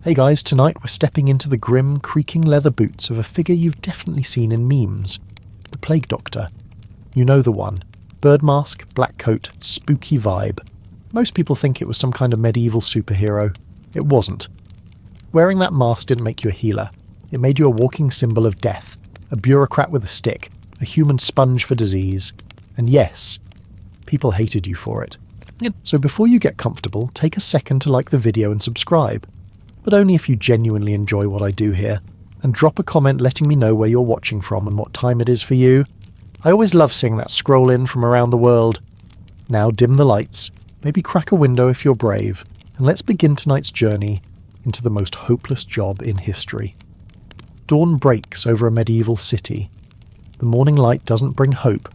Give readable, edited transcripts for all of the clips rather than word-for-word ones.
Hey guys, tonight we're stepping into the grim, creaking leather boots of a figure you've definitely seen in memes. The Plague Doctor. You know the one. Bird mask, black coat, spooky vibe. Most people think it was some kind of medieval superhero. It wasn't. Wearing that mask didn't make you a healer. It made you a walking symbol of death, a bureaucrat with a stick, a human sponge for disease. And yes, people hated you for it. So before you get comfortable, take a second to like the video and subscribe. But only if you genuinely enjoy what I do here. And drop a comment letting me know where you're watching from and what time it is for you. I always love seeing that scroll in from around the world. Now dim the lights, maybe crack a window if you're brave, and let's begin tonight's journey into the most hopeless job in history. Dawn breaks over a medieval city. The morning light doesn't bring hope.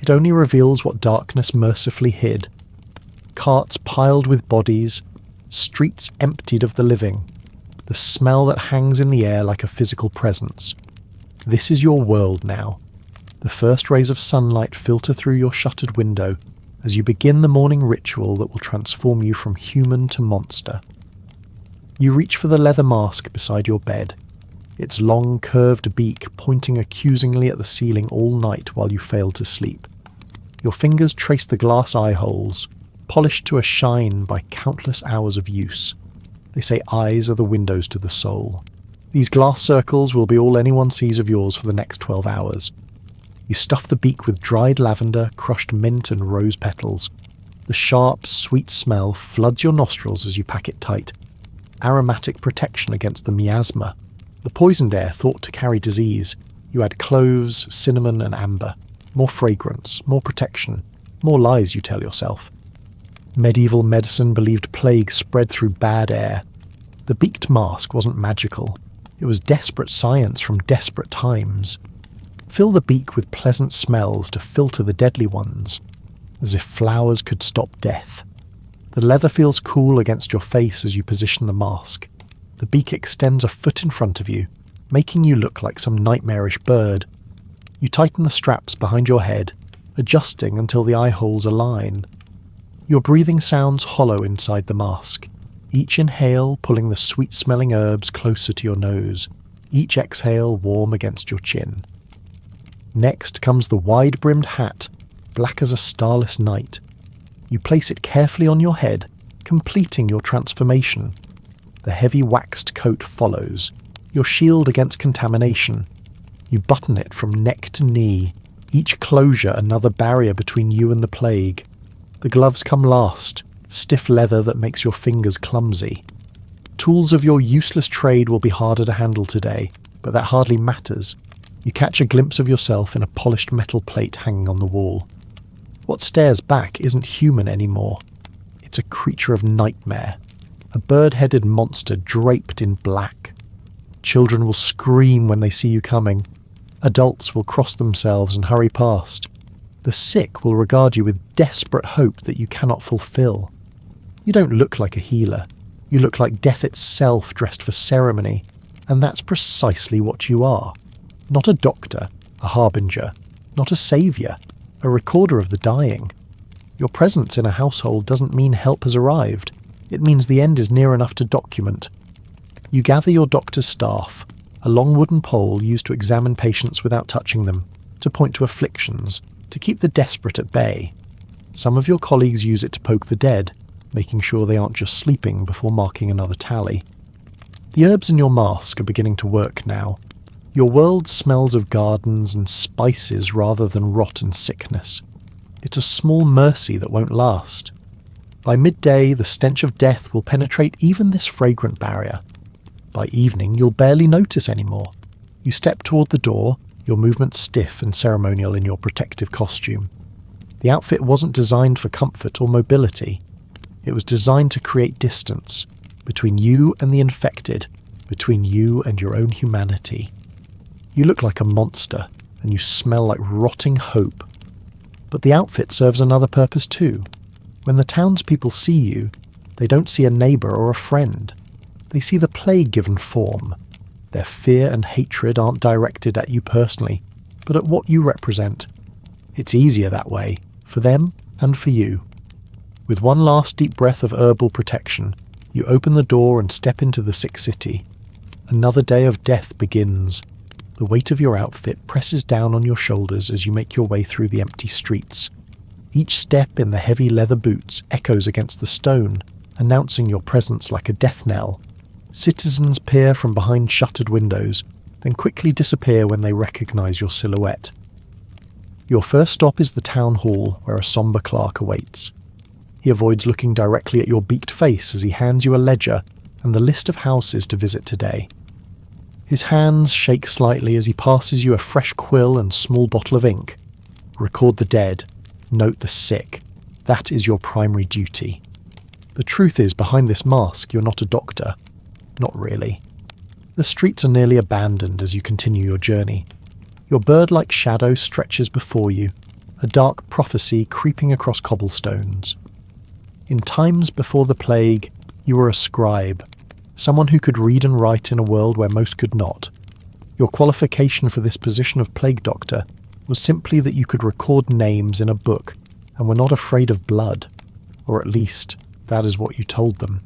It only reveals what darkness mercifully hid. Carts piled with bodies, streets emptied of the living, the smell that hangs in the air like a physical presence. This is your world now. The first rays of sunlight filter through your shuttered window as you begin the morning ritual that will transform you from human to monster. You reach for the leather mask beside your bed, its long curved beak pointing accusingly at the ceiling all night while you fail to sleep. Your fingers trace the glass eye holes, polished to a shine by countless hours of use. They say eyes are the windows to the soul. These glass circles will be all anyone sees of yours for the next 12 hours. You stuff the beak with dried lavender, crushed mint and rose petals. The sharp, sweet smell floods your nostrils as you pack it tight. Aromatic protection against the miasma. The poisoned air thought to carry disease. You add cloves, cinnamon and amber. More fragrance, more protection, more lies you tell yourself. Medieval medicine believed plague spread through bad air. The beaked mask wasn't magical. It was desperate science from desperate times. Fill the beak with pleasant smells to filter the deadly ones, as if flowers could stop death. The leather feels cool against your face as you position the mask. The beak extends a foot in front of you, making you look like some nightmarish bird. You tighten the straps behind your head, adjusting until the eye holes align. Your breathing sounds hollow inside the mask, each inhale pulling the sweet-smelling herbs closer to your nose, each exhale warm against your chin. Next comes the wide-brimmed hat, black as a starless night. You place it carefully on your head, completing your transformation. The heavy waxed coat follows, your shield against contamination. You button it from neck to knee, each closure another barrier between you and the plague. The gloves come last, stiff leather that makes your fingers clumsy. Tools of your useless trade will be harder to handle today, but that hardly matters. You catch a glimpse of yourself in a polished metal plate hanging on the wall. What stares back isn't human anymore. It's a creature of nightmare, a bird-headed monster draped in black. Children will scream when they see you coming. Adults will cross themselves and hurry past. The sick will regard you with desperate hope that you cannot fulfill. You don't look like a healer. You look like death itself dressed for ceremony, and that's precisely what you are. Not a doctor, a harbinger, not a saviour, a recorder of the dying. Your presence in a household doesn't mean help has arrived. It means the end is near enough to document. You gather your doctor's staff, a long wooden pole used to examine patients without touching them, to point to afflictions, to keep the desperate at bay. Some of your colleagues use it to poke the dead, making sure they aren't just sleeping before marking another tally. The herbs in your mask are beginning to work now. Your world smells of gardens and spices rather than rot and sickness. It's a small mercy that won't last. By midday, the stench of death will penetrate even this fragrant barrier. By evening, you'll barely notice anymore. You step toward the door, your movements stiff and ceremonial in your protective costume. The outfit wasn't designed for comfort or mobility. It was designed to create distance between you and the infected, between you and your own humanity. You look like a monster, and you smell like rotting hope. But the outfit serves another purpose too. When the townspeople see you, they don't see a neighbour or a friend. They see the plague-given form. Their fear and hatred aren't directed at you personally, but at what you represent. It's easier that way, for them and for you. With one last deep breath of herbal protection, You open the door and step into the sick city. Another day of death begins. The weight of your outfit presses down on your shoulders as you make your way through the empty streets. Each step in the heavy leather boots echoes against the stone, announcing your presence like a death knell. Citizens peer from behind shuttered windows, then quickly disappear when they recognize your silhouette. Your first stop is the town hall, where a somber clerk awaits. He avoids looking directly at your beaked face as he hands you a ledger and the list of houses to visit today. His hands shake slightly as he passes you a fresh quill and small bottle of ink. Record the dead. Note the sick. That is your primary duty. The truth is, behind this mask, you're not a doctor. Not really. The streets are nearly abandoned as you continue your journey. Your bird-like shadow stretches before you, a dark prophecy creeping across cobblestones. In times before the plague, you were a scribe, someone who could read and write in a world where most could not. Your qualification for this position of plague doctor was simply that you could record names in a book and were not afraid of blood, or at least that is what you told them.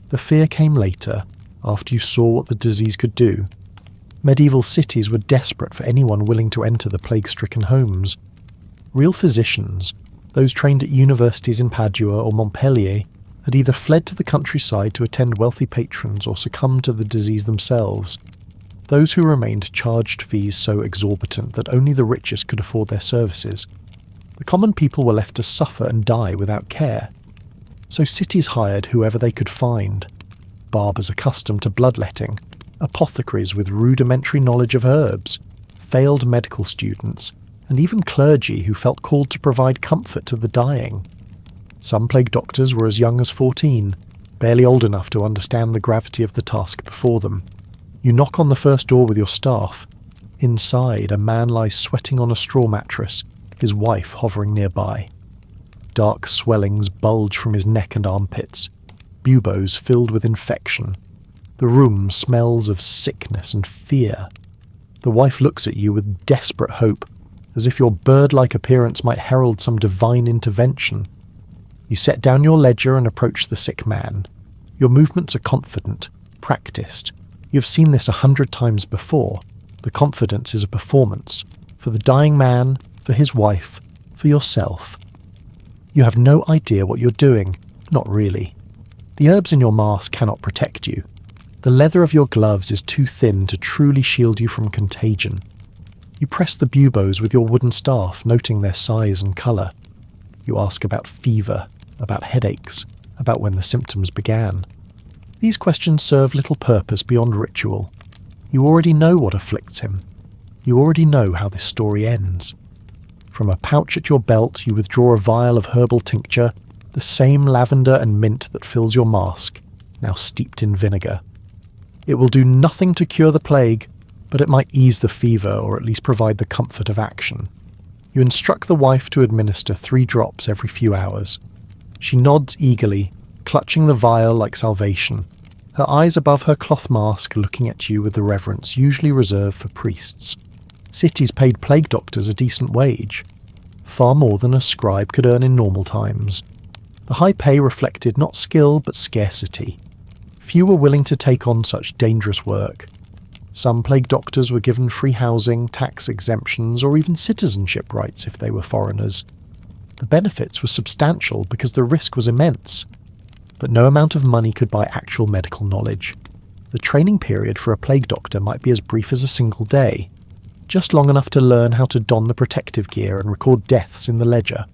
The fear came later, after you saw what the disease could do. Medieval cities were desperate for anyone willing to enter the plague-stricken homes. Real physicians, those trained at universities in Padua or Montpellier, had either fled to the countryside to attend wealthy patrons or succumbed to the disease themselves. Those who remained charged fees so exorbitant that only the richest could afford their services. The common people were left to suffer and die without care. So cities hired whoever they could find. Barbers accustomed to bloodletting, apothecaries with rudimentary knowledge of herbs, failed medical students, and even clergy who felt called to provide comfort to the dying. Some plague doctors were as young as 14, barely old enough to understand the gravity of the task before them. You knock on the first door with your staff. Inside, a man lies sweating on a straw mattress, his wife hovering nearby. Dark swellings bulge from his neck and armpits, buboes filled with infection. The room smells of sickness and fear. The wife looks at you with desperate hope, as if your bird-like appearance might herald some divine intervention. You set down your ledger and approach the sick man. Your movements are confident, practiced. You've seen this 100 times before. The confidence is a performance. For the dying man, for his wife, for yourself. You have no idea what you're doing. Not really. The herbs in your mask cannot protect you. The leather of your gloves is too thin to truly shield you from contagion. You press the buboes with your wooden staff, noting their size and colour. You ask about fever, about headaches, about when the symptoms began. These questions serve little purpose beyond ritual. You already know what afflicts him. You already know how this story ends. From a pouch at your belt, you withdraw a vial of herbal tincture, the same lavender and mint that fills your mask, now steeped in vinegar. It will do nothing to cure the plague, but it might ease the fever or at least provide the comfort of action. You instruct the wife to administer 3 drops every few hours. She nods eagerly, clutching the vial like salvation, her eyes above her cloth mask looking at you with the reverence usually reserved for priests. Cities paid plague doctors a decent wage, far more than a scribe could earn in normal times. The high pay reflected not skill but scarcity. Few were willing to take on such dangerous work. Some plague doctors were given free housing, tax exemptions, or even citizenship rights if they were foreigners. The benefits were substantial because the risk was immense. But no amount of money could buy actual medical knowledge. The training period for a plague doctor might be as brief as a single day, just long enough to learn how to don the protective gear and record deaths in the ledger.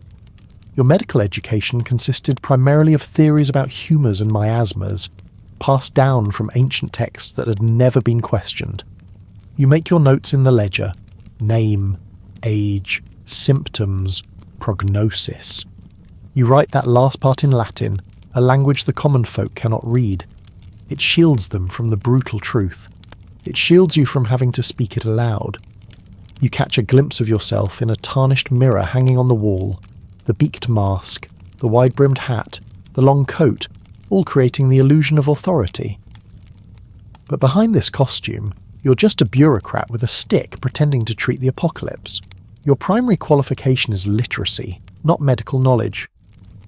Your medical education consisted primarily of theories about humours and miasmas, passed down from ancient texts that had never been questioned. You make your notes in the ledger: name, age, symptoms, prognosis. You write that last part in Latin, a language the common folk cannot read. It shields them from the brutal truth. It shields you from having to speak it aloud. You catch a glimpse of yourself in a tarnished mirror hanging on the wall, the beaked mask, the wide-brimmed hat, the long coat, all creating the illusion of authority. But behind this costume, you're just a bureaucrat with a stick pretending to treat the apocalypse. Your primary qualification is literacy, not medical knowledge.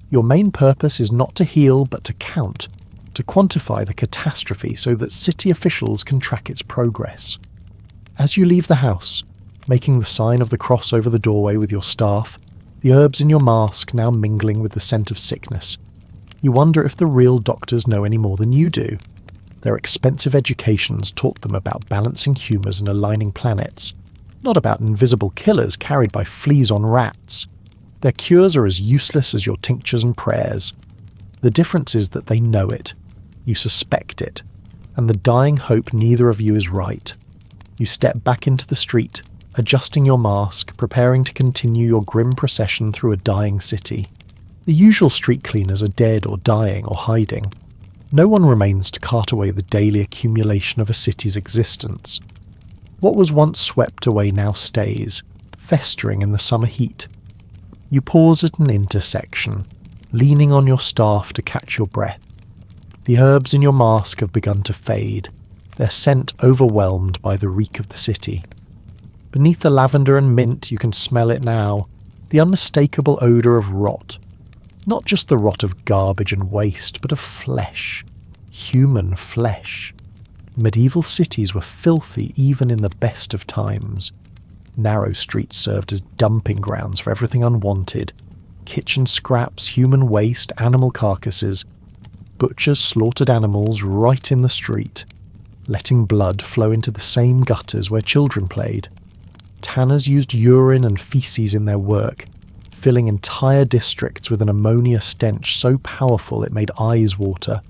Your main purpose is not to heal but to count. to quantify the catastrophe so that city officials can track its progress. As you leave the house, making the sign of the cross over the doorway with your staff, the herbs in your mask now mingling with the scent of sickness, you wonder if the real doctors know any more than you do. Their expensive educations taught them about balancing humours and aligning planets, not about invisible killers carried by fleas on rats. Their cures are as useless as your tinctures and prayers. The difference is that they know it, you suspect it, and the dying hope neither of you is right. You step back into the street, adjusting your mask, preparing to continue your grim procession through a dying city. The usual street cleaners are dead or dying or hiding. No one remains to cart away the daily accumulation of a city's existence. What was once swept away now stays, festering in the summer heat. You pause at an intersection, leaning on your staff to catch your breath. The herbs in your mask have begun to fade, their scent overwhelmed by the reek of the city. Beneath the lavender and mint you can smell it now, the unmistakable odour of rot. Not just the rot of garbage and waste, but of flesh. Human flesh. Medieval cities were filthy even in the best of times. Narrow streets served as dumping grounds for everything unwanted. Kitchen scraps, human waste, animal carcasses. Butchers slaughtered animals right in the street, letting blood flow into the same gutters where children played. Tanners used urine and feces in their work, filling entire districts with an ammonia stench so powerful it made eyes water.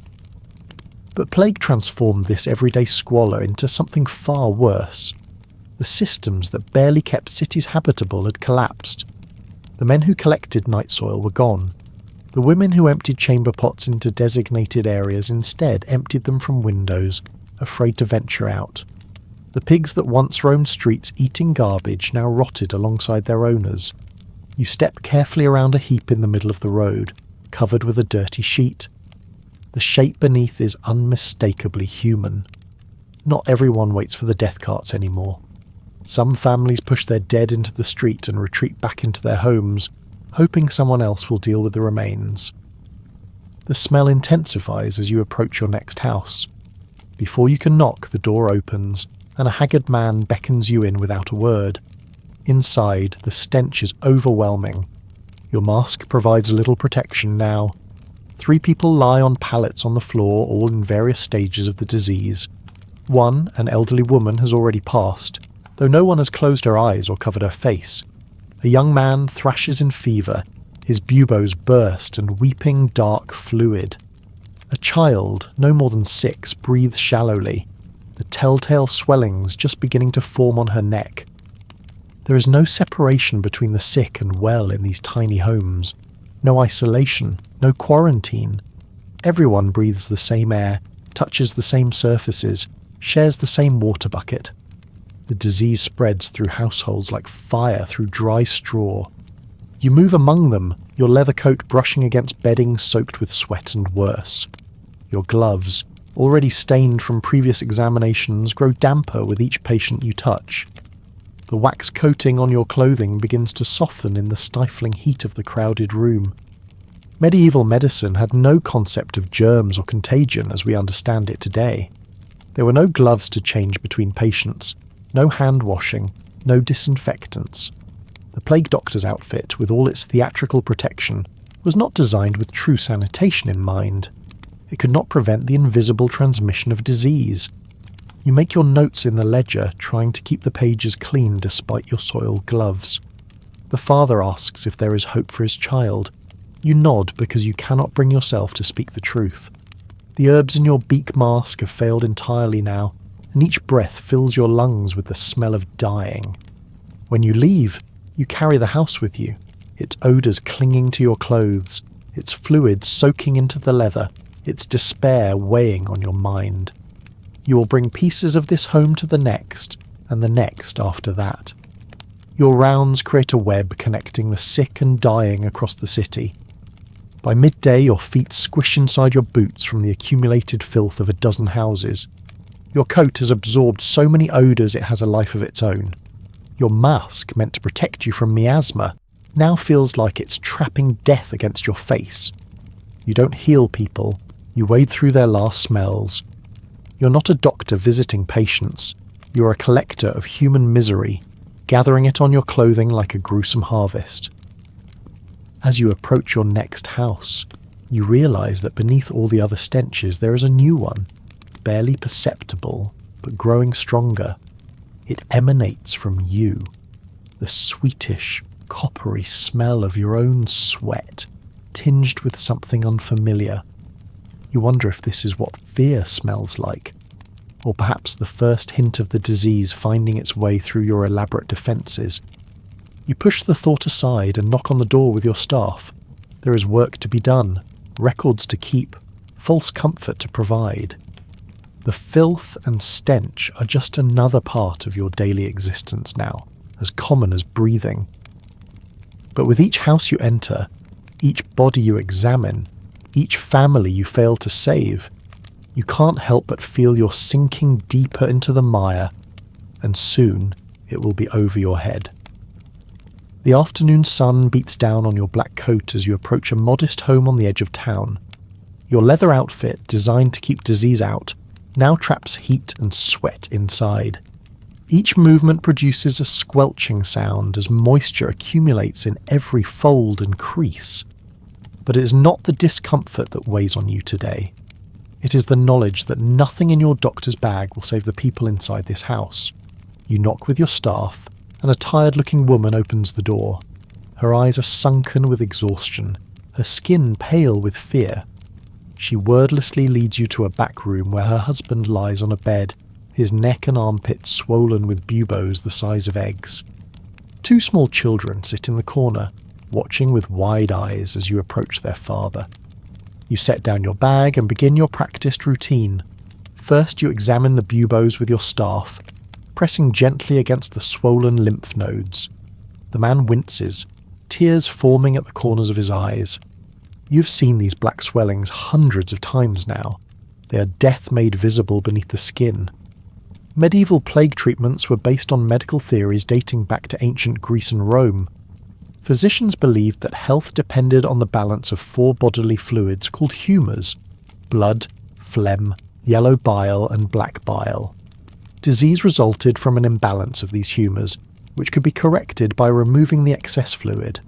But plague transformed this everyday squalor into something far worse. The systems that barely kept cities habitable had collapsed. The men who collected night soil were gone. The women who emptied chamber pots into designated areas instead emptied them from windows, afraid to venture out. The pigs that once roamed streets eating garbage now rotted alongside their owners. You step carefully around a heap in the middle of the road, covered with a dirty sheet. The shape beneath is unmistakably human. Not everyone waits for the death carts anymore. Some families push their dead into the street and retreat back into their homes, hoping someone else will deal with the remains. The smell intensifies as you approach your next house. Before you can knock, the door opens, and a haggard man beckons you in without a word. Inside, the stench is overwhelming. Your mask provides little protection now. 3 people lie on pallets on the floor, all in various stages of the disease. One, an elderly woman, has already passed, though no one has closed her eyes or covered her face. A young man thrashes in fever, his buboes burst and weeping dark fluid. A child, no more than 6, breathes shallowly, the telltale swellings just beginning to form on her neck. There is no separation between the sick and well in these tiny homes. No isolation, no quarantine. Everyone breathes the same air, touches the same surfaces, shares the same water bucket. The disease spreads through households like fire through dry straw. You move among them, your leather coat brushing against bedding soaked with sweat and worse. Your gloves, already stained from previous examinations, grow damper with each patient you touch. The wax coating on your clothing begins to soften in the stifling heat of the crowded room. Medieval medicine had no concept of germs or contagion as we understand it today. There were no gloves to change between patients, no hand washing, no disinfectants. The plague doctor's outfit, with all its theatrical protection, was not designed with true sanitation in mind. It could not prevent the invisible transmission of disease. You make your notes in the ledger, trying to keep the pages clean despite your soiled gloves. The father asks if there is hope for his child. You nod because you cannot bring yourself to speak the truth. The herbs in your beak mask have failed entirely now, and each breath fills your lungs with the smell of dying. When you leave, you carry the house with you, its odours clinging to your clothes, its fluids soaking into the leather, its despair weighing on your mind. You will bring pieces of this home to the next, and the next after that. Your rounds create a web connecting the sick and dying across the city. By midday, your feet squish inside your boots from the accumulated filth of a dozen houses. Your coat has absorbed so many odours it has a life of its own. Your mask, meant to protect you from miasma, now feels like it's trapping death against your face. You don't heal people, You wade through their last smells. You're not a doctor visiting patients. You're a collector of human misery, gathering it on your clothing like a gruesome harvest. As you approach your next house, you realize that beneath all the other stenches there is a new one, barely perceptible, but growing stronger. It emanates from you, the sweetish, coppery smell of your own sweat, tinged with something unfamiliar. You wonder if this is what fear smells like, or perhaps the first hint of the disease finding its way through your elaborate defences. You push the thought aside and knock on the door with your staff. There is work to be done, records to keep, false comfort to provide. The filth and stench are just another part of your daily existence now, as common as breathing. But with each house you enter, each body you examine, each family you fail to save, you can't help but feel you're sinking deeper into the mire, and soon it will be over your head. The afternoon sun beats down on your black coat as you approach a modest home on the edge of town. Your leather outfit, designed to keep disease out, now traps heat and sweat inside. Each movement produces a squelching sound as moisture accumulates in every fold and crease. But it is not the discomfort that weighs on you today. It is the knowledge that nothing in your doctor's bag will save the people inside this house. You knock with your staff, and a tired-looking woman opens the door. Her eyes are sunken with exhaustion, her skin pale with fear. She wordlessly leads you to a back room where her husband lies on a bed, his neck and armpits swollen with buboes the size of eggs. 2 small children sit in the corner, watching with wide eyes as you approach their father. You set down your bag and begin your practiced routine. First, you examine the buboes with your staff, pressing gently against the swollen lymph nodes. The man winces, tears forming at the corners of his eyes. You've seen these black swellings hundreds of times now. They are death made visible beneath the skin. Medieval plague treatments were based on medical theories dating back to ancient Greece and Rome. Physicians believed that health depended on the balance of 4 bodily fluids called humours: blood, phlegm, yellow bile and black bile. Disease resulted from an imbalance of these humours, which could be corrected by removing the excess fluid.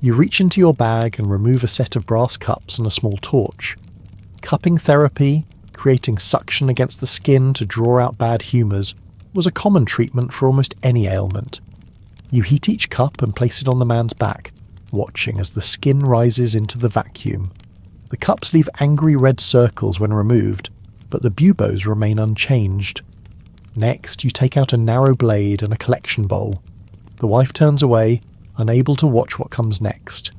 You reach into your bag and remove a set of brass cups and a small torch. Cupping therapy, creating suction against the skin to draw out bad humours, was a common treatment for almost any ailment. You heat each cup and place it on the man's back, watching as the skin rises into the vacuum. The cups leave angry red circles when removed, but the buboes remain unchanged. Next, you take out a narrow blade and a collection bowl. The wife turns away, unable to watch what comes next.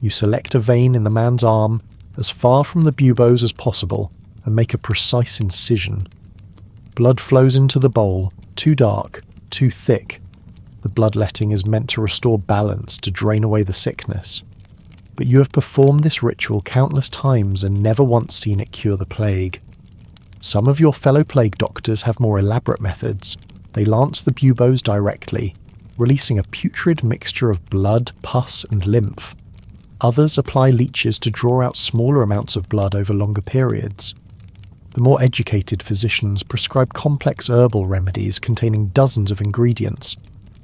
You select a vein in the man's arm, as far from the buboes as possible, and make a precise incision. Blood flows into the bowl, too dark, too thick. The bloodletting is meant to restore balance, to drain away the sickness. But you have performed this ritual countless times and never once seen it cure the plague. Some of your fellow plague doctors have more elaborate methods. They lance the buboes directly, releasing a putrid mixture of blood, pus and lymph. Others apply leeches to draw out smaller amounts of blood over longer periods. The more educated physicians prescribe complex herbal remedies containing dozens of ingredients: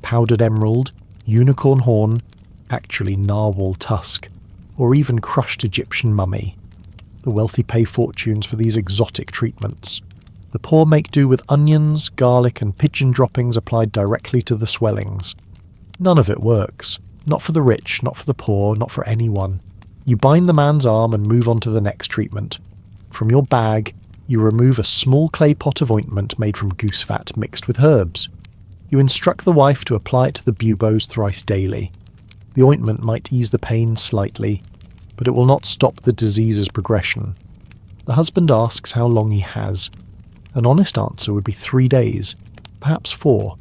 powdered emerald, unicorn horn, actually narwhal tusk, or even crushed Egyptian mummy. The wealthy pay fortunes for these exotic treatments. The poor make do with onions, garlic and pigeon droppings applied directly to the swellings. None of it works. Not for the rich, not for the poor, not for anyone. You bind the man's arm and move on to the next treatment. From your bag, you remove a small clay pot of ointment made from goose fat mixed with herbs. You instruct the wife to apply it to the buboes thrice daily. The ointment might ease the pain slightly, but it will not stop the disease's progression. The husband asks how long he has. An honest answer would be 3 days, perhaps 4.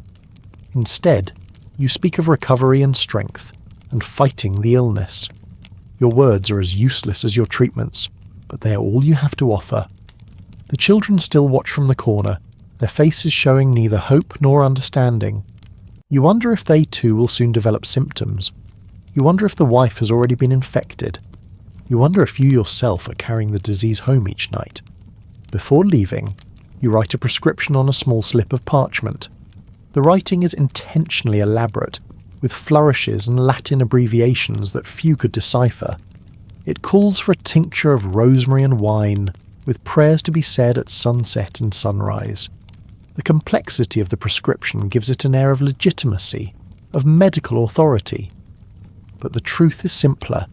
Instead, you speak of recovery and strength, and fighting the illness. Your words are as useless as your treatments, but they are all you have to offer. The children still watch from the corner, their faces showing neither hope nor understanding. You wonder if they too will soon develop symptoms. You wonder if the wife has already been infected. You wonder if you yourself are carrying the disease home each night. Before leaving, you write a prescription on a small slip of parchment. The writing is intentionally elaborate, with flourishes and Latin abbreviations that few could decipher. It calls for a tincture of rosemary and wine, with prayers to be said at sunset and sunrise. The complexity of the prescription gives it an air of legitimacy, of medical authority. But the truth is simpler.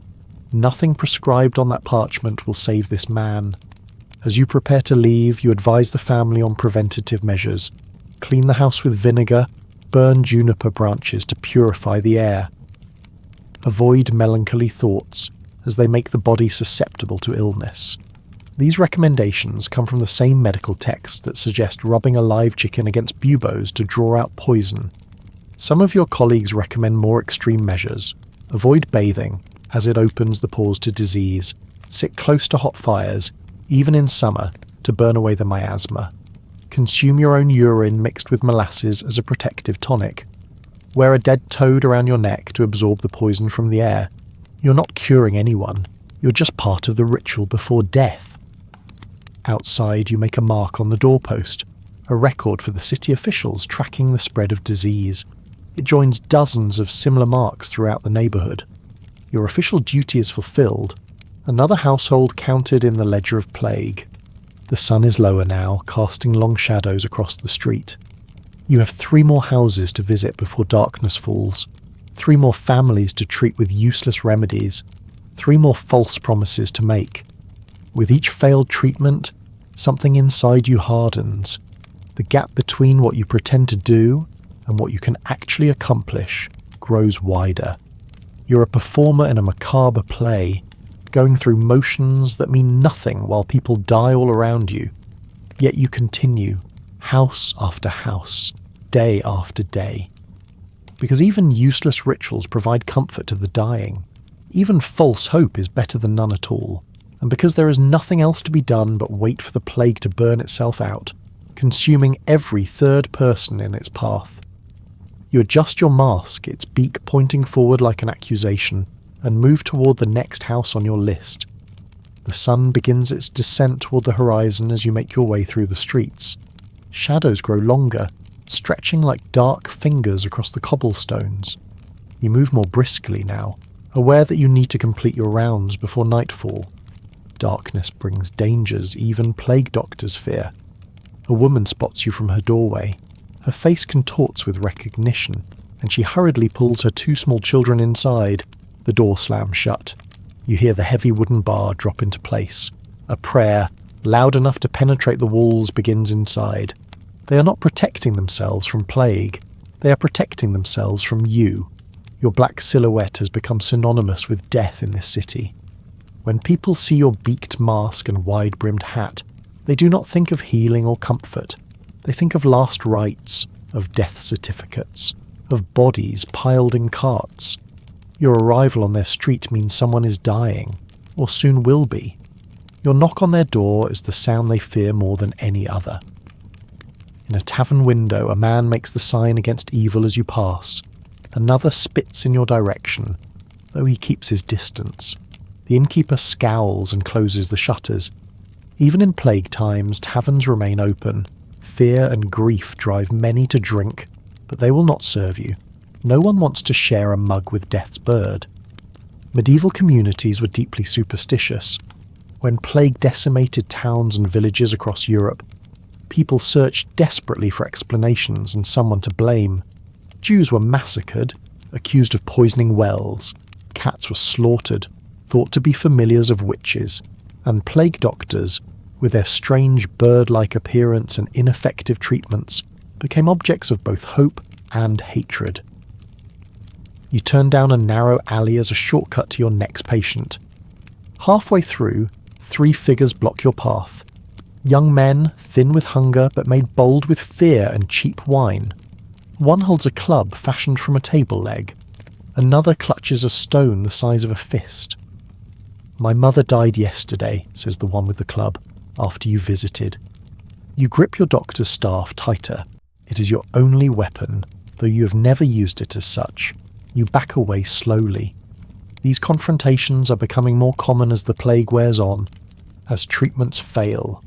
Nothing prescribed on that parchment will save this man. As you prepare to leave, you advise the family on preventative measures. Clean the house with vinegar, burn juniper branches to purify the air. Avoid melancholy thoughts, as they make the body susceptible to illness. These recommendations come from the same medical texts that suggest rubbing a live chicken against buboes to draw out poison. Some of your colleagues recommend more extreme measures. Avoid bathing, as it opens the pores to disease. Sit close to hot fires, even in summer, to burn away the miasma. Consume your own urine mixed with molasses as a protective tonic. Wear a dead toad around your neck to absorb the poison from the air. You're not curing anyone. You're just part of the ritual before death. Outside, you make a mark on the doorpost, a record for the city officials tracking the spread of disease. It joins dozens of similar marks throughout the neighbourhood. Your official duty is fulfilled. Another household counted in the ledger of plague. The sun is lower now, casting long shadows across the street. You have 3 more houses to visit before darkness falls, 3 more families to treat with useless remedies, 3 more false promises to make. With each failed treatment, something inside you hardens. The gap between what you pretend to do and what you can actually accomplish grows wider. You're a performer in a macabre play, going through motions that mean nothing while people die all around you. Yet you continue, house after house, day after day. Because even useless rituals provide comfort to the dying. Even false hope is better than none at all. And because there is nothing else to be done but wait for the plague to burn itself out, consuming every third person in its path. You adjust your mask, its beak pointing forward like an accusation, and move toward the next house on your list. The sun begins its descent toward the horizon as you make your way through the streets. Shadows grow longer, stretching like dark fingers across the cobblestones. You move more briskly now, aware that you need to complete your rounds before nightfall. Darkness brings dangers even plague doctors fear. A woman spots you from her doorway. Her face contorts with recognition, and she hurriedly pulls her 2 small children inside. The door slams shut. You hear the heavy wooden bar drop into place. A prayer, loud enough to penetrate the walls, begins inside. They are not protecting themselves from plague. They are protecting themselves from you. Your black silhouette has become synonymous with death in this city. When people see your beaked mask and wide-brimmed hat, they do not think of healing or comfort. They think of last rites, of death certificates, of bodies piled in carts. Your arrival on their street means someone is dying, or soon will be. Your knock on their door is the sound they fear more than any other. In a tavern window, a man makes the sign against evil as you pass. Another spits in your direction, though he keeps his distance. The innkeeper scowls and closes the shutters. Even in plague times, taverns remain open. Fear and grief drive many to drink, but they will not serve you. No one wants to share a mug with death's bird. Medieval communities were deeply superstitious. When plague decimated towns and villages across Europe, people searched desperately for explanations and someone to blame. Jews were massacred, accused of poisoning wells. Cats were slaughtered, thought to be familiars of witches, and plague doctors, with their strange bird-like appearance and ineffective treatments, became objects of both hope and hatred. You turn down a narrow alley as a shortcut to your next patient. Halfway through, 3 figures block your path. Young men, thin with hunger but made bold with fear and cheap wine. One holds a club fashioned from a table leg. Another clutches a stone the size of a fist. "My mother died yesterday," says the one with the club, "after you visited." You grip your doctor's staff tighter. It is your only weapon, though you have never used it as such. You back away slowly. These confrontations are becoming more common as the plague wears on, as treatments fail,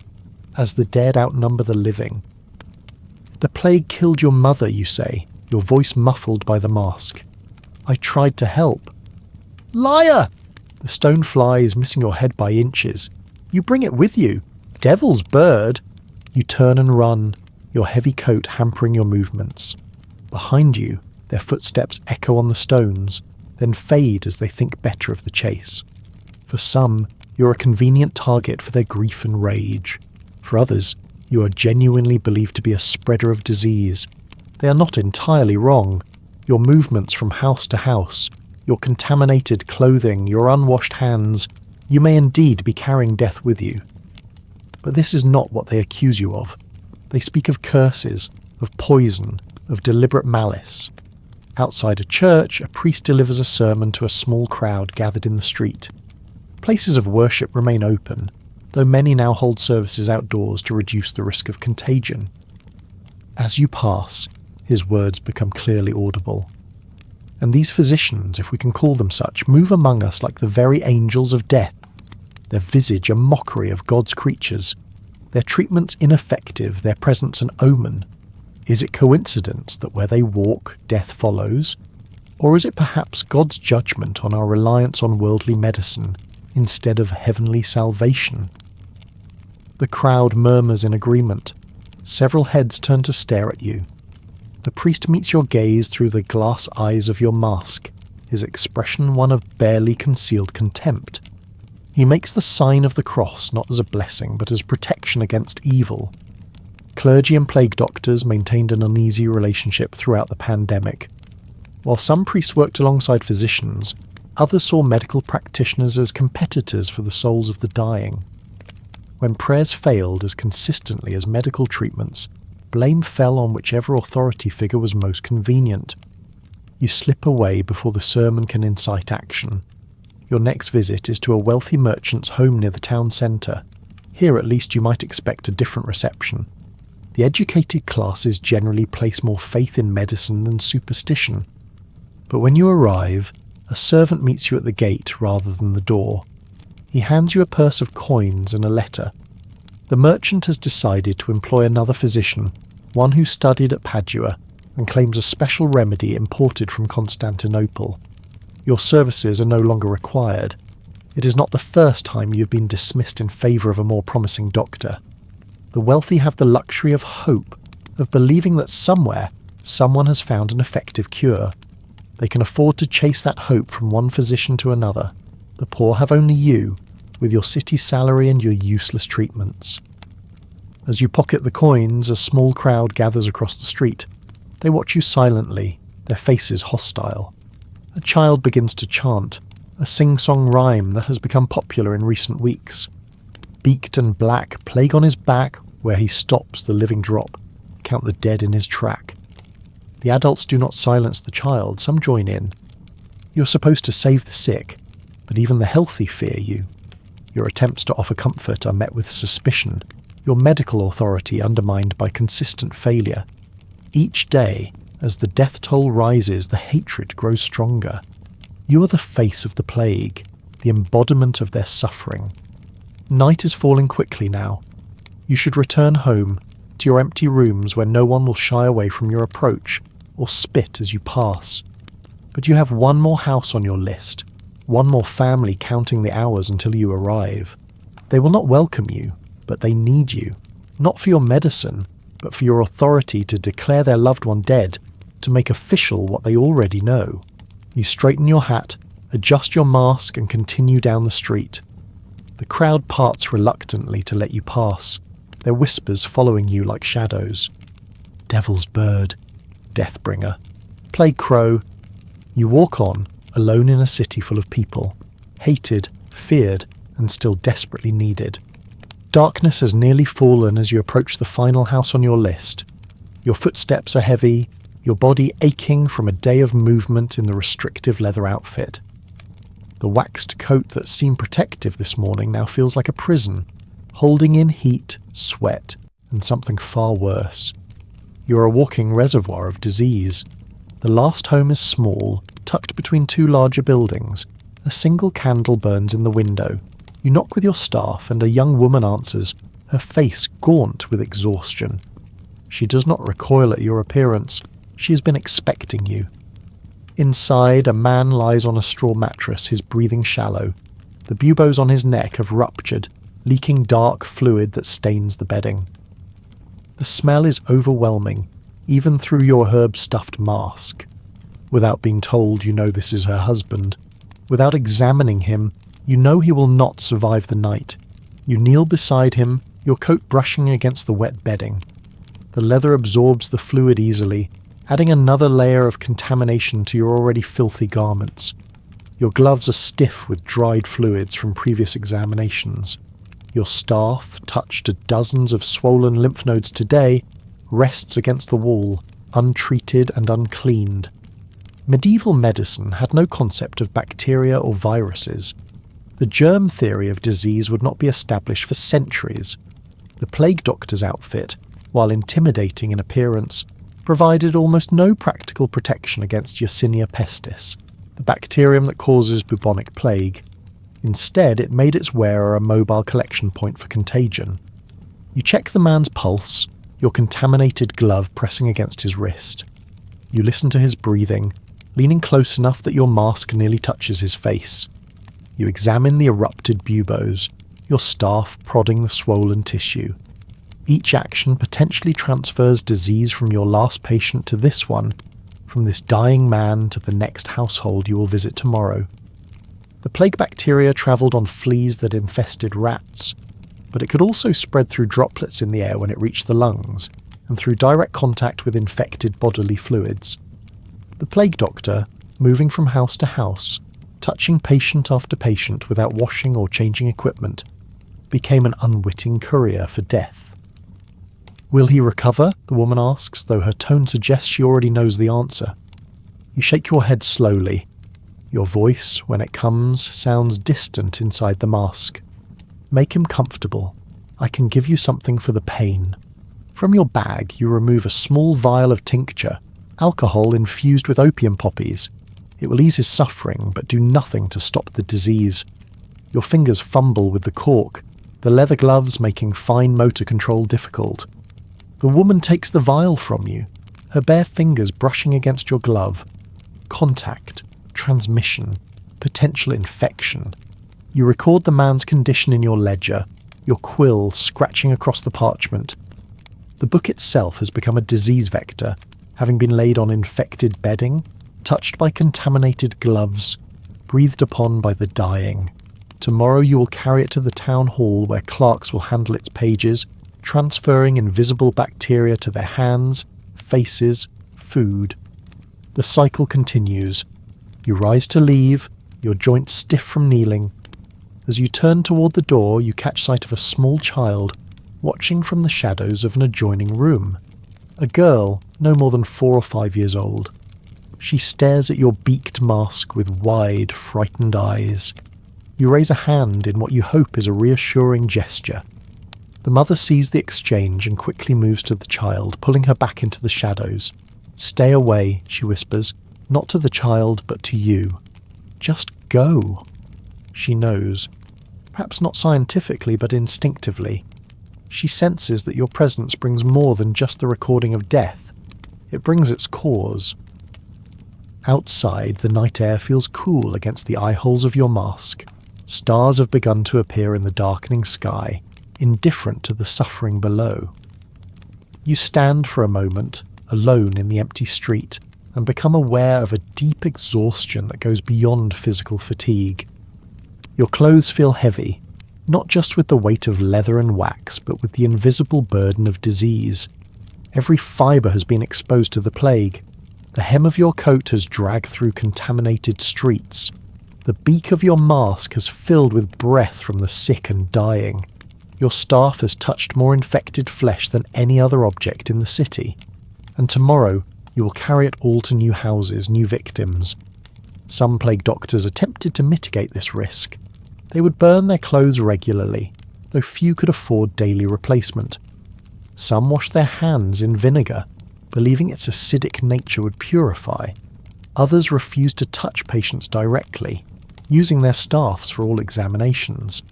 as the dead outnumber the living. The plague killed your mother, you say, your voice muffled by the mask. I tried to help. Liar! The stone flies, missing your head by inches. You bring it with you. Devil's bird! You turn and run, your heavy coat hampering your movements. Behind you, their footsteps echo on the stones, then fade as they think better of the chase. For some, you're a convenient target for their grief and rage. For others, you are genuinely believed to be a spreader of disease. They are not entirely wrong. Your movements from house to house, your contaminated clothing, your unwashed hands, you may indeed be carrying death with you. But this is not what they accuse you of. They speak of curses, of poison, of deliberate malice. Outside a church, a priest delivers a sermon to a small crowd gathered in the street. Places of worship remain open, though many now hold services outdoors to reduce the risk of contagion. As you pass, his words become clearly audible. And these physicians, if we can call them such, move among us like the very angels of death, their visage a mockery of God's creatures, their treatments ineffective, their presence an omen. Is it coincidence that where they walk, death follows? Or is it perhaps God's judgment on our reliance on worldly medicine instead of heavenly salvation? The crowd murmurs in agreement. Several heads turn to stare at you. The priest meets your gaze through the glass eyes of your mask, his expression one of barely concealed contempt. He makes the sign of the cross not as a blessing but as protection against evil. Clergy and plague doctors maintained an uneasy relationship throughout the pandemic. While some priests worked alongside physicians, others saw medical practitioners as competitors for the souls of the dying. When prayers failed as consistently as medical treatments, blame fell on whichever authority figure was most convenient. You slip away before the sermon can incite action. Your next visit is to a wealthy merchant's home near the town centre. Here at least you might expect a different reception. The educated classes generally place more faith in medicine than superstition. But when you arrive, a servant meets you at the gate rather than the door. He hands you a purse of coins and a letter. The merchant has decided to employ another physician, one who studied at Padua, and claims a special remedy imported from Constantinople. Your services are no longer required. It is not the first time you have been dismissed in favour of a more promising doctor. The wealthy have the luxury of hope, of believing that somewhere, someone has found an effective cure. They can afford to chase that hope from one physician to another. The poor have only you, with your city salary and your useless treatments. As you pocket the coins, a small crowd gathers across the street. They watch you silently, their faces hostile. A child begins to chant, a sing-song rhyme that has become popular in recent weeks. Beaked and black, plague on his back, where he stops the living drop, count the dead in his track. The adults do not silence the child, some join in. You're supposed to save the sick, but even the healthy fear you. Your attempts to offer comfort are met with suspicion, your medical authority undermined by consistent failure. Each day, as the death toll rises, the hatred grows stronger. You are the face of the plague, the embodiment of their suffering. Night is falling quickly now. You should return home, to your empty rooms where no one will shy away from your approach, or spit as you pass. But you have one more house on your list, one more family counting the hours until you arrive. They will not welcome you, but they need you, not for your medicine, but for your authority to declare their loved one dead, to make official what they already know. You straighten your hat, adjust your mask, and continue down the street. The crowd parts reluctantly to let you pass, their whispers following you like shadows. Devil's bird, Deathbringer, Plague Crow. You walk on, alone in a city full of people, hated, feared, and still desperately needed. Darkness has nearly fallen as you approach the final house on your list. Your footsteps are heavy, your body aching from a day of movement in the restrictive leather outfit. The waxed coat that seemed protective this morning now feels like a prison, holding in heat, sweat, and something far worse. You are a walking reservoir of disease. The last home is small, tucked between two larger buildings, A single candle burns in the window. You knock with your staff and a young woman answers, her face gaunt with exhaustion. She does not recoil at your appearance. She has been expecting you. Inside, a man lies on a straw mattress, his breathing shallow. The buboes on his neck have ruptured, leaking dark fluid that stains the bedding. The smell is overwhelming, even through your herb-stuffed mask. Without being told, you know this is her husband. Without examining him, you know he will not survive the night. You kneel beside him, your coat brushing against the wet bedding. The leather absorbs the fluid easily, adding another layer of contamination to your already filthy garments. Your gloves are stiff with dried fluids from previous examinations. Your staff, touched to dozens of swollen lymph nodes today, rests against the wall, untreated and uncleaned. Medieval medicine had no concept of bacteria or viruses. The germ theory of disease would not be established for centuries. The plague doctor's outfit, while intimidating in appearance, provided almost no practical protection against Yersinia pestis, the bacterium that causes bubonic plague. Instead, it made its wearer a mobile collection point for contagion. You check the man's pulse, your contaminated glove pressing against his wrist. You listen to his breathing, leaning close enough that your mask nearly touches his face. You examine the erupted buboes, your staff prodding the swollen tissue. Each action potentially transfers disease from your last patient to this one, from this dying man to the next household you will visit tomorrow. The plague bacteria travelled on fleas that infested rats, but it could also spread through droplets in the air when it reached the lungs, and through direct contact with infected bodily fluids. The plague doctor, moving from house to house, touching patient after patient without washing or changing equipment, became an unwitting courier for death. "Will he recover?" the woman asks, though her tone suggests she already knows the answer. You shake your head slowly. Your voice, when it comes, sounds distant inside the mask. "Make him comfortable. I can give you something for the pain." From your bag, you remove a small vial of tincture, alcohol infused with opium poppies. It will ease his suffering, but do nothing to stop the disease. Your fingers fumble with the cork, the leather gloves making fine motor control difficult. The woman takes the vial from you, her bare fingers brushing against your glove. Contact, transmission, potential infection. You record the man's condition in your ledger, your quill scratching across the parchment. The book itself has become a disease vector, having been laid on infected bedding, touched by contaminated gloves, breathed upon by the dying. Tomorrow you will carry it to the town hall where clerks will handle its pages, transferring invisible bacteria to their hands, faces, food. The cycle continues. You rise to leave, your joints stiff from kneeling. As you turn toward the door, you catch sight of a small child, watching from the shadows of an adjoining room. A girl, no more than 4 or 5 years old. She stares at your beaked mask with wide, frightened eyes. You raise a hand in what you hope is a reassuring gesture. The mother sees the exchange and quickly moves to the child, pulling her back into the shadows. "Stay away," she whispers, "not to the child, but to you. Just go." She knows. Perhaps not scientifically, but instinctively. She senses that your presence brings more than just the recording of death. It brings its cause. Outside, the night air feels cool against the eye holes of your mask. Stars have begun to appear in the darkening sky, indifferent to the suffering below. You stand for a moment, alone in the empty street, and become aware of a deep exhaustion that goes beyond physical fatigue. Your clothes feel heavy, not just with the weight of leather and wax, but with the invisible burden of disease. Every fibre has been exposed to the plague. The hem of your coat has dragged through contaminated streets. The beak of your mask has filled with breath from the sick and dying. Your staff has touched more infected flesh than any other object in the city. And tomorrow, you will carry it all to new houses, new victims. Some plague doctors attempted to mitigate this risk. They would burn their clothes regularly, though few could afford daily replacement. Some washed their hands in vinegar, believing its acidic nature would purify. Others refused to touch patients directly. using their staffs for all examinations.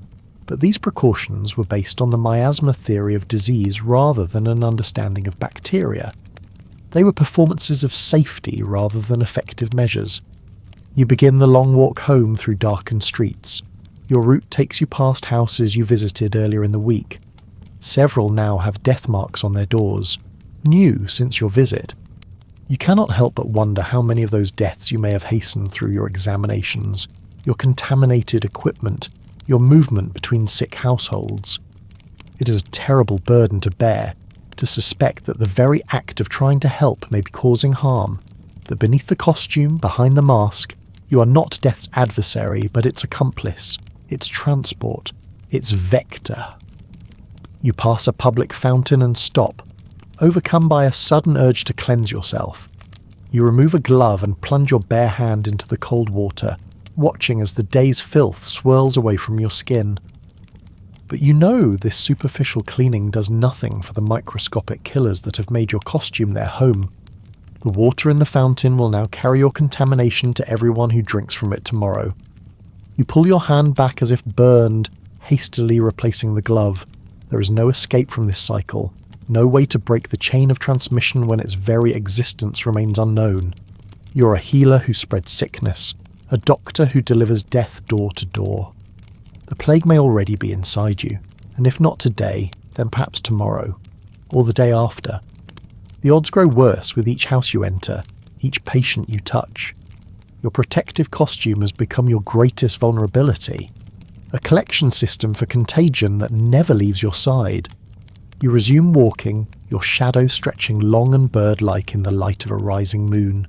But these precautions were based on the miasma theory of disease rather than an understanding of bacteria. They were performances of safety rather than effective measures. You begin the long walk home through darkened streets. Your route takes you past houses you visited earlier in the week. Several now have death marks on their doors, new since your visit. You cannot help but wonder how many of those deaths you may have hastened through your examinations, your contaminated equipment, your movement between sick households. It is a terrible burden to bear, to suspect that the very act of trying to help may be causing harm, that beneath the costume, behind the mask, you are not death's adversary, but its accomplice, its transport, its vector. You pass a public fountain and stop, overcome by a sudden urge to cleanse yourself. You remove a glove and plunge your bare hand into the cold water, watching as the day's filth swirls away from your skin. But you know this superficial cleaning does nothing for the microscopic killers that have made your costume their home. The water in the fountain will now carry your contamination to everyone who drinks from it tomorrow. You pull your hand back as if burned, hastily replacing the glove. There is no escape from this cycle, no way to break the chain of transmission when its very existence remains unknown. You're a healer who spreads sickness, a doctor who delivers death door to door. The plague may already be inside you, and if not today, then perhaps tomorrow, or the day after. The odds grow worse with each house you enter, each patient you touch. Your protective costume has become your greatest vulnerability, a collection system for contagion that never leaves your side. You resume walking, your shadow stretching long and bird-like in the light of a rising moon.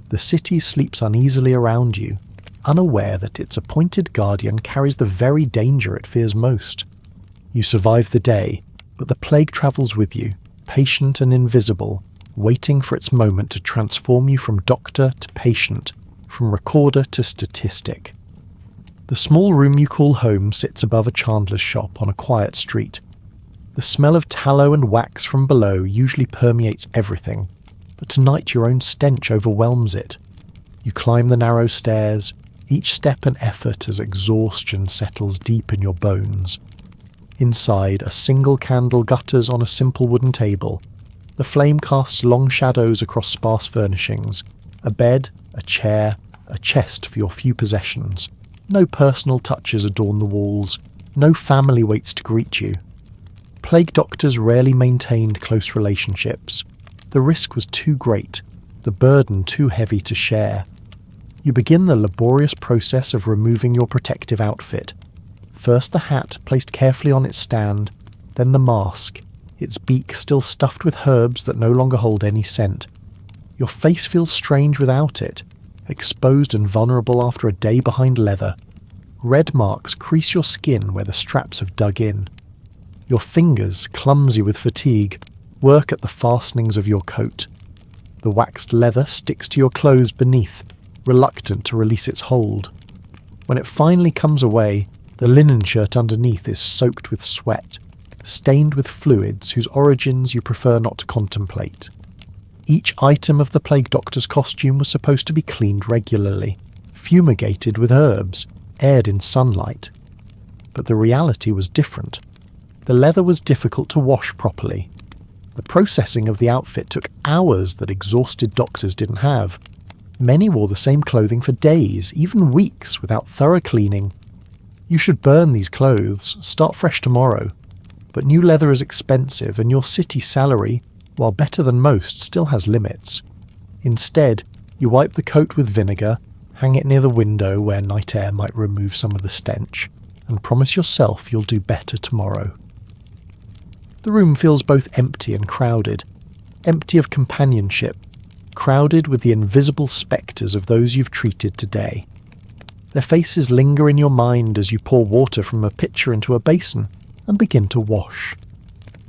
The city sleeps uneasily around you, unaware that its appointed guardian carries the very danger it fears most. You survive the day, but the plague travels with you, patient and invisible, waiting for its moment to transform you from doctor to patient, from recorder to statistic. The small room you call home sits above a chandler's shop on a quiet street. The smell of tallow and wax from below usually permeates everything, but tonight your own stench overwhelms it. You climb the narrow stairs, each step an effort as exhaustion settles deep in your bones. Inside, a single candle gutters on a simple wooden table. The flame casts long shadows across sparse furnishings, a bed, a chair, a chest for your few possessions. No personal touches adorn the walls, no family waits to greet you. Plague doctors rarely maintained close relationships. The risk was too great, the burden too heavy to share. You begin the laborious process of removing your protective outfit. First the hat placed carefully on its stand, then the mask, its beak still stuffed with herbs that no longer hold any scent. Your face feels strange without it, exposed and vulnerable after a day behind leather. Red marks crease your skin where the straps have dug in. Your fingers, clumsy with fatigue, work at the fastenings of your coat. The waxed leather sticks to your clothes beneath, reluctant to release its hold. When it finally comes away, the linen shirt underneath is soaked with sweat, stained with fluids whose origins you prefer not to contemplate. Each item of the plague doctor's costume was supposed to be cleaned regularly, fumigated with herbs, aired in sunlight. But the reality was different. The leather was difficult to wash properly. The processing of the outfit took hours that exhausted doctors didn't have. Many wore the same clothing for days, even weeks, without thorough cleaning. You should burn these clothes, start fresh tomorrow. But new leather is expensive, and your city salary, while better than most, still has limits. Instead, you wipe the coat with vinegar, hang it near the window where night air might remove some of the stench, and promise yourself you'll do better tomorrow. The room feels both empty and crowded, empty of companionship, crowded with the invisible spectres of those you've treated today. Their faces linger in your mind as you pour water from a pitcher into a basin and begin to wash.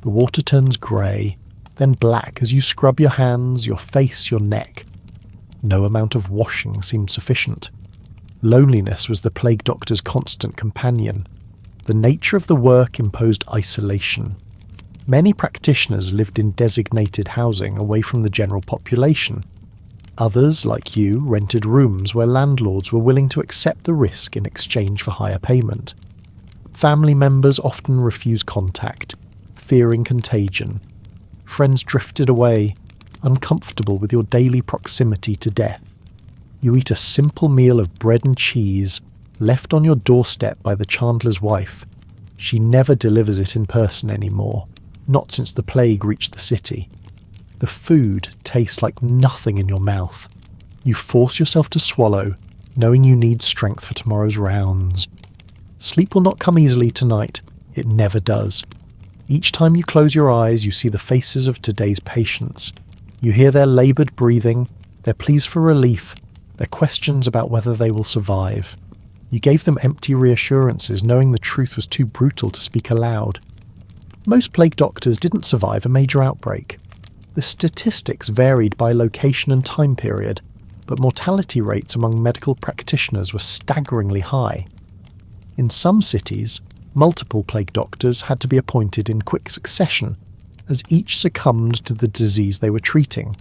The water turns grey, then black as you scrub your hands, your face, your neck. No amount of washing seemed sufficient. Loneliness was the plague doctor's constant companion. The nature of the work imposed isolation. Many practitioners lived in designated housing away from the general population. Others, like you, rented rooms where landlords were willing to accept the risk in exchange for higher payment. Family members often refused contact, fearing contagion. Friends drifted away, uncomfortable with your daily proximity to death. You eat a simple meal of bread and cheese, left on your doorstep by the chandler's wife. She never delivers it in person anymore, not since the plague reached the city. The food tastes like nothing in your mouth. You force yourself to swallow, knowing you need strength for tomorrow's rounds. Sleep will not come easily tonight. It never does. Each time you close your eyes, you see the faces of today's patients. You hear their laboured breathing, their pleas for relief, their questions about whether they will survive. You gave them empty reassurances, knowing the truth was too brutal to speak aloud. Most plague doctors didn't survive a major outbreak. The statistics varied by location and time period, but mortality rates among medical practitioners were staggeringly high. In some cities, multiple plague doctors had to be appointed in quick succession, as each succumbed to the disease they were treating.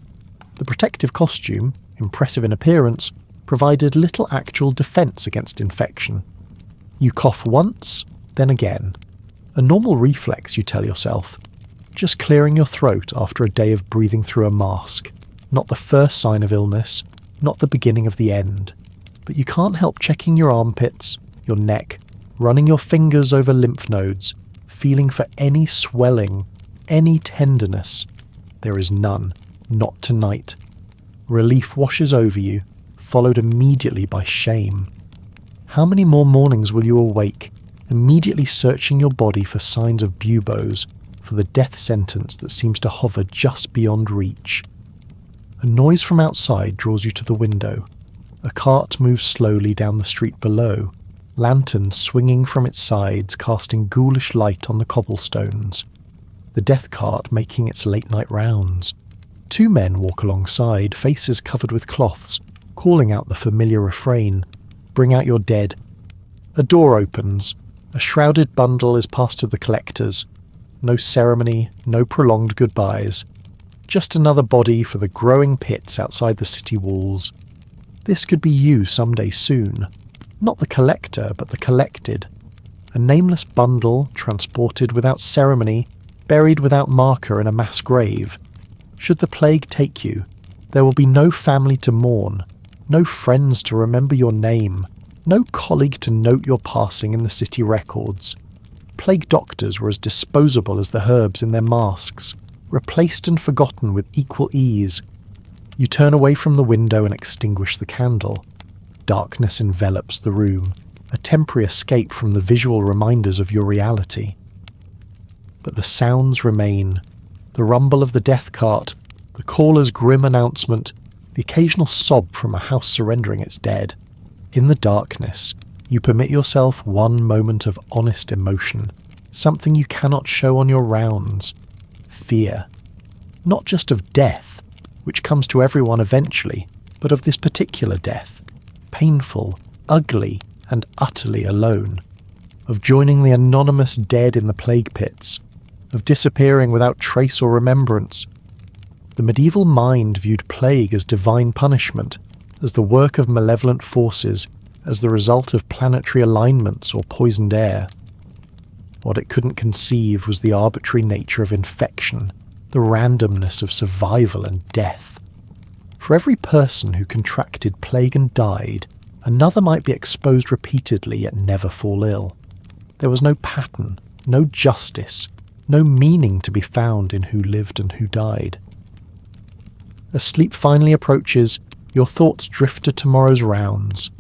The protective costume, impressive in appearance, provided little actual defence against infection. You cough once, then again. A normal reflex, you tell yourself. Just clearing your throat after a day of breathing through a mask. Not the first sign of illness, not the beginning of the end. But you can't help checking your armpits, your neck, running your fingers over lymph nodes, feeling for any swelling, any tenderness. There is none, not tonight. Relief washes over you, followed immediately by shame. How many more mornings will you awake, immediately searching your body for signs of buboes, for the death sentence that seems to hover just beyond reach? A noise from outside draws you to the window. A cart moves slowly down the street below, lanterns swinging from its sides casting ghoulish light on the cobblestones. The death cart making its late-night rounds. 2 men walk alongside, faces covered with cloths, calling out the familiar refrain, "Bring out your dead." A door opens. A shrouded bundle is passed to the collectors. No ceremony, no prolonged goodbyes. Just another body for the growing pits outside the city walls. This could be you someday soon. Not the collector, but the collected. A nameless bundle, transported without ceremony, buried without marker in a mass grave. Should the plague take you, there will be no family to mourn, no friends to remember your name, no colleague to note your passing in the city records. Plague doctors were as disposable as the herbs in their masks, replaced and forgotten with equal ease. You turn away from the window and extinguish the candle. Darkness envelops the room, a temporary escape from the visual reminders of your reality. But the sounds remain. The rumble of the death cart, the caller's grim announcement, the occasional sob from a house surrendering its dead. In the darkness, you permit yourself one moment of honest emotion, something you cannot show on your rounds. Fear. Not just of death, which comes to everyone eventually, but of this particular death. Painful, ugly, and utterly alone. Of joining the anonymous dead in the plague pits. Of disappearing without trace or remembrance. The medieval mind viewed plague as divine punishment, as the work of malevolent forces, as the result of planetary alignments or poisoned air. What it couldn't conceive was the arbitrary nature of infection, the randomness of survival and death. For every person who contracted plague and died, another might be exposed repeatedly yet never fall ill. There was no pattern, no justice, no meaning to be found in who lived and who died. As sleep finally approaches, your thoughts drift to tomorrow's rounds.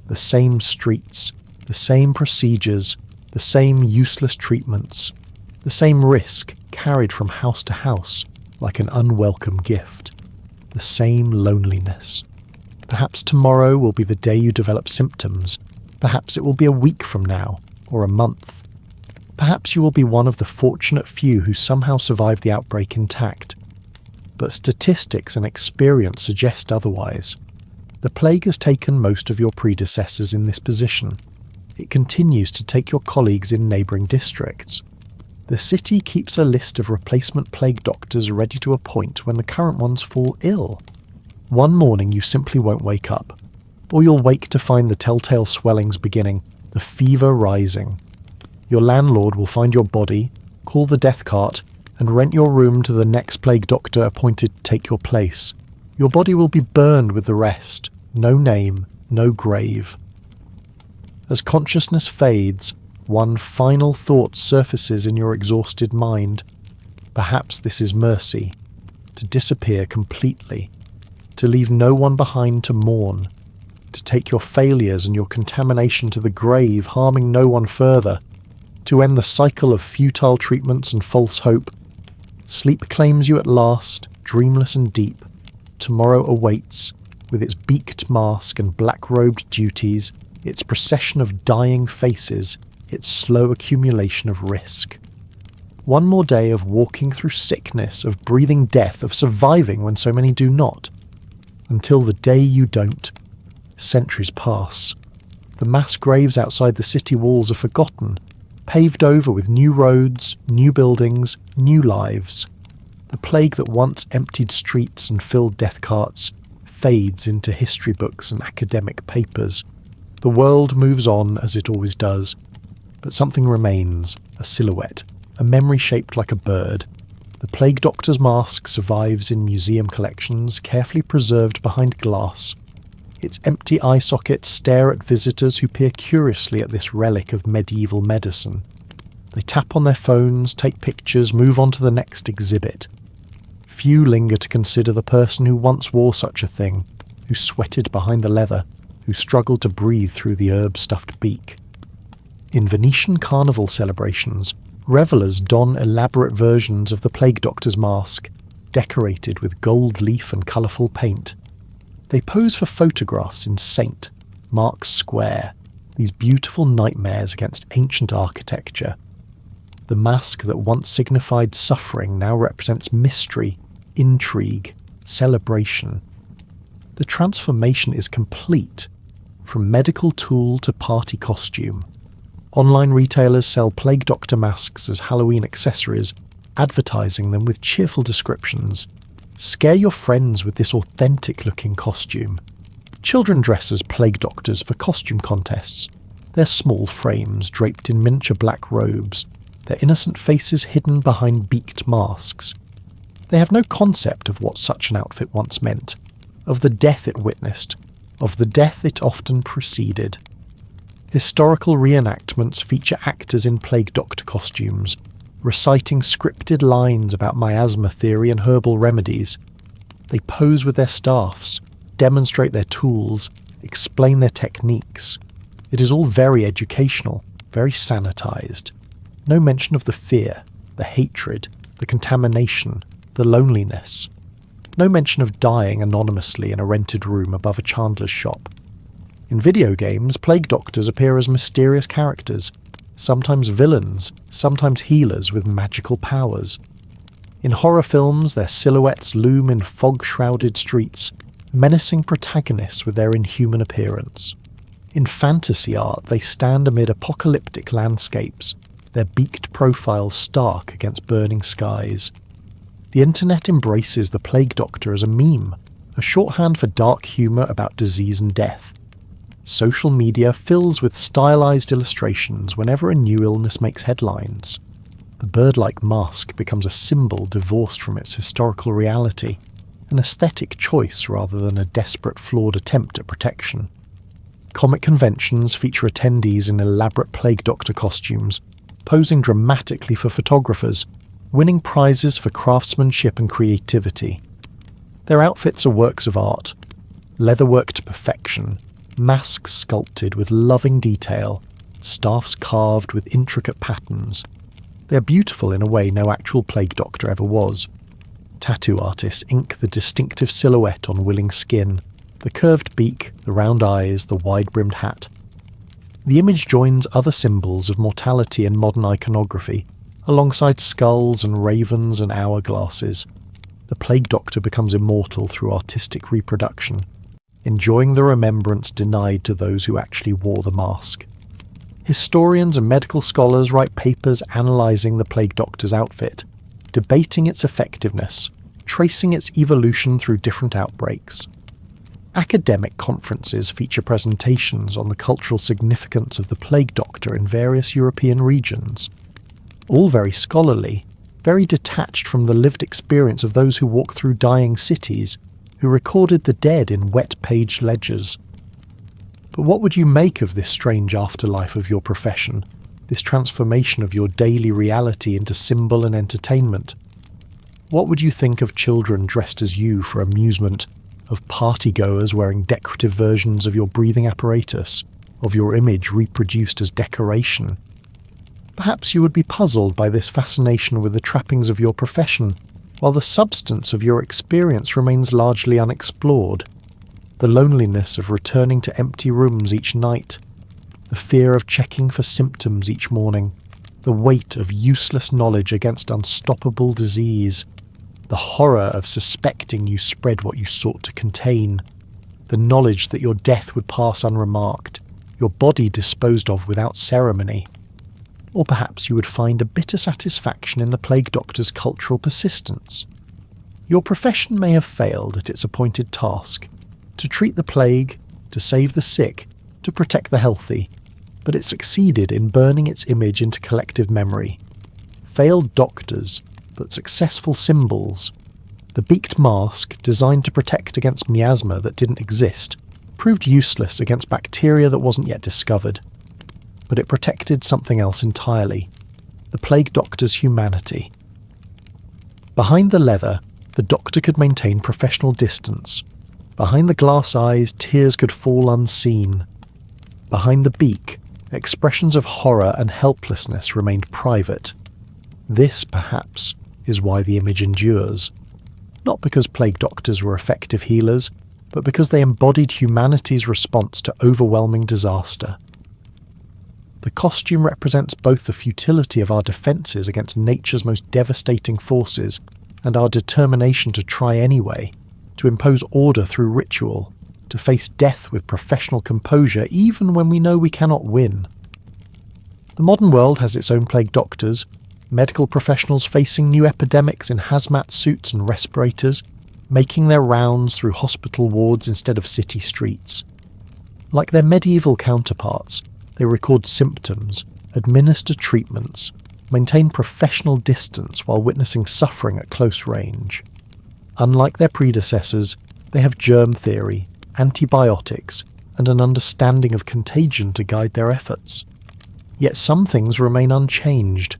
The same streets, the same procedures, the same useless treatments, the same risk carried from house to house like an unwelcome gift, the same loneliness. Perhaps tomorrow will be the day you develop symptoms. Perhaps it will be a week from now, or a month. Perhaps you will be one of the fortunate few who somehow survive the outbreak intact. But statistics and experience suggest otherwise. The plague has taken most of your predecessors in this position. It continues to take your colleagues in neighbouring districts. The city keeps a list of replacement plague doctors ready to appoint when the current ones fall ill. One morning you simply won't wake up, or you'll wake to find the telltale swellings beginning, the fever rising. Your landlord will find your body, call the death cart, and rent your room to the next plague doctor appointed to take your place. Your body will be burned with the rest. No name, no grave. As consciousness fades, one final thought surfaces in your exhausted mind. Perhaps this is mercy, to disappear completely, to leave no one behind to mourn, to take your failures and your contamination to the grave, harming no one further, to end the cycle of futile treatments and false hope. Sleep claims you at last, dreamless and deep. Tomorrow awaits, with its beaked mask and black-robed duties, its procession of dying faces, its slow accumulation of risk. One more day of walking through sickness, of breathing death, of surviving when so many do not. Until the day you don't. Centuries pass. The mass graves outside the city walls are forgotten, paved over with new roads, new buildings, new lives. The plague that once emptied streets and filled death carts fades into history books and academic papers. The world moves on as it always does, but something remains, a silhouette, a memory shaped like a bird. The plague doctor's mask survives in museum collections, carefully preserved behind glass. Its empty eye sockets stare at visitors who peer curiously at this relic of medieval medicine. They tap on their phones, take pictures, move on to the next exhibit. Few linger to consider the person who once wore such a thing, who sweated behind the leather, who struggled to breathe through the herb-stuffed beak. In Venetian carnival celebrations, revellers don elaborate versions of the plague doctor's mask, decorated with gold leaf and colourful paint. They pose for photographs in St. Mark's Square, these beautiful nightmares against ancient architecture. The mask that once signified suffering now represents mystery, intrigue, celebration. The transformation is complete, from medical tool to party costume. Online retailers sell plague doctor masks as Halloween accessories, advertising them with cheerful descriptions. Scare your friends with this authentic-looking costume. Children dress as plague doctors for costume contests. Their small frames draped in miniature black robes, their innocent faces hidden behind beaked masks. They have no concept of what such an outfit once meant, of the death it witnessed, of the death it often preceded. Historical reenactments feature actors in plague doctor costumes, reciting scripted lines about miasma theory and herbal remedies. They pose with their staffs, demonstrate their tools, explain their techniques. It is all very educational, very sanitized. No mention of the fear, the hatred, the contamination, the loneliness. No mention of dying anonymously in a rented room above a chandler's shop. In video games, plague doctors appear as mysterious characters, sometimes villains, sometimes healers with magical powers. In horror films, their silhouettes loom in fog-shrouded streets, menacing protagonists with their inhuman appearance. In fantasy art, they stand amid apocalyptic landscapes, their beaked profiles stark against burning skies. The internet embraces the plague doctor as a meme, a shorthand for dark humour about disease and death. Social media fills with stylized illustrations whenever a new illness makes headlines. The bird-like mask becomes a symbol divorced from its historical reality, an aesthetic choice rather than a desperate, flawed attempt at protection. Comic conventions feature attendees in elaborate plague doctor costumes, posing dramatically for photographers, winning prizes for craftsmanship and creativity. Their outfits are works of art, leatherwork to perfection, masks sculpted with loving detail, staffs carved with intricate patterns. They are beautiful in a way no actual plague doctor ever was. Tattoo artists ink the distinctive silhouette on willing skin, the curved beak, the round eyes, the wide-brimmed hat. The image joins other symbols of mortality in modern iconography, alongside skulls and ravens and hourglasses. The plague doctor becomes immortal through artistic reproduction, enjoying the remembrance denied to those who actually wore the mask. Historians and medical scholars write papers analysing the plague doctor's outfit, debating its effectiveness, tracing its evolution through different outbreaks. Academic conferences feature presentations on the cultural significance of the plague doctor in various European regions. All very scholarly, very detached from the lived experience of those who walk through dying cities, who recorded the dead in wet-page ledgers. But what would you make of this strange afterlife of your profession, this transformation of your daily reality into symbol and entertainment? What would you think of children dressed as you for amusement, of partygoers wearing decorative versions of your breathing apparatus, of your image reproduced as decoration? Perhaps you would be puzzled by this fascination with the trappings of your profession, while the substance of your experience remains largely unexplored. The loneliness of returning to empty rooms each night, the fear of checking for symptoms each morning, the weight of useless knowledge against unstoppable disease, the horror of suspecting you spread what you sought to contain, the knowledge that your death would pass unremarked, your body disposed of without ceremony. Or perhaps you would find a bitter satisfaction in the plague doctor's cultural persistence. Your profession may have failed at its appointed task, to treat the plague, to save the sick, to protect the healthy, but it succeeded in burning its image into collective memory. Failed doctors, but successful symbols. The beaked mask, designed to protect against miasma that didn't exist, proved useless against bacteria that wasn't yet discovered. But it protected something else entirely, the plague doctor's humanity. Behind the leather, the doctor could maintain professional distance. Behind the glass eyes, tears could fall unseen. Behind the beak, expressions of horror and helplessness remained private. This, perhaps, is why the image endures. Not because plague doctors were effective healers, but because they embodied humanity's response to overwhelming disaster. The costume represents both the futility of our defences against nature's most devastating forces and our determination to try anyway, to impose order through ritual, to face death with professional composure even when we know we cannot win. The modern world has its own plague doctors, medical professionals facing new epidemics in hazmat suits and respirators, making their rounds through hospital wards instead of city streets. Like their medieval counterparts, they record symptoms, administer treatments, maintain professional distance while witnessing suffering at close range. Unlike their predecessors, they have germ theory, antibiotics, and an understanding of contagion to guide their efforts. Yet some things remain unchanged.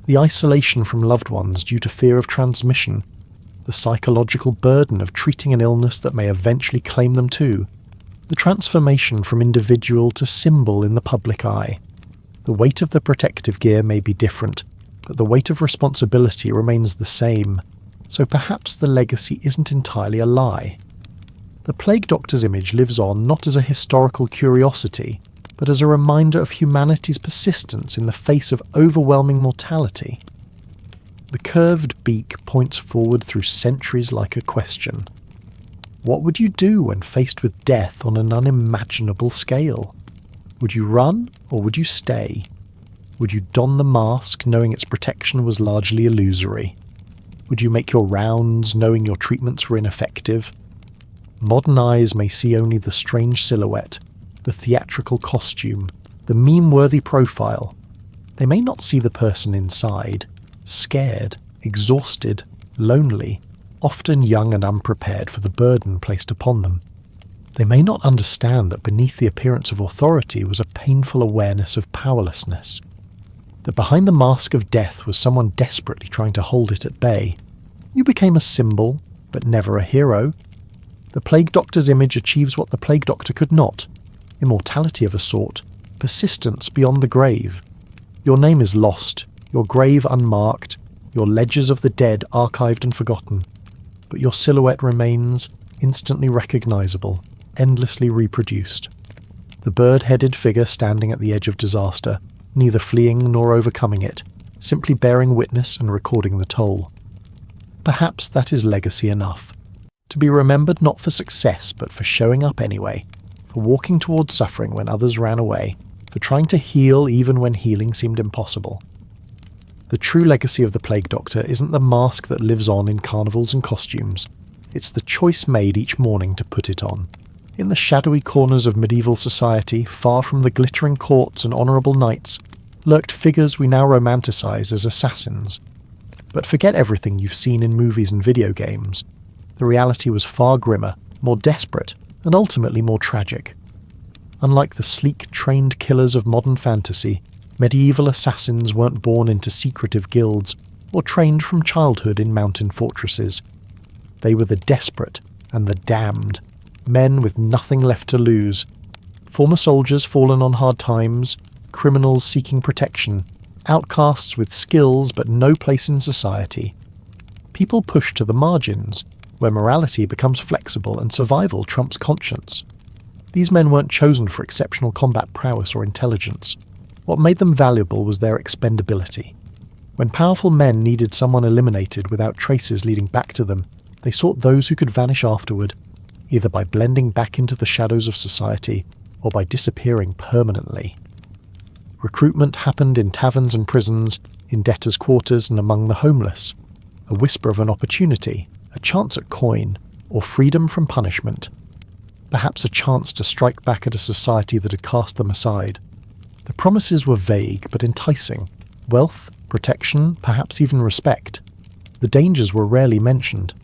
The isolation from loved ones due to fear of transmission, the psychological burden of treating an illness that may eventually claim them too, the transformation from individual to symbol in the public eye. The weight of the protective gear may be different, but the weight of responsibility remains the same, so perhaps the legacy isn't entirely a lie. The plague doctor's image lives on not as a historical curiosity, but as a reminder of humanity's persistence in the face of overwhelming mortality. The curved beak points forward through centuries like a question. What would you do when faced with death on an unimaginable scale? Would you run, or would you stay? Would you don the mask, knowing its protection was largely illusory? Would you make your rounds, knowing your treatments were ineffective? Modern eyes may see only the strange silhouette, the theatrical costume, the meme-worthy profile. They may not see the person inside, scared, exhausted, lonely, often young and unprepared for the burden placed upon them. They may not understand that beneath the appearance of authority was a painful awareness of powerlessness, that behind the mask of death was someone desperately trying to hold it at bay. You became a symbol, but never a hero. The plague doctor's image achieves what the plague doctor could not: immortality of a sort, persistence beyond the grave. Your name is lost, your grave unmarked, your ledgers of the dead archived and forgotten, but your silhouette remains, instantly recognizable, endlessly reproduced. The bird-headed figure standing at the edge of disaster, neither fleeing nor overcoming it, simply bearing witness and recording the toll. Perhaps that is legacy enough. To be remembered not for success, but for showing up anyway, for walking towards suffering when others ran away, for trying to heal even when healing seemed impossible. The true legacy of the plague doctor isn't the mask that lives on in carnivals and costumes. It's the choice made each morning to put it on. In the shadowy corners of medieval society, far from the glittering courts and honourable knights, lurked figures we now romanticise as assassins. But forget everything you've seen in movies and video games. The reality was far grimmer, more desperate, and ultimately more tragic. Unlike the sleek, trained killers of modern fantasy, medieval assassins weren't born into secretive guilds or trained from childhood in mountain fortresses. They were the desperate and the damned, men with nothing left to lose, former soldiers fallen on hard times, criminals seeking protection, outcasts with skills but no place in society. People pushed to the margins, where morality becomes flexible and survival trumps conscience. These men weren't chosen for exceptional combat prowess or intelligence. What made them valuable was their expendability. When powerful men needed someone eliminated without traces leading back to them, they sought those who could vanish afterward, either by blending back into the shadows of society or by disappearing permanently. Recruitment happened in taverns and prisons, in debtors' quarters and among the homeless. A whisper of an opportunity, a chance at coin, or freedom from punishment. Perhaps a chance to strike back at a society that had cast them aside. The promises were vague but enticing. Wealth, protection, perhaps even respect. The dangers were rarely mentioned.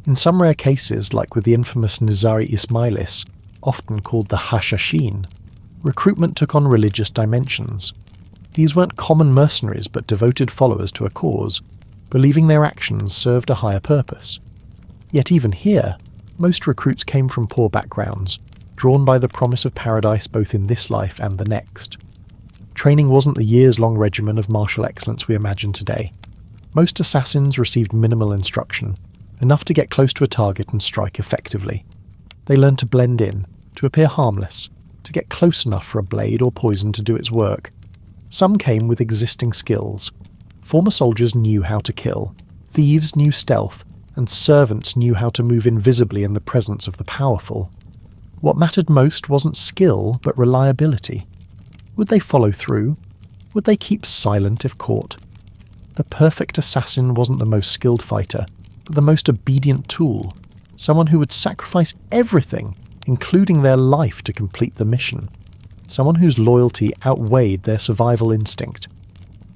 In some rare cases, like with the infamous Nizari Ismailis, often called the Hashashin, recruitment took on religious dimensions. These weren't common mercenaries but devoted followers to a cause, believing their actions served a higher purpose. Yet even here, most recruits came from poor backgrounds, drawn by the promise of paradise both in this life and the next. Training wasn't the years-long regimen of martial excellence we imagine today. Most assassins received minimal instruction, enough to get close to a target and strike effectively. They learned to blend in, to appear harmless, to get close enough for a blade or poison to do its work. Some came with existing skills. Former soldiers knew how to kill, thieves knew stealth, and servants knew how to move invisibly in the presence of the powerful. What mattered most wasn't skill, but reliability. Would they follow through? Would they keep silent if caught? The perfect assassin wasn't the most skilled fighter, but the most obedient tool, someone who would sacrifice everything, including their life, to complete the mission, someone whose loyalty outweighed their survival instinct.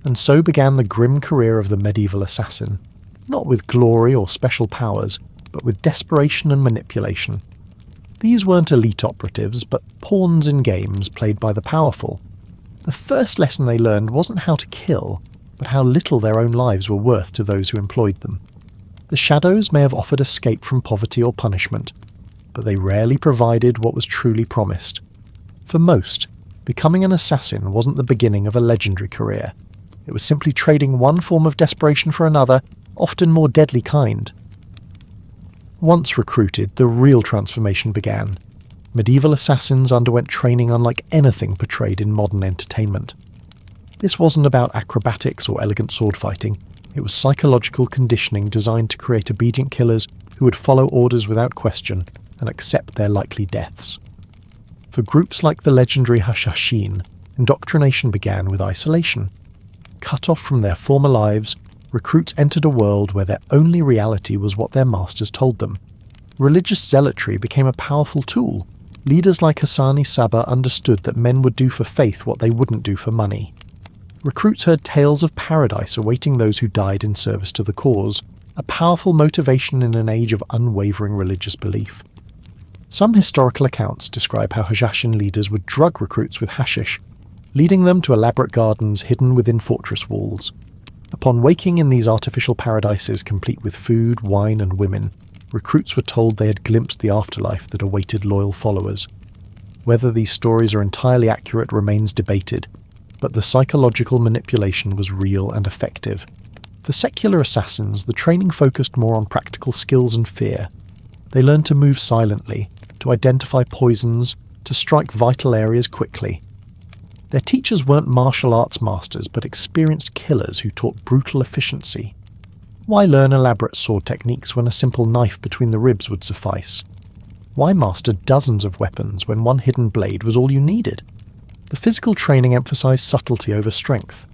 And so began the grim career of the medieval assassin. Not with glory or special powers, but with desperation and manipulation. These weren't elite operatives, but pawns in games played by the powerful. The first lesson they learned wasn't how to kill, but how little their own lives were worth to those who employed them. The shadows may have offered escape from poverty or punishment, but they rarely provided what was truly promised. For most, becoming an assassin wasn't the beginning of a legendary career. It was simply trading one form of desperation for another, often more deadly kind. Once recruited, the real transformation began. Medieval assassins underwent training unlike anything portrayed in modern entertainment. This wasn't about acrobatics or elegant sword fighting. It was psychological conditioning designed to create obedient killers who would follow orders without question and accept their likely deaths. For groups like the legendary Hashashin, indoctrination began with isolation. Cut off from their former lives, recruits entered a world where their only reality was what their masters told them. Religious zealotry became a powerful tool. Leaders like Hassani Sabah understood that men would do for faith what they wouldn't do for money. Recruits heard tales of paradise awaiting those who died in service to the cause, a powerful motivation in an age of unwavering religious belief. Some historical accounts describe how Hashashin leaders would drug recruits with hashish, leading them to elaborate gardens hidden within fortress walls. Upon waking in these artificial paradises complete with food, wine and women, recruits were told they had glimpsed the afterlife that awaited loyal followers. Whether these stories are entirely accurate remains debated, but the psychological manipulation was real and effective. For secular assassins, the training focused more on practical skills and fear. They learned to move silently, to identify poisons, to strike vital areas quickly. Their teachers weren't martial arts masters, but experienced killers who taught brutal efficiency. Why learn elaborate sword techniques when a simple knife between the ribs would suffice? Why master dozens of weapons when one hidden blade was all you needed? The physical training emphasized subtlety over strength.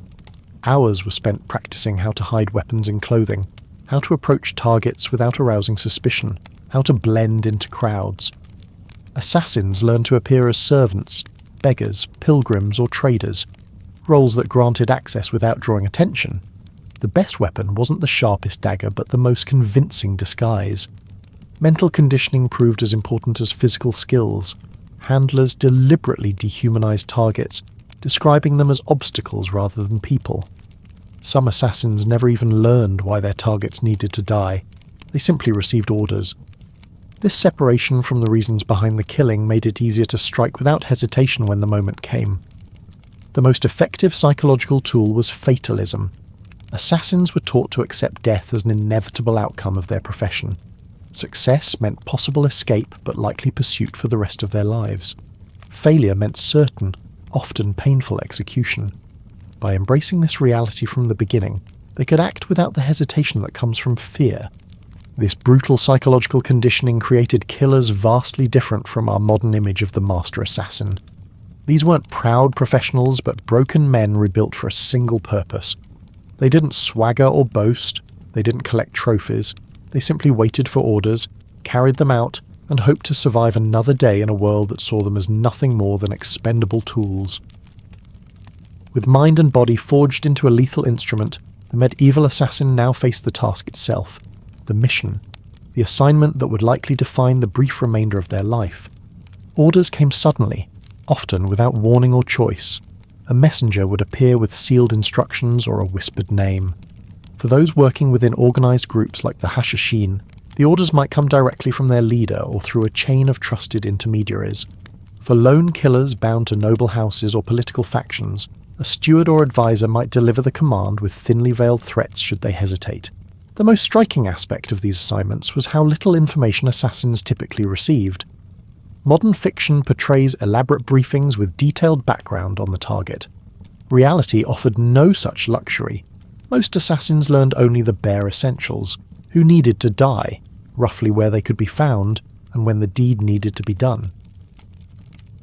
Hours were spent practicing how to hide weapons in clothing, how to approach targets without arousing suspicion, how to blend into crowds. Assassins learned to appear as servants, beggars, pilgrims, or traders, roles that granted access without drawing attention. The best weapon wasn't the sharpest dagger, but the most convincing disguise. Mental conditioning proved as important as physical skills. Handlers deliberately dehumanized targets, describing them as obstacles rather than people. Some assassins never even learned why their targets needed to die. They simply received orders. This separation from the reasons behind the killing made it easier to strike without hesitation when the moment came. The most effective psychological tool was fatalism. Assassins were taught to accept death as an inevitable outcome of their profession. Success meant possible escape but likely pursuit for the rest of their lives. Failure meant certain, often painful execution. By embracing this reality from the beginning, they could act without the hesitation that comes from fear. This brutal psychological conditioning created killers vastly different from our modern image of the master assassin. These weren't proud professionals, but broken men rebuilt for a single purpose. They didn't swagger or boast, they didn't collect trophies, they simply waited for orders, carried them out, and hoped to survive another day in a world that saw them as nothing more than expendable tools. With mind and body forged into a lethal instrument, the medieval assassin now faced the task itself, the mission, the assignment that would likely define the brief remainder of their life. Orders came suddenly, often without warning or choice. A messenger would appear with sealed instructions or a whispered name. For those working within organized groups like the Hashashin, the orders might come directly from their leader or through a chain of trusted intermediaries. For lone killers bound to noble houses or political factions, a steward or advisor might deliver the command with thinly veiled threats should they hesitate. The most striking aspect of these assignments was how little information assassins typically received. Modern fiction portrays elaborate briefings with detailed background on the target. Reality offered no such luxury. Most assassins learned only the bare essentials: who needed to die, roughly where they could be found, and when the deed needed to be done.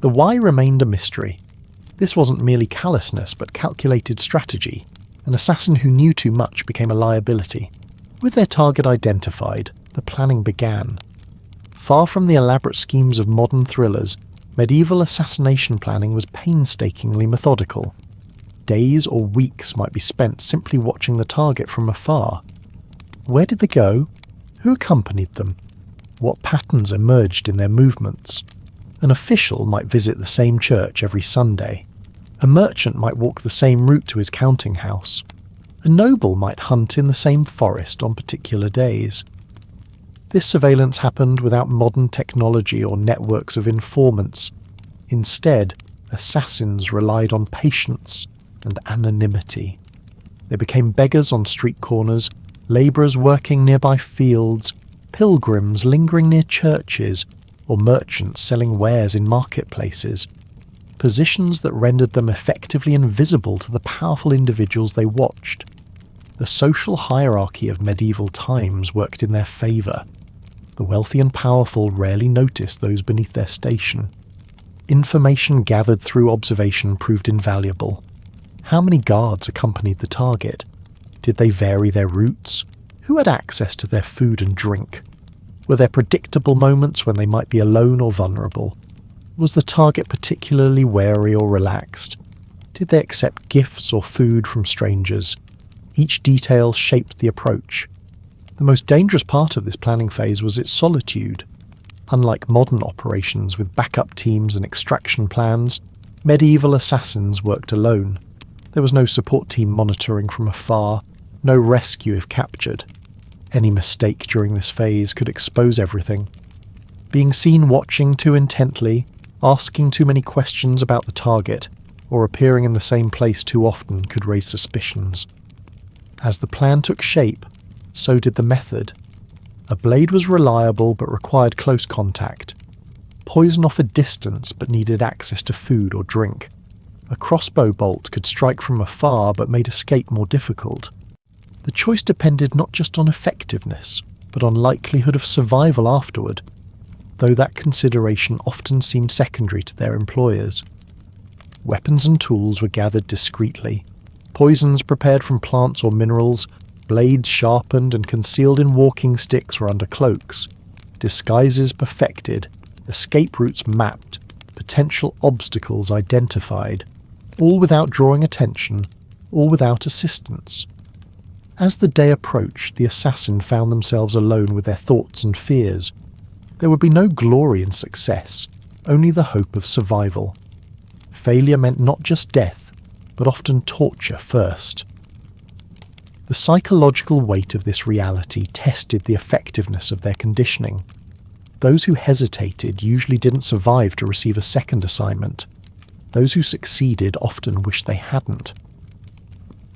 The why remained a mystery. This wasn't merely callousness, but calculated strategy. An assassin who knew too much became a liability. With their target identified, the planning began. Far from the elaborate schemes of modern thrillers, medieval assassination planning was painstakingly methodical. Days or weeks might be spent simply watching the target from afar. Where did they go? Who accompanied them? What patterns emerged in their movements? An official might visit the same church every Sunday. A merchant might walk the same route to his counting house. A noble might hunt in the same forest on particular days. This surveillance happened without modern technology or networks of informants. Instead, assassins relied on patience and anonymity. They became beggars on street corners, labourers working nearby fields, pilgrims lingering near churches, or merchants selling wares in marketplaces, positions that rendered them effectively invisible to the powerful individuals they watched. The social hierarchy of medieval times worked in their favour. The wealthy and powerful rarely noticed those beneath their station. Information gathered through observation proved invaluable. How many guards accompanied the target? Did they vary their routes? Who had access to their food and drink? Were there predictable moments when they might be alone or vulnerable? Was the target particularly wary or relaxed? Did they accept gifts or food from strangers? Each detail shaped the approach. The most dangerous part of this planning phase was its solitude. Unlike modern operations with backup teams and extraction plans, medieval assassins worked alone. There was no support team monitoring from afar, no rescue if captured. Any mistake during this phase could expose everything. Being seen watching too intently, asking too many questions about the target, or appearing in the same place too often could raise suspicions. As the plan took shape, so did the method. A blade was reliable but required close contact. Poison offered distance but needed access to food or drink. A crossbow bolt could strike from afar but made escape more difficult. The choice depended not just on effectiveness, but on likelihood of survival afterward, though that consideration often seemed secondary to their employers. Weapons and tools were gathered discreetly. Poisons prepared from plants or minerals, blades sharpened and concealed in walking sticks or under cloaks, disguises perfected, escape routes mapped, potential obstacles identified, all without drawing attention, all without assistance. As the day approached, the assassin found themselves alone with their thoughts and fears. There would be no glory in success, only the hope of survival. Failure meant not just death, but often torture first. The psychological weight of this reality tested the effectiveness of their conditioning. Those who hesitated usually didn't survive to receive a second assignment. Those who succeeded often wished they hadn't.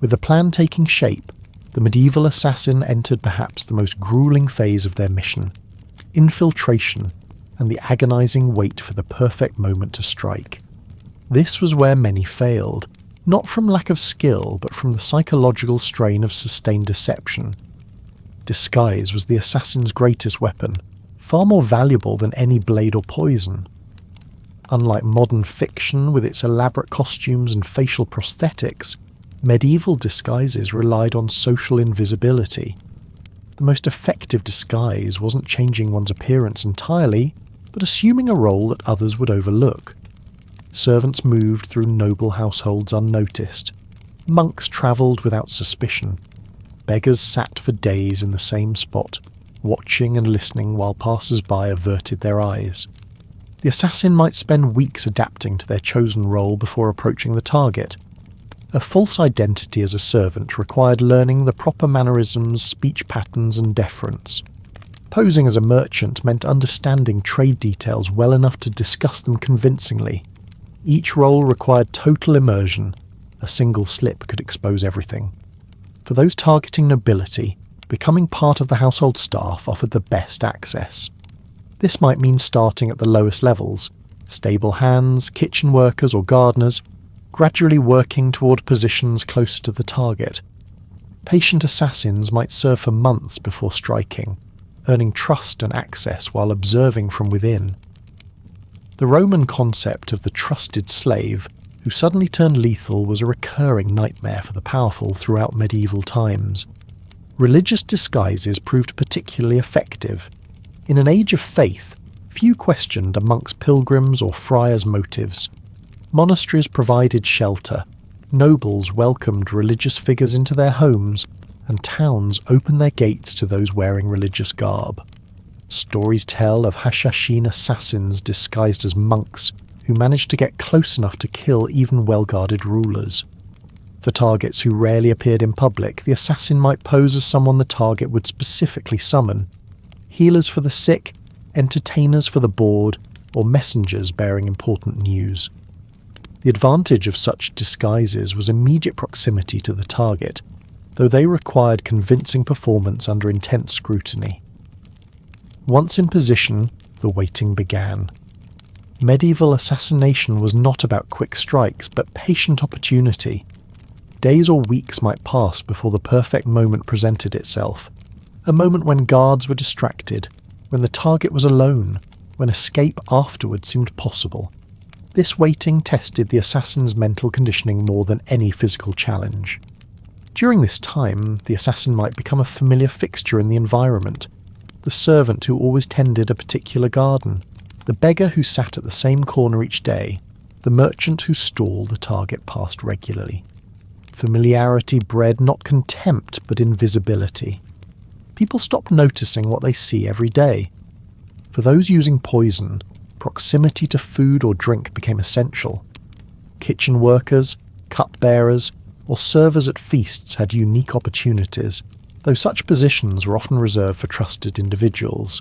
With the plan taking shape, the medieval assassin entered perhaps the most grueling phase of their mission: infiltration and the agonizing wait for the perfect moment to strike. This was where many failed, not from lack of skill, but from the psychological strain of sustained deception. Disguise was the assassin's greatest weapon, far more valuable than any blade or poison. Unlike modern fiction with its elaborate costumes and facial prosthetics, medieval disguises relied on social invisibility. The most effective disguise wasn't changing one's appearance entirely, but assuming a role that others would overlook. Servants moved through noble households unnoticed. Monks travelled without suspicion. Beggars sat for days in the same spot, watching and listening while passers-by averted their eyes. The assassin might spend weeks adapting to their chosen role before approaching the target. A false identity as a servant required learning the proper mannerisms, speech patterns, and deference. Posing as a merchant meant understanding trade details well enough to discuss them convincingly. Each role required total immersion. A single slip could expose everything. For those targeting nobility, becoming part of the household staff offered the best access. This might mean starting at the lowest levels: stable hands, kitchen workers or gardeners, gradually working toward positions closer to the target. Patient assassins might serve for months before striking, earning trust and access while observing from within. The Roman concept of the trusted slave, who suddenly turned lethal, was a recurring nightmare for the powerful throughout medieval times. Religious disguises proved particularly effective. In an age of faith, few questioned a monk's pilgrims or friars' motives. Monasteries provided shelter, nobles welcomed religious figures into their homes, and towns opened their gates to those wearing religious garb. Stories tell of Hashashin assassins disguised as monks who managed to get close enough to kill even well-guarded rulers. For targets who rarely appeared in public, the assassin might pose as someone the target would specifically summon: healers for the sick, entertainers for the bored, or messengers bearing important news. The advantage of such disguises was immediate proximity to the target, though they required convincing performance under intense scrutiny. Once in position, the waiting began. Medieval assassination was not about quick strikes, but patient opportunity. Days or weeks might pass before the perfect moment presented itself, a moment when guards were distracted, when the target was alone, when escape afterward seemed possible. This waiting tested the assassin's mental conditioning more than any physical challenge. During this time, the assassin might become a familiar fixture in the environment: the servant who always tended a particular garden, the beggar who sat at the same corner each day, the merchant whose stall the target passed regularly. Familiarity bred not contempt but invisibility. People stopped noticing what they see every day. For those using poison, proximity to food or drink became essential. Kitchen workers, cupbearers, or servers at feasts had unique opportunities, though such positions were often reserved for trusted individuals.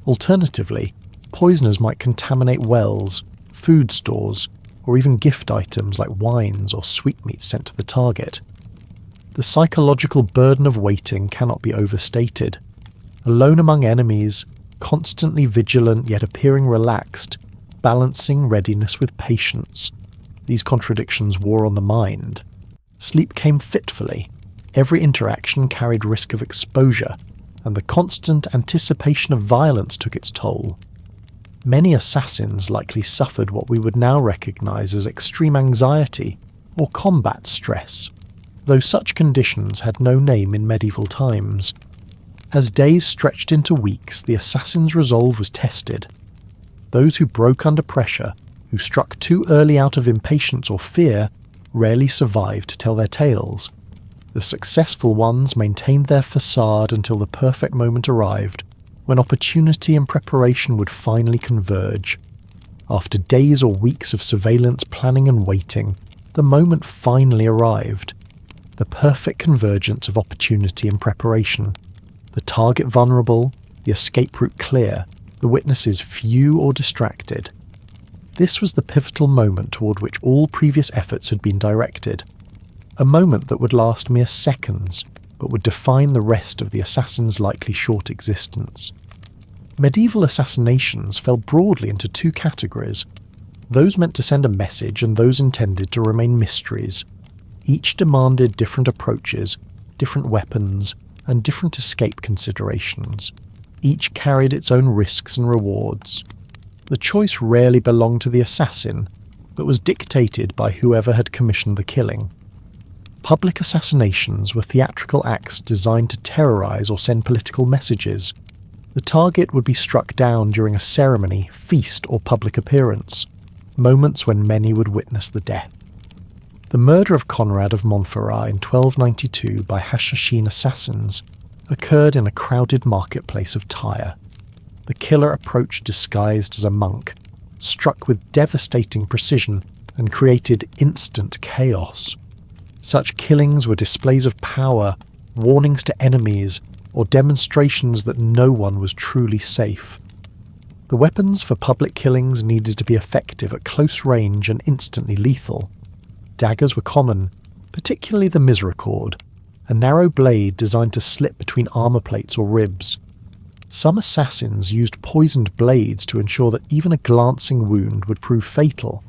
Alternatively, poisoners might contaminate wells, food stores, or even gift items like wines or sweetmeats sent to the target. The psychological burden of waiting cannot be overstated. Alone among enemies, constantly vigilant yet appearing relaxed, balancing readiness with patience. These contradictions wore on the mind. Sleep came fitfully. Every interaction carried risk of exposure, and the constant anticipation of violence took its toll. Many assassins likely suffered what we would now recognize as extreme anxiety or combat stress, though such conditions had no name in medieval times. As days stretched into weeks, the assassin's resolve was tested. Those who broke under pressure, who struck too early out of impatience or fear, rarely survived to tell their tales. The successful ones maintained their facade until the perfect moment arrived, when opportunity and preparation would finally converge. After days or weeks of surveillance, planning and waiting, the moment finally arrived. The perfect convergence of opportunity and preparation. The target vulnerable, the escape route clear, the witnesses few or distracted. This was the pivotal moment toward which all previous efforts had been directed. A moment that would last mere seconds, but would define the rest of the assassin's likely short existence. Medieval assassinations fell broadly into two categories: those meant to send a message and those intended to remain mysteries. Each demanded different approaches, different weapons, and different escape considerations. Each carried its own risks and rewards. The choice rarely belonged to the assassin, but was dictated by whoever had commissioned the killing. Public assassinations were theatrical acts designed to terrorize or send political messages. The target would be struck down during a ceremony, feast, or public appearance, moments when many would witness the death. The murder of Conrad of Montferrat in 1292 by Hashashin assassins occurred in a crowded marketplace of Tyre. The killer approached disguised as a monk, struck with devastating precision, and created instant chaos. Such killings were displays of power, warnings to enemies, or demonstrations that no one was truly safe. The weapons for public killings needed to be effective at close range and instantly lethal. Daggers were common, particularly the misericord, a narrow blade designed to slip between armor plates or ribs. Some assassins used poisoned blades to ensure that even a glancing wound would prove fatal.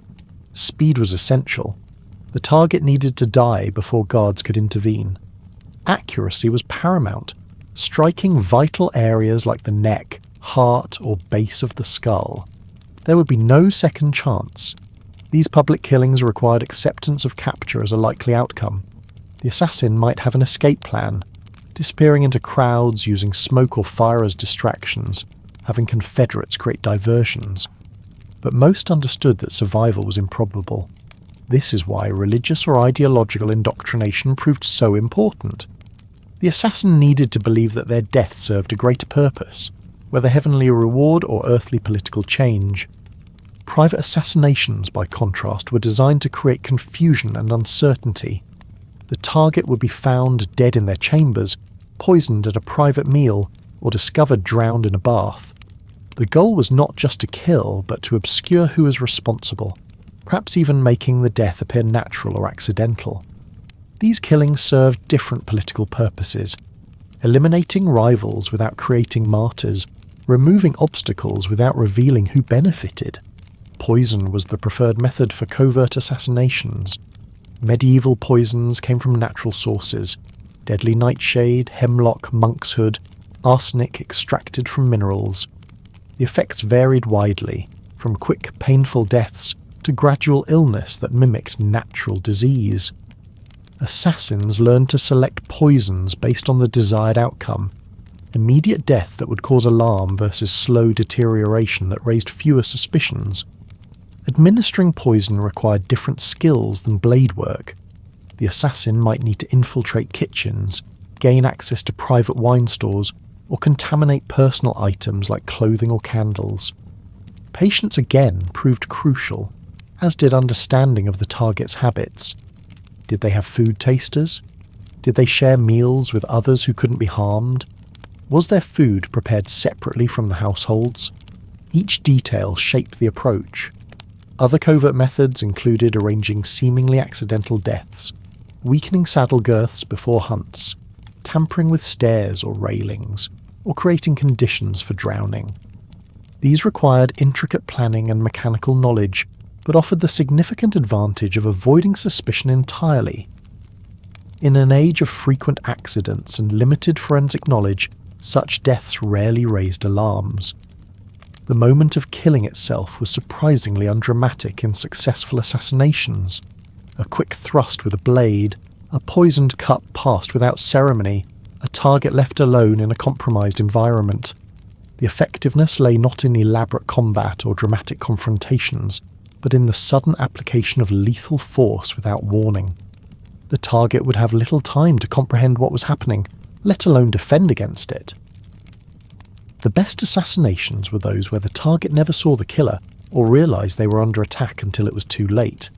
Speed was essential. The target needed to die before guards could intervene. Accuracy was paramount, striking vital areas like the neck, heart, or base of the skull. There would be no second chance. These public killings required acceptance of capture as a likely outcome. The assassin might have an escape plan, disappearing into crowds, using smoke or fire as distractions, having Confederates create diversions. But most understood that survival was improbable. This is why religious or ideological indoctrination proved so important. The assassin needed to believe that their death served a greater purpose, whether heavenly reward or earthly political change. Private assassinations, by contrast, were designed to create confusion and uncertainty. The target would be found dead in their chambers, poisoned at a private meal, or discovered drowned in a bath. The goal was not just to kill, but to obscure who was responsible, perhaps even making the death appear natural or accidental. These killings served different political purposes: eliminating rivals without creating martyrs, removing obstacles without revealing who benefited. Poison was the preferred method for covert assassinations. Medieval poisons came from natural sources: deadly nightshade, hemlock, monkshood, arsenic extracted from minerals. The effects varied widely, from quick, painful deaths to gradual illness that mimicked natural disease. Assassins learned to select poisons based on the desired outcome: immediate death that would cause alarm versus slow deterioration that raised fewer suspicions. Administering poison required different skills than blade work. The assassin might need to infiltrate kitchens, gain access to private wine stores, or contaminate personal items like clothing or candles. Patience again proved crucial, as did understanding of the target's habits. Did they have food tasters? Did they share meals with others who couldn't be harmed? Was their food prepared separately from the households? Each detail shaped the approach. Other covert methods included arranging seemingly accidental deaths, weakening saddle girths before hunts, tampering with stairs or railings, or creating conditions for drowning. These required intricate planning and mechanical knowledge, but offered the significant advantage of avoiding suspicion entirely. In an age of frequent accidents and limited forensic knowledge, such deaths rarely raised alarms. The moment of killing itself was surprisingly undramatic in successful assassinations. A quick thrust with a blade, a poisoned cup passed without ceremony, a target left alone in a compromised environment. The effectiveness lay not in elaborate combat or dramatic confrontations, but in the sudden application of lethal force without warning. The target would have little time to comprehend what was happening, let alone defend against it. The best assassinations were those where the target never saw the killer or realised they were under attack until it was too late.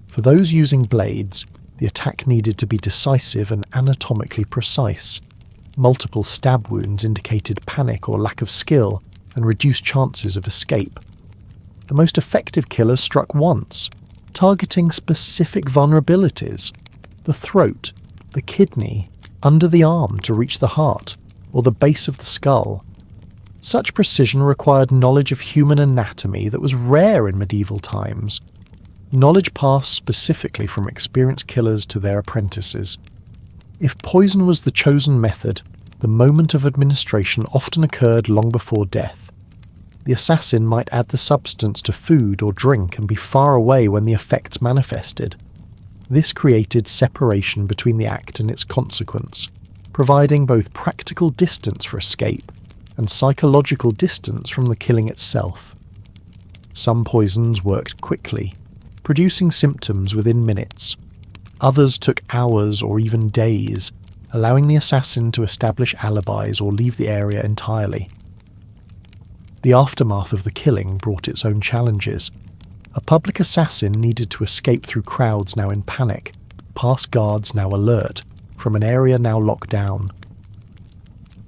For those using blades, the attack needed to be decisive and anatomically precise. Multiple stab wounds indicated panic or lack of skill and reduced chances of escape. The most effective killers struck once, targeting specific vulnerabilities: the throat, the kidney, under the arm to reach the heart, or the base of the skull. Such precision required knowledge of human anatomy that was rare in medieval times. Knowledge passed specifically from experienced killers to their apprentices. If poison was the chosen method, the moment of administration often occurred long before death. The assassin might add the substance to food or drink and be far away when the effects manifested. This created separation between the act and its consequence, providing both practical distance for escape and psychological distance from the killing itself. Some poisons worked quickly, producing symptoms within minutes. Others took hours or even days, allowing the assassin to establish alibis or leave the area entirely. The aftermath of the killing brought its own challenges. A public assassin needed to escape through crowds now in panic, past guards now alert, from an area now locked down.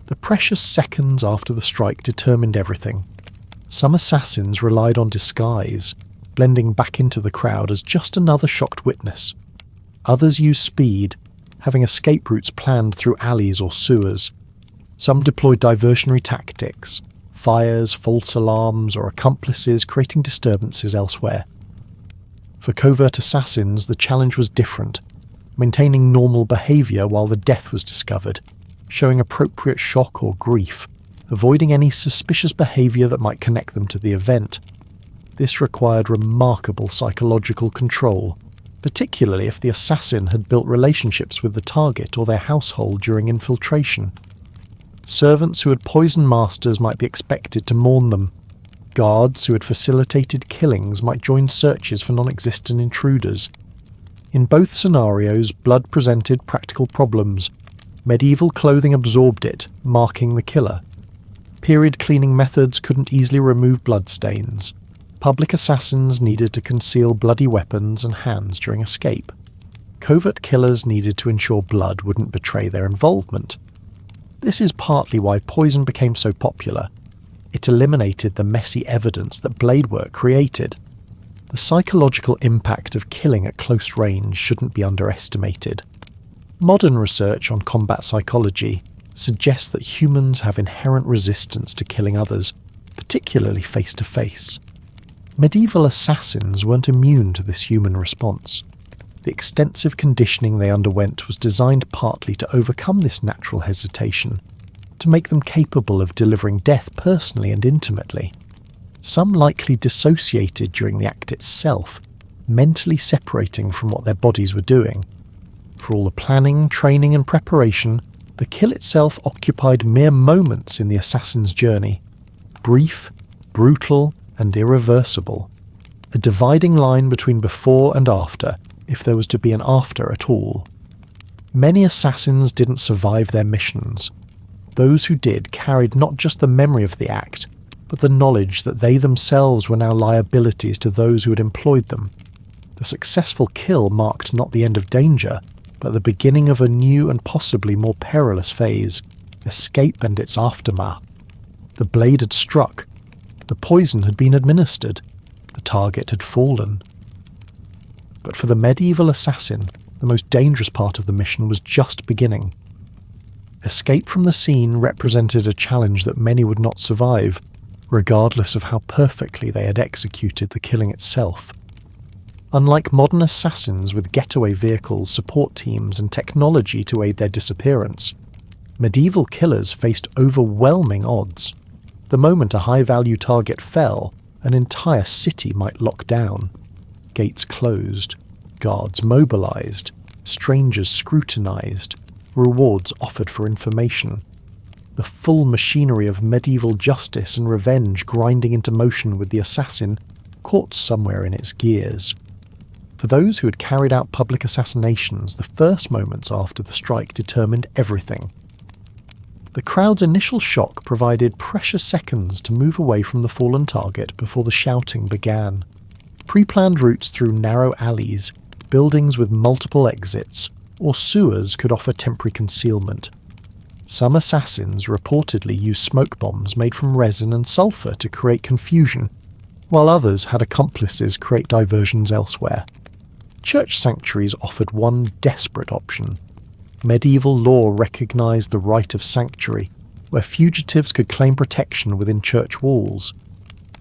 The precious seconds after the strike determined everything. Some assassins relied on disguise, blending back into the crowd as just another shocked witness. Others used speed, having escape routes planned through alleys or sewers. Some deployed diversionary tactics, fires, false alarms, or accomplices creating disturbances elsewhere. For covert assassins, the challenge was different, maintaining normal behaviour while the death was discovered, showing appropriate shock or grief, avoiding any suspicious behaviour that might connect them to the event. This required remarkable psychological control, particularly if the assassin had built relationships with the target or their household during infiltration. Servants who had poisoned masters might be expected to mourn them. Guards who had facilitated killings might join searches for non-existent intruders. In both scenarios, blood presented practical problems. Medieval clothing absorbed it, marking the killer. Period cleaning methods couldn't easily remove bloodstains. Public assassins needed to conceal bloody weapons and hands during escape. Covert killers needed to ensure blood wouldn't betray their involvement. This is partly why poison became so popular. It eliminated the messy evidence that blade work created. The psychological impact of killing at close range shouldn't be underestimated. Modern research on combat psychology suggests that humans have inherent resistance to killing others, particularly face-to-face. Medieval assassins weren't immune to this human response. The extensive conditioning they underwent was designed partly to overcome this natural hesitation, to make them capable of delivering death personally and intimately. Some likely dissociated during the act itself, mentally separating from what their bodies were doing. For all the planning, training and preparation, the kill itself occupied mere moments in the assassin's journey. Brief, brutal, and irreversible. A dividing line between before and after, if there was to be an after at all. Many assassins didn't survive their missions. Those who did carried not just the memory of the act, but the knowledge that they themselves were now liabilities to those who had employed them. The successful kill marked not the end of danger, but the beginning of a new and possibly more perilous phase, escape and its aftermath. The blade had struck. The poison had been administered. The target had fallen. But for the medieval assassin, the most dangerous part of the mission was just beginning. Escape from the scene represented a challenge that many would not survive, regardless of how perfectly they had executed the killing itself. Unlike modern assassins with getaway vehicles, support teams, and technology to aid their disappearance, medieval killers faced overwhelming odds. The moment a high-value target fell, an entire city might lock down. Gates closed, guards mobilized, strangers scrutinized, rewards offered for information. the full machinery of medieval justice and revenge grinding into motion with the assassin caught somewhere in its gears. For those who had carried out public assassinations, the first moments after the strike determined everything. The crowd's initial shock provided precious seconds to move away from the fallen target before the shouting began. Pre-planned routes through narrow alleys, buildings with multiple exits, or sewers could offer temporary concealment. Some assassins reportedly used smoke bombs made from resin and sulfur to create confusion, while others had accomplices create diversions elsewhere. Church sanctuaries offered one desperate option. Medieval law recognized the right of sanctuary, where fugitives could claim protection within church walls.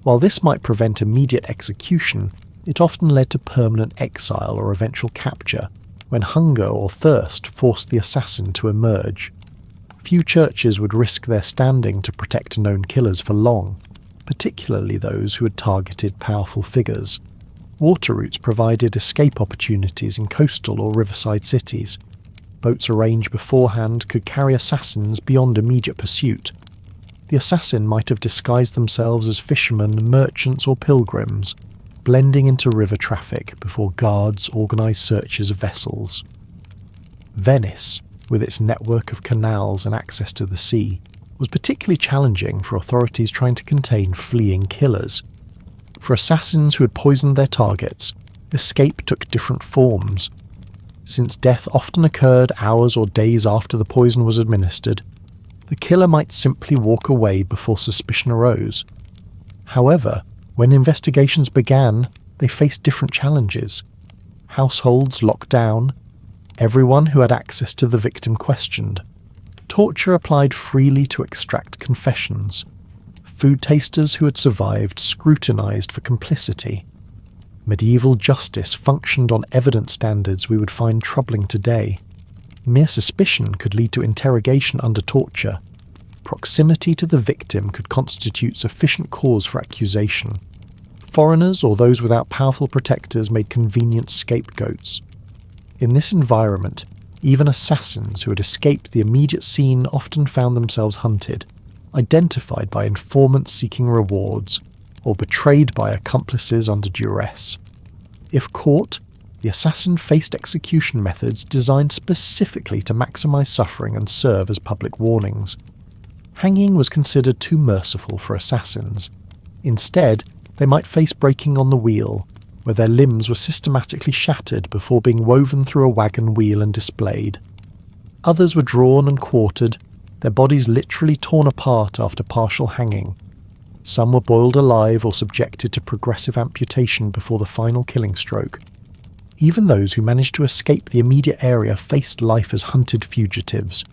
While this might prevent immediate execution, it often led to permanent exile or eventual capture, when hunger or thirst forced the assassin to emerge. Few churches would risk their standing to protect known killers for long, particularly those who had targeted powerful figures. Water routes provided escape opportunities in coastal or riverside cities. Boats arranged beforehand could carry assassins beyond immediate pursuit. The assassin might have disguised themselves as fishermen, merchants or pilgrims, blending into river traffic before guards organised searches of vessels. Venice, with its network of canals and access to the sea, was particularly challenging for authorities trying to contain fleeing killers. For assassins who had poisoned their targets, escape took different forms. Since death often occurred hours or days after the poison was administered, the killer might simply walk away before suspicion arose. However, when investigations began, they faced different challenges. Households locked down, everyone who had access to the victim questioned. Torture applied freely to extract confessions. Food tasters who had survived scrutinized for complicity. Medieval justice functioned on evidence standards we would find troubling today. Mere suspicion could lead to interrogation under torture. Proximity to the victim could constitute sufficient cause for accusation. Foreigners or those without powerful protectors made convenient scapegoats. In this environment, even assassins who had escaped the immediate scene often found themselves hunted, identified by informants seeking rewards, or betrayed by accomplices under duress. If caught, the assassin faced execution methods designed specifically to maximize suffering and serve as public warnings. Hanging was considered too merciful for assassins. Instead, they might face breaking on the wheel, where their limbs were systematically shattered before being woven through a wagon wheel and displayed. Others were drawn and quartered, their bodies literally torn apart after partial hanging. Some were boiled alive or subjected to progressive amputation before the final killing stroke. Even those who managed to escape the immediate area faced life as hunted fugitives.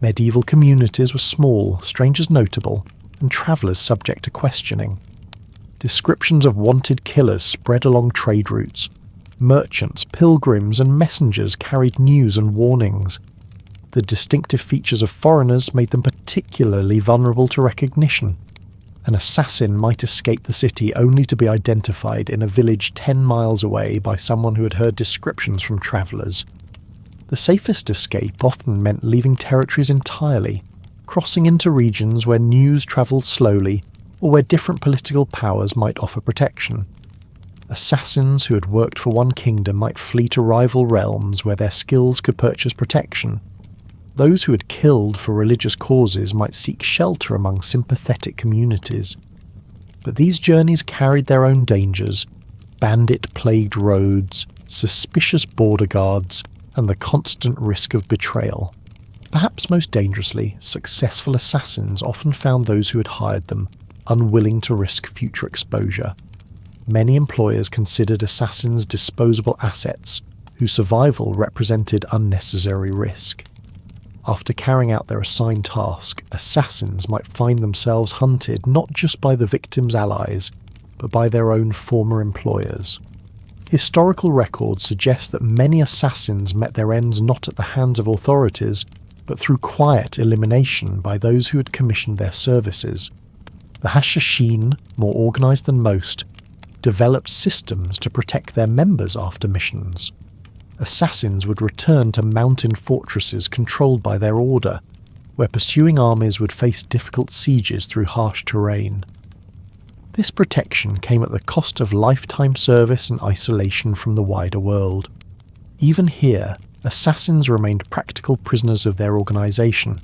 Medieval communities were small, strangers notable, and travellers subject to questioning. Descriptions of wanted killers spread along trade routes. Merchants, pilgrims, and messengers carried news and warnings. The distinctive features of foreigners made them particularly vulnerable to recognition. An assassin might escape the city only to be identified in a village 10 miles away by someone who had heard descriptions from travellers. The safest escape often meant leaving territories entirely, crossing into regions where news travelled slowly or where different political powers might offer protection. Assassins who had worked for one kingdom might flee to rival realms where their skills could purchase protection. Those who had killed for religious causes might seek shelter among sympathetic communities. But these journeys carried their own dangers: bandit-plagued roads, suspicious border guards, and the constant risk of betrayal. Perhaps most dangerously, successful assassins often found those who had hired them unwilling to risk future exposure. Many employers considered assassins disposable assets, whose survival represented unnecessary risk. After carrying out their assigned task, assassins might find themselves hunted not just by the victim's allies, but by their own former employers. Historical records suggest that many assassins met their ends not at the hands of authorities, but through quiet elimination by those who had commissioned their services. The Hashashin, more organised than most, developed systems to protect their members after missions. Assassins would return to mountain fortresses controlled by their order, where pursuing armies would face difficult sieges through harsh terrain. This protection came at the cost of lifetime service and isolation from the wider world. Even here, assassins remained practical prisoners of their organisation,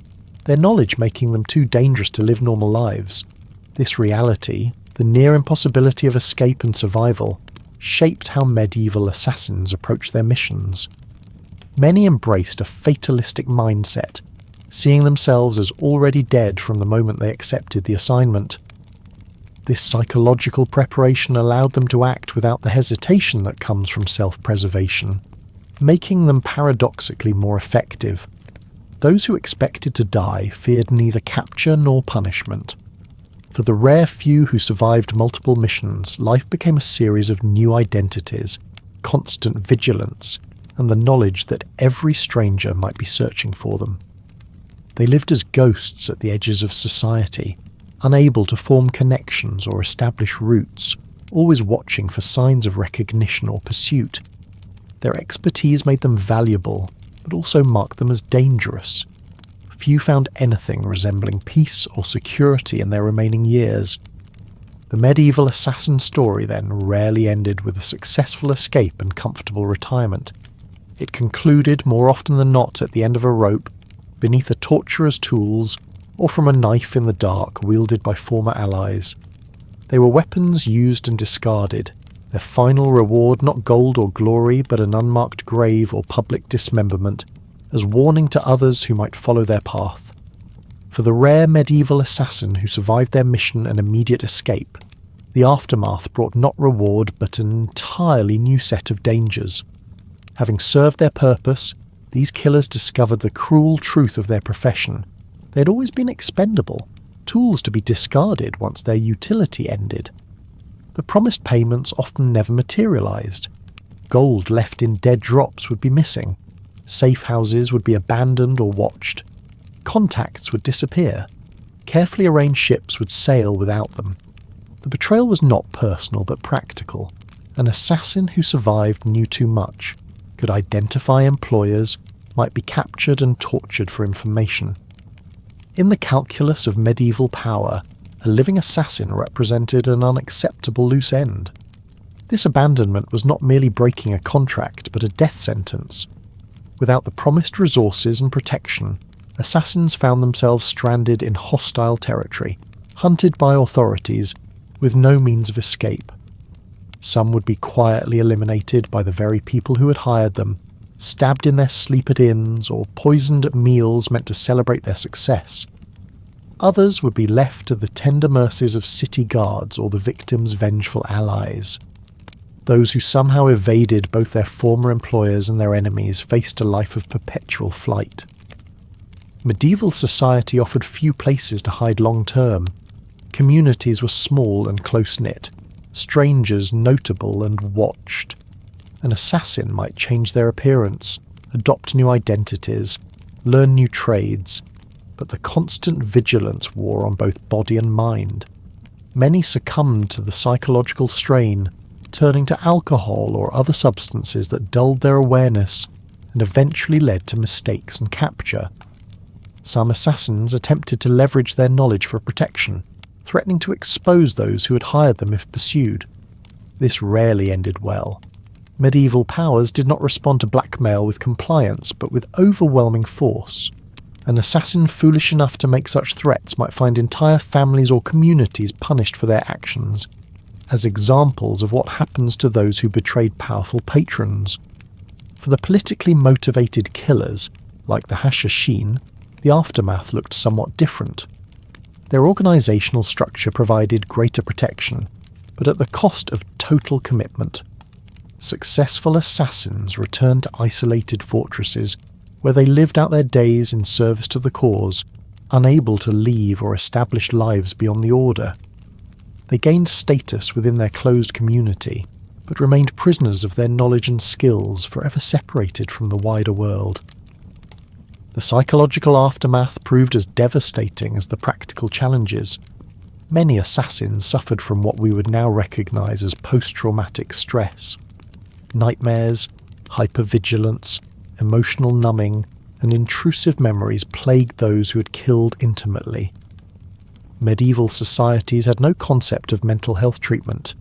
their knowledge making them too dangerous to live normal lives. This reality, the near impossibility of escape and survival, shaped how medieval assassins approached their missions. Many embraced a fatalistic mindset, seeing themselves as already dead from the moment they accepted the assignment. This psychological preparation allowed them to act without the hesitation that comes from self-preservation, making them paradoxically more effective. Those who expected to die feared neither capture nor punishment. For the rare few who survived multiple missions, life became a series of new identities, constant vigilance, and the knowledge that every stranger might be searching for them. They lived as ghosts at the edges of society, unable to form connections or establish roots, always watching for signs of recognition or pursuit. Their expertise made them valuable, but also marked them as dangerous. Few found anything resembling peace or security in their remaining years. The medieval assassin story then rarely ended with a successful escape and comfortable retirement. It concluded more often than not at the end of a rope, beneath a torturer's tools, or from a knife in the dark wielded by former allies. They were weapons used and discarded, their final reward not gold or glory but an unmarked grave or public dismemberment, as warning to others who might follow their path. For the rare medieval assassin who survived their mission and immediate escape, the aftermath brought not reward but an entirely new set of dangers. Having served their purpose, these killers discovered the cruel truth of their profession. They had always been expendable, tools to be discarded once their utility ended. The promised payments often never materialised. Gold left in dead drops would be missing. Safe houses would be abandoned or watched. Contacts would disappear. Carefully arranged ships would sail without them. The betrayal was not personal but practical. An assassin who survived knew too much, could identify employers, might be captured and tortured for information. In the calculus of medieval power, a living assassin represented an unacceptable loose end. This abandonment was not merely breaking a contract but a death sentence. Without the promised resources and protection, assassins found themselves stranded in hostile territory, hunted by authorities, with no means of escape. Some would be quietly eliminated by the very people who had hired them, stabbed in their sleep at inns or poisoned at meals meant to celebrate their success. Others would be left to the tender mercies of city guards or the victim's vengeful allies. Those who somehow evaded both their former employers and their enemies faced a life of perpetual flight. Medieval society offered few places to hide long-term. Communities were small and close-knit, strangers notable and watched. An assassin might change their appearance, adopt new identities, learn new trades, but the constant vigilance wore on both body and mind. Many succumbed to the psychological strain, turning to alcohol or other substances that dulled their awareness and eventually led to mistakes and capture. Some assassins attempted to leverage their knowledge for protection, threatening to expose those who had hired them if pursued. This rarely ended well. Medieval powers did not respond to blackmail with compliance, but with overwhelming force. An assassin foolish enough to make such threats might find entire families or communities punished for their actions, as examples of what happens to those who betrayed powerful patrons. For the politically motivated killers, like the Hashashin, the aftermath looked somewhat different. Their organisational structure provided greater protection, but at the cost of total commitment. Successful assassins returned to isolated fortresses where they lived out their days in service to the cause, unable to leave or establish lives beyond the order. They gained status within their closed community, but remained prisoners of their knowledge and skills, forever separated from the wider world. The psychological aftermath proved as devastating as the practical challenges. Many assassins suffered from what we would now recognise as post-traumatic stress. Nightmares, hypervigilance, emotional numbing, and intrusive memories plagued those who had killed intimately. Medieval societies had no concept of mental health treatment.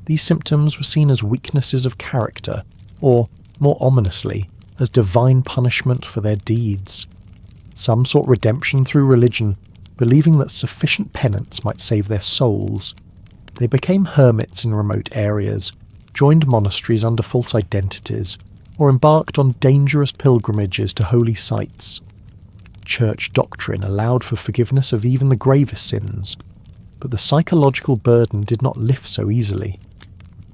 These symptoms were seen as weaknesses of character, or, more ominously, as divine punishment for their deeds. Some sought redemption through religion, believing that sufficient penance might save their souls. They became hermits in remote areas, joined monasteries under false identities, or embarked on dangerous pilgrimages to holy sites. Church doctrine allowed for forgiveness of even the gravest sins, but the psychological burden did not lift so easily.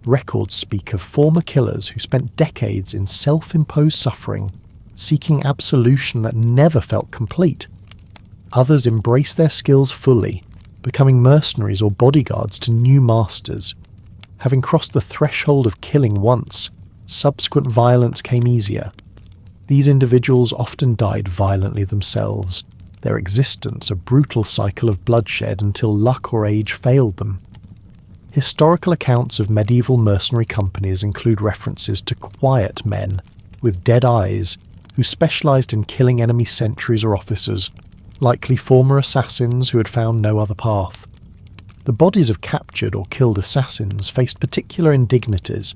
Records speak of former killers who spent decades in self-imposed suffering, seeking absolution that never felt complete. Others embraced their skills fully, becoming mercenaries or bodyguards to new masters. Having crossed the threshold of killing once, subsequent violence came easier. These individuals often died violently themselves, their existence a brutal cycle of bloodshed until luck or age failed them. Historical accounts of medieval mercenary companies include references to quiet men with dead eyes who specialised in killing enemy sentries or officers, likely former assassins who had found no other path. The bodies of captured or killed assassins faced particular indignities.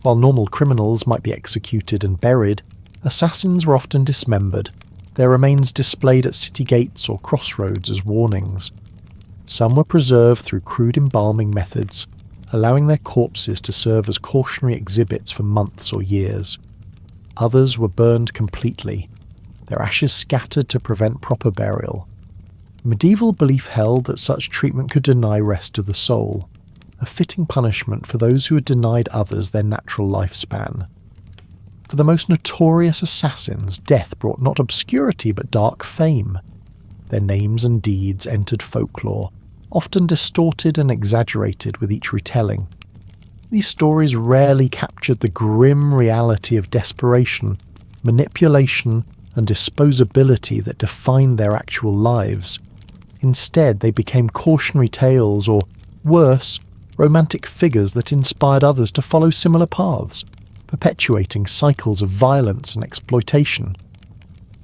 While normal criminals might be executed and buried, assassins were often dismembered, their remains displayed at city gates or crossroads as warnings. Some were preserved through crude embalming methods, allowing their corpses to serve as cautionary exhibits for months or years. Others were burned completely, their ashes scattered to prevent proper burial. Medieval belief held that such treatment could deny rest to the soul, a fitting punishment for those who had denied others their natural lifespan. For the most notorious assassins, death brought not obscurity but dark fame. Their names and deeds entered folklore, often distorted and exaggerated with each retelling. These stories rarely captured the grim reality of desperation, manipulation, and disposability that defined their actual lives. Instead, they became cautionary tales or, worse, romantic figures that inspired others to follow similar paths, perpetuating cycles of violence and exploitation.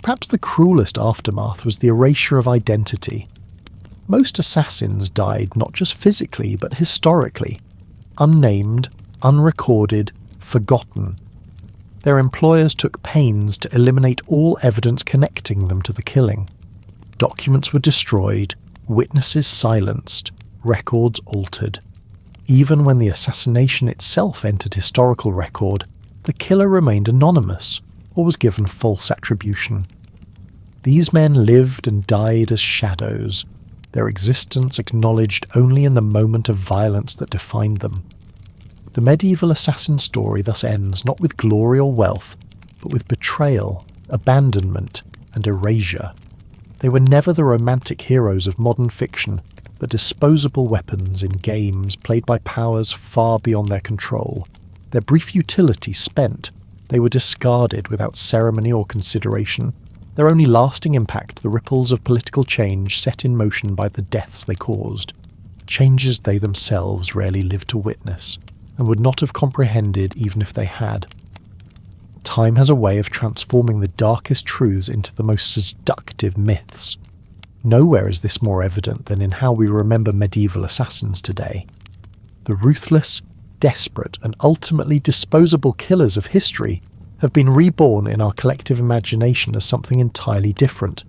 Perhaps the cruelest aftermath was the erasure of identity. Most assassins died not just physically but historically, unnamed, unrecorded, forgotten. Their employers took pains to eliminate all evidence connecting them to the killing. Documents were destroyed, witnesses silenced, records altered. Even when the assassination itself entered historical record, the killer remained anonymous or was given false attribution. These men lived and died as shadows, their existence acknowledged only in the moment of violence that defined them. The medieval assassin story thus ends not with glory or wealth, but with betrayal, abandonment, and erasure. They were never the romantic heroes of modern fiction, but disposable weapons in games played by powers far beyond their control. Their brief utility spent, they were discarded without ceremony or consideration, their only lasting impact the ripples of political change set in motion by the deaths they caused, changes they themselves rarely lived to witness, and would not have comprehended even if they had. Time has a way of transforming the darkest truths into the most seductive myths. Nowhere is this more evident than in how we remember medieval assassins today. The ruthless, desperate, and ultimately disposable killers of history have been reborn in our collective imagination as something entirely different.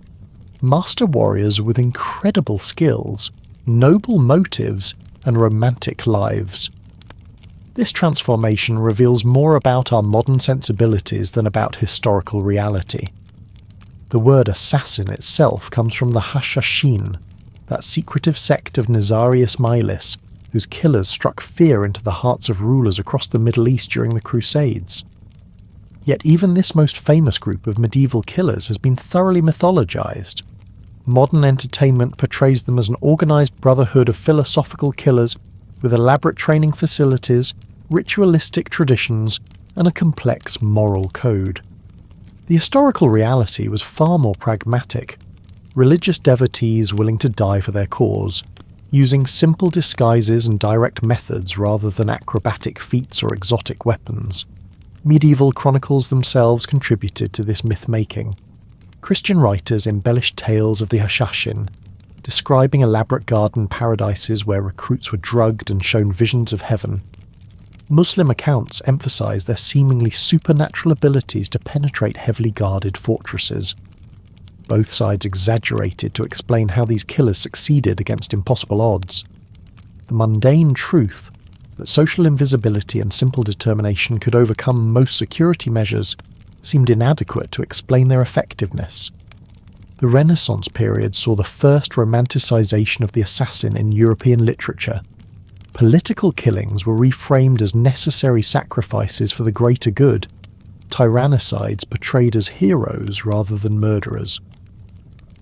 Master warriors with incredible skills, noble motives, and romantic lives. This transformation reveals more about our modern sensibilities than about historical reality. The word assassin itself comes from the Hashashin, that secretive sect of Nizari Ismailis, whose killers struck fear into the hearts of rulers across the Middle East during the Crusades. Yet even this most famous group of medieval killers has been thoroughly mythologized. Modern entertainment portrays them as an organized brotherhood of philosophical killers with elaborate training facilities, ritualistic traditions, and a complex moral code. The historical reality was far more pragmatic. Religious devotees willing to die for their cause, using simple disguises and direct methods rather than acrobatic feats or exotic weapons. Medieval chronicles themselves contributed to this myth-making. Christian writers embellished tales of the Hashashin, describing elaborate garden paradises where recruits were drugged and shown visions of heaven. Muslim accounts emphasise their seemingly supernatural abilities to penetrate heavily guarded fortresses. Both sides exaggerated to explain how these killers succeeded against impossible odds. The mundane truth that social invisibility and simple determination could overcome most security measures seemed inadequate to explain their effectiveness. The Renaissance period saw the first romanticisation of the assassin in European literature. Political killings were reframed as necessary sacrifices for the greater good, tyrannicides portrayed as heroes rather than murderers.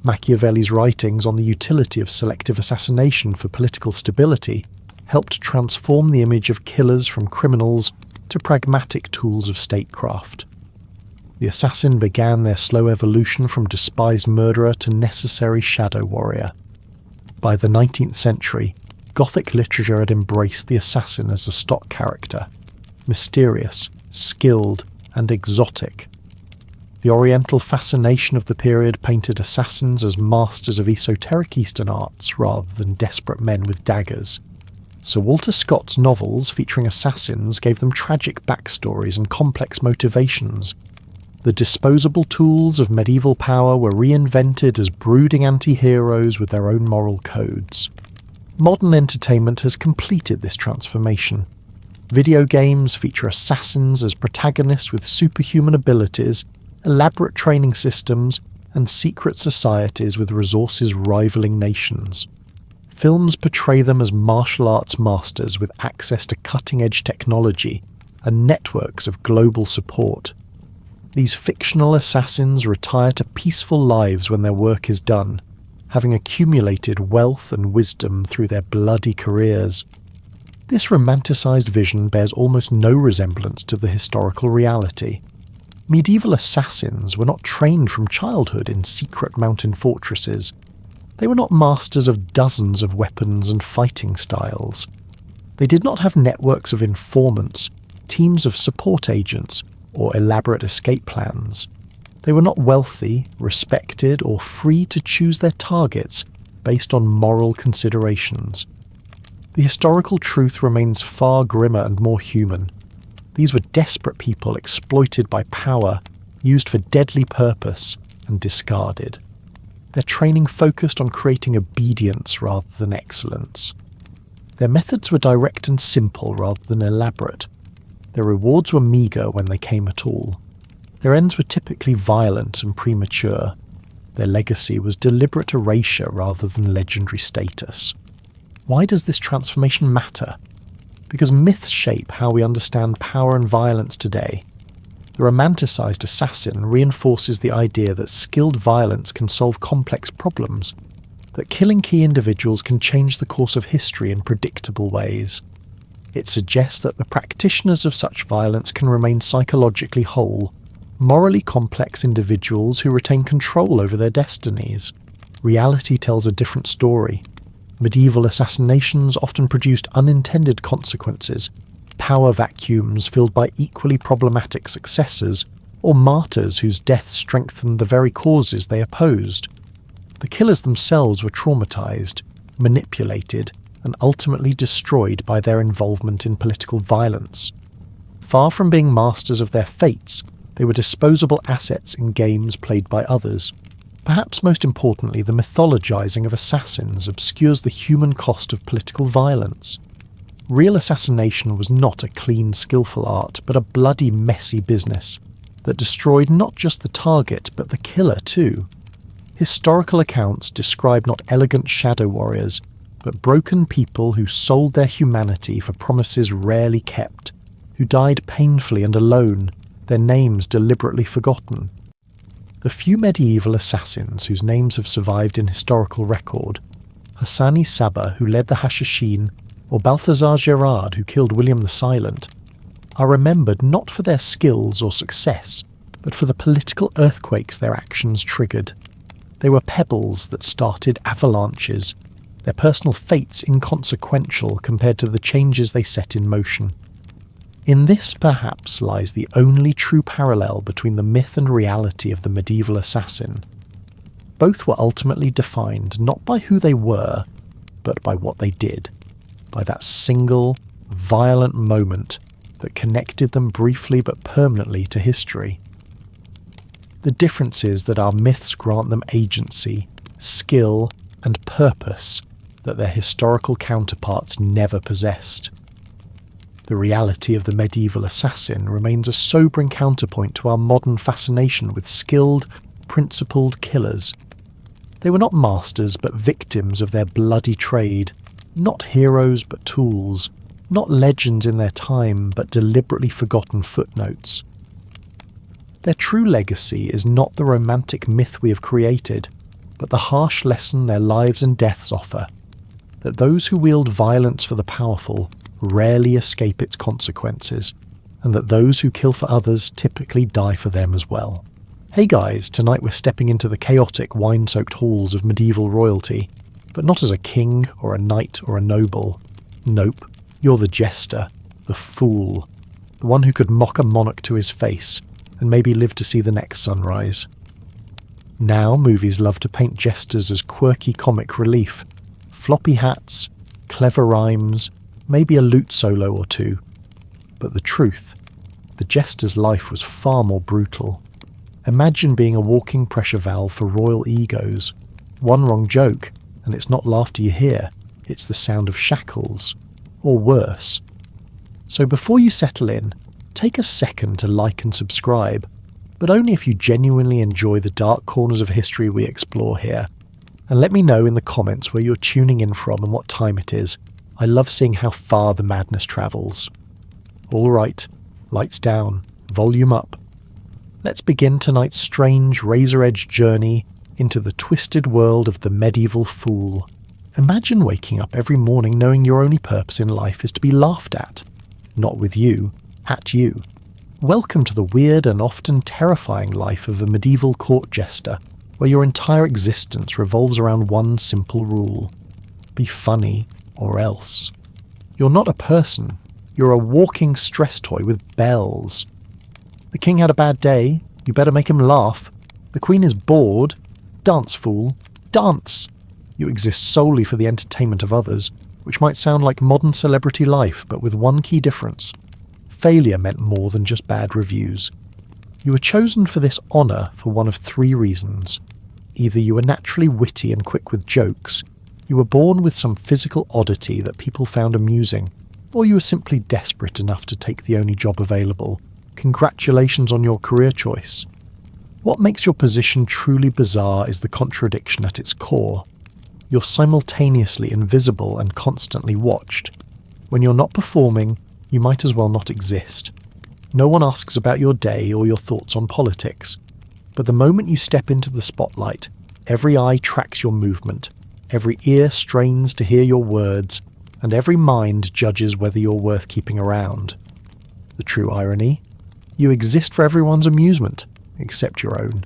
Machiavelli's writings on the utility of selective assassination for political stability helped transform the image of killers from criminals to pragmatic tools of statecraft. The assassin began their slow evolution from despised murderer to necessary shadow warrior. By the 19th century, Gothic literature had embraced the assassin as a stock character, mysterious, skilled, and exotic. The Oriental fascination of the period painted assassins as masters of esoteric Eastern arts rather than desperate men with daggers. Sir Walter Scott's novels featuring assassins gave them tragic backstories and complex motivations. The disposable tools of medieval power were reinvented as brooding anti-heroes with their own moral codes. Modern entertainment has completed this transformation. Video games feature assassins as protagonists with superhuman abilities, elaborate training systems, and secret societies with resources rivaling nations. Films portray them as martial arts masters with access to cutting-edge technology and networks of global support. These fictional assassins retire to peaceful lives when their work is done, having accumulated wealth and wisdom through their bloody careers. This romanticised vision bears almost no resemblance to the historical reality. Medieval assassins were not trained from childhood in secret mountain fortresses. They were not masters of dozens of weapons and fighting styles. They did not have networks of informants, teams of support agents, or elaborate escape plans. They were not wealthy, respected, or free to choose their targets based on moral considerations. The historical truth remains far grimmer and more human. These were desperate people exploited by power, used for deadly purpose, and discarded. Their training focused on creating obedience rather than excellence. Their methods were direct and simple rather than elaborate. Their rewards were meagre when they came at all. Their ends were typically violent and premature. Their legacy was deliberate erasure rather than legendary status. Why does this transformation matter? Because myths shape how we understand power and violence today. The romanticised assassin reinforces the idea that skilled violence can solve complex problems, that killing key individuals can change the course of history in predictable ways. It suggests that the practitioners of such violence can remain psychologically whole, morally complex individuals who retain control over their destinies. Reality tells a different story. Medieval assassinations often produced unintended consequences, power vacuums filled by equally problematic successors, or martyrs whose deaths strengthened the very causes they opposed. The killers themselves were traumatized, manipulated, and ultimately destroyed by their involvement in political violence. Far from being masters of their fates, they were disposable assets in games played by others. Perhaps most importantly, the mythologizing of assassins obscures the human cost of political violence. Real assassination was not a clean, skillful art, but a bloody, messy business that destroyed not just the target, but the killer too. Historical accounts describe not elegant shadow warriors, but broken people who sold their humanity for promises rarely kept, who died painfully and alone, their names deliberately forgotten. The few medieval assassins whose names have survived in historical record, Hassani Saba, who led the Hashashin, or Balthazar Gerard, who killed William the Silent, are remembered not for their skills or success, but for the political earthquakes their actions triggered. They were pebbles that started avalanches, their personal fates inconsequential compared to the changes they set in motion. In this perhaps lies the only true parallel between the myth and reality of the medieval assassin. Both were ultimately defined not by who they were, but by what they did, by that single, violent moment that connected them briefly but permanently to history. The difference is that our myths grant them agency, skill, and purpose that their historical counterparts never possessed. The reality of the medieval assassin remains a sobering counterpoint to our modern fascination with skilled, principled killers. They were not masters but victims of their bloody trade, not heroes but tools, not legends in their time but deliberately forgotten footnotes. Their true legacy is not the romantic myth we have created, but the harsh lesson their lives and deaths offer, that those who wield violence for the powerful rarely escape its consequences, and that those who kill for others typically die for them as well. Hey guys, tonight we're stepping into the chaotic, wine-soaked halls of medieval royalty, but not as a king or a knight or a noble. Nope, you're the jester, the fool, the one who could mock a monarch to his face, and maybe live to see the next sunrise. Now movies love to paint jesters as quirky comic relief, floppy hats, clever rhymes, maybe a lute solo or two. But the truth, the jester's life was far more brutal. Imagine being a walking pressure valve for royal egos. One wrong joke, and it's not laughter you hear, it's the sound of shackles. Or worse. So before you settle in, take a second to like and subscribe, but only if you genuinely enjoy the dark corners of history we explore here. And let me know in the comments where you're tuning in from and what time it is. I love seeing how far the madness travels. Alright, lights down, volume up. Let's begin tonight's strange razor-edged journey into the twisted world of the medieval fool. Imagine waking up every morning knowing your only purpose in life is to be laughed at. Not with you, at you. Welcome to the weird and often terrifying life of a medieval court jester, where your entire existence revolves around one simple rule. Be funny, or else. You're not a person. You're a walking stress toy with bells. The king had a bad day, you better make him laugh. The queen is bored. Dance, fool. Dance! You exist solely for the entertainment of others, which might sound like modern celebrity life, but with one key difference. Failure meant more than just bad reviews. You were chosen for this honour for one of three reasons. Either you were naturally witty and quick with jokes, you were born with some physical oddity that people found amusing, or you were simply desperate enough to take the only job available. Congratulations on your career choice. What makes your position truly bizarre is the contradiction at its core. You're simultaneously invisible and constantly watched. When you're not performing, you might as well not exist. No one asks about your day or your thoughts on politics. But the moment you step into the spotlight, every eye tracks your movement, every ear strains to hear your words, and every mind judges whether you're worth keeping around. The true irony? You exist for everyone's amusement, except your own.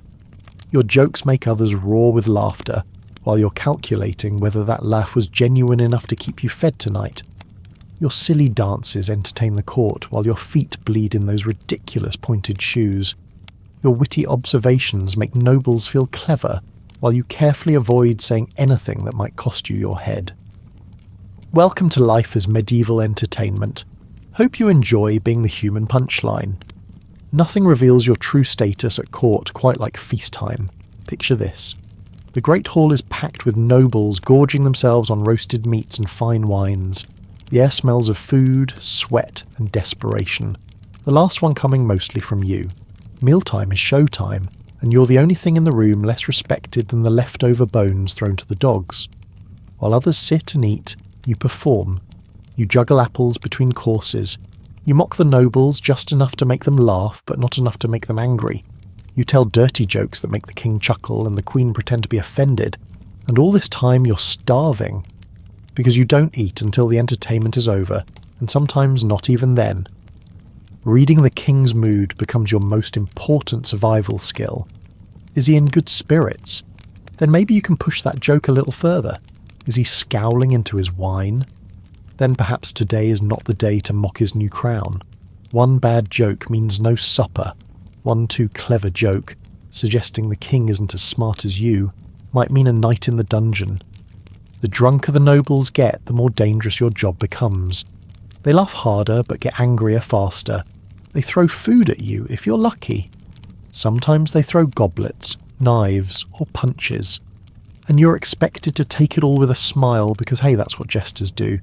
Your jokes make others roar with laughter, while you're calculating whether that laugh was genuine enough to keep you fed tonight. Your silly dances entertain the court, while your feet bleed in those ridiculous pointed shoes. Your witty observations make nobles feel clever, while you carefully avoid saying anything that might cost you your head. Welcome to life as medieval entertainment. Hope you enjoy being the human punchline. Nothing reveals your true status at court quite like feast time. Picture this. The Great Hall is packed with nobles gorging themselves on roasted meats and fine wines. The air smells of food, sweat, and desperation. The last one coming mostly from you. Mealtime is showtime, and you're the only thing in the room less respected than the leftover bones thrown to the dogs. While others sit and eat, you perform. You juggle apples between courses. You mock the nobles just enough to make them laugh, but not enough to make them angry. You tell dirty jokes that make the king chuckle and the queen pretend to be offended. And all this time you're starving. Because you don't eat until the entertainment is over, and sometimes not even then. Reading the king's mood becomes your most important survival skill. Is he in good spirits? Then maybe you can push that joke a little further. Is he scowling into his wine? Then perhaps today is not the day to mock his new crown. One bad joke means no supper. One too clever joke, suggesting the king isn't as smart as you, might mean a night in the dungeon. The drunker the nobles get, the more dangerous your job becomes. They laugh harder but get angrier faster. They throw food at you if you're lucky. Sometimes they throw goblets, knives, or punches. And you're expected to take it all with a smile because, hey, that's what jesters do.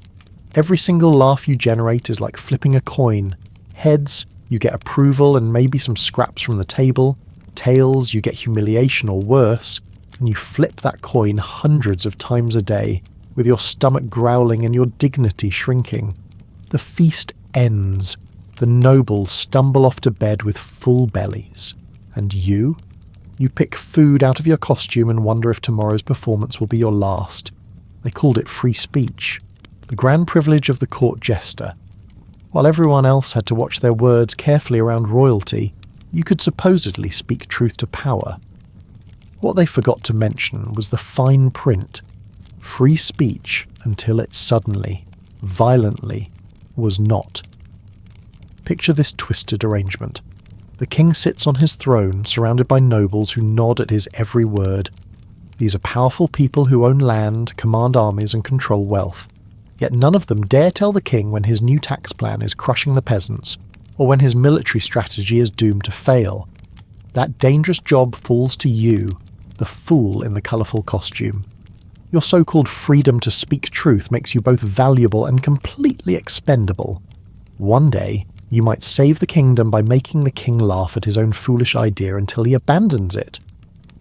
Every single laugh you generate is like flipping a coin. Heads, you get approval and maybe some scraps from the table. Tails, you get humiliation or worse. And you flip that coin hundreds of times a day, with your stomach growling and your dignity shrinking. The feast ends. The nobles stumble off to bed with full bellies. And you? You pick food out of your costume and wonder if tomorrow's performance will be your last. They called it free speech, the grand privilege of the court jester. While everyone else had to watch their words carefully around royalty, you could supposedly speak truth to power. What they forgot to mention was the fine print. Free speech until it suddenly, violently, was not. Picture this twisted arrangement. The king sits on his throne, surrounded by nobles who nod at his every word. These are powerful people who own land, command armies, and control wealth. Yet none of them dare tell the king when his new tax plan is crushing the peasants, or when his military strategy is doomed to fail. That dangerous job falls to you, the fool in the colourful costume. Your so-called freedom to speak truth makes you both valuable and completely expendable. One day, you might save the kingdom by making the king laugh at his own foolish idea until he abandons it.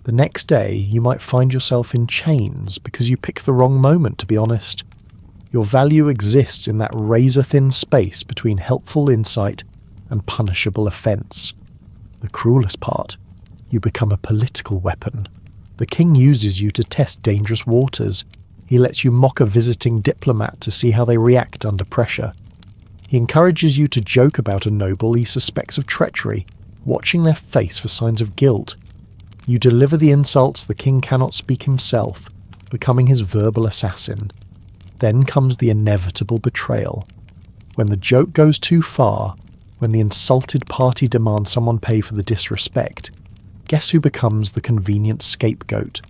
The next day, you might find yourself in chains because you picked the wrong moment, to be honest. Your value exists in that razor-thin space between helpful insight and punishable offence. The cruelest part, you become a political weapon. The king uses you to test dangerous waters. He lets you mock a visiting diplomat to see how they react under pressure. He encourages you to joke about a noble he suspects of treachery, watching their face for signs of guilt. You deliver the insults the king cannot speak himself, becoming his verbal assassin. Then comes the inevitable betrayal. When the joke goes too far, when the insulted party demands someone pay for the disrespect, guess who becomes the convenient scapegoat?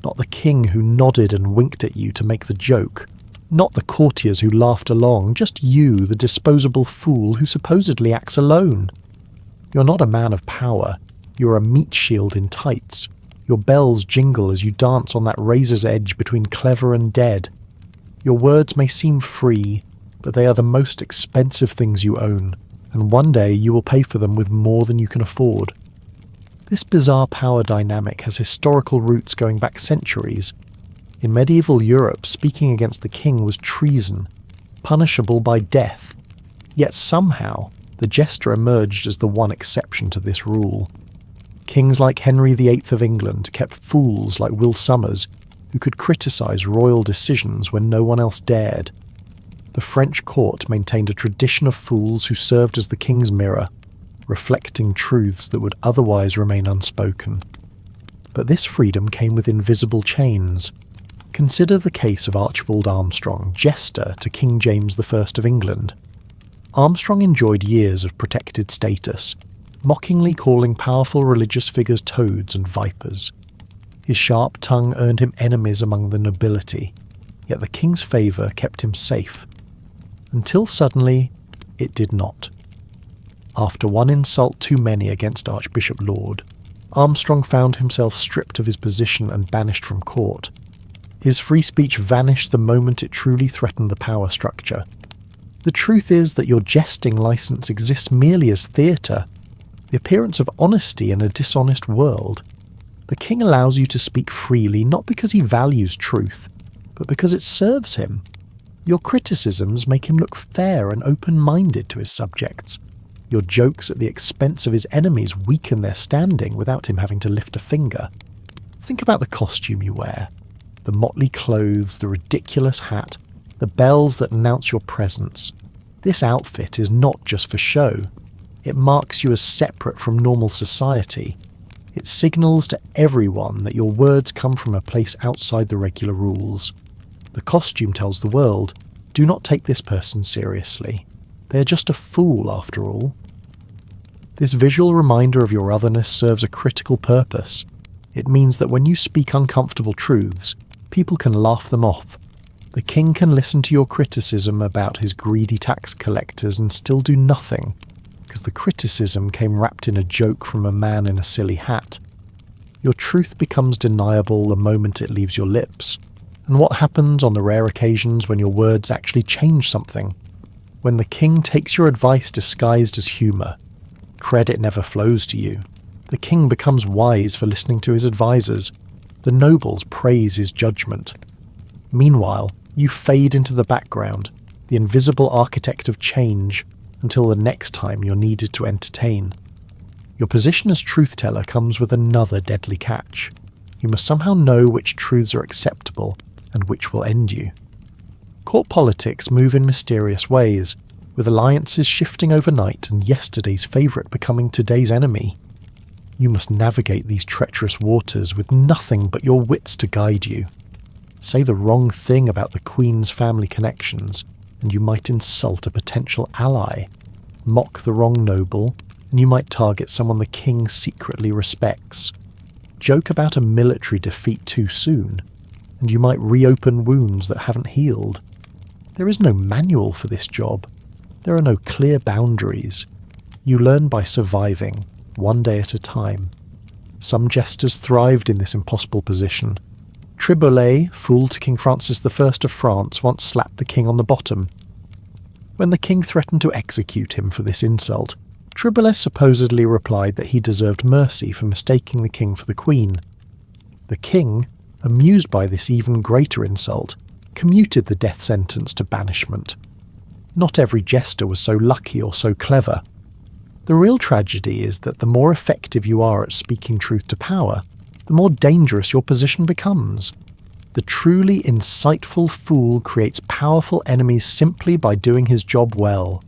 Not the king who nodded and winked at you to make the joke. Not the courtiers who laughed along, just you, the disposable fool who supposedly acts alone. You're not a man of power. You're a meat shield in tights. Your bells jingle as you dance on that razor's edge between clever and dead. Your words may seem free, but they are the most expensive things you own, and one day you will pay for them with more than you can afford. This bizarre power dynamic has historical roots going back centuries. In medieval Europe, speaking against the king was treason, punishable by death. Yet somehow, the jester emerged as the one exception to this rule. Kings like Henry VIII of England kept fools like Will Somers, who could criticise royal decisions when no one else dared. The French court maintained a tradition of fools who served as the king's mirror, reflecting truths that would otherwise remain unspoken. But this freedom came with invisible chains. Consider the case of Archibald Armstrong, jester to King James I of England. Armstrong enjoyed years of protected status, mockingly calling powerful religious figures toads and vipers. His sharp tongue earned him enemies among the nobility, yet the king's favour kept him safe. Until suddenly, it did not. After one insult too many against Archbishop Laud, Armstrong found himself stripped of his position and banished from court. His free speech vanished the moment it truly threatened the power structure. The truth is that your jesting license exists merely as theatre, the appearance of honesty in a dishonest world. The king allows you to speak freely not because he values truth, but because it serves him. Your criticisms make him look fair and open-minded to his subjects. Your jokes at the expense of his enemies weaken their standing without him having to lift a finger. Think about the costume you wear. The motley clothes, the ridiculous hat, the bells that announce your presence. This outfit is not just for show. It marks you as separate from normal society. It signals to everyone that your words come from a place outside the regular rules. The costume tells the world, do not take this person seriously. They are just a fool, after all. This visual reminder of your otherness serves a critical purpose. It means that when you speak uncomfortable truths, people can laugh them off. The king can listen to your criticism about his greedy tax collectors and still do nothing, because the criticism came wrapped in a joke from a man in a silly hat. Your truth becomes deniable the moment it leaves your lips. And what happens on the rare occasions when your words actually change something? When the king takes your advice disguised as humour, credit never flows to you. The king becomes wise for listening to his advisers. The nobles praise his judgment. Meanwhile, you fade into the background, the invisible architect of change, until the next time you're needed to entertain. Your position as truth-teller comes with another deadly catch. You must somehow know which truths are acceptable and which will end you. Court politics move in mysterious ways, with alliances shifting overnight and yesterday's favourite becoming today's enemy. You must navigate these treacherous waters with nothing but your wits to guide you. Say the wrong thing about the Queen's family connections, and you might insult a potential ally. Mock the wrong noble, and you might target someone the king secretly respects. Joke about a military defeat too soon, and you might reopen wounds that haven't healed. There is no manual for this job. There are no clear boundaries. You learn by surviving, one day at a time. Some jesters thrived in this impossible position. Triboulet, fool to King Francis I of France, once slapped the king on the bottom. When the king threatened to execute him for this insult, Triboulet supposedly replied that he deserved mercy for mistaking the king for the queen. The king, amused by this even greater insult, commuted the death sentence to banishment. Not every jester was so lucky or so clever. The real tragedy is that the more effective you are at speaking truth to power, the more dangerous your position becomes. The truly insightful fool creates powerful enemies simply by doing his job well.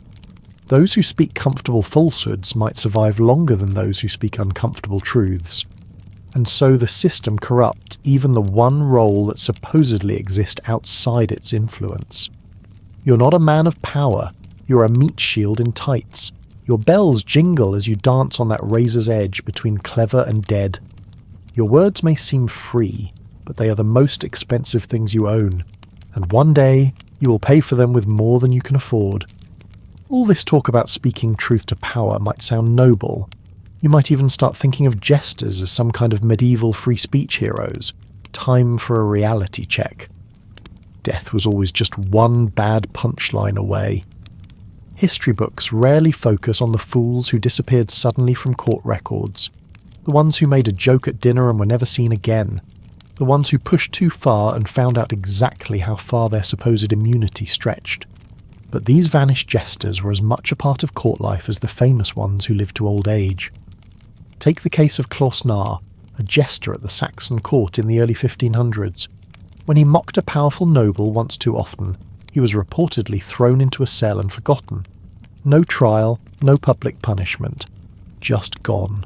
Those who speak comfortable falsehoods might survive longer than those who speak uncomfortable truths. And so the system corrupts even the one role that supposedly exists outside its influence. You're not a man of power, you're a meat shield in tights. Your bells jingle as you dance on that razor's edge between clever and dead. Your words may seem free, but they are the most expensive things you own, and one day you will pay for them with more than you can afford. All this talk about speaking truth to power might sound noble. You might even start thinking of jesters as some kind of medieval free speech heroes. Time for a reality check. Death was always just one bad punchline away. History books rarely focus on the fools who disappeared suddenly from court records. The ones who made a joke at dinner and were never seen again. The ones who pushed too far and found out exactly how far their supposed immunity stretched. But these vanished jesters were as much a part of court life as the famous ones who lived to old age. Take the case of Closnar, a jester at the Saxon court in the early 1500s. When he mocked a powerful noble once too often, he was reportedly thrown into a cell and forgotten. No trial, no public punishment. Just gone.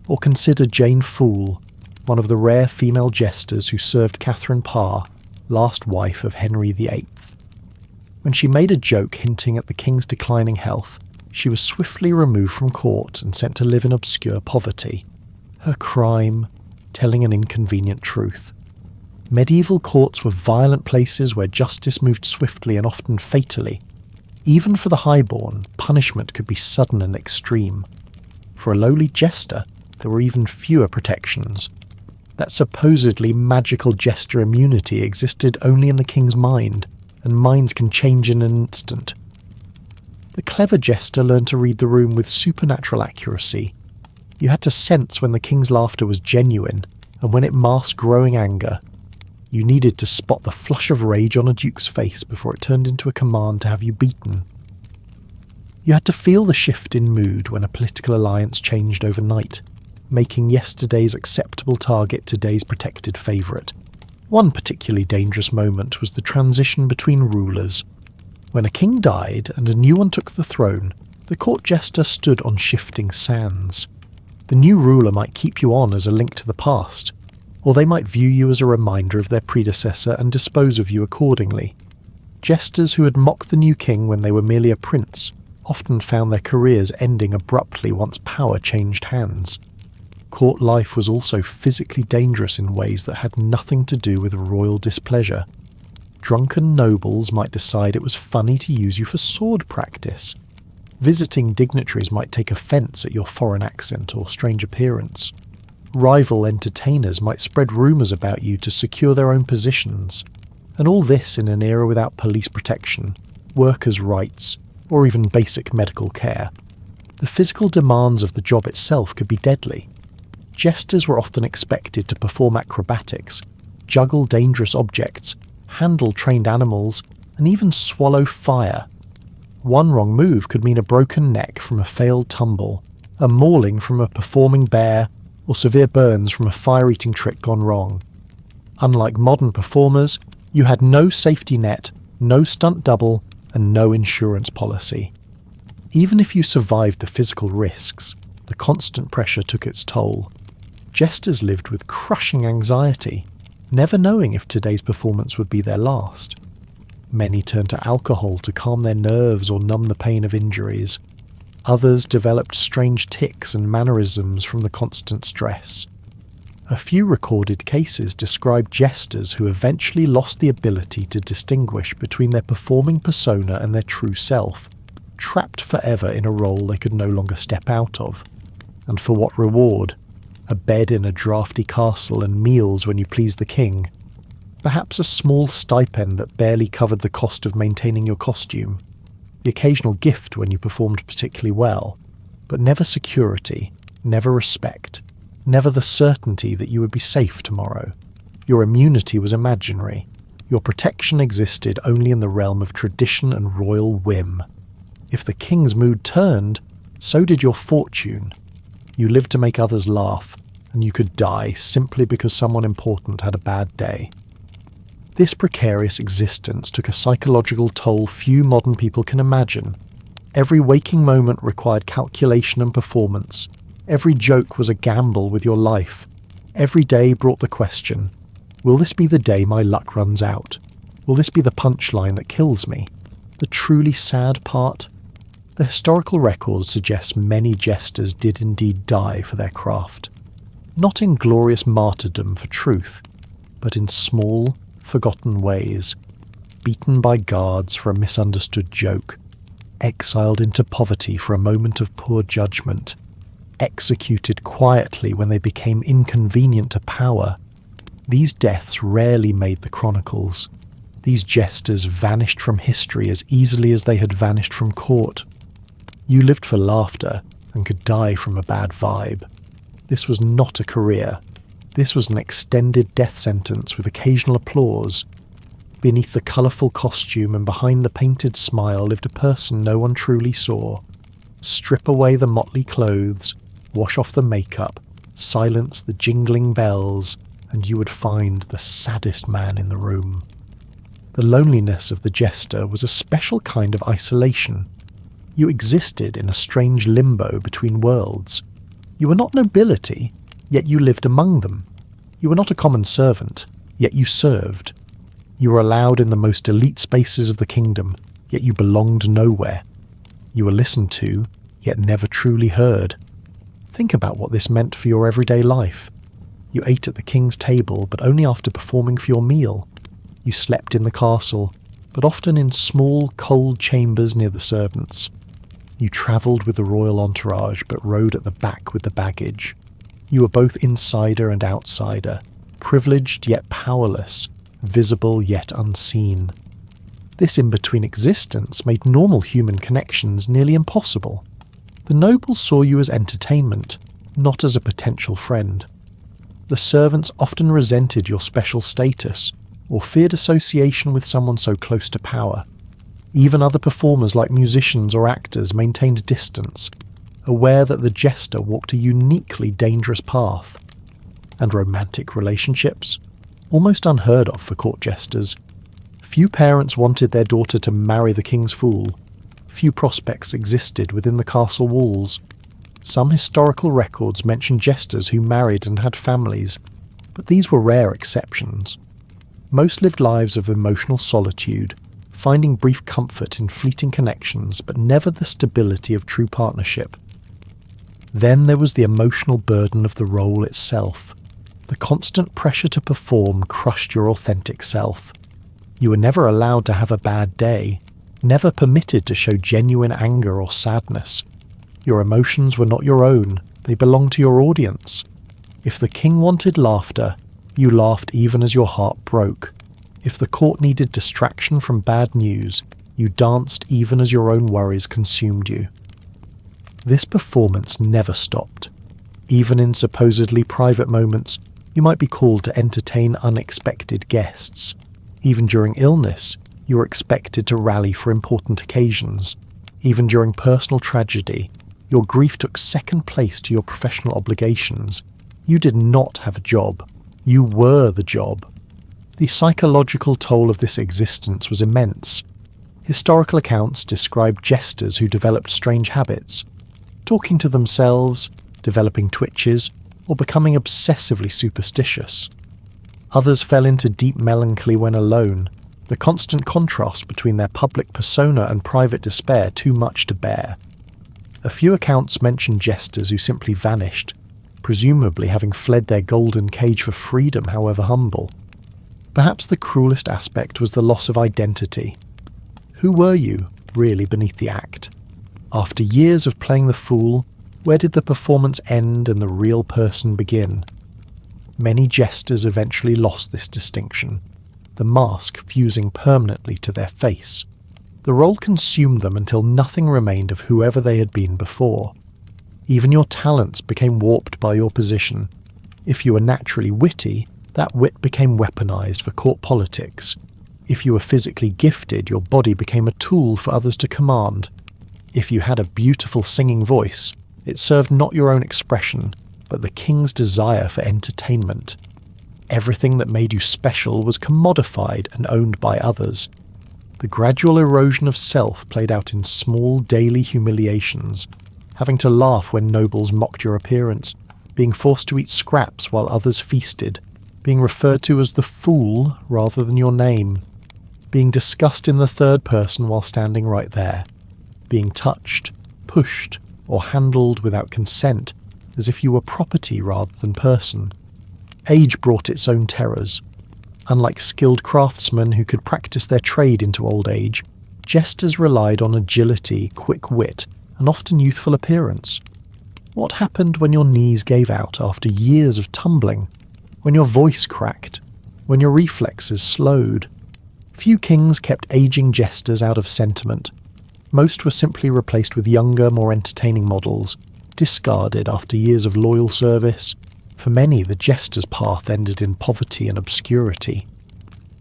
Or consider Jane Fool, one of the rare female jesters who served Catherine Parr, last wife of Henry VIII. When she made a joke hinting at the king's declining health, she was swiftly removed from court and sent to live in obscure poverty. Her crime? Telling an inconvenient truth. Medieval courts were violent places where justice moved swiftly and often fatally. Even for the highborn, punishment could be sudden and extreme. For a lowly jester, there were even fewer protections. That supposedly magical jester immunity existed only in the king's mind, and minds can change in an instant. The clever jester learned to read the room with supernatural accuracy. You had to sense when the king's laughter was genuine, and when it masked growing anger. You needed to spot the flush of rage on a duke's face before it turned into a command to have you beaten. You had to feel the shift in mood when a political alliance changed overnight, making yesterday's acceptable target today's protected favourite. One particularly dangerous moment was the transition between rulers. When a king died and a new one took the throne, the court jester stood on shifting sands. The new ruler might keep you on as a link to the past, or they might view you as a reminder of their predecessor and dispose of you accordingly. Jesters who had mocked the new king when they were merely a prince often found their careers ending abruptly once power changed hands. Court life was also physically dangerous in ways that had nothing to do with royal displeasure. Drunken nobles might decide it was funny to use you for sword practice. Visiting dignitaries might take offence at your foreign accent or strange appearance. Rival entertainers might spread rumours about you to secure their own positions. And all this in an era without police protection, workers' rights, or even basic medical care. The physical demands of the job itself could be deadly. Jesters were often expected to perform acrobatics, juggle dangerous objects, handle trained animals, and even swallow fire. One wrong move could mean a broken neck from a failed tumble, a mauling from a performing bear, or severe burns from a fire-eating trick gone wrong. Unlike modern performers, you had no safety net, no stunt double, and no insurance policy. Even if you survived the physical risks, the constant pressure took its toll. Jesters lived with crushing anxiety, never knowing if today's performance would be their last. Many turned to alcohol to calm their nerves or numb the pain of injuries. Others developed strange tics and mannerisms from the constant stress. A few recorded cases describe jesters who eventually lost the ability to distinguish between their performing persona and their true self, trapped forever in a role they could no longer step out of. And for what reward? A bed in a drafty castle and meals when you please the king. Perhaps a small stipend that barely covered the cost of maintaining your costume. The occasional gift when you performed particularly well, but never security, never respect. Never the certainty that you would be safe tomorrow. Your immunity was imaginary. Your protection existed only in the realm of tradition and royal whim. If the king's mood turned, so did your fortune. You lived to make others laugh, and you could die simply because someone important had a bad day. This precarious existence took a psychological toll few modern people can imagine. Every waking moment required calculation and performance. Every joke was a gamble with your life. Every day brought the question, will this be the day my luck runs out? Will this be the punchline that kills me? The truly sad part? The historical record suggests many jesters did indeed die for their craft. Not in glorious martyrdom for truth, but in small, forgotten ways. Beaten by guards for a misunderstood joke. Exiled into poverty for a moment of poor judgment. Executed quietly when they became inconvenient to power. These deaths rarely made the chronicles. These jesters vanished from history as easily as they had vanished from court. You lived for laughter and could die from a bad vibe. This was not a career. This was an extended death sentence with occasional applause. Beneath the colourful costume and behind the painted smile lived a person no one truly saw. Strip away the motley clothes, wash off the makeup, silence the jingling bells, and you would find the saddest man in the room. The loneliness of the jester was a special kind of isolation. You existed in a strange limbo between worlds. You were not nobility, yet you lived among them. You were not a common servant, yet you served. You were allowed in the most elite spaces of the kingdom, yet you belonged nowhere. You were listened to, yet never truly heard. Think about what this meant for your everyday life. You ate at the king's table, but only after performing for your meal. You slept in the castle, but often in small, cold chambers near the servants. You travelled with the royal entourage, but rode at the back with the baggage. You were both insider and outsider, privileged yet powerless, visible yet unseen. This in-between existence made normal human connections nearly impossible. The nobles saw you as entertainment, not as a potential friend. The servants often resented your special status, or feared association with someone so close to power. Even other performers like musicians or actors maintained distance, aware that the jester walked a uniquely dangerous path. And romantic relationships? Almost unheard of for court jesters. Few parents wanted their daughter to marry the king's fool. Few prospects existed within the castle walls. Some historical records mention jesters who married and had families, but these were rare exceptions. Most lived lives of emotional solitude, finding brief comfort in fleeting connections but never the stability of true partnership. Then there was the emotional burden of the role itself. The constant pressure to perform crushed your authentic self. You were never allowed to have a bad day, never permitted to show genuine anger or sadness. Your emotions were not your own, they belonged to your audience. If the king wanted laughter, you laughed even as your heart broke. If the court needed distraction from bad news, you danced even as your own worries consumed you. This performance never stopped. Even in supposedly private moments, you might be called to entertain unexpected guests. Even during illness, you were expected to rally for important occasions. Even during personal tragedy, your grief took second place to your professional obligations. You did not have a job. You were the job. The psychological toll of this existence was immense. Historical accounts describe jesters who developed strange habits, talking to themselves, developing twitches, or becoming obsessively superstitious. Others fell into deep melancholy when alone, the constant contrast between their public persona and private despair too much to bear. A few accounts mention jesters who simply vanished, presumably having fled their golden cage for freedom, however humble. Perhaps the cruelest aspect was the loss of identity. Who were you, really, beneath the act? After years of playing the fool, where did the performance end and the real person begin? Many jesters eventually lost this distinction, the mask fusing permanently to their face. The role consumed them until nothing remained of whoever they had been before. Even your talents became warped by your position. If you were naturally witty, that wit became weaponized for court politics. If you were physically gifted, your body became a tool for others to command. If you had a beautiful singing voice, it served not your own expression, but the king's desire for entertainment. Everything that made you special was commodified and owned by others. The gradual erosion of self played out in small daily humiliations, having to laugh when nobles mocked your appearance, being forced to eat scraps while others feasted, being referred to as the fool rather than your name, being discussed in the third person while standing right there, being touched, pushed, or handled without consent, as if you were property rather than person. Age brought its own terrors. Unlike skilled craftsmen who could practice their trade into old age, jesters relied on agility, quick wit, and often youthful appearance. What happened when your knees gave out after years of tumbling? When your voice cracked? When your reflexes slowed? Few kings kept aging jesters out of sentiment. Most were simply replaced with younger, more entertaining models, discarded after years of loyal service. For many, the jester's path ended in poverty and obscurity.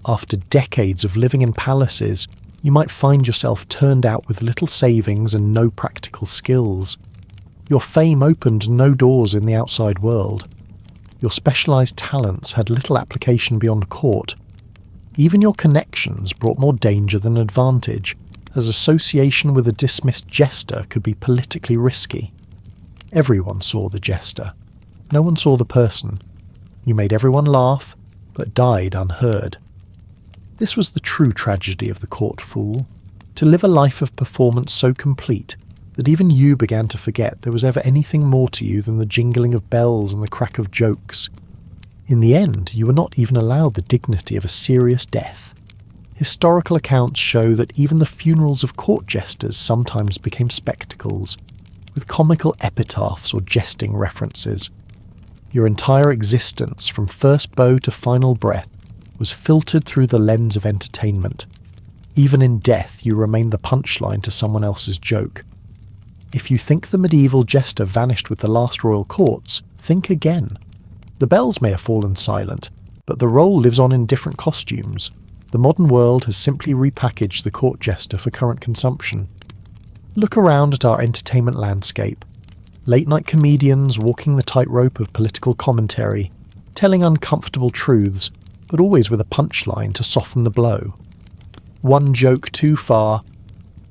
After decades of living in palaces, you might find yourself turned out with little savings and no practical skills. Your fame opened no doors in the outside world. Your specialised talents had little application beyond court. Even your connections brought more danger than advantage, as association with a dismissed jester could be politically risky. Everyone saw the jester. No one saw the person. You made everyone laugh, but died unheard. This was the true tragedy of the court fool, to live a life of performance so complete that even you began to forget there was ever anything more to you than the jingling of bells and the crack of jokes. In the end, you were not even allowed the dignity of a serious death. Historical accounts show that even the funerals of court jesters sometimes became spectacles, with comical epitaphs or jesting references. Your entire existence, from first bow to final breath, was filtered through the lens of entertainment. Even in death, you remained the punchline to someone else's joke. If you think the medieval jester vanished with the last royal courts, think again. The bells may have fallen silent, but the role lives on in different costumes. The modern world has simply repackaged the court jester for current consumption. Look around at our entertainment landscape. Late-night comedians walking the tightrope of political commentary, telling uncomfortable truths, but always with a punchline to soften the blow. One joke too far,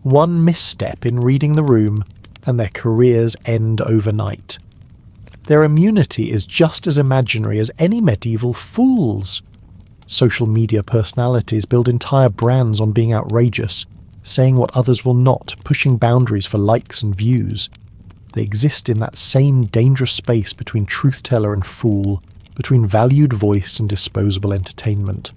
one misstep in reading the room, and their careers end overnight. Their immunity is just as imaginary as any medieval fool's. Social media personalities build entire brands on being outrageous, saying what others will not, pushing boundaries for likes and views. They exist in that same dangerous space between truth-teller and fool, between valued voice and disposable entertainment.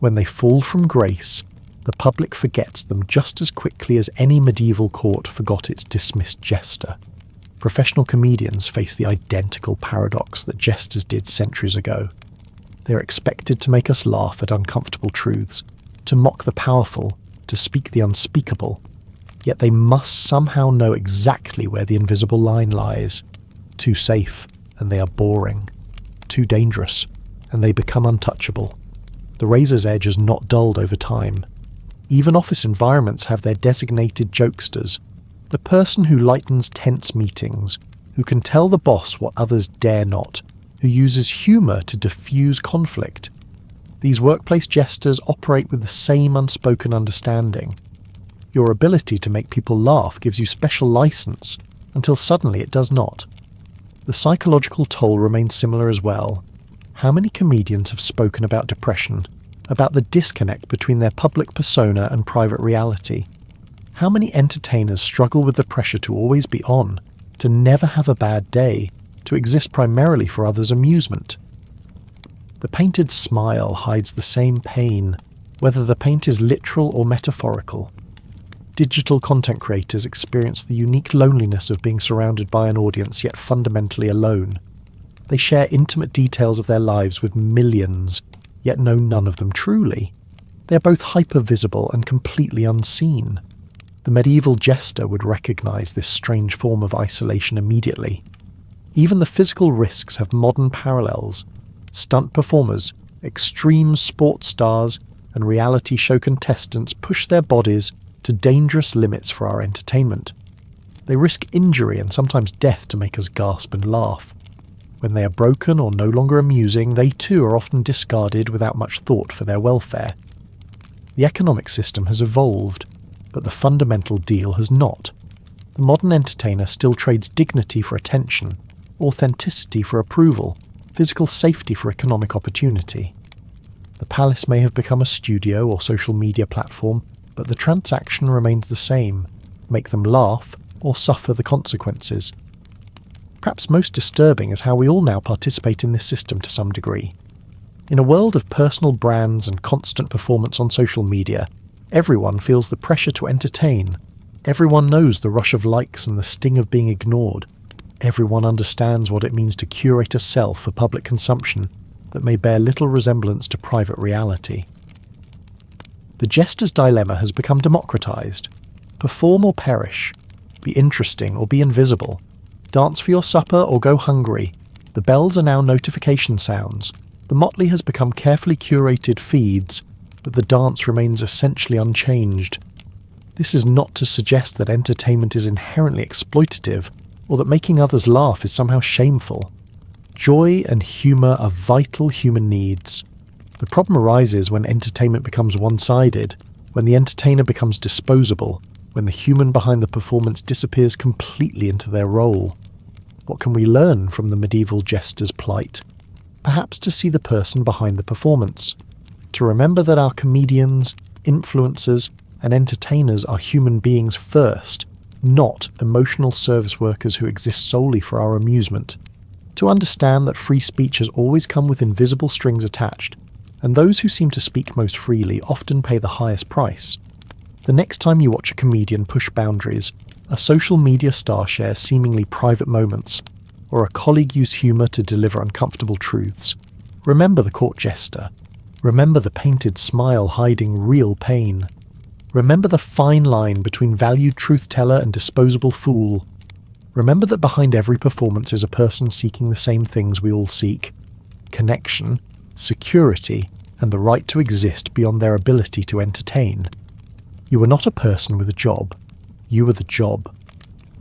When they fall from grace, the public forgets them just as quickly as any medieval court forgot its dismissed jester. Professional comedians face the identical paradox that jesters did centuries ago. They are expected to make us laugh at uncomfortable truths, to mock the powerful, to speak the unspeakable. Yet they must somehow know exactly where the invisible line lies. Too safe, and they are boring. Too dangerous, and they become untouchable. The razor's edge has not dulled over time. Even office environments have their designated jokesters. The person who lightens tense meetings, who can tell the boss what others dare not, who uses humour to diffuse conflict. These workplace jesters operate with the same unspoken understanding. Your ability to make people laugh gives you special license, until suddenly it does not. The psychological toll remains similar as well. How many comedians have spoken about depression, about the disconnect between their public persona and private reality? How many entertainers struggle with the pressure to always be on, to never have a bad day, to exist primarily for others' amusement? The painted smile hides the same pain, whether the paint is literal or metaphorical. Digital content creators experience the unique loneliness of being surrounded by an audience yet fundamentally alone. They share intimate details of their lives with millions, yet know none of them truly. They are both hyper-visible and completely unseen. The medieval jester would recognize this strange form of isolation immediately. Even the physical risks have modern parallels. Stunt performers, extreme sports stars, and reality show contestants push their bodies to dangerous limits for our entertainment. They risk injury and sometimes death to make us gasp and laugh. When they are broken or no longer amusing, they too are often discarded without much thought for their welfare. The economic system has evolved, but the fundamental deal has not. The modern entertainer still trades dignity for attention, authenticity for approval, physical safety for economic opportunity. The palace may have become a studio or social media platform, but the transaction remains the same: make them laugh or suffer the consequences. Perhaps most disturbing is how we all now participate in this system to some degree. In a world of personal brands and constant performance on social media, everyone feels the pressure to entertain. Everyone knows the rush of likes and the sting of being ignored. Everyone understands what it means to curate a self for public consumption that may bear little resemblance to private reality. The jester's dilemma has become democratized. Perform or perish. Be interesting or be invisible. Dance for your supper or go hungry. The bells are now notification sounds. The motley has become carefully curated feeds, but the dance remains essentially unchanged. This is not to suggest that entertainment is inherently exploitative, or that making others laugh is somehow shameful. Joy and humour are vital human needs. The problem arises when entertainment becomes one-sided, when the entertainer becomes disposable, when the human behind the performance disappears completely into their role. What can we learn from the medieval jester's plight? Perhaps to see the person behind the performance. To remember that our comedians, influencers, and entertainers are human beings first, not emotional service workers who exist solely for our amusement. To understand that free speech has always come with invisible strings attached, and those who seem to speak most freely often pay the highest price. The next time you watch a comedian push boundaries, a social media star share seemingly private moments, or a colleague use humour to deliver uncomfortable truths, remember the court jester. Remember the painted smile hiding real pain. Remember the fine line between valued truth-teller and disposable fool. Remember that behind every performance is a person seeking the same things we all seek: connection, security, and the right to exist beyond their ability to entertain. You were not a person with a job. You were the job.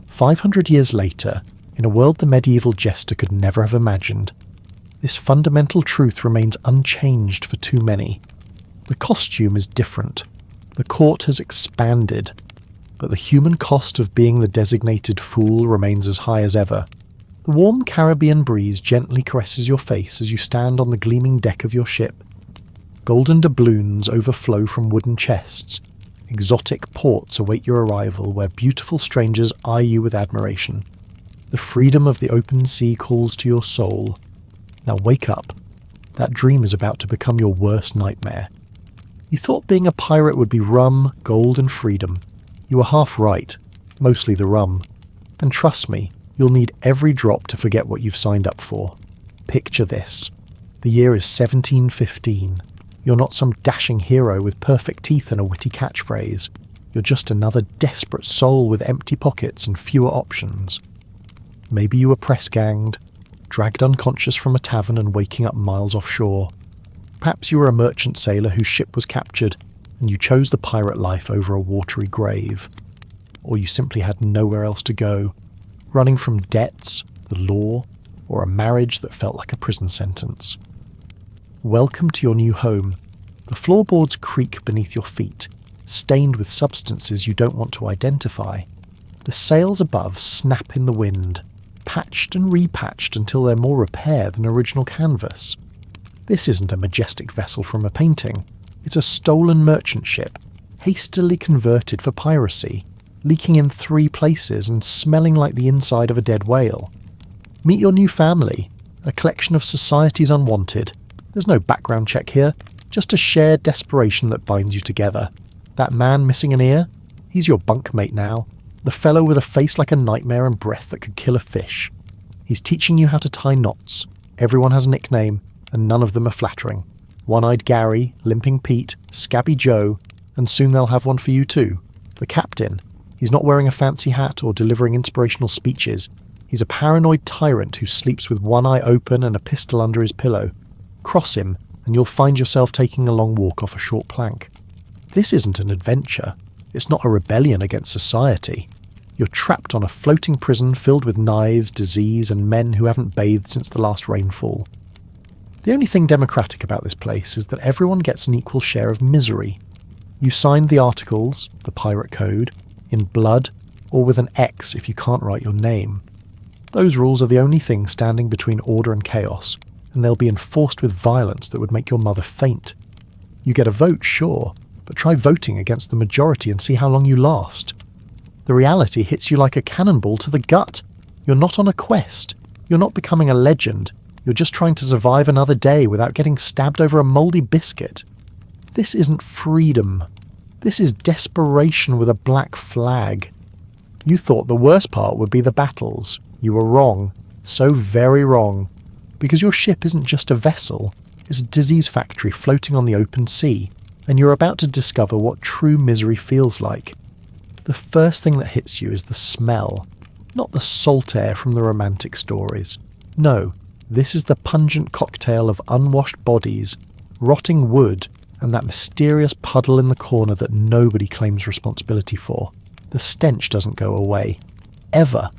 500 years later, in a world the medieval jester could never have imagined, this fundamental truth remains unchanged for too many. The costume is different. The court has expanded, but the human cost of being the designated fool remains as high as ever. The warm Caribbean breeze gently caresses your face as you stand on the gleaming deck of your ship. Golden doubloons overflow from wooden chests. Exotic ports await your arrival where beautiful strangers eye you with admiration. The freedom of the open sea calls to your soul. Now wake up. That dream is about to become your worst nightmare. You thought being a pirate would be rum, gold and freedom. You were half right, mostly the rum. And trust me, you'll need every drop to forget what you've signed up for. Picture this. The year is 1715. You're not some dashing hero with perfect teeth and a witty catchphrase. You're just another desperate soul with empty pockets and fewer options. Maybe you were press-ganged, dragged unconscious from a tavern and waking up miles offshore. Perhaps you were a merchant sailor whose ship was captured and you chose the pirate life over a watery grave. Or you simply had nowhere else to go, running from debts, the law, or a marriage that felt like a prison sentence. Welcome to your new home. The floorboards creak beneath your feet, stained with substances you don't want to identify. The sails above snap in the wind, patched and repatched until they're more repair than original canvas. This isn't a majestic vessel from a painting. It's a stolen merchant ship, hastily converted for piracy, leaking in 3 places and smelling like the inside of a dead whale. Meet your new family, a collection of society's unwanted. There's no background check here, just a shared desperation that binds you together. That man missing an ear? He's your bunkmate now. The fellow with a face like a nightmare and breath that could kill a fish. He's teaching you how to tie knots. Everyone has a nickname, and none of them are flattering. One-Eyed Gary, Limping Pete, Scabby Joe, and soon they'll have one for you too. The captain. He's not wearing a fancy hat or delivering inspirational speeches. He's a paranoid tyrant who sleeps with one eye open and a pistol under his pillow. Cross him, and you'll find yourself taking a long walk off a short plank. This isn't an adventure. It's not a rebellion against society. You're trapped on a floating prison filled with knives, disease, and men who haven't bathed since the last rainfall. The only thing democratic about this place is that everyone gets an equal share of misery. You signed the articles, the pirate code, in blood or with an X if you can't write your name. Those rules are the only thing standing between order and chaos, and they'll be enforced with violence that would make your mother faint. You get a vote, sure, but try voting against the majority and see how long you last. The reality hits you like a cannonball to the gut. You're not on a quest. You're not becoming a legend. You're just trying to survive another day without getting stabbed over a mouldy biscuit. This isn't freedom. This is desperation with a black flag. You thought the worst part would be the battles. You were wrong. So very wrong. Because your ship isn't just a vessel. It's a disease factory floating on the open sea, and you're about to discover what true misery feels like. The first thing that hits you is the smell. Not the salt air from the romantic stories. No. This is the pungent cocktail of unwashed bodies, rotting wood, and that mysterious puddle in the corner that nobody claims responsibility for. The stench doesn't go away. Ever.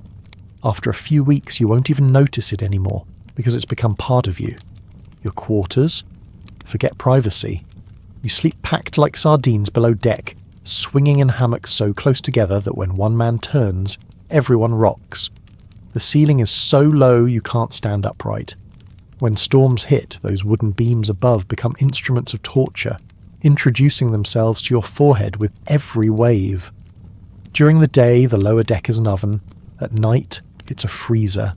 After a few weeks, you won't even notice it anymore, because it's become part of you. Your quarters? Forget privacy. You sleep packed like sardines below deck, swinging in hammocks so close together that when one man turns, everyone rocks. The ceiling is so low you can't stand upright. When storms hit, those wooden beams above become instruments of torture, introducing themselves to your forehead with every wave. During the day, the lower deck is an oven. At night, it's a freezer.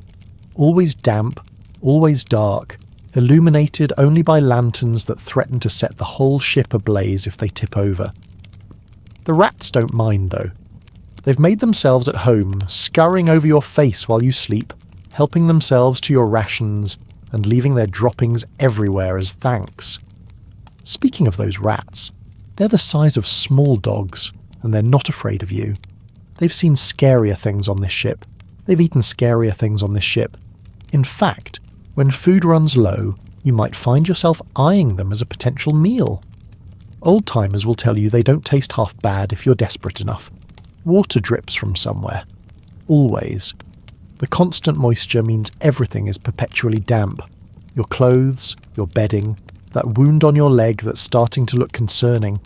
Always damp, always dark, illuminated only by lanterns that threaten to set the whole ship ablaze if they tip over. The rats don't mind, though. They've made themselves at home, scurrying over your face while you sleep, helping themselves to your rations, and leaving their droppings everywhere as thanks. Speaking of those rats, they're the size of small dogs, and they're not afraid of you. They've seen scarier things on this ship. They've eaten scarier things on this ship. In fact, when food runs low, you might find yourself eyeing them as a potential meal. Old-timers will tell you they don't taste half bad if you're desperate enough. Water drips from somewhere. Always. The constant moisture means everything is perpetually damp. Your clothes, your bedding, that wound on your leg that's starting to look concerning.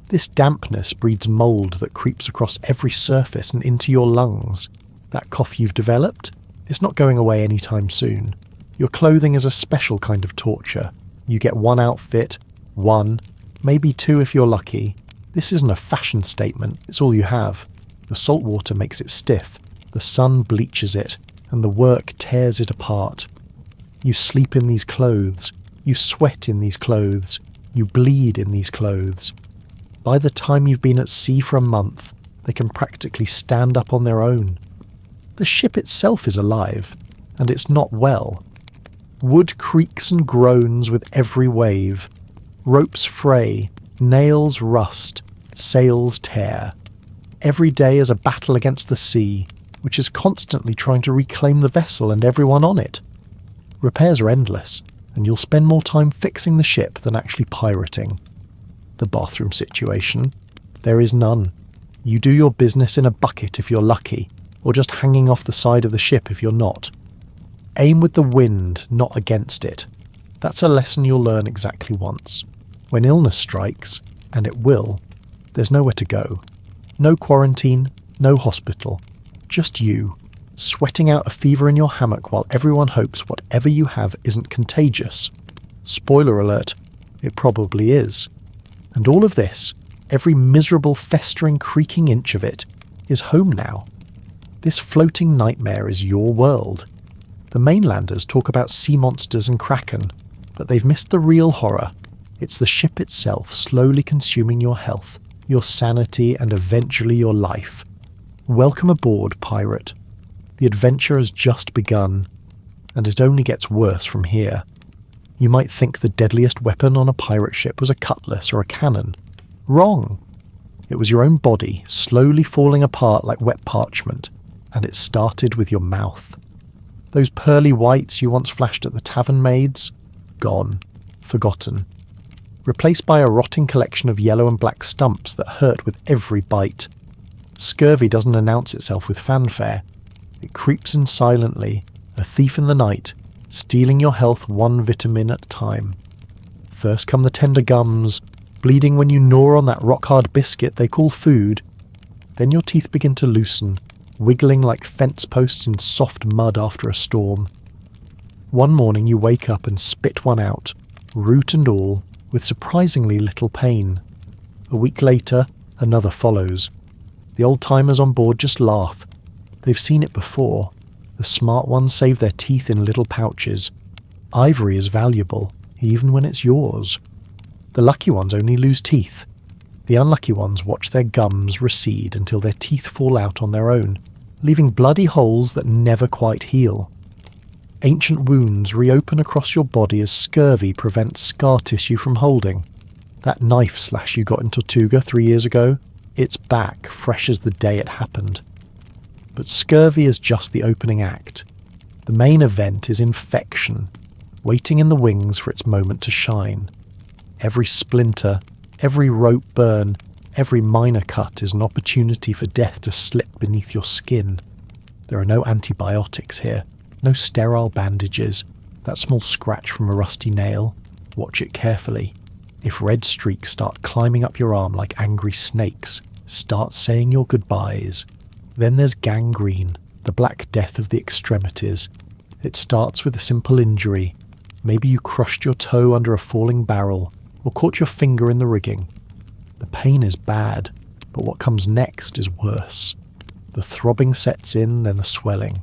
This dampness breeds mould that creeps across every surface and into your lungs. That cough you've developed? It's not going away anytime soon. Your clothing is a special kind of torture. You get one outfit, 1, maybe 2 if you're lucky. This isn't a fashion statement, it's all you have. The salt water makes it stiff, the sun bleaches it, and the work tears it apart. You sleep in these clothes, you sweat in these clothes, you bleed in these clothes. By the time you've been at sea for a month, they can practically stand up on their own. The ship itself is alive, and it's not well. Wood creaks and groans with every wave. Ropes fray, nails rust, sails tear. Every day is a battle against the sea, which is constantly trying to reclaim the vessel and everyone on it. Repairs are endless, and you'll spend more time fixing the ship than actually pirating. The bathroom situation? There is none. You do your business in a bucket if you're lucky, or just hanging off the side of the ship if you're not. Aim with the wind, not against it. That's a lesson you'll learn exactly once. When illness strikes, and it will, there's nowhere to go. No quarantine, no hospital. Just you, sweating out a fever in your hammock while everyone hopes whatever you have isn't contagious. Spoiler alert, it probably is. And all of this, every miserable, festering, creaking inch of it, is home now. This floating nightmare is your world. The mainlanders talk about sea monsters and kraken, but they've missed the real horror. It's the ship itself slowly consuming your health, your sanity, and eventually your life. Welcome aboard, pirate. The adventure has just begun, and it only gets worse from here. You might think the deadliest weapon on a pirate ship was a cutlass or a cannon. Wrong. It was your own body, slowly falling apart like wet parchment, and it started with your mouth. Those pearly whites you once flashed at the tavern maids? Gone. Forgotten. Replaced by a rotting collection of yellow and black stumps that hurt with every bite. Scurvy doesn't announce itself with fanfare. It creeps in silently, a thief in the night, stealing your health one vitamin at a time. First come the tender gums, bleeding when you gnaw on that rock-hard biscuit they call food. Then your teeth begin to loosen, wiggling like fence posts in soft mud after a storm. One morning you wake up and spit one out, root and all, with surprisingly little pain. A week later, another follows. The old-timers on board just laugh. They've seen it before. The smart ones save their teeth in little pouches. Ivory is valuable, even when it's yours. The lucky ones only lose teeth. The unlucky ones watch their gums recede until their teeth fall out on their own, leaving bloody holes that never quite heal. Ancient wounds reopen across your body as scurvy prevents scar tissue from holding. That knife slash you got in Tortuga 3 years ago, it's back, fresh as the day it happened. But scurvy is just the opening act. The main event is infection, waiting in the wings for its moment to shine. Every splinter, every rope burn, every minor cut is an opportunity for death to slip beneath your skin. There are no antibiotics here, no sterile bandages. That small scratch from a rusty nail, watch it carefully. If red streaks start climbing up your arm like angry snakes, start saying your goodbyes. Then there's gangrene, the black death of the extremities. It starts with a simple injury. Maybe you crushed your toe under a falling barrel, or caught your finger in the rigging. The pain is bad, but what comes next is worse. The throbbing sets in, then the swelling.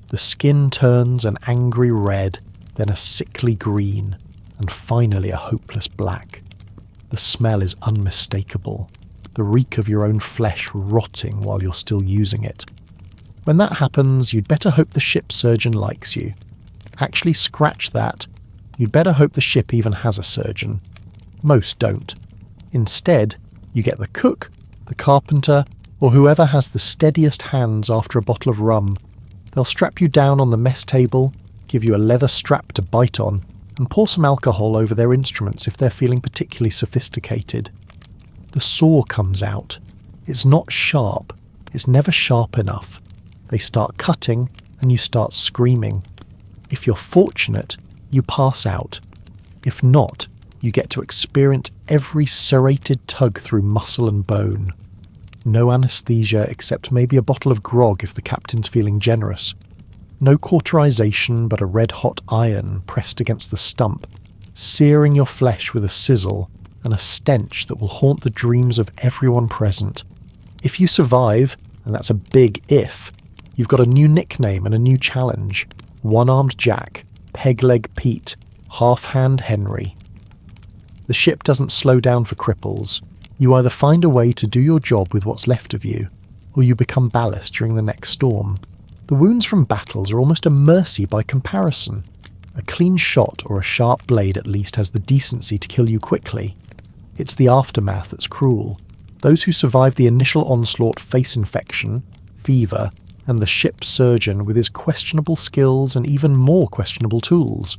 The skin turns an angry red, then a sickly green, and finally a hopeless black. The smell is unmistakable, the reek of your own flesh rotting while you're still using it. When that happens, you'd better hope the ship surgeon likes you. Actually, scratch that. You'd better hope the ship even has a surgeon. Most don't. Instead, you get the cook, the carpenter, or whoever has the steadiest hands after a bottle of rum. They'll strap you down on the mess table, give you a leather strap to bite on, and pour some alcohol over their instruments if they're feeling particularly sophisticated. The saw comes out. It's not sharp. It's never sharp enough. They start cutting, and you start screaming. If you're fortunate, you pass out. If not, you get to experience every serrated tug through muscle and bone. No anaesthesia except maybe a bottle of grog if the captain's feeling generous. No cauterization but a red-hot iron pressed against the stump. searing your flesh with a sizzle and a stench that will haunt the dreams of everyone present. If you survive, and that's a big if, you've got a new nickname and a new challenge: One-Armed Jack, Peg-Leg Pete, Half-Hand Henry. The ship doesn't slow down for cripples. You either find a way to do your job with what's left of you, or you become ballast during the next storm. The wounds from battles are almost a mercy by comparison. A clean shot or a sharp blade at least has the decency to kill you quickly. It's the aftermath that's cruel. Those who survive the initial onslaught face infection, fever, and the ship's surgeon with his questionable skills and even more questionable tools.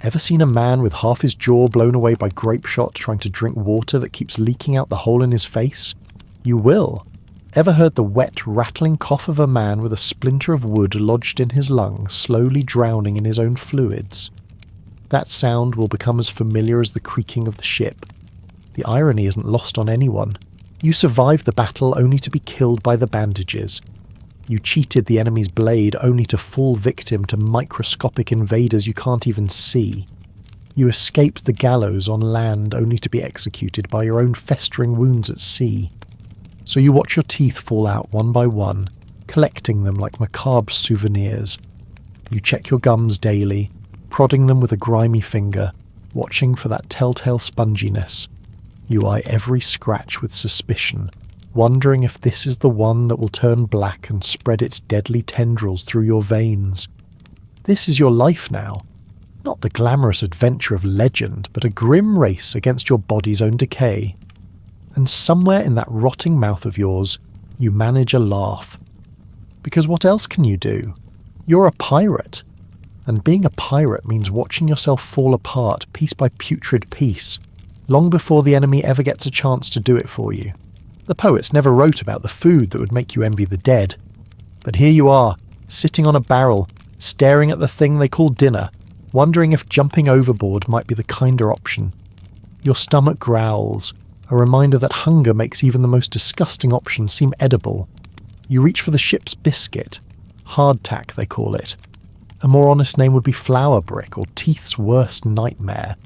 Ever seen a man with half his jaw blown away by grape shot trying to drink water that keeps leaking out the hole in his face? You will. Ever heard the wet, rattling cough of a man with a splinter of wood lodged in his lung, slowly drowning in his own fluids? That sound will become as familiar as the creaking of the ship. The irony isn't lost on anyone. You survived the battle only to be killed by the bandages. You cheated the enemy's blade only to fall victim to microscopic invaders you can't even see. You escaped the gallows on land only to be executed by your own festering wounds at sea. So you watch your teeth fall out one by one, collecting them like macabre souvenirs. You check your gums daily, prodding them with a grimy finger, watching for that telltale sponginess. You eye every scratch with suspicion, wondering if this is the one that will turn black and spread its deadly tendrils through your veins. This is your life now. Not the glamorous adventure of legend, but a grim race against your body's own decay. And somewhere in that rotting mouth of yours, you manage a laugh. Because what else can you do? You're a pirate. And being a pirate means watching yourself fall apart piece by putrid piece, long before the enemy ever gets a chance to do it for you. The poets never wrote about the food that would make you envy the dead. But here you are, sitting on a barrel, staring at the thing they call dinner, wondering if jumping overboard might be the kinder option. Your stomach growls, a reminder that hunger makes even the most disgusting options seem edible. You reach for the ship's biscuit, hardtack they call it. A more honest name would be flour brick, or teeth's worst nightmare.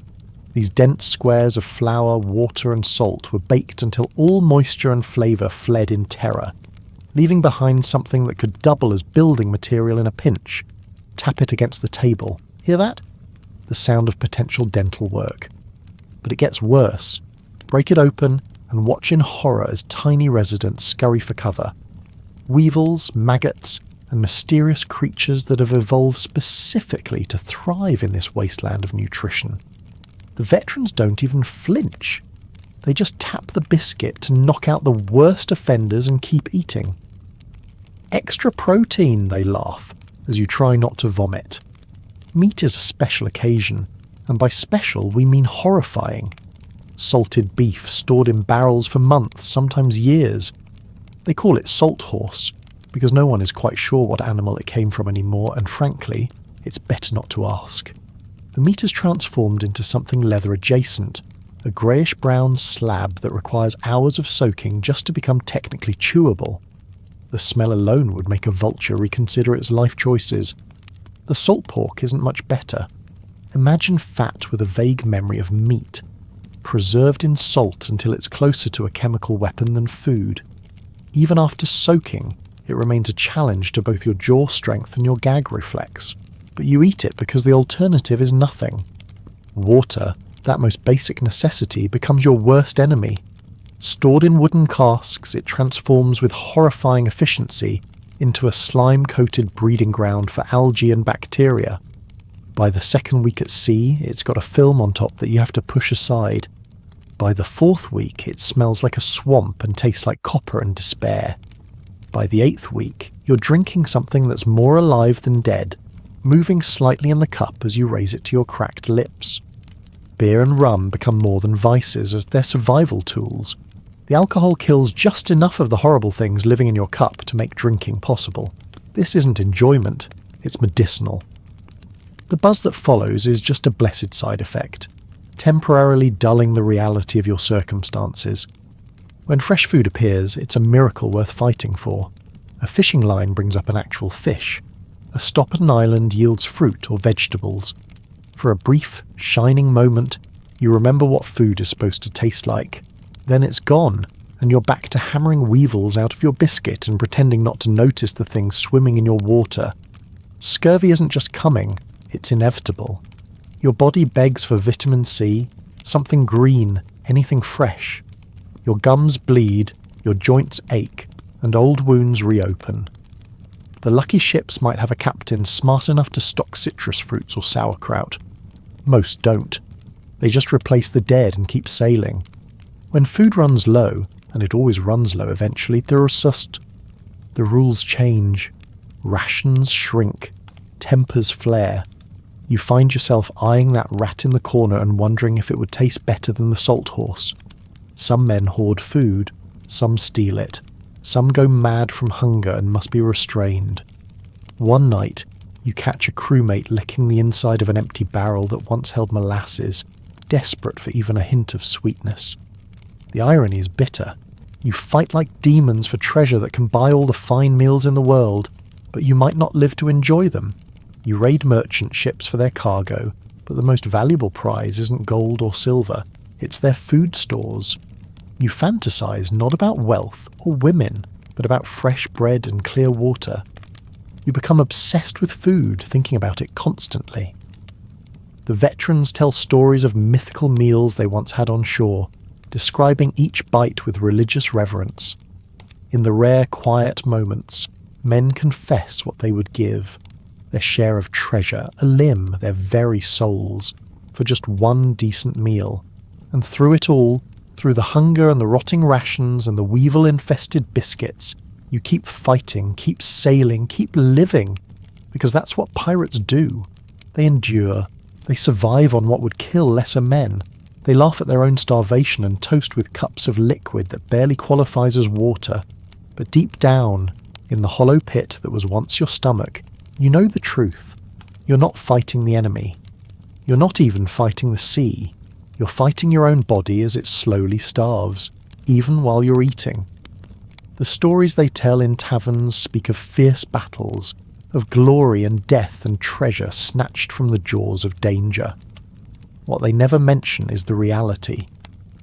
These dense squares of flour, water and salt were baked until all moisture and flavour fled in terror, leaving behind something that could double as building material in a pinch. Tap it against the table. Hear that? The sound of potential dental work. But it gets worse. Break it open and watch in horror as tiny residents scurry for cover. Weevils, maggots, and mysterious creatures that have evolved specifically to thrive in this wasteland of nutrition. The veterans don't even flinch. They just tap the biscuit to knock out the worst offenders and keep eating. Extra protein, they laugh, as you try not to vomit. Meat is a special occasion, and by special we mean horrifying. Salted beef stored in barrels for months, sometimes years. They call it salt horse, because no one is quite sure what animal it came from anymore, and frankly, it's better not to ask. The meat has transformed into something leather-adjacent, a greyish-brown slab that requires hours of soaking just to become technically chewable. The smell alone would make a vulture reconsider its life choices. The salt pork isn't much better. Imagine fat with a vague memory of meat, preserved in salt until it's closer to a chemical weapon than food. Even after soaking, it remains a challenge to both your jaw strength and your gag reflex. But you eat it because the alternative is nothing. Water, that most basic necessity, becomes your worst enemy. Stored in wooden casks, it transforms with horrifying efficiency into a slime-coated breeding ground for algae and bacteria. By the second week at sea, it's got a film on top that you have to push aside. By the fourth week, it smells like a swamp and tastes like copper and despair. By the 8th week, you're drinking something that's more alive than dead, moving slightly in the cup as you raise it to your cracked lips. Beer and rum become more than vices as they're survival tools. The alcohol kills just enough of the horrible things living in your cup to make drinking possible. This isn't enjoyment, it's medicinal. The buzz that follows is just a blessed side effect, temporarily dulling the reality of your circumstances. When fresh food appears, it's a miracle worth fighting for. A fishing line brings up an actual fish. A stop at an island yields fruit or vegetables. For a brief, shining moment, you remember what food is supposed to taste like. Then it's gone, and you're back to hammering weevils out of your biscuit and pretending not to notice the things swimming in your water. Scurvy isn't just coming, it's inevitable. Your body begs for vitamin C, something green, anything fresh. Your gums bleed, your joints ache, and old wounds reopen. The lucky ships might have a captain smart enough to stock citrus fruits or sauerkraut. Most don't. They just replace the dead and keep sailing. When food runs low, and it always runs low eventually, the rules change. Rations shrink. Tempers flare. You find yourself eyeing that rat in the corner and wondering if it would taste better than the salt horse. Some men hoard food, some steal it. Some go mad from hunger and must be restrained. One night, you catch a crewmate licking the inside of an empty barrel that once held molasses, desperate for even a hint of sweetness. The irony is bitter. You fight like demons for treasure that can buy all the fine meals in the world, but you might not live to enjoy them. You raid merchant ships for their cargo, but the most valuable prize isn't gold or silver, it's their food stores. You fantasize not about wealth or women, but about fresh bread and clear water. You become obsessed with food, thinking about it constantly. The veterans tell stories of mythical meals they once had on shore, describing each bite with religious reverence. In the rare quiet moments, men confess what they would give, their share of treasure, a limb, their very souls, for just one decent meal. And through it all, through the hunger and the rotting rations and the weevil-infested biscuits, you keep fighting, keep sailing, keep living, because that's what pirates do. They endure. They survive on what would kill lesser men. They laugh at their own starvation and toast with cups of liquid that barely qualifies as water. But deep down, in the hollow pit that was once your stomach, you know the truth. You're not fighting the enemy. You're not even fighting the sea. You're fighting your own body as it slowly starves, even while you're eating. The stories they tell in taverns speak of fierce battles, of glory and death and treasure snatched from the jaws of danger. What they never mention is the reality,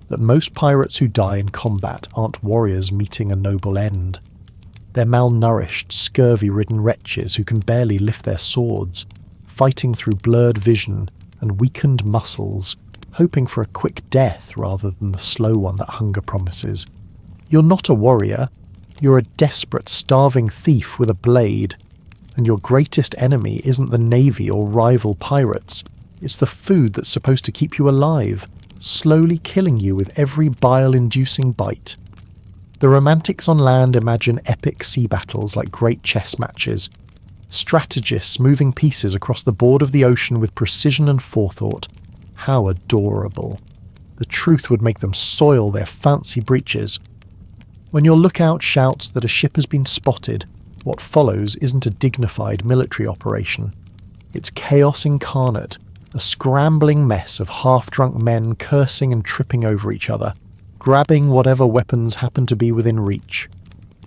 that most pirates who die in combat aren't warriors meeting a noble end. They're malnourished, scurvy-ridden wretches who can barely lift their swords, fighting through blurred vision and weakened muscles, hoping for a quick death rather than the slow one that hunger promises. You're not a warrior. You're a desperate, starving thief with a blade. And your greatest enemy isn't the navy or rival pirates. It's the food that's supposed to keep you alive, slowly killing you with every bile-inducing bite. The romantics on land imagine epic sea battles like great chess matches. Strategists moving pieces across the board of the ocean with precision and forethought. How adorable. The truth would make them soil their fancy breeches. When your lookout shouts that a ship has been spotted, what follows isn't a dignified military operation. It's chaos incarnate, a scrambling mess of half-drunk men cursing and tripping over each other, grabbing whatever weapons happen to be within reach.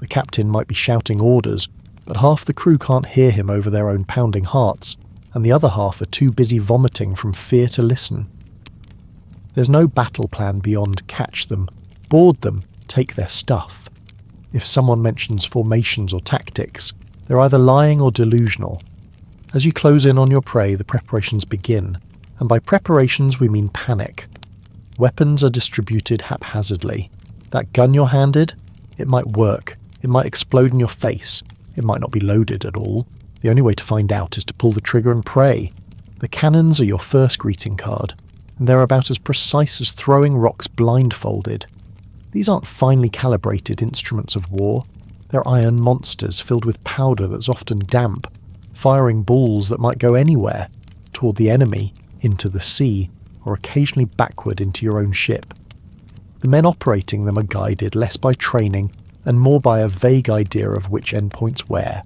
The captain might be shouting orders, but half the crew can't hear him over their own pounding hearts, and the other half are too busy vomiting from fear to listen. There's no battle plan beyond catch them, board them, take their stuff. If someone mentions formations or tactics, they're either lying or delusional. As you close in on your prey, the preparations begin, and by preparations we mean panic. Weapons are distributed haphazardly. That gun you're handed, it might work, it might explode in your face, it might not be loaded at all. The only way to find out is to pull the trigger and pray. The cannons are your first greeting card, and they're about as precise as throwing rocks blindfolded. These aren't finely calibrated instruments of war. They're iron monsters filled with powder that's often damp, firing balls that might go anywhere, toward the enemy, into the sea, or occasionally backward into your own ship. The men operating them are guided less by training and more by a vague idea of which endpoints where.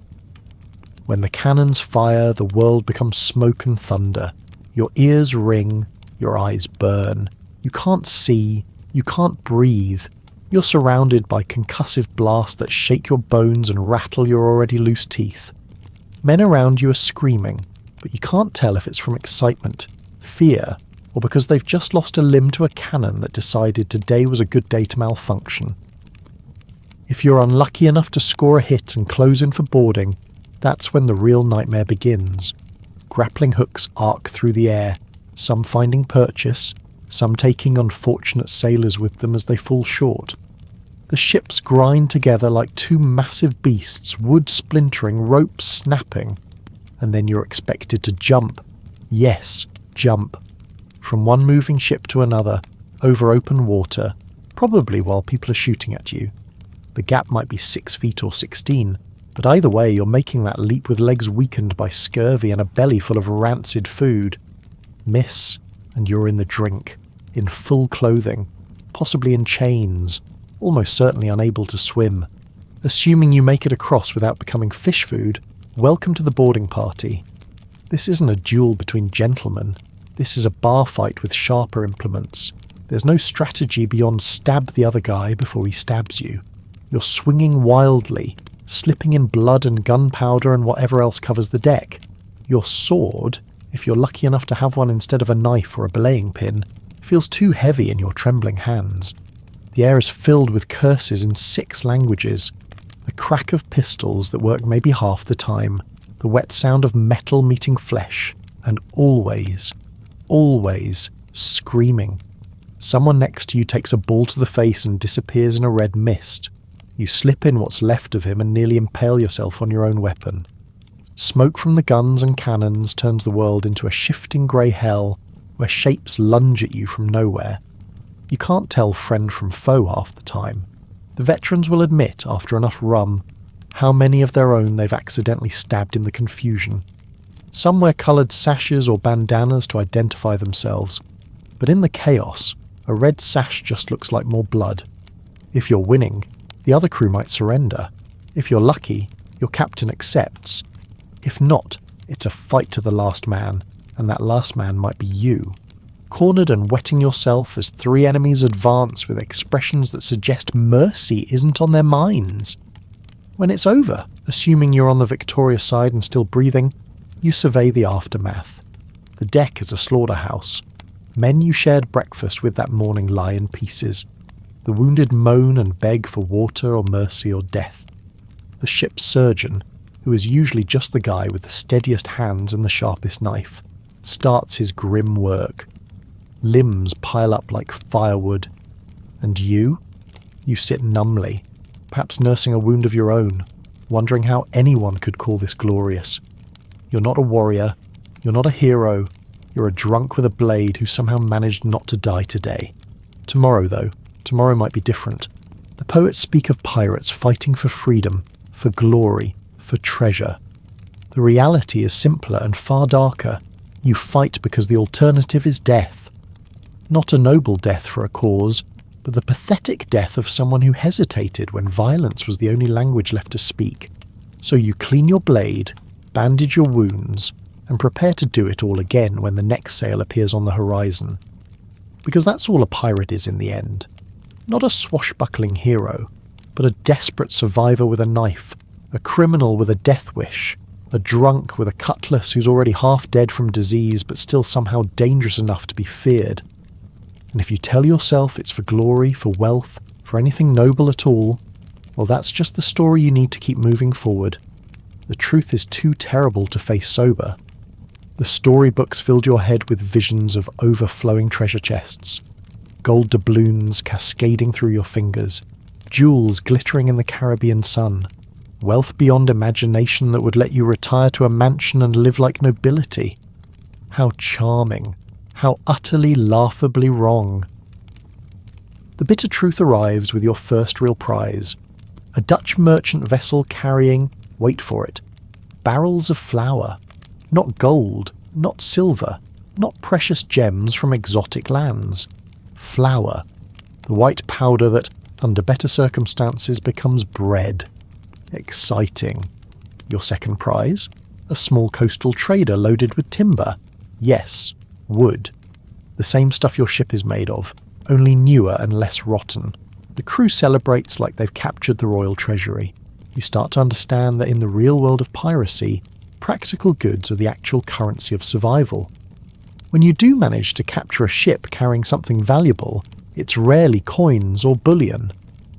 When the cannons fire, the world becomes smoke and thunder. Your ears ring, your eyes burn. You can't see, you can't breathe. You're surrounded by concussive blasts that shake your bones and rattle your already loose teeth. Men around you are screaming, but you can't tell if it's from excitement, fear, or because they've just lost a limb to a cannon that decided today was a good day to malfunction. If you're unlucky enough to score a hit and close in for boarding, that's when the real nightmare begins. Grappling hooks arc through the air, some finding purchase, some taking unfortunate sailors with them as they fall short. The ships grind together like two massive beasts, wood splintering, ropes snapping, and then you're expected to jump. Yes, jump. From one moving ship to another, over open water, probably while people are shooting at you. The gap might be 6 feet or 16, but either way you're making that leap with legs weakened by scurvy and a belly full of rancid food. Miss, and you're in the drink, in full clothing, possibly in chains, almost certainly unable to swim. Assuming you make it across without becoming fish food, welcome to the boarding party. This isn't a duel between gentlemen. This is a bar fight with sharper implements. There's no strategy beyond stab the other guy before he stabs you. You're swinging wildly, slipping in blood and gunpowder and whatever else covers the deck. Your sword, if you're lucky enough to have one instead of a knife or a belaying pin, feels too heavy in your trembling hands. The air is filled with curses in 6 languages. The crack of pistols that work maybe half the time, the wet sound of metal meeting flesh, and always screaming. Someone next to you takes a ball to the face and disappears in a red mist. You slip in what's left of him and nearly impale yourself on your own weapon. Smoke from the guns and cannons turns the world into a shifting grey hell where shapes lunge at you from nowhere. You can't tell friend from foe half the time. The veterans will admit, after enough rum, how many of their own they've accidentally stabbed in the confusion. Some wear coloured sashes or bandanas to identify themselves, but in the chaos, a red sash just looks like more blood. If you're winning, the other crew might surrender. If you're lucky, your captain accepts. If not, it's a fight to the last man, and that last man might be you. Cornered and wetting yourself as 3 enemies advance with expressions that suggest mercy isn't on their minds. When it's over, assuming you're on the victorious side and still breathing, you survey the aftermath. The deck is a slaughterhouse. Men you shared breakfast with that morning lie in pieces. The wounded moan and beg for water or mercy or death. The ship's surgeon, who is usually just the guy with the steadiest hands and the sharpest knife, starts his grim work. Limbs pile up like firewood. And you sit numbly, perhaps nursing a wound of your own, wondering how anyone could call this glorious. You're not a warrior, you're not a hero, you're a drunk with a blade who somehow managed not to die today. Tomorrow, though, tomorrow might be different. The poets speak of pirates fighting for freedom, for glory, for treasure. The reality is simpler and far darker. You fight because the alternative is death. Not a noble death for a cause, but the pathetic death of someone who hesitated when violence was the only language left to speak. So you clean your blade, bandage your wounds, and prepare to do it all again when the next sail appears on the horizon. Because that's all a pirate is in the end. Not a swashbuckling hero, but a desperate survivor with a knife, a criminal with a death wish, a drunk with a cutlass who's already half dead from disease but still somehow dangerous enough to be feared. And if you tell yourself it's for glory, for wealth, for anything noble at all, well, that's just the story you need to keep moving forward. The truth is too terrible to face sober. The storybooks filled your head with visions of overflowing treasure chests, gold doubloons cascading through your fingers, jewels glittering in the Caribbean sun, wealth beyond imagination that would let you retire to a mansion and live like nobility. How charming. How utterly, laughably wrong. The bitter truth arrives with your first real prize. A Dutch merchant vessel carrying, wait for it, barrels of flour. Not gold, not silver, not precious gems from exotic lands. Flour. The white powder that, under better circumstances, becomes bread. Exciting. Your second prize? A small coastal trader loaded with timber. Yes. Wood. The same stuff your ship is made of, only newer and less rotten. The crew celebrates like they've captured the royal treasury. You start to understand that in the real world of piracy, practical goods are the actual currency of survival. When you do manage to capture a ship carrying something valuable, it's rarely coins or bullion.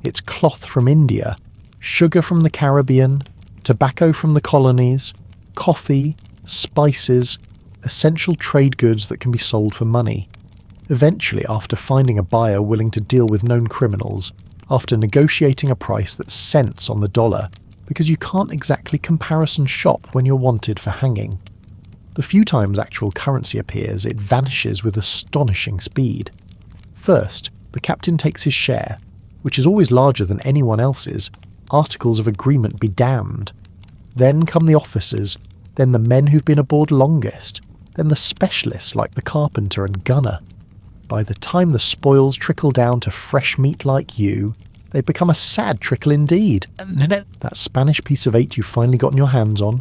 It's cloth from India, sugar from the Caribbean, tobacco from the colonies, coffee, spices, essential trade goods that can be sold for money. Eventually, after finding a buyer willing to deal with known criminals, after negotiating a price that's cents on the dollar, because you can't exactly comparison shop when you're wanted for hanging. The few times actual currency appears, it vanishes with astonishing speed. First, the captain takes his share, which is always larger than anyone else's. Articles of agreement be damned. Then come the officers, then the men who've been aboard longest, then the specialists like the carpenter and gunner. By the time the spoils trickle down to fresh meat like you, they become a sad trickle indeed. That Spanish piece of 8 you finally got your hands on,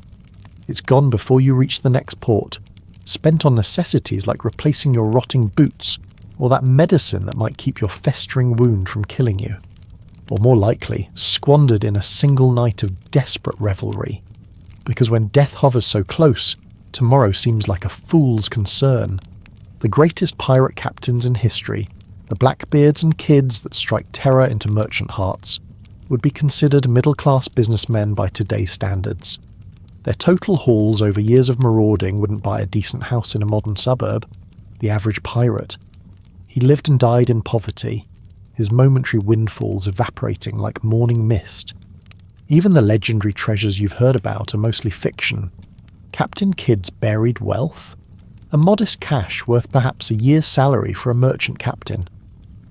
it's gone before you reach the next port, spent on necessities like replacing your rotting boots, or that medicine that might keep your festering wound from killing you. Or more likely, squandered in a single night of desperate revelry. Because when death hovers so close, tomorrow seems like a fool's concern. The greatest pirate captains in history, the Blackbeards and Kids that strike terror into merchant hearts, would be considered middle-class businessmen by today's standards. Their total hauls over years of marauding wouldn't buy a decent house in a modern suburb. The average pirate. He lived and died in poverty, his momentary windfalls evaporating like morning mist. Even the legendary treasures you've heard about are mostly fiction. Captain Kidd's buried wealth? A modest cache worth perhaps a year's salary for a merchant captain.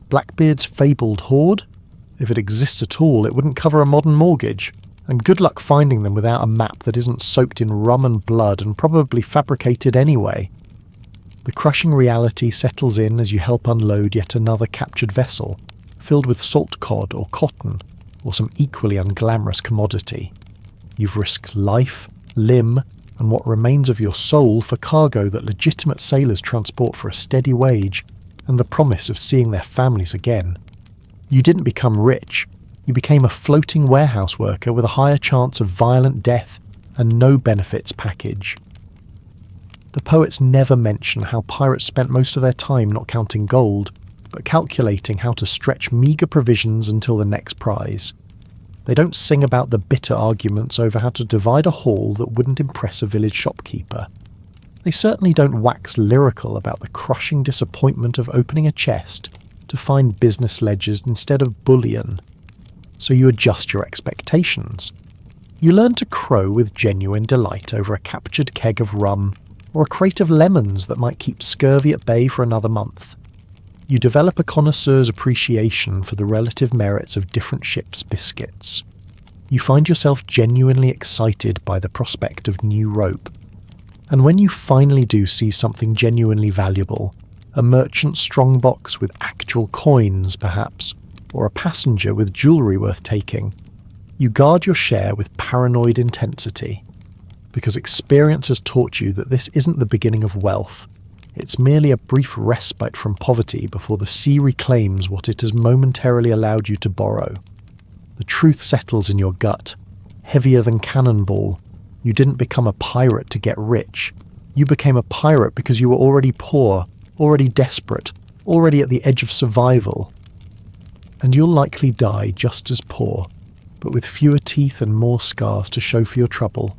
Blackbeard's fabled hoard? If it exists at all, it wouldn't cover a modern mortgage. And good luck finding them without a map that isn't soaked in rum and blood and probably fabricated anyway. The crushing reality settles in as you help unload yet another captured vessel, filled with salt cod or cotton, or some equally unglamorous commodity. You've risked life, limb, and what remains of your soul for cargo that legitimate sailors transport for a steady wage, and the promise of seeing their families again. You didn't become rich. You became a floating warehouse worker with a higher chance of violent death and no benefits package. The poets never mention how pirates spent most of their time not counting gold, but calculating how to stretch meagre provisions until the next prize. They don't sing about the bitter arguments over how to divide a haul that wouldn't impress a village shopkeeper. They certainly don't wax lyrical about the crushing disappointment of opening a chest to find business ledgers instead of bullion. So you adjust your expectations. You learn to crow with genuine delight over a captured keg of rum or a crate of lemons that might keep scurvy at bay for another month. You develop a connoisseur's appreciation for the relative merits of different ships' biscuits. You find yourself genuinely excited by the prospect of new rope. And when you finally do see something genuinely valuable, a merchant strongbox with actual coins perhaps, or a passenger with jewellery worth taking, you guard your share with paranoid intensity, because experience has taught you that this isn't the beginning of wealth. It's merely a brief respite from poverty before the sea reclaims what it has momentarily allowed you to borrow. The truth settles in your gut, heavier than cannonball. You didn't become a pirate to get rich. You became a pirate because you were already poor, already desperate, already at the edge of survival. And you'll likely die just as poor, but with fewer teeth and more scars to show for your trouble.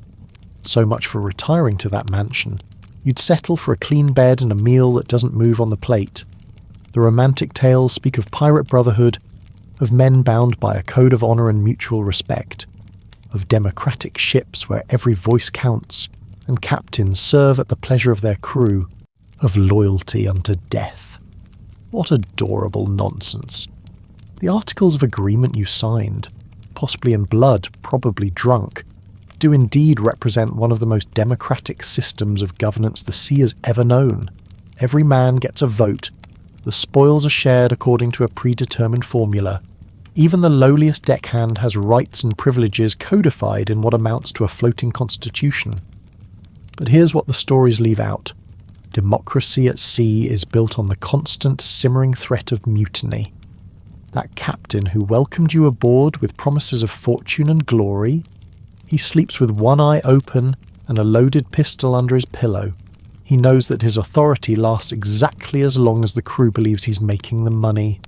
So much for retiring to that mansion. You'd settle for a clean bed and a meal that doesn't move on the plate. The romantic tales speak of pirate brotherhood, of men bound by a code of honour and mutual respect, of democratic ships where every voice counts, and captains serve at the pleasure of their crew, of loyalty unto death. What adorable nonsense. The articles of agreement you signed, possibly in blood, probably drunk, do indeed represent one of the most democratic systems of governance the sea has ever known. Every man gets a vote. The spoils are shared according to a predetermined formula. Even the lowliest deckhand has rights and privileges codified in what amounts to a floating constitution. But here's what the stories leave out. Democracy at sea is built on the constant simmering threat of mutiny. That captain who welcomed you aboard with promises of fortune and glory, he sleeps with one eye open and a loaded pistol under his pillow. He knows that his authority lasts exactly as long as the crew believes he's making them money.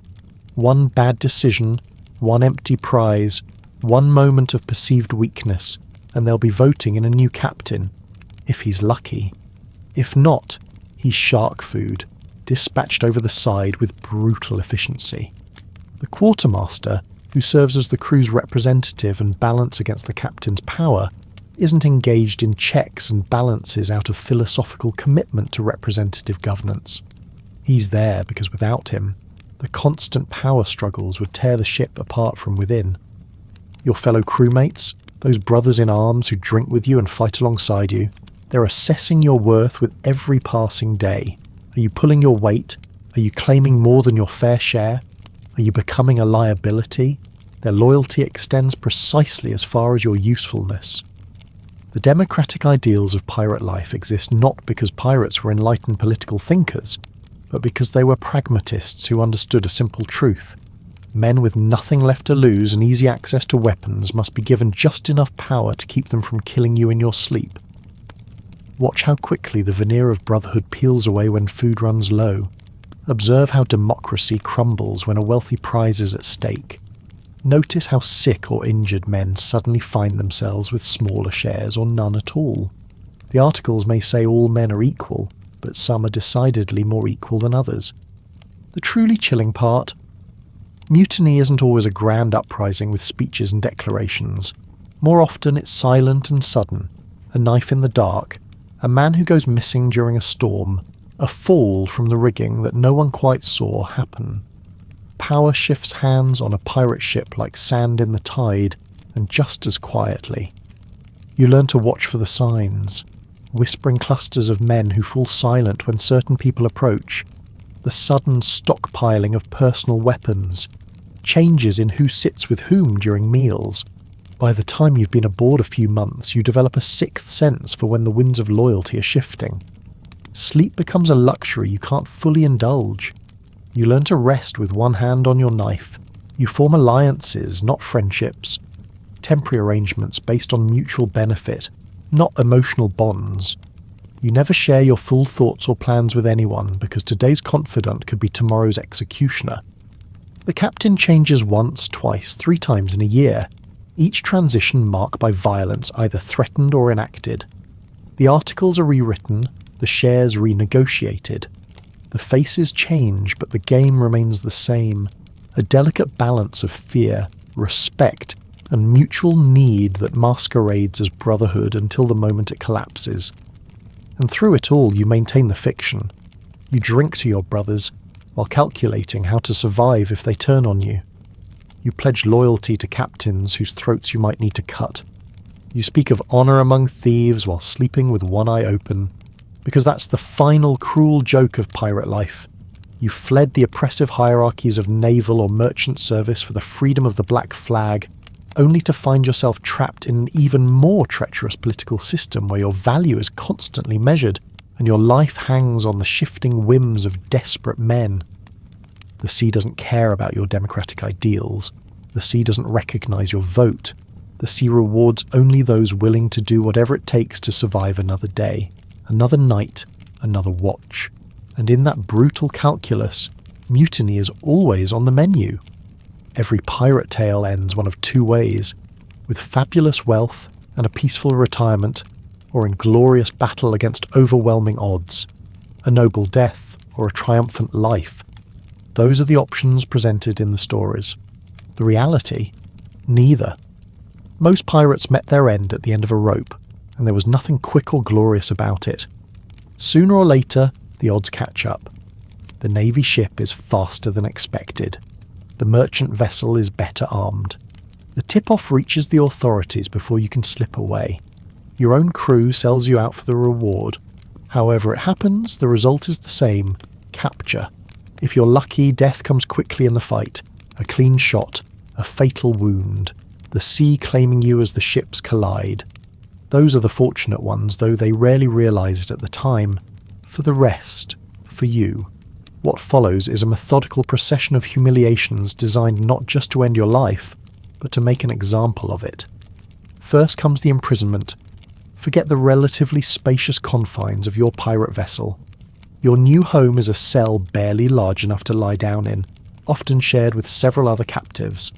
One bad decision, one empty prize, one moment of perceived weakness, and they'll be voting in a new captain, if he's lucky. If not, he's shark food, dispatched over the side with brutal efficiency. The quartermaster, who serves as the crew's representative and balance against the captain's power, isn't engaged in checks and balances out of philosophical commitment to representative governance. He's there because without him, the constant power struggles would tear the ship apart from within. Your fellow crewmates, those brothers in arms who drink with you and fight alongside you, they're assessing your worth with every passing day. Are you pulling your weight? Are you claiming more than your fair share? Are you becoming a liability? Their loyalty extends precisely as far as your usefulness. The democratic ideals of pirate life exist not because pirates were enlightened political thinkers, but because they were pragmatists who understood a simple truth. Men with nothing left to lose and easy access to weapons must be given just enough power to keep them from killing you in your sleep. Watch how quickly the veneer of brotherhood peels away when food runs low. Observe how democracy crumbles when a wealthy prize is at stake. Notice how sick or injured men suddenly find themselves with smaller shares or none at all. The articles may say all men are equal, but some are decidedly more equal than others. The truly chilling part? Mutiny isn't always a grand uprising with speeches and declarations. More often it's silent and sudden, a knife in the dark, a man who goes missing during a storm, a fall from the rigging that no one quite saw happen. Power shifts hands on a pirate ship like sand in the tide, and just as quietly. You learn to watch for the signs, whispering clusters of men who fall silent when certain people approach, the sudden stockpiling of personal weapons, changes in who sits with whom during meals. By the time you've been aboard a few months, you develop a sixth sense for when the winds of loyalty are shifting. Sleep becomes a luxury you can't fully indulge. You learn to rest with one hand on your knife. You form alliances, not friendships. Temporary arrangements based on mutual benefit, not emotional bonds. You never share your full thoughts or plans with anyone because today's confidant could be tomorrow's executioner. The captain changes once, twice, 3 times in a year, each transition marked by violence either threatened or enacted. The articles are rewritten, the shares renegotiated. The faces change, but the game remains the same, a delicate balance of fear, respect, and mutual need that masquerades as brotherhood until the moment it collapses. And through it all you maintain the fiction. You drink to your brothers, while calculating how to survive if they turn on you. You pledge loyalty to captains whose throats you might need to cut. You speak of honour among thieves while sleeping with one eye open, because that's the final cruel joke of pirate life. You fled the oppressive hierarchies of naval or merchant service for the freedom of the black flag, only to find yourself trapped in an even more treacherous political system where your value is constantly measured and your life hangs on the shifting whims of desperate men. The sea doesn't care about your democratic ideals. The sea doesn't recognise your vote. The sea rewards only those willing to do whatever it takes to survive another day, another night, another watch. And in that brutal calculus, mutiny is always on the menu. Every pirate tale ends one of 2 ways, with fabulous wealth and a peaceful retirement, or in glorious battle against overwhelming odds, a noble death or a triumphant life. Those are the options presented in the stories. The reality? Neither. Most pirates met their end at the end of a rope, and there was nothing quick or glorious about it. Sooner or later, the odds catch up. The Navy ship is faster than expected. The merchant vessel is better armed. The tip-off reaches the authorities before you can slip away. Your own crew sells you out for the reward. However it happens, the result is the same: capture. If you're lucky, death comes quickly in the fight. A clean shot, a fatal wound, the sea claiming you as the ships collide. Those are the fortunate ones, though they rarely realise it at the time. For the rest, for you, what follows is a methodical procession of humiliations designed not just to end your life, but to make an example of it. First comes the imprisonment. Forget the relatively spacious confines of your pirate vessel. Your new home is a cell barely large enough to lie down in, often shared with several other captives.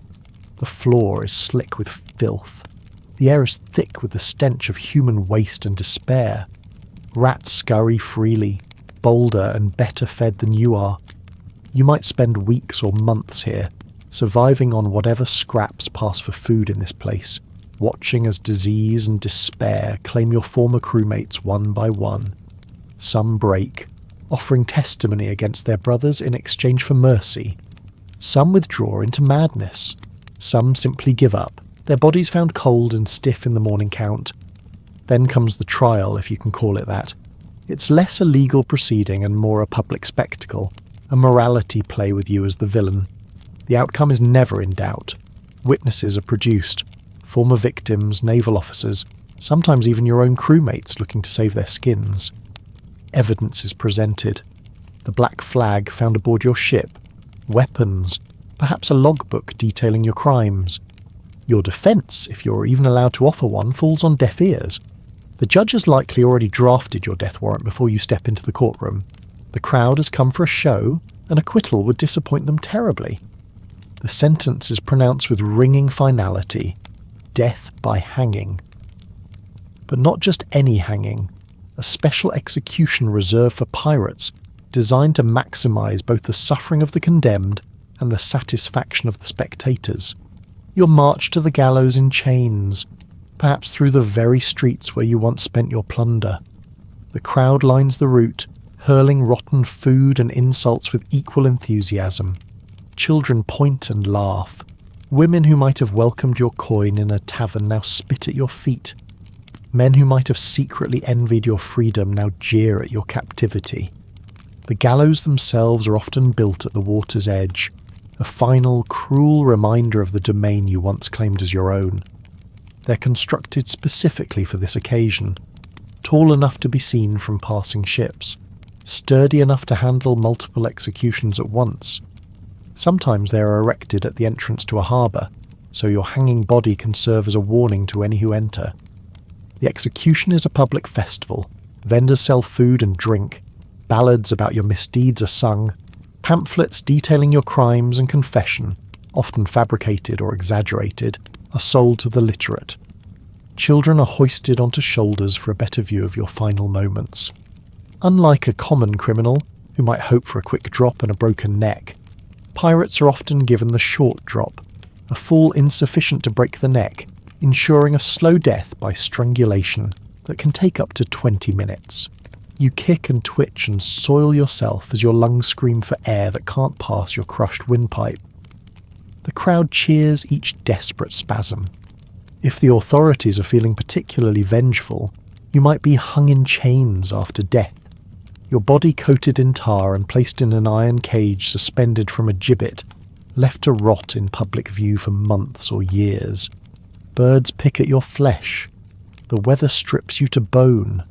The floor is slick with filth. The air is thick with the stench of human waste and despair. Rats scurry freely, bolder and better fed than you are. You might spend weeks or months here, surviving on whatever scraps pass for food in this place, watching as disease and despair claim your former crewmates one by one. Some break, offering testimony against their brothers in exchange for mercy. Some withdraw into madness. Some simply give up, their bodies found cold and stiff in the morning count. Then comes the trial, if you can call it that. It's less a legal proceeding and more a public spectacle, a morality play with you as the villain. The outcome is never in doubt. Witnesses are produced, former victims, naval officers, sometimes even your own crewmates looking to save their skins. Evidence is presented. The black flag found aboard your ship, weapons, perhaps a logbook detailing your crimes. Your defence, if you're even allowed to offer one, falls on deaf ears. The judge has likely already drafted your death warrant before you step into the courtroom. The crowd has come for a show, and acquittal would disappoint them terribly. The sentence is pronounced with ringing finality: death by hanging. But not just any hanging, a special execution reserved for pirates, designed to maximise both the suffering of the condemned and the satisfaction of the spectators. You're marched to the gallows in chains, perhaps through the very streets where you once spent your plunder. The crowd lines the route, hurling rotten food and insults with equal enthusiasm. Children point and laugh. Women who might have welcomed your coin in a tavern now spit at your feet. Men who might have secretly envied your freedom now jeer at your captivity. The gallows themselves are often built at the water's edge, a final, cruel reminder of the domain you once claimed as your own. They're constructed specifically for this occasion, tall enough to be seen from passing ships, sturdy enough to handle multiple executions at once. Sometimes they are erected at the entrance to a harbour, so your hanging body can serve as a warning to any who enter. The execution is a public festival. Vendors sell food and drink. Ballads about your misdeeds are sung. Pamphlets detailing your crimes and confession, often fabricated or exaggerated, are sold to the literate. Children are hoisted onto shoulders for a better view of your final moments. Unlike a common criminal, who might hope for a quick drop and a broken neck, pirates are often given the short drop, a fall insufficient to break the neck, ensuring a slow death by strangulation that can take up to 20 minutes. You kick and twitch and soil yourself as your lungs scream for air that can't pass your crushed windpipe. The crowd cheers each desperate spasm. If the authorities are feeling particularly vengeful, you might be hung in chains after death, your body coated in tar and placed in an iron cage suspended from a gibbet, left to rot in public view for months or years. Birds pick at your flesh. The weather strips you to bone.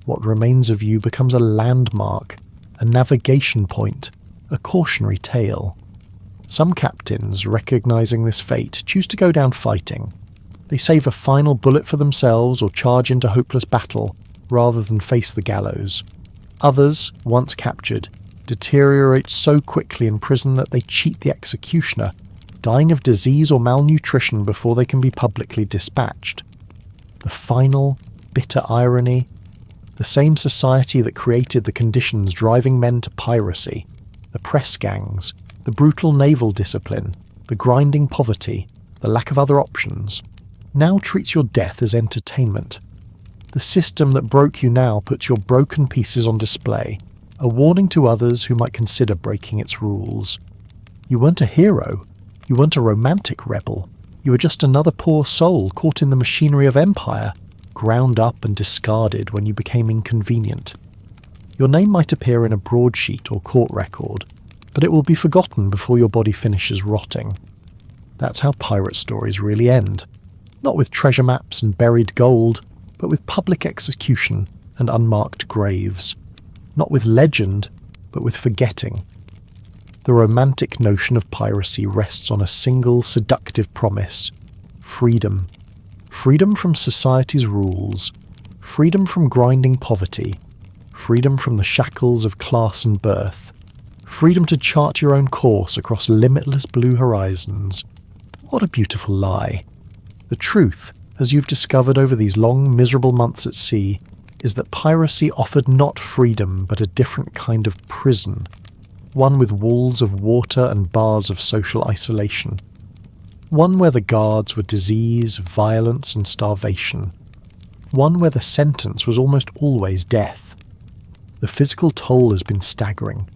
What remains of you becomes a landmark, a navigation point, a cautionary tale. Some captains, recognizing this fate, choose to go down fighting. They save a final bullet for themselves or charge into hopeless battle, rather than face the gallows. Others, once captured, deteriorate so quickly in prison that they cheat the executioner, dying of disease or malnutrition before they can be publicly dispatched. The final, bitter irony: the same society that created the conditions driving men to piracy, the press gangs, the brutal naval discipline, the grinding poverty, the lack of other options, now treats your death as entertainment. The system that broke you now puts your broken pieces on display, a warning to others who might consider breaking its rules. You weren't a hero. You weren't a romantic rebel. You were just another poor soul caught in the machinery of empire, ground up and discarded when you became inconvenient. Your name might appear in a broadsheet or court record, but it will be forgotten before your body finishes rotting. That's how pirate stories really end. Not with treasure maps and buried gold, but with public execution and unmarked graves. Not with legend, but with forgetting. The romantic notion of piracy rests on a single seductive promise: freedom. Freedom from society's rules. Freedom from grinding poverty. Freedom from the shackles of class and birth. Freedom to chart your own course across limitless blue horizons. What a beautiful lie. The truth, as you've discovered over these long, miserable months at sea, is that piracy offered not freedom but a different kind of prison, one with walls of water and bars of social isolation, one where the guards were disease, violence and starvation, one where the sentence was almost always death. The physical toll has been staggering.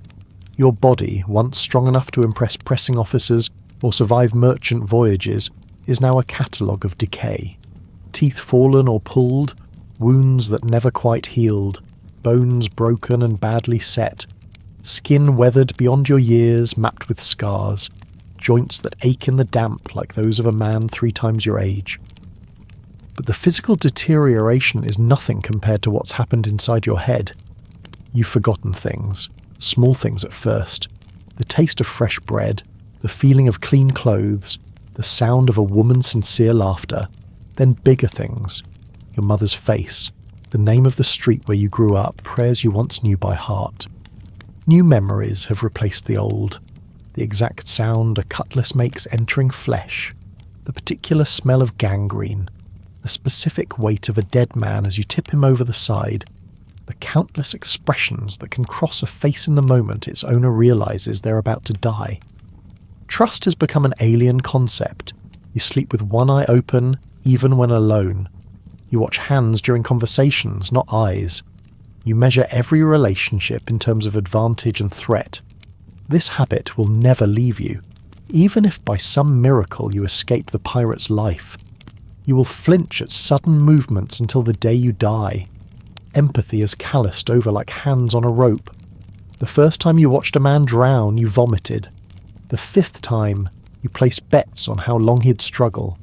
Your body, once strong enough to impress pressing officers or survive merchant voyages, is now a catalogue of decay. Teeth fallen or pulled, wounds that never quite healed, bones broken and badly set, skin weathered beyond your years, mapped with scars, joints that ache in the damp like those of a man 3 times your age. But the physical deterioration is nothing compared to what's happened inside your head. You've forgotten things, small things at first, the taste of fresh bread, the feeling of clean clothes, the sound of a woman's sincere laughter, then bigger things, your mother's face, the name of the street where you grew up, prayers you once knew by heart. New memories have replaced the old, the exact sound a cutlass makes entering flesh, the particular smell of gangrene, the specific weight of a dead man as you tip him over the side, the countless expressions that can cross a face in the moment its owner realizes they're about to die. Trust has become an alien concept. You sleep with one eye open, even when alone. You watch hands during conversations, not eyes. You measure every relationship in terms of advantage and threat. This habit will never leave you, even if by some miracle you escape the pirate's life. You will flinch at sudden movements until the day you die. Empathy is calloused over like hands on a rope. The first time you watched a man drown, you vomited. The 5th time, you placed bets on how long he'd struggle.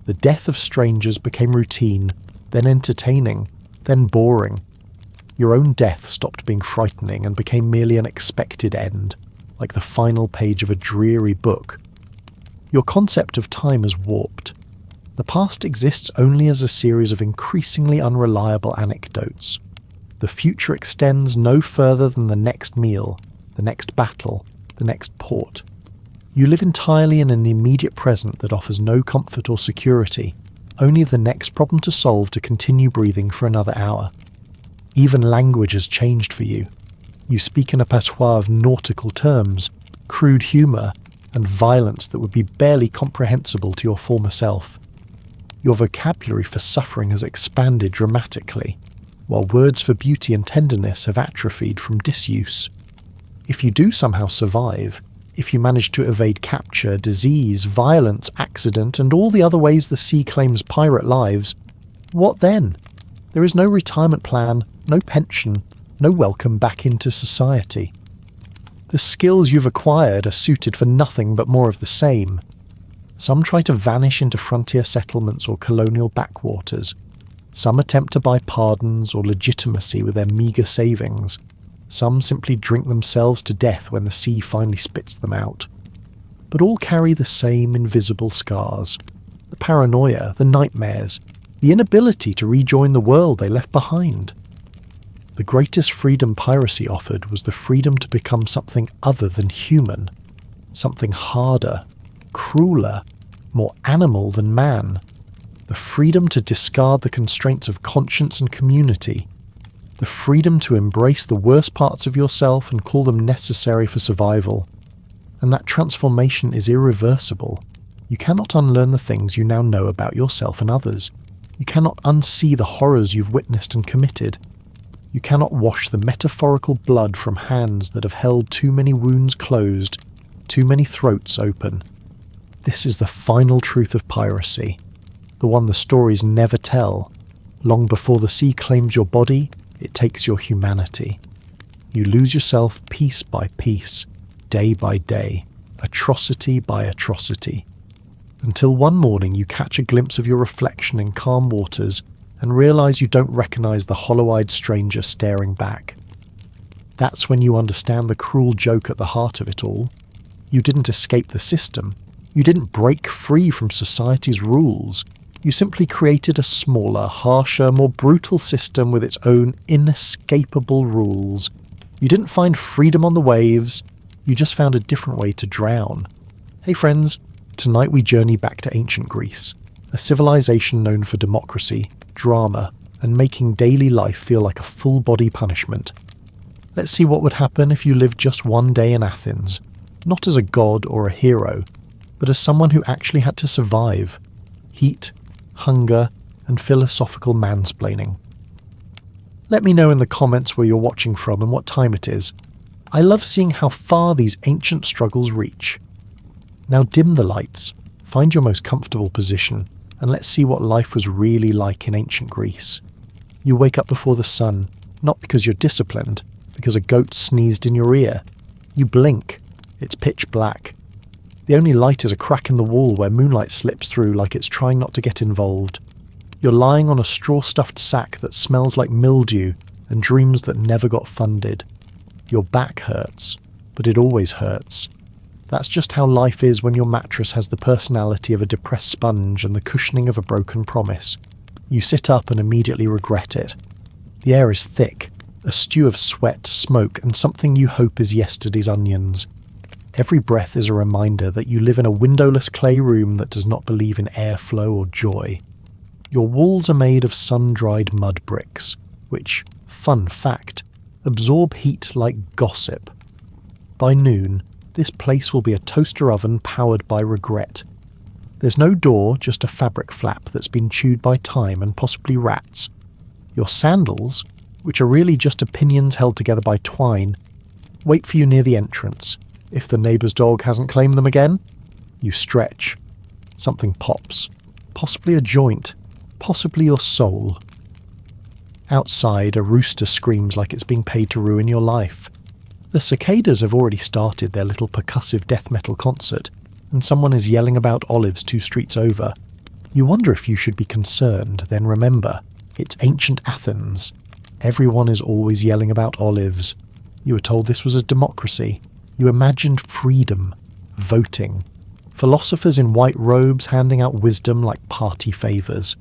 The death of strangers became routine, then entertaining, then boring. Your own death stopped being frightening and became merely an expected end, like the final page of a dreary book. Your concept of time is warped. The past exists only as a series of increasingly unreliable anecdotes. The future extends no further than the next meal, the next battle, the next port. You live entirely in an immediate present that offers no comfort or security, only the next problem to solve to continue breathing for another hour. Even language has changed for you. You speak in a patois of nautical terms, crude humour, and violence that would be barely comprehensible to your former self. Your vocabulary for suffering has expanded dramatically, while words for beauty and tenderness have atrophied from disuse. If you do somehow survive, if you manage to evade capture, disease, violence, accident, and all the other ways the sea claims pirate lives, what then? There is no retirement plan, no pension, no welcome back into society. The skills you've acquired are suited for nothing but more of the same. Some try to vanish into frontier settlements or colonial backwaters. Some attempt to buy pardons or legitimacy with their meagre savings. Some simply drink themselves to death when the sea finally spits them out. But all carry the same invisible scars. The paranoia, the nightmares, the inability to rejoin the world they left behind. The greatest freedom piracy offered was the freedom to become something other than human, something harder, crueler, more animal than man. The freedom to discard the constraints of conscience and community. The freedom to embrace the worst parts of yourself and call them necessary for survival. And that transformation is irreversible. You cannot unlearn the things you now know about yourself and others. You cannot unsee the horrors you've witnessed and committed. You cannot wash the metaphorical blood from hands that have held too many wounds closed, too many throats open. This is the final truth of piracy, the one the stories never tell. Long before the sea claims your body, it takes your humanity. You lose yourself piece by piece, day by day, atrocity by atrocity, until one morning you catch a glimpse of your reflection in calm waters and realize you don't recognize the hollow-eyed stranger staring back. That's when you understand the cruel joke at the heart of it all. You didn't escape the system. You didn't break free from society's rules. You simply created a smaller, harsher, more brutal system with its own inescapable rules. You didn't find freedom on the waves, you just found a different way to drown. Hey friends, tonight we journey back to ancient Greece, a civilization known for democracy, drama, and making daily life feel like a full-body punishment. Let's see what would happen if you lived just one day in Athens, not as a god or a hero, but as someone who actually had to survive. Heat, hunger, and philosophical mansplaining. Let me know in the comments where you're watching from and what time it is. I love seeing how far these ancient struggles reach. Now dim the lights, find your most comfortable position, and let's see what life was really like in ancient Greece. You wake up before the sun, not because you're disciplined, because a goat sneezed in your ear. You blink, it's pitch black. The only light is a crack in the wall where moonlight slips through like it's trying not to get involved. You're lying on a straw-stuffed sack that smells like mildew and dreams that never got funded. Your back hurts, but it always hurts. That's just how life is when your mattress has the personality of a depressed sponge and the cushioning of a broken promise. You sit up and immediately regret it. The air is thick, a stew of sweat, smoke, and something you hope is yesterday's onions. Every breath is a reminder that you live in a windowless clay room that does not believe in airflow or joy. Your walls are made of sun-dried mud bricks, which, fun fact, absorb heat like gossip. By noon, this place will be a toaster oven powered by regret. There's no door, just a fabric flap that's been chewed by time and possibly rats. Your sandals, which are really just opinions held together by twine, wait for you near the entrance. If the neighbour's dog hasn't claimed them again, you stretch. Something pops. Possibly a joint. Possibly your soul. Outside, a rooster screams like it's being paid to ruin your life. The cicadas have already started their little percussive death metal concert, and someone is yelling about olives 2 streets over. You wonder if you should be concerned, then remember, it's ancient Athens. Everyone is always yelling about olives. You were told this was a democracy. You imagined freedom, voting, philosophers in white robes handing out wisdom like party favours.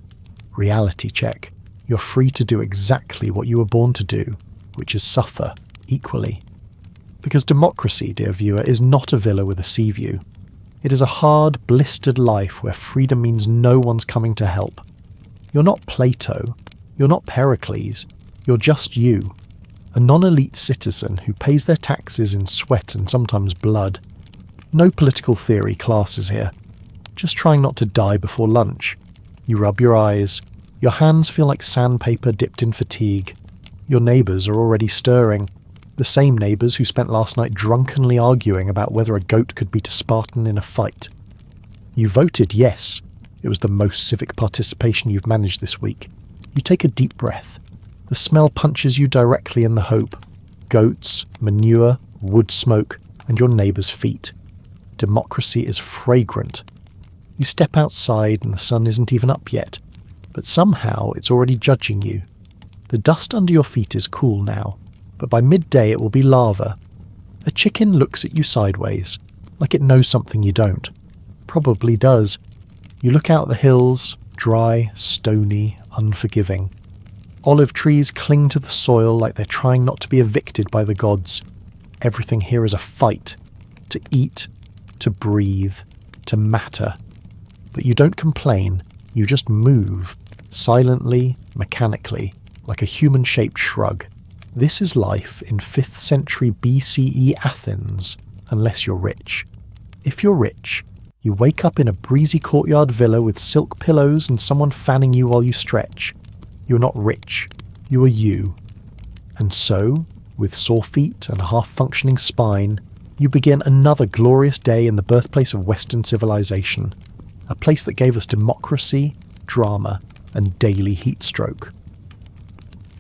Reality check. You're free to do exactly what you were born to do, which is suffer equally. Because democracy, dear viewer, is not a villa with a sea view. It is a hard, blistered life where freedom means no one's coming to help. You're not Plato. You're not Pericles. You're just you. A non-elite citizen who pays their taxes in sweat and sometimes blood. No political theory classes here. Just trying not to die before lunch. You rub your eyes. Your hands feel like sandpaper dipped in fatigue. Your neighbours are already stirring. The same neighbours who spent last night drunkenly arguing about whether a goat could beat a Spartan in a fight. You voted yes. It was the most civic participation you've managed this week. You take a deep breath. The smell punches you directly in the hope. Goats, manure, wood smoke, and your neighbour's feet. Democracy is fragrant. You step outside and the sun isn't even up yet, but somehow it's already judging you. The dust under your feet is cool now, but by midday it will be lava. A chicken looks at you sideways, like it knows something you don't. Probably does. You look out the hills, dry, stony, unforgiving. Olive trees cling to the soil like they're trying not to be evicted by the gods. Everything here is a fight. To eat, to breathe, to matter. But you don't complain, you just move, silently, mechanically, like a human-shaped shrug. This is life in 5th century BCE Athens, unless you're rich. If you're rich, you wake up in a breezy courtyard villa with silk pillows and someone fanning you while you stretch. You're not rich, you are you. And so, with sore feet and a half-functioning spine, you begin another glorious day in the birthplace of Western civilization, a place that gave us democracy, drama, and daily heat stroke.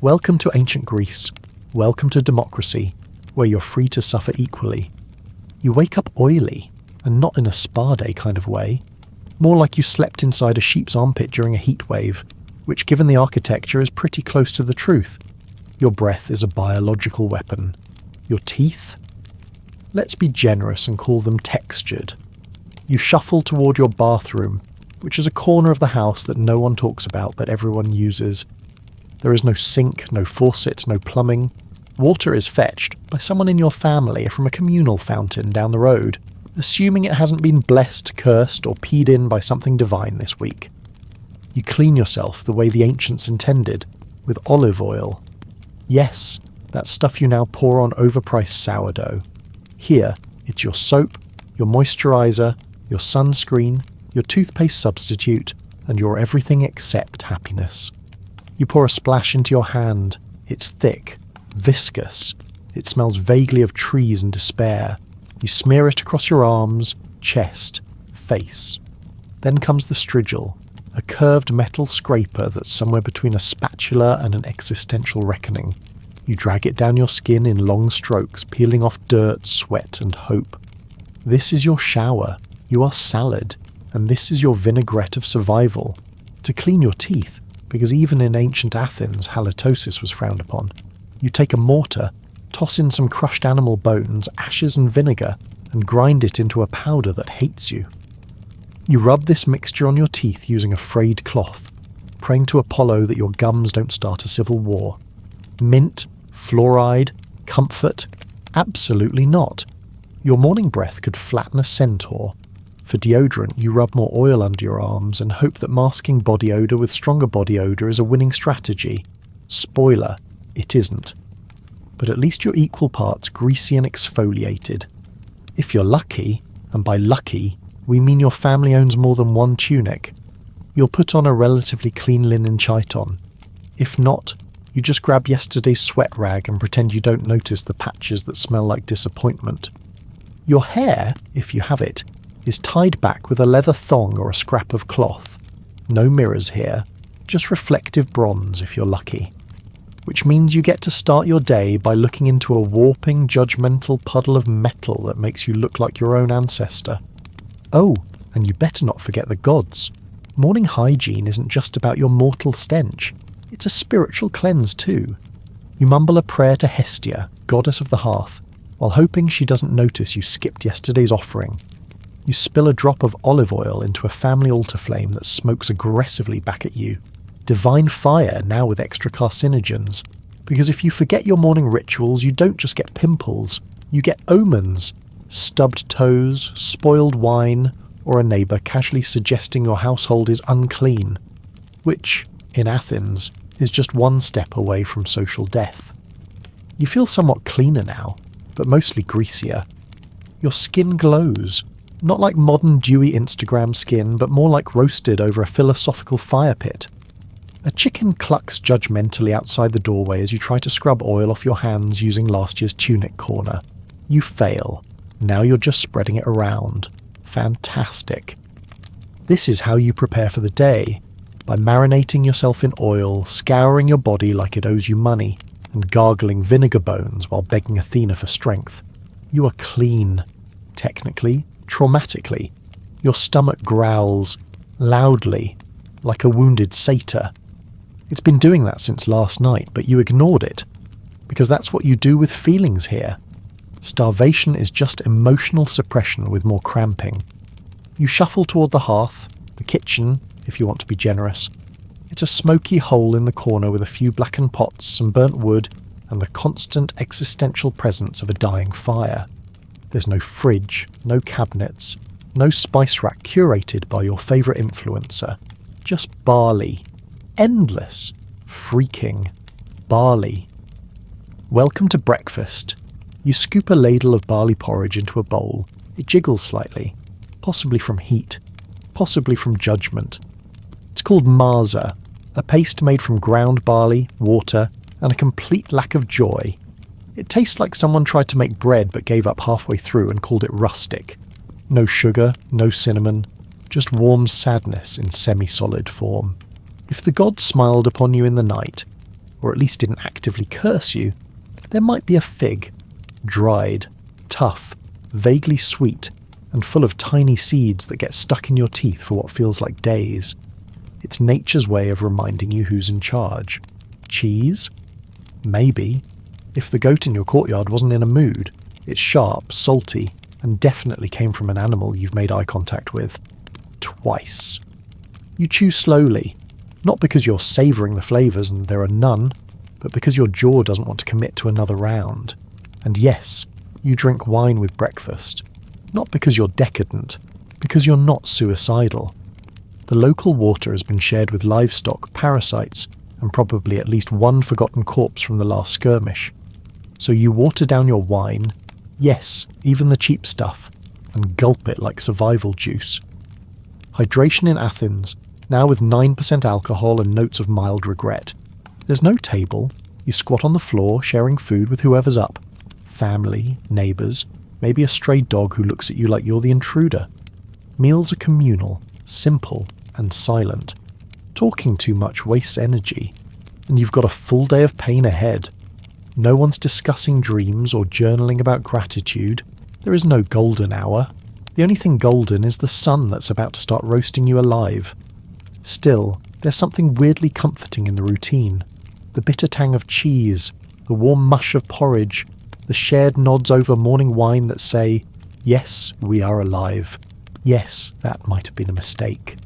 Welcome to ancient Greece. Welcome to democracy, where you're free to suffer equally. You wake up oily, and not in a spa day kind of way, more like you slept inside a sheep's armpit during a heat wave, which given the architecture is pretty close to the truth. Your breath is a biological weapon. Your teeth? Let's be generous and call them textured. You shuffle toward your bathroom, which is a corner of the house that no one talks about but everyone uses. There is no sink, no faucet, no plumbing. Water is fetched by someone in your family from a communal fountain down the road, assuming it hasn't been blessed, cursed, or peed in by something divine this week. You clean yourself the way the ancients intended, with olive oil. Yes, that stuff you now pour on overpriced sourdough. Here, it's your soap, your moisturiser, your sunscreen, your toothpaste substitute, and your everything except happiness. You pour a splash into your hand. It's thick, viscous. It smells vaguely of trees and despair. You smear it across your arms, chest, face. Then comes the strigil, a curved metal scraper that's somewhere between a spatula and an existential reckoning. You drag it down your skin in long strokes, peeling off dirt, sweat, and hope. This is your shower. You are salad. And this is your vinaigrette of survival. To clean your teeth, because even in ancient Athens, halitosis was frowned upon. You take a mortar, toss in some crushed animal bones, ashes and vinegar, and grind it into a powder that hates you. You rub this mixture on your teeth using a frayed cloth, praying to Apollo that your gums don't start a civil war. Mint, fluoride, comfort? Absolutely not. Your morning breath could flatten a centaur. For deodorant, you rub more oil under your arms and hope that masking body odour with stronger body odour is a winning strategy. Spoiler, it isn't. But at least you're equal parts greasy and exfoliated. If you're lucky, and by lucky, we mean your family owns more than one tunic, you'll put on a relatively clean linen chiton. If not, you just grab yesterday's sweat rag and pretend you don't notice the patches that smell like disappointment. Your hair, if you have it, is tied back with a leather thong or a scrap of cloth. No mirrors here, just reflective bronze if you're lucky. Which means you get to start your day by looking into a warping, judgmental puddle of metal that makes you look like your own ancestor. Oh, and you better not forget the gods. Morning hygiene isn't just about your mortal stench. It's a spiritual cleanse too. You mumble a prayer to Hestia, goddess of the hearth, while hoping she doesn't notice you skipped yesterday's offering. You spill a drop of olive oil into a family altar flame that smokes aggressively back at you. Divine fire now with extra carcinogens. Because if you forget your morning rituals, you don't just get pimples, you get omens. Stubbed toes, spoiled wine, or a neighbour casually suggesting your household is unclean. Which, in Athens, is just one step away from social death. You feel somewhat cleaner now, but mostly greasier. Your skin glows. Not like modern dewy Instagram skin, but more like roasted over a philosophical fire pit. A chicken clucks judgmentally outside the doorway as you try to scrub oil off your hands using last year's tunic corner. You fail. Now you're just spreading it around. Fantastic. This is how you prepare for the day, by marinating yourself in oil, scouring your body like it owes you money, and gargling vinegar bones while begging Athena for strength. You are clean. Technically, traumatically. Your stomach growls, loudly, like a wounded satyr. It's been doing that since last night, but you ignored it, because that's what you do with feelings here. Starvation is just emotional suppression with more cramping. You shuffle toward the hearth, the kitchen, if you want to be generous. It's a smoky hole in the corner with a few blackened pots, some burnt wood, and the constant existential presence of a dying fire. There's no fridge, no cabinets, no spice rack curated by your favourite influencer. Just barley. Endless. Freaking barley. Welcome to breakfast. You scoop a ladle of barley porridge into a bowl. It jiggles slightly. Possibly from heat. Possibly from judgment. It's called maza, a paste made from ground barley, water, and a complete lack of joy. It tastes like someone tried to make bread but gave up halfway through and called it rustic. No sugar, no cinnamon, just warm sadness in semi-solid form. If the gods smiled upon you in the night, or at least didn't actively curse you, there might be a fig. Dried, tough, vaguely sweet, and full of tiny seeds that get stuck in your teeth for what feels like days. It's nature's way of reminding you who's in charge. Cheese? Maybe. If the goat in your courtyard wasn't in a mood, it's sharp, salty, and definitely came from an animal you've made eye contact with. Twice. You chew slowly, not because you're savouring the flavours and there are none, but because your jaw doesn't want to commit to another round. And yes, you drink wine with breakfast, not because you're decadent, because you're not suicidal. The local water has been shared with livestock, parasites, and probably at least one forgotten corpse from the last skirmish. So you water down your wine, yes, even the cheap stuff, and gulp it like survival juice. Hydration in Athens, now with 9% alcohol and notes of mild regret. There's no table, you squat on the floor sharing food with whoever's up. Family, neighbours, maybe a stray dog who looks at you like you're the intruder. Meals are communal, simple, and silent. Talking too much wastes energy, and you've got a full day of pain ahead. No one's discussing dreams or journaling about gratitude. There is no golden hour. The only thing golden is the sun that's about to start roasting you alive. Still, there's something weirdly comforting in the routine. The bitter tang of cheese, the warm mush of porridge, the shared nods over morning wine that say, yes, we are alive. Yes, that might have been a mistake.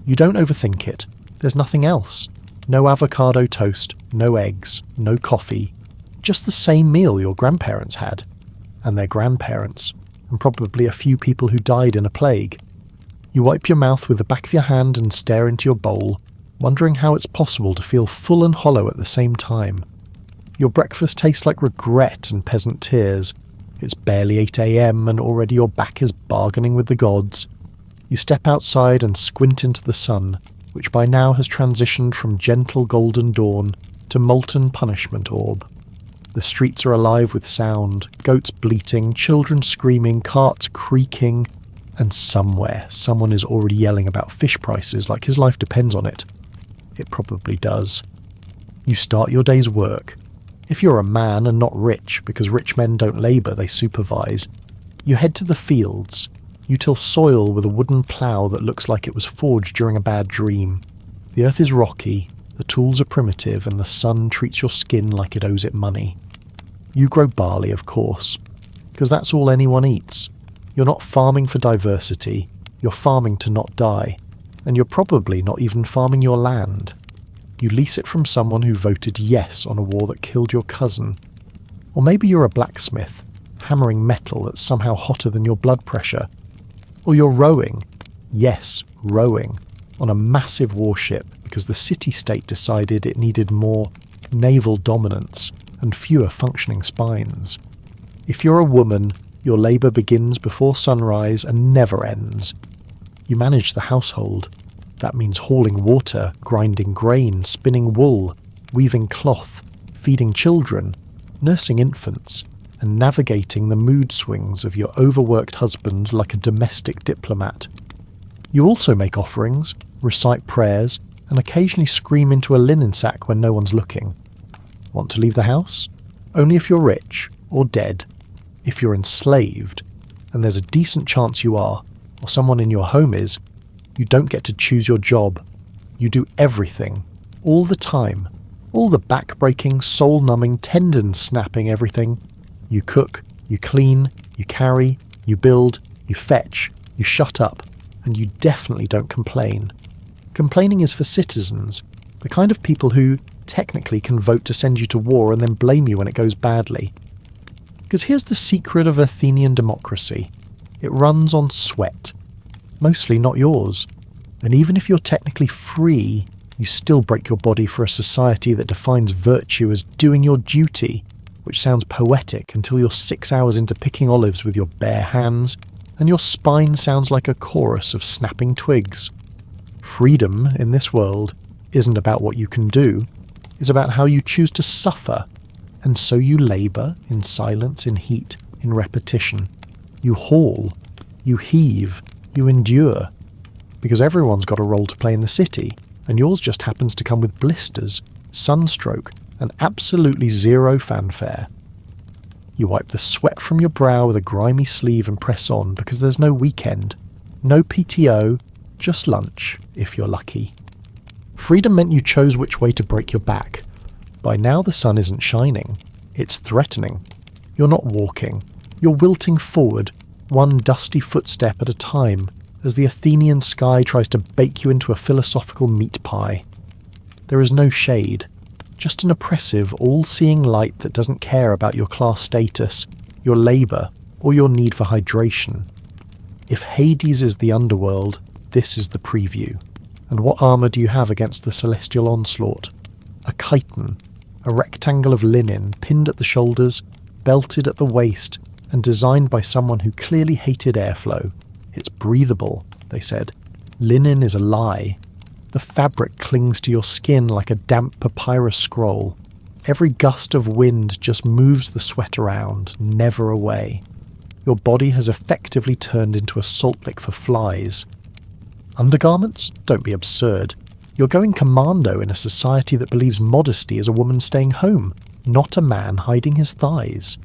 You don't overthink it. There's nothing else. No avocado toast, no eggs, no coffee. Just the same meal your grandparents had. And their grandparents. And probably a few people who died in a plague. You wipe your mouth with the back of your hand and stare into your bowl, wondering how it's possible to feel full and hollow at the same time. Your breakfast tastes like regret and peasant tears. It's barely 8 a.m. and already your back is bargaining with the gods. You step outside and squint into the sun, which by now has transitioned from gentle golden dawn to molten punishment orb. The streets are alive with sound, goats bleating, children screaming, carts creaking, and somewhere someone is already yelling about fish prices like his life depends on it. It probably does. You start your day's work. If you're a man and not rich, because rich men don't labour, they supervise, you head to the fields. You till soil with a wooden plough that looks like it was forged during a bad dream. The earth is rocky, the tools are primitive, and the sun treats your skin like it owes it money. You grow barley, of course, because that's all anyone eats. You're not farming for diversity, you're farming to not die, and you're probably not even farming your land. You lease it from someone who voted yes on a war that killed your cousin. Or maybe you're a blacksmith, hammering metal that's somehow hotter than your blood pressure. Or you're rowing, yes, rowing, on a massive warship because the city-state decided it needed more naval dominance and fewer functioning spines. If you're a woman, your labour begins before sunrise and never ends. You manage the household. That means hauling water, grinding grain, spinning wool, weaving cloth, feeding children, nursing infants, and navigating the mood swings of your overworked husband like a domestic diplomat. You also make offerings, recite prayers, and occasionally scream into a linen sack when no one's looking. Want to leave the house? Only if you're rich, or dead. If you're enslaved, and there's a decent chance you are, or someone in your home is, you don't get to choose your job. You do everything, all the time, all the back-breaking, soul-numbing, tendon-snapping everything. You cook, you clean, you carry, you build, you fetch, you shut up, and you definitely don't complain. Complaining is for citizens, the kind of people who technically can vote to send you to war and then blame you when it goes badly. Because here's the secret of Athenian democracy. It runs on sweat. Mostly not yours. And even if you're technically free, you still break your body for a society that defines virtue as doing your duty, which sounds poetic until you're 6 hours into picking olives with your bare hands, and your spine sounds like a chorus of snapping twigs. Freedom in this world isn't about what you can do, it's about how you choose to suffer, and so you labour in silence, in heat, in repetition. You haul, you heave, you endure, because everyone's got a role to play in the city, and yours just happens to come with blisters, sunstroke, and absolutely zero fanfare. You wipe the sweat from your brow with a grimy sleeve and press on because there's no weekend, no PTO, just lunch, if you're lucky. Freedom meant you chose which way to break your back. By now the sun isn't shining, it's threatening. You're not walking, you're wilting forward, one dusty footstep at a time, as the Athenian sky tries to bake you into a philosophical meat pie. There is no shade, just an oppressive, all-seeing light that doesn't care about your class status, your labour, or your need for hydration. If Hades is the underworld, this is the preview. And what armour do you have against the celestial onslaught? A chiton, a rectangle of linen pinned at the shoulders, belted at the waist, and designed by someone who clearly hated airflow. It's breathable, they said. Linen is a lie. The fabric clings to your skin like a damp papyrus scroll. Every gust of wind just moves the sweat around, never away. Your body has effectively turned into a salt lick for flies. Undergarments? Don't be absurd. You're going commando in a society that believes modesty is a woman staying home, not a man hiding his thighs.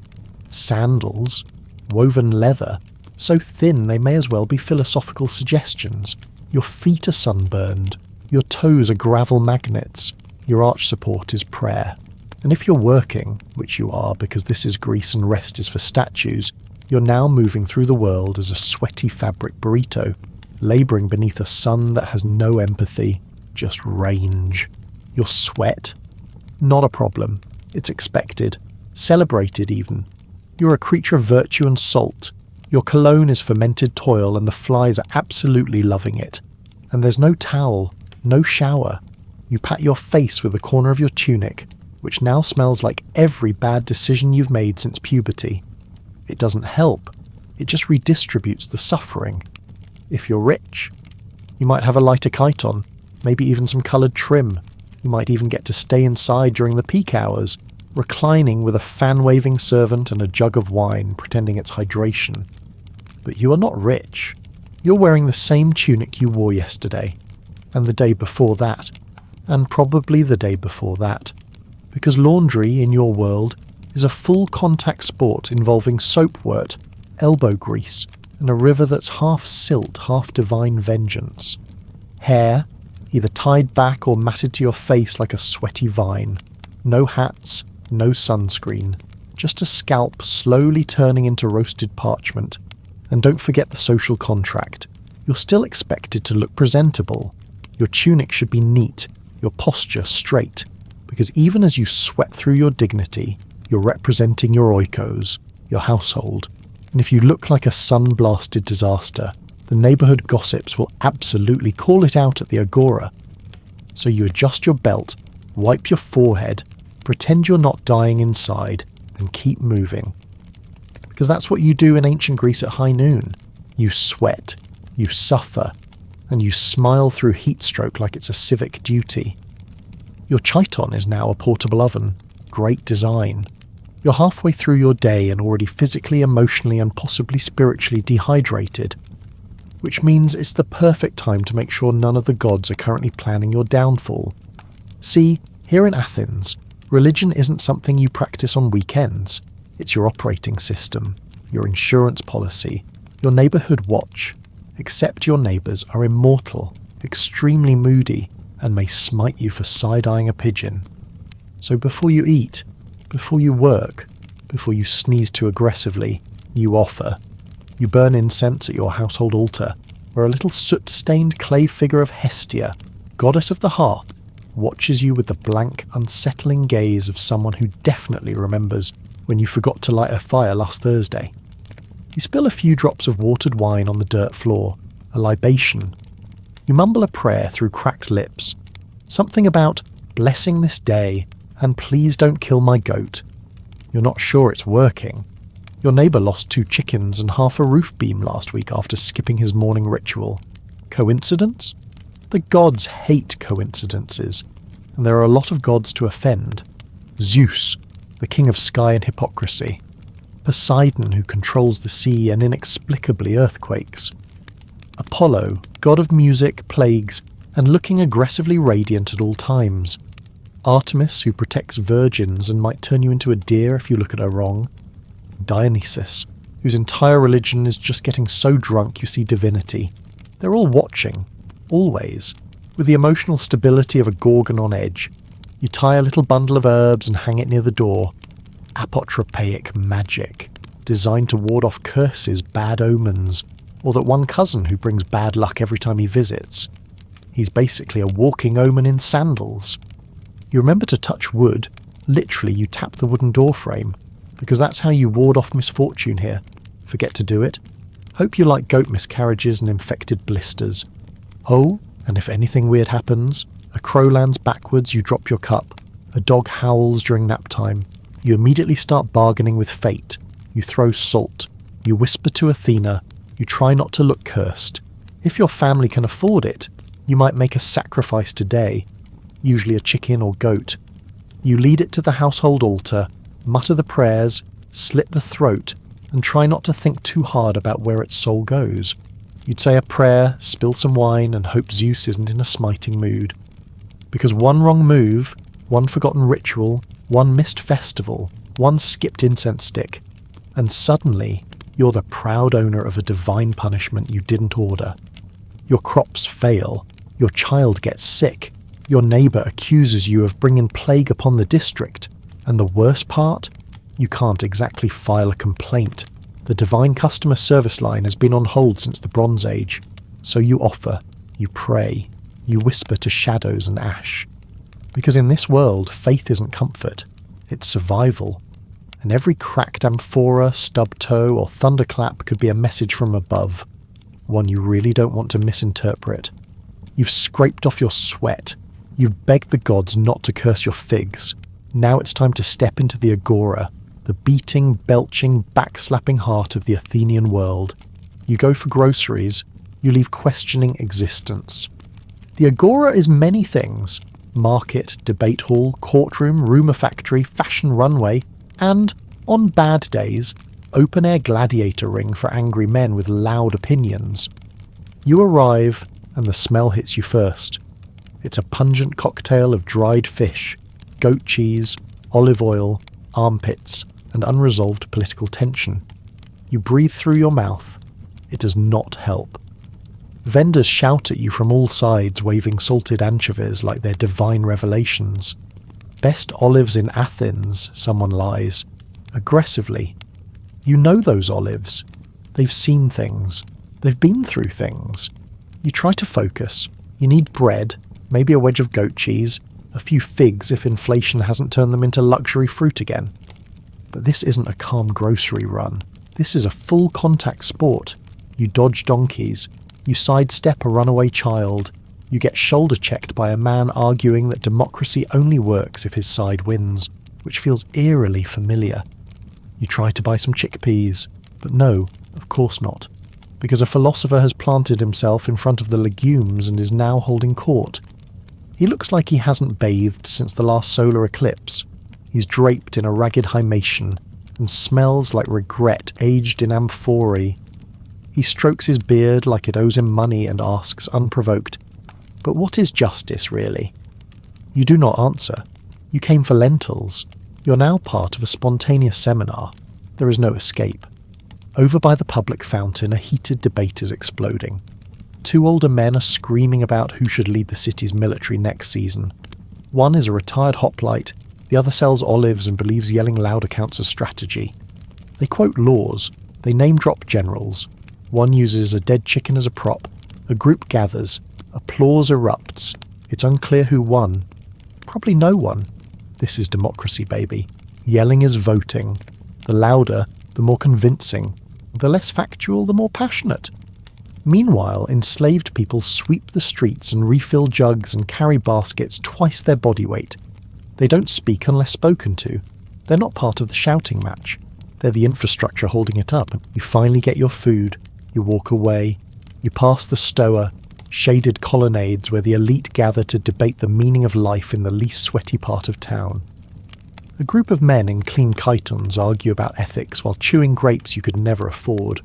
Sandals? Woven leather? So thin they may as well be philosophical suggestions. Your feet are sunburned. Your toes are gravel magnets. Your arch support is prayer. And if you're working, which you are because this is Greece and rest is for statues, you're now moving through the world as a sweaty fabric burrito, labouring beneath a sun that has no empathy, just range. Your sweat? Not a problem. It's expected. Celebrated even. You're a creature of virtue and salt. Your cologne is fermented toil and the flies are absolutely loving it. And there's no towel, no shower. You pat your face with the corner of your tunic, which now smells like every bad decision you've made since puberty. It doesn't help. It just redistributes the suffering. If you're rich, you might have a lighter chiton, maybe even some coloured trim. You might even get to stay inside during the peak hours, reclining with a fan-waving servant and a jug of wine, pretending it's hydration. But you are not rich. You're wearing the same tunic you wore yesterday, and the day before that, and probably the day before that. Because laundry, in your world, is a full-contact sport involving soapwort, elbow grease, and a river that's half silt, half divine vengeance. Hair, either tied back or matted to your face like a sweaty vine. No hats, no sunscreen. Just a scalp slowly turning into roasted parchment. And don't forget the social contract. You're still expected to look presentable. Your tunic should be neat, your posture straight, because even as you sweat through your dignity, you're representing your oikos, your household. And if you look like a sun-blasted disaster, the neighbourhood gossips will absolutely call it out at the agora. So you adjust your belt, wipe your forehead, pretend you're not dying inside, and keep moving. Because that's what you do in ancient Greece at high noon. You sweat, you suffer, and you smile through heat stroke like it's a civic duty. Your chiton is now a portable oven. Great design. You're halfway through your day and already physically, emotionally, and possibly spiritually dehydrated. Which means it's the perfect time to make sure none of the gods are currently planning your downfall. See, here in Athens, religion isn't something you practice on weekends. It's your operating system, your insurance policy, your neighbourhood watch. Except your neighbours are immortal, extremely moody, and may smite you for side-eyeing a pigeon. So before you eat, before you work, before you sneeze too aggressively, you offer. You burn incense at your household altar, where a little soot-stained clay figure of Hestia, goddess of the hearth, watches you with the blank, unsettling gaze of someone who definitely remembers when you forgot to light a fire last Thursday. You spill a few drops of watered wine on the dirt floor, a libation. You mumble a prayer through cracked lips. Something about blessing this day and please don't kill my goat. You're not sure it's working. Your neighbour lost 2 chickens and half a roof beam last week after skipping his morning ritual. Coincidence? The gods hate coincidences, and there are a lot of gods to offend. Zeus, the king of sky and hypocrisy. Poseidon, who controls the sea and inexplicably earthquakes. Apollo, god of music, plagues, and looking aggressively radiant at all times. Artemis, who protects virgins and might turn you into a deer if you look at her wrong. Dionysus, whose entire religion is just getting so drunk you see divinity. They're all watching, always, with the emotional stability of a gorgon on edge. You tie a little bundle of herbs and hang it near the door. Apotropaic magic, designed to ward off curses, bad omens, or that one cousin who brings bad luck every time he visits. He's basically a walking omen in sandals. You remember to touch wood. Literally, you tap the wooden door frame, because that's how you ward off misfortune here. Forget to do it? Hope you like goat miscarriages and infected blisters. Oh, and if anything weird happens, a crow lands backwards, you drop your cup. A dog howls during nap time. You immediately start bargaining with fate. You throw salt. You whisper to Athena. You try not to look cursed. If your family can afford it, you might make a sacrifice today, usually a chicken or goat. You lead it to the household altar, mutter the prayers, slit the throat, and try not to think too hard about where its soul goes. You'd say a prayer, spill some wine, and hope Zeus isn't in a smiting mood. Because one wrong move, one forgotten ritual, one missed festival, one skipped incense stick, and suddenly you're the proud owner of a divine punishment you didn't order. Your crops fail, your child gets sick, your neighbour accuses you of bringing plague upon the district, and the worst part? You can't exactly file a complaint. The divine customer service line has been on hold since the Bronze Age, so you offer, you pray, you whisper to shadows and ash. Because in this world, faith isn't comfort, it's survival. And every cracked amphora, stubbed toe, or thunderclap could be a message from above, one you really don't want to misinterpret. You've scraped off your sweat. You've begged the gods not to curse your figs. Now it's time to step into the agora, the beating, belching, backslapping heart of the Athenian world. You go for groceries. You leave questioning existence. The agora is many things: market, debate hall, courtroom, rumour factory, fashion runway, and, on bad days, open-air gladiator ring for angry men with loud opinions. You arrive, and the smell hits you first. It's a pungent cocktail of dried fish, goat cheese, olive oil, armpits, and unresolved political tension. You breathe through your mouth. It does not help. Vendors shout at you from all sides, waving salted anchovies like they're divine revelations. Best olives in Athens, someone lies, aggressively. You know those olives. They've seen things. They've been through things. You try to focus. You need bread, maybe a wedge of goat cheese, a few figs if inflation hasn't turned them into luxury fruit again. But this isn't a calm grocery run. This is a full contact sport. You dodge donkeys. You sidestep a runaway child. You get shoulder checked by a man arguing that democracy only works if his side wins, which feels eerily familiar. You try to buy some chickpeas, but no, of course not, because a philosopher has planted himself in front of the legumes and is now holding court. He looks like he hasn't bathed since the last solar eclipse. He's draped in a ragged himation and smells like regret aged in amphorae. He strokes his beard like it owes him money and asks, unprovoked, "But what is justice, really?" You do not answer. You came for lentils. You're now part of a spontaneous seminar. There is no escape. Over by the public fountain, a heated debate is exploding. Two older men are screaming about who should lead the city's military next season. One is a retired hoplite, the other sells olives and believes yelling louder counts as strategy. They quote laws. They name-drop generals. One uses a dead chicken as a prop. A group gathers. Applause erupts. It's unclear who won. Probably no one. This is democracy, baby. Yelling is voting. The louder, the more convincing. The less factual, the more passionate. Meanwhile, enslaved people sweep the streets and refill jugs and carry baskets twice their body weight. They don't speak unless spoken to. They're not part of the shouting match. They're the infrastructure holding it up. You finally get your food. You walk away. You pass the stoa, shaded colonnades where the elite gather to debate the meaning of life in the least sweaty part of town. A group of men in clean chitons argue about ethics while chewing grapes you could never afford.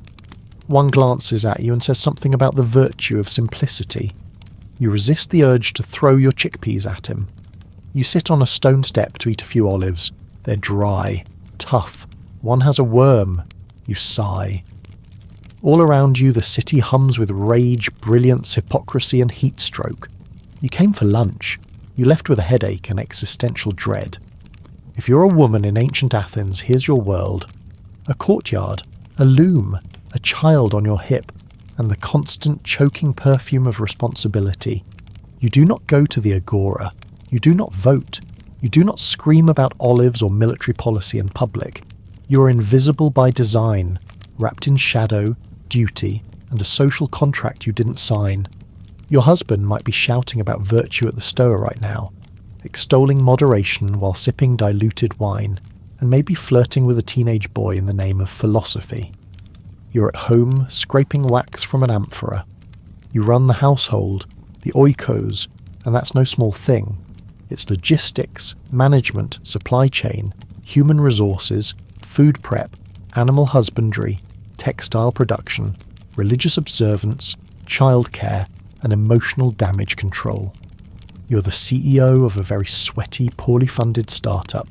One glances at you and says something about the virtue of simplicity. You resist the urge to throw your chickpeas at him. You sit on a stone step to eat a few olives. They're dry, tough. One has a worm. You sigh. All around you, the city hums with rage, brilliance, hypocrisy, and heat stroke. You came for lunch. You left with a headache and existential dread. If you're a woman in ancient Athens, here's your world. A courtyard, a loom, a child on your hip, and the constant choking perfume of responsibility. You do not go to the agora. You do not vote. You do not scream about olives or military policy in public. You are invisible by design, wrapped in shadow, duty, and a social contract you didn't sign. Your husband might be shouting about virtue at the stoa right now, extolling moderation while sipping diluted wine, and maybe flirting with a teenage boy in the name of philosophy. You're at home scraping wax from an amphora. You run the household, the oikos, and that's no small thing. It's logistics, management, supply chain, human resources, food prep, animal husbandry, textile production, religious observance, childcare, and emotional damage control. You're the CEO of a very sweaty, poorly funded startup.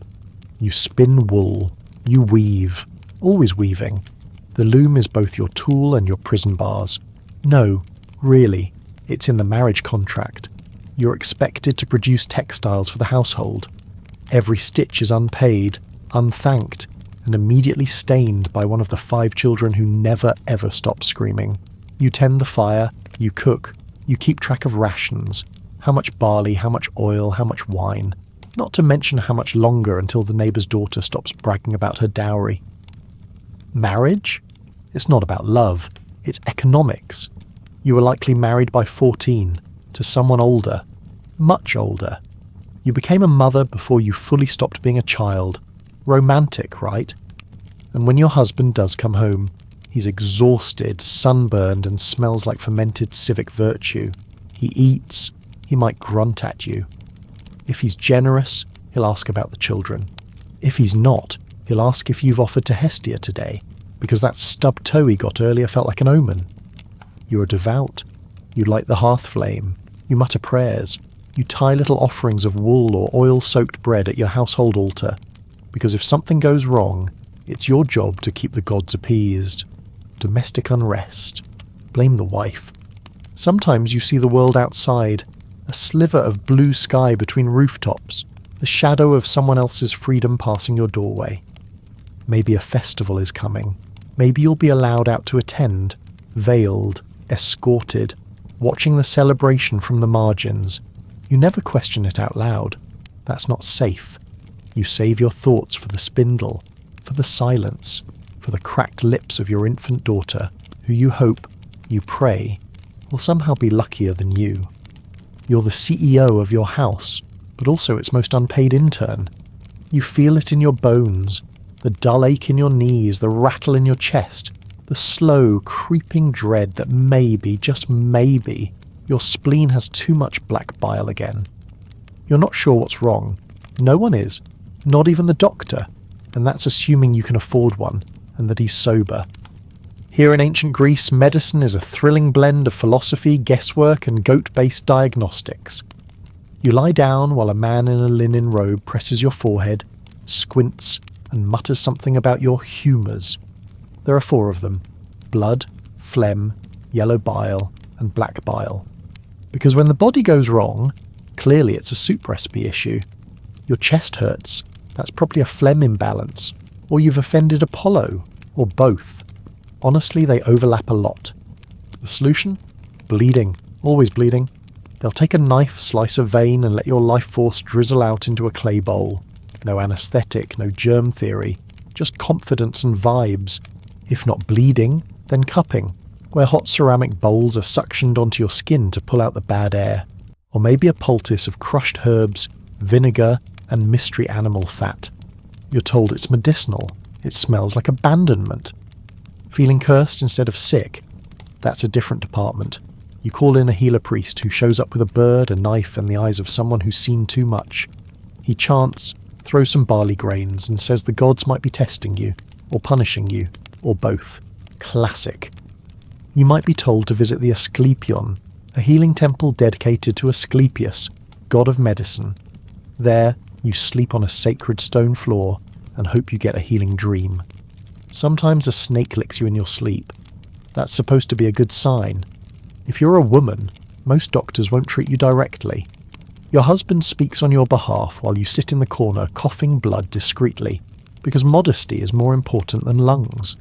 You spin wool. You weave. Always weaving. The loom is both your tool and your prison bars. No, really, it's in the marriage contract. You're expected to produce textiles for the household. Every stitch is unpaid, unthanked, and immediately stained by one of the 5 children who never ever stop screaming. You tend the fire, you cook, you keep track of rations, how much barley, how much oil, how much wine, not to mention how much longer until the neighbour's daughter stops bragging about her dowry. Marriage? It's not about love, it's economics. You were likely married by 14, to someone older, much older. You became a mother before you fully stopped being a child. Romantic, right? And when your husband does come home, he's exhausted, sunburned, and smells like fermented civic virtue. He eats, he might grunt at you. If he's generous, he'll ask about the children. If he's not, he'll ask if you've offered to Hestia today, because that stubbed toe he got earlier felt like an omen. You are devout. You light the hearth flame. You mutter prayers. You tie little offerings of wool or oil-soaked bread at your household altar, because if something goes wrong, it's your job to keep the gods appeased. Domestic unrest. Blame the wife. Sometimes you see the world outside, a sliver of blue sky between rooftops, the shadow of someone else's freedom passing your doorway. Maybe a festival is coming. Maybe you'll be allowed out to attend, veiled, escorted, watching the celebration from the margins. You never question it out loud. That's not safe. You save your thoughts for the spindle, for the silence, for the cracked lips of your infant daughter, who you hope, you pray, will somehow be luckier than you. You're the CEO of your house, but also its most unpaid intern. You feel it in your bones, the dull ache in your knees, the rattle in your chest, the slow, creeping dread that maybe, just maybe, your spleen has too much black bile again. You're not sure what's wrong. No one is. Not even the doctor. And that's assuming you can afford one, and that he's sober. Here in ancient Greece, medicine is a thrilling blend of philosophy, guesswork, and goat-based diagnostics. You lie down while a man in a linen robe presses your forehead, squints, and mutters something about your humours. There are 4 of them: blood, phlegm, yellow bile, and black bile. Because when the body goes wrong, clearly it's a soup recipe issue. Your chest hurts, that's probably a phlegm imbalance, or you've offended Apollo, or both. Honestly, they overlap a lot. The solution? Bleeding. Always bleeding. They'll take a knife, slice a vein, and let your life force drizzle out into a clay bowl. No anaesthetic, no germ theory, just confidence and vibes. If not bleeding, then cupping, where hot ceramic bowls are suctioned onto your skin to pull out the bad air. Or maybe a poultice of crushed herbs, vinegar, and mystery animal fat. You're told it's medicinal. It smells like abandonment. Feeling cursed instead of sick? That's a different department. You call in a healer priest who shows up with a bird, a knife, and the eyes of someone who's seen too much. He chants, throws some barley grains, and says the gods might be testing you, or punishing you, or both. Classic. You might be told to visit the Asclepion, a healing temple dedicated to Asclepius, god of medicine. There, you sleep on a sacred stone floor and hope you get a healing dream. Sometimes a snake licks you in your sleep. That's supposed to be a good sign. If you're a woman, most doctors won't treat you directly. Your husband speaks on your behalf while you sit in the corner coughing blood discreetly, because modesty is more important than lungs.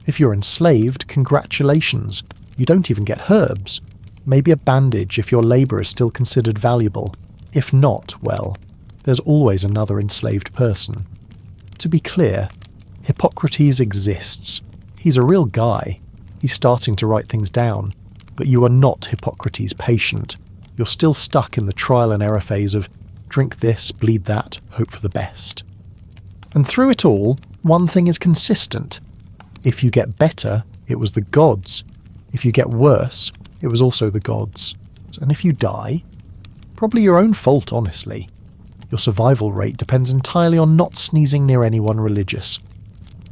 If you're enslaved, congratulations. You don't even get herbs. Maybe a bandage if your labour is still considered valuable. If not, well, there's always another enslaved person. To be clear, Hippocrates exists. He's a real guy. He's starting to write things down. But you are not Hippocrates' patient. You're still stuck in the trial and error phase of drink this, bleed that, hope for the best. And through it all, one thing is consistent. If you get better, it was the gods. If you get worse, it was also the gods. And if you die, probably your own fault, honestly. Your survival rate depends entirely on not sneezing near anyone religious.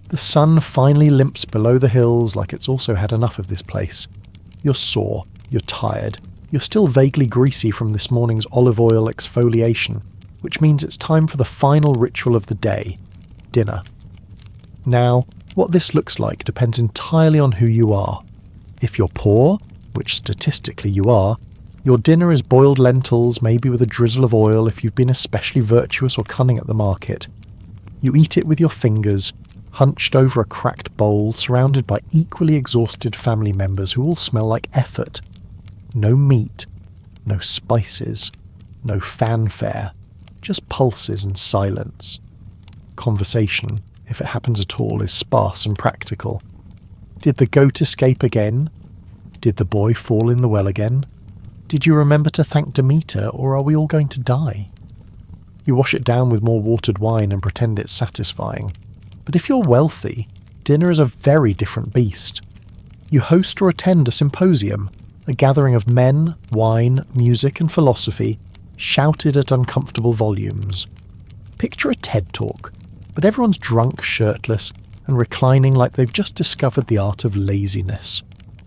The sun finally limps below the hills like it's also had enough of this place. You're sore, you're tired, you're still vaguely greasy from this morning's olive oil exfoliation, which means it's time for the final ritual of the day, dinner. Now, what this looks like depends entirely on who you are. If you're poor, which statistically you are, your dinner is boiled lentils, maybe with a drizzle of oil if you've been especially virtuous or cunning at the market. You eat it with your fingers, hunched over a cracked bowl, surrounded by equally exhausted family members who all smell like effort. No meat, no spices, no fanfare, just pulses and silence. Conversation, if it happens at all, is sparse and practical. Did the goat escape again? Did the boy fall in the well again? Did you remember to thank Demeter, or are we all going to die? You wash it down with more watered wine and pretend it's satisfying. But if you're wealthy, dinner is a very different beast. You host or attend a symposium, a gathering of men, wine, music and philosophy, shouted at uncomfortable volumes. Picture a TED Talk, but everyone's drunk, shirtless, and reclining like they've just discovered the art of laziness.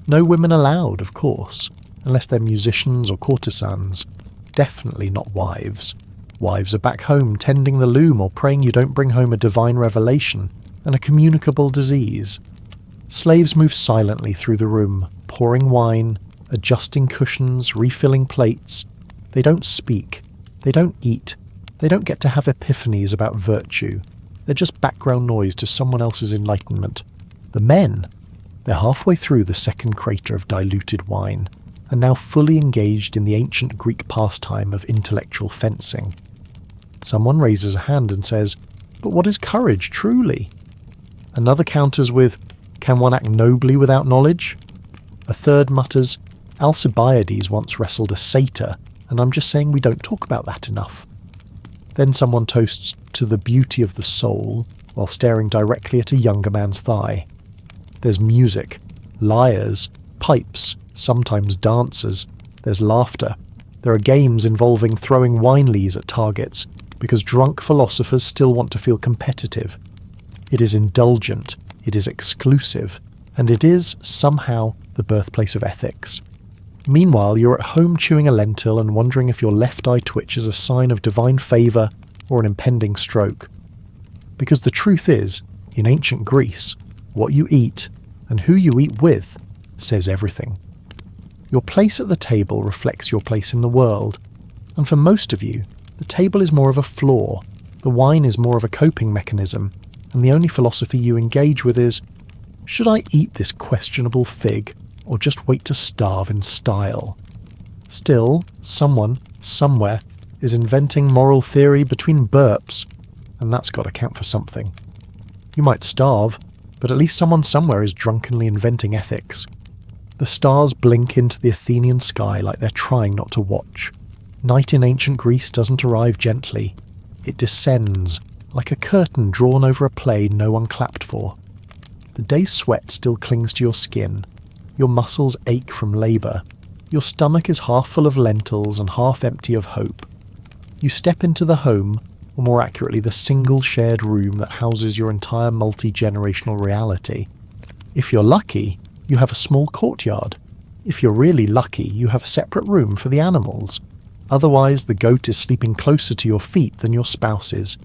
No women allowed, of course, unless they're musicians or courtesans. Definitely not wives. Wives are back home tending the loom or praying you don't bring home a divine revelation and a communicable disease. Slaves move silently through the room, pouring wine, adjusting cushions, refilling plates. They don't speak. They don't eat. They don't get to have epiphanies about virtue. They're just background noise to someone else's enlightenment. The men, they're halfway through the second crater of diluted wine, and now fully engaged in the ancient Greek pastime of intellectual fencing. Someone raises a hand and says, "But what is courage, truly?" Another counters with, "Can one act nobly without knowledge?" A third mutters, "Alcibiades once wrestled a satyr, and I'm just saying we don't talk about that enough." Then someone toasts to the beauty of the soul while staring directly at a younger man's thigh. There's music, lyres, pipes, sometimes dancers. There's laughter. There are games involving throwing wine lees at targets, because drunk philosophers still want to feel competitive. It is indulgent, it is exclusive, and it is, somehow, the birthplace of ethics. Meanwhile, you're at home chewing a lentil and wondering if your left eye twitch is a sign of divine favour or an impending stroke. Because the truth is, in ancient Greece, what you eat and who you eat with says everything. Your place at the table reflects your place in the world, and for most of you, the table is more of a floor, the wine is more of a coping mechanism, and the only philosophy you engage with is, should I eat this questionable fig, or just wait to starve in style? Still, someone, somewhere, is inventing moral theory between burps, and that's got to count for something. You might starve, but at least someone somewhere is drunkenly inventing ethics. The stars blink into the Athenian sky like they're trying not to watch. Night in ancient Greece doesn't arrive gently. It descends, like a curtain drawn over a play no one clapped for. The day's sweat still clings to your skin. Your muscles ache from labour. Your stomach is half full of lentils and half empty of hope. You step into the home, or more accurately the single shared room that houses your entire multi-generational reality. If you're lucky, you have a small courtyard. If you're really lucky, you have a separate room for the animals. Otherwise, the goat is sleeping closer to your feet than your spouse is.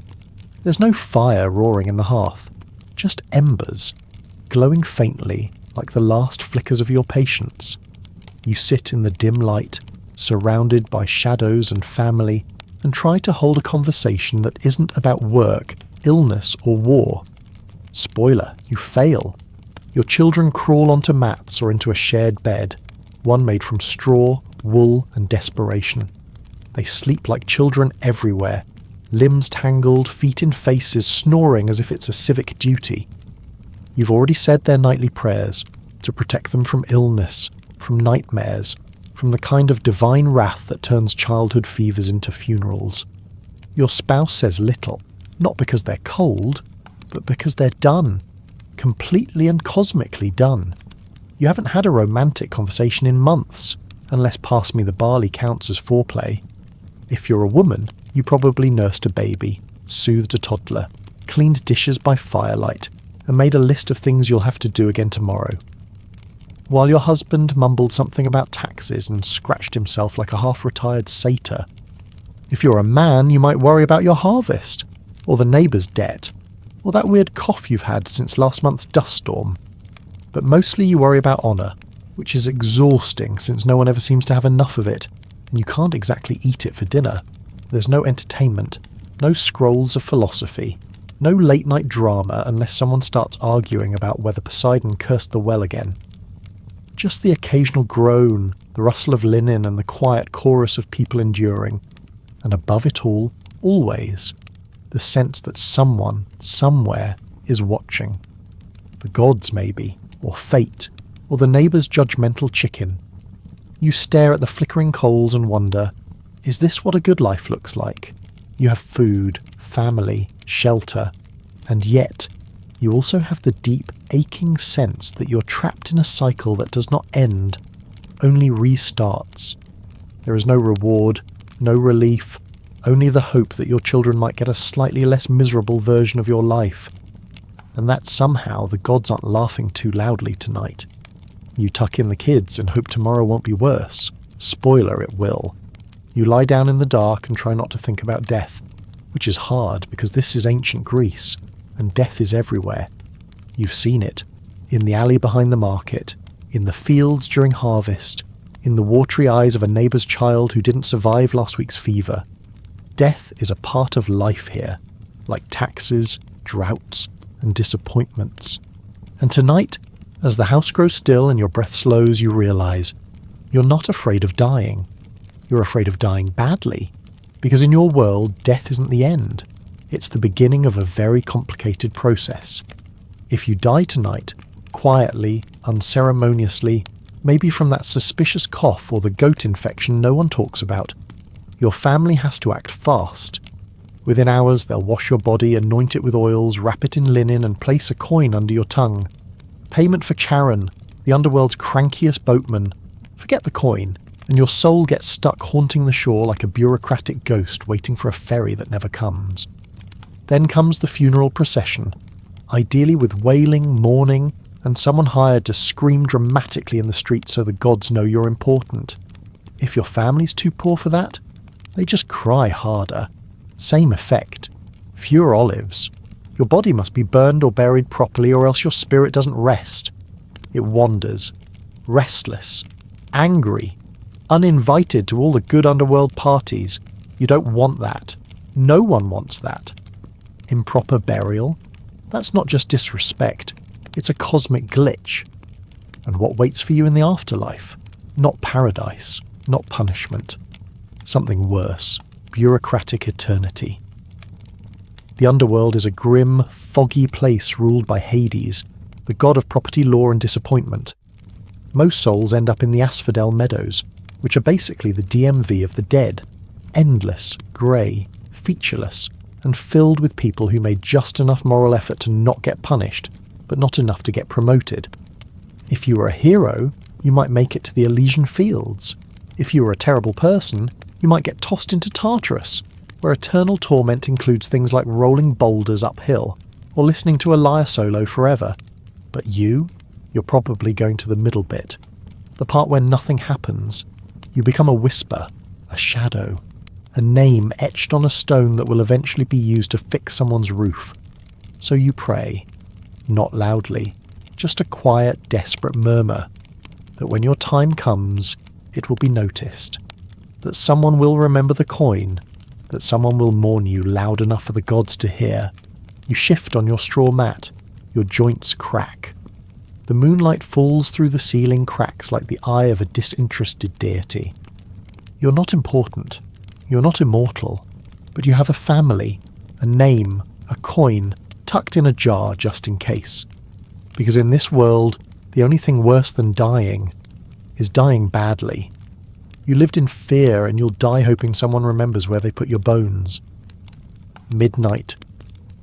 There's no fire roaring in the hearth, just embers, glowing faintly like the last flickers of your patience. You sit in the dim light, surrounded by shadows and family, and try to hold a conversation that isn't about work, illness, or war. Spoiler, you fail. Your children crawl onto mats or into a shared bed, one made from straw, wool and desperation. They sleep like children everywhere, limbs tangled, feet in faces, snoring as if it's a civic duty. You've already said their nightly prayers to protect them from illness, from nightmares, from the kind of divine wrath that turns childhood fevers into funerals. Your spouse says little, not because they're cold, but because they're done. Completely and cosmically done. You haven't had a romantic conversation in months, unless pass me the barley counts as foreplay. If you're a woman, you probably nursed a baby, soothed a toddler, cleaned dishes by firelight, and made a list of things you'll have to do again tomorrow. While your husband mumbled something about taxes and scratched himself like a half-retired satyr. If you're a man, you might worry about your harvest, or the neighbour's debt, or that weird cough you've had since last month's dust storm. But mostly you worry about honour, which is exhausting since no one ever seems to have enough of it, and you can't exactly eat it for dinner. There's no entertainment, no scrolls of philosophy, no late-night drama unless someone starts arguing about whether Poseidon cursed the well again. Just the occasional groan, the rustle of linen and the quiet chorus of people enduring. And above it all, always, the sense that someone, somewhere, is watching. The gods, maybe, or fate, or the neighbour's judgmental chicken. You stare at the flickering coals and wonder, is this what a good life looks like? You have food, family, shelter, and yet you also have the deep, aching sense that you're trapped in a cycle that does not end, only restarts. There is no reward, no relief, only the hope that your children might get a slightly less miserable version of your life. And that somehow the gods aren't laughing too loudly tonight. You tuck in the kids and hope tomorrow won't be worse. Spoiler, it will. You lie down in the dark and try not to think about death, which is hard because this is ancient Greece, and death is everywhere. You've seen it, in the alley behind the market, in the fields during harvest, in the watery eyes of a neighbour's child who didn't survive last week's fever. Death is a part of life here, like taxes, droughts, and disappointments. And tonight, as the house grows still and your breath slows, you realise you're not afraid of dying. You're afraid of dying badly, because in your world, death isn't the end. It's the beginning of a very complicated process. If you die tonight, quietly, unceremoniously, maybe from that suspicious cough or the goat infection no one talks about, your family has to act fast. Within hours, they'll wash your body, anoint it with oils, wrap it in linen, and place a coin under your tongue. Payment for Charon, the underworld's crankiest boatman. Forget the coin, and your soul gets stuck haunting the shore like a bureaucratic ghost waiting for a ferry that never comes. Then comes the funeral procession, ideally with wailing, mourning, and someone hired to scream dramatically in the street so the gods know you're important. If your family's too poor for that, they just cry harder. Same effect. Fewer olives. Your body must be burned or buried properly, or else your spirit doesn't rest. It wanders, restless, angry, uninvited to all the good underworld parties. You don't want that. No one wants that. Improper burial? That's not just disrespect. It's a cosmic glitch. And what waits for you in the afterlife? Not paradise, not punishment. Something worse. Bureaucratic eternity. The underworld is a grim, foggy place ruled by Hades, the god of property law and disappointment. Most souls end up in the Asphodel Meadows, which are basically the DMV of the dead, endless, grey, featureless, and filled with people who made just enough moral effort to not get punished, but not enough to get promoted. If you were a hero, you might make it to the Elysian Fields. If you were a terrible person, you might get tossed into Tartarus, where eternal torment includes things like rolling boulders uphill, or listening to a lyre solo forever. But you're probably going to the middle bit, the part where nothing happens. You become a whisper, a shadow, a name etched on a stone that will eventually be used to fix someone's roof. So you pray, not loudly, just a quiet, desperate murmur, that when your time comes, it will be noticed, that someone will remember the coin, that someone will mourn you loud enough for the gods to hear. You shift on your straw mat, your joints crack. The moonlight falls through the ceiling cracks like the eye of a disinterested deity. You're not important. You're not immortal. But you have a family, a name, a coin, tucked in a jar just in case. Because in this world, the only thing worse than dying is dying badly. You lived in fear and you'll die hoping someone remembers where they put your bones. Midnight.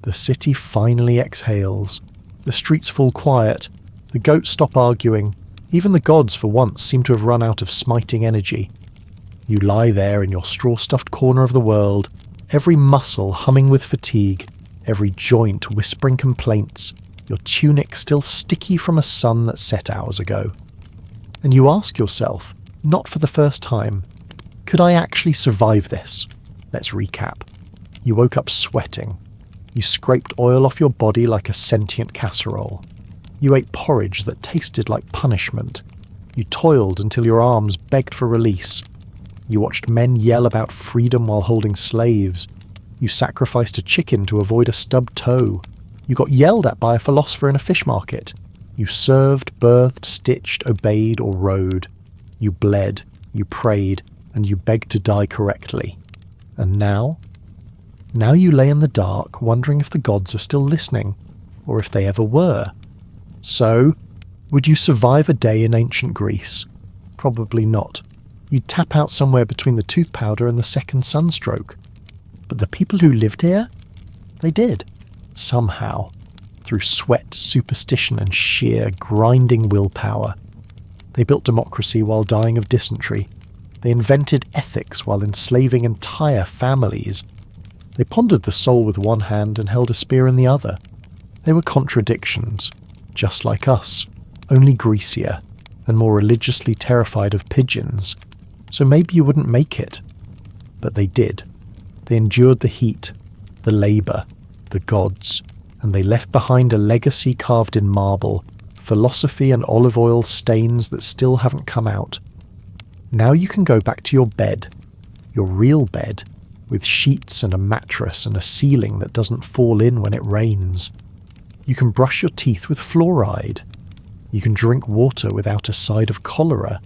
The city finally exhales. The streets fall quiet. The goats stop arguing. Even the gods for once seem to have run out of smiting energy. You lie there in your straw-stuffed corner of the world, every muscle humming with fatigue, every joint whispering complaints, your tunic still sticky from a sun that set hours ago. And you ask yourself, not for the first time, could I actually survive this? Let's recap. You woke up sweating. You scraped oil off your body like a sentient casserole. You ate porridge that tasted like punishment. You toiled until your arms begged for release. You watched men yell about freedom while holding slaves. You sacrificed a chicken to avoid a stubbed toe. You got yelled at by a philosopher in a fish market. You served, birthed, stitched, obeyed, or rode. You bled, you prayed, and you begged to die correctly. And now? Now you lay in the dark, wondering if the gods are still listening, or if they ever were. So, would you survive a day in ancient Greece? Probably not. You'd tap out somewhere between the tooth powder and the second sunstroke. But the people who lived here? They did. Somehow. Through sweat, superstition, and sheer, grinding willpower. They built democracy while dying of dysentery. They invented ethics while enslaving entire families. They pondered the soul with one hand and held a spear in the other. They were contradictions, just like us, only greasier, and more religiously terrified of pigeons. So maybe you wouldn't make it. But they did. They endured the heat, the labour, the gods, and they left behind a legacy carved in marble, philosophy and olive oil stains that still haven't come out. Now you can go back to your bed, your real bed, with sheets and a mattress and a ceiling that doesn't fall in when it rains. You can brush your teeth with fluoride. You can drink water without a side of cholera.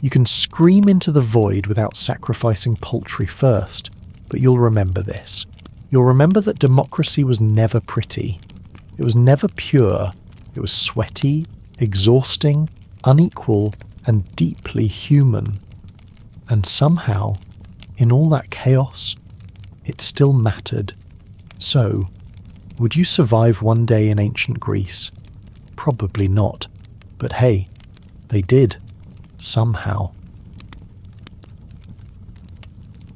You can scream into the void without sacrificing poultry first. But you'll remember this. You'll remember that democracy was never pretty. It was never pure. It was sweaty, exhausting, unequal, and deeply human. And somehow, in all that chaos, it still mattered. So, would you survive one day in ancient Greece? Probably not. But hey, they did. Somehow.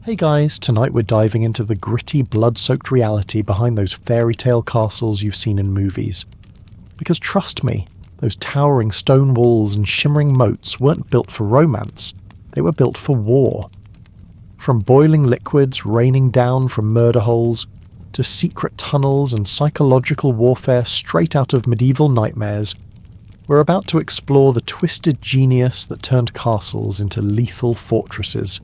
Hey guys, tonight we're diving into the gritty, blood-soaked reality behind those fairy tale castles you've seen in movies. Because trust me, those towering stone walls and shimmering moats weren't built for romance. They were built for war. From boiling liquids raining down from murder holes, to secret tunnels and psychological warfare straight out of medieval nightmares, we're about to explore the twisted genius that turned castles into lethal fortresses.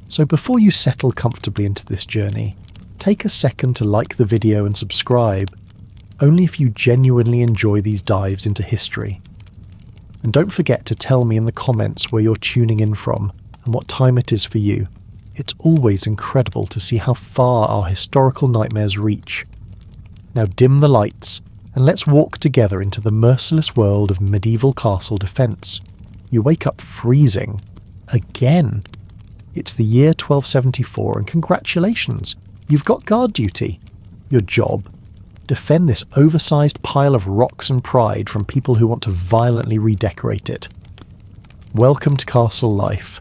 So before you settle comfortably into this journey, take a second to like the video and subscribe, only if you genuinely enjoy these dives into history. And don't forget to tell me in the comments where you're tuning in from and what time it is for you. It's always incredible to see how far our historical nightmares reach. Now dim the lights, and let's walk together into the merciless world of medieval castle defence. You wake up freezing. Again. It's the year 1274, and congratulations, you've got guard duty. Your job? Defend this oversized pile of rocks and pride from people who want to violently redecorate it. Welcome to castle life,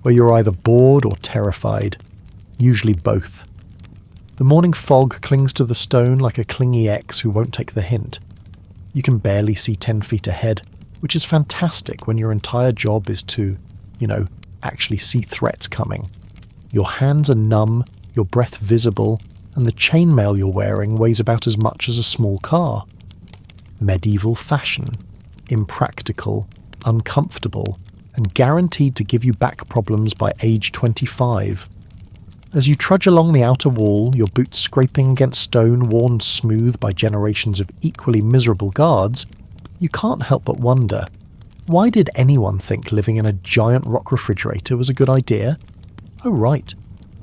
where you're either bored or terrified, usually both. The morning fog clings to the stone like a clingy ex who won't take the hint. You can barely see 10 feet ahead, which is fantastic when your entire job is to, actually see threats coming. Your hands are numb, your breath visible, and the chainmail you're wearing weighs about as much as a small car. Medieval fashion, impractical, uncomfortable, and guaranteed to give you back problems by age 25. As you trudge along the outer wall, your boots scraping against stone worn smooth by generations of equally miserable guards, You can't help but wonder, why did anyone think living in a giant rock refrigerator was a good idea? Oh right,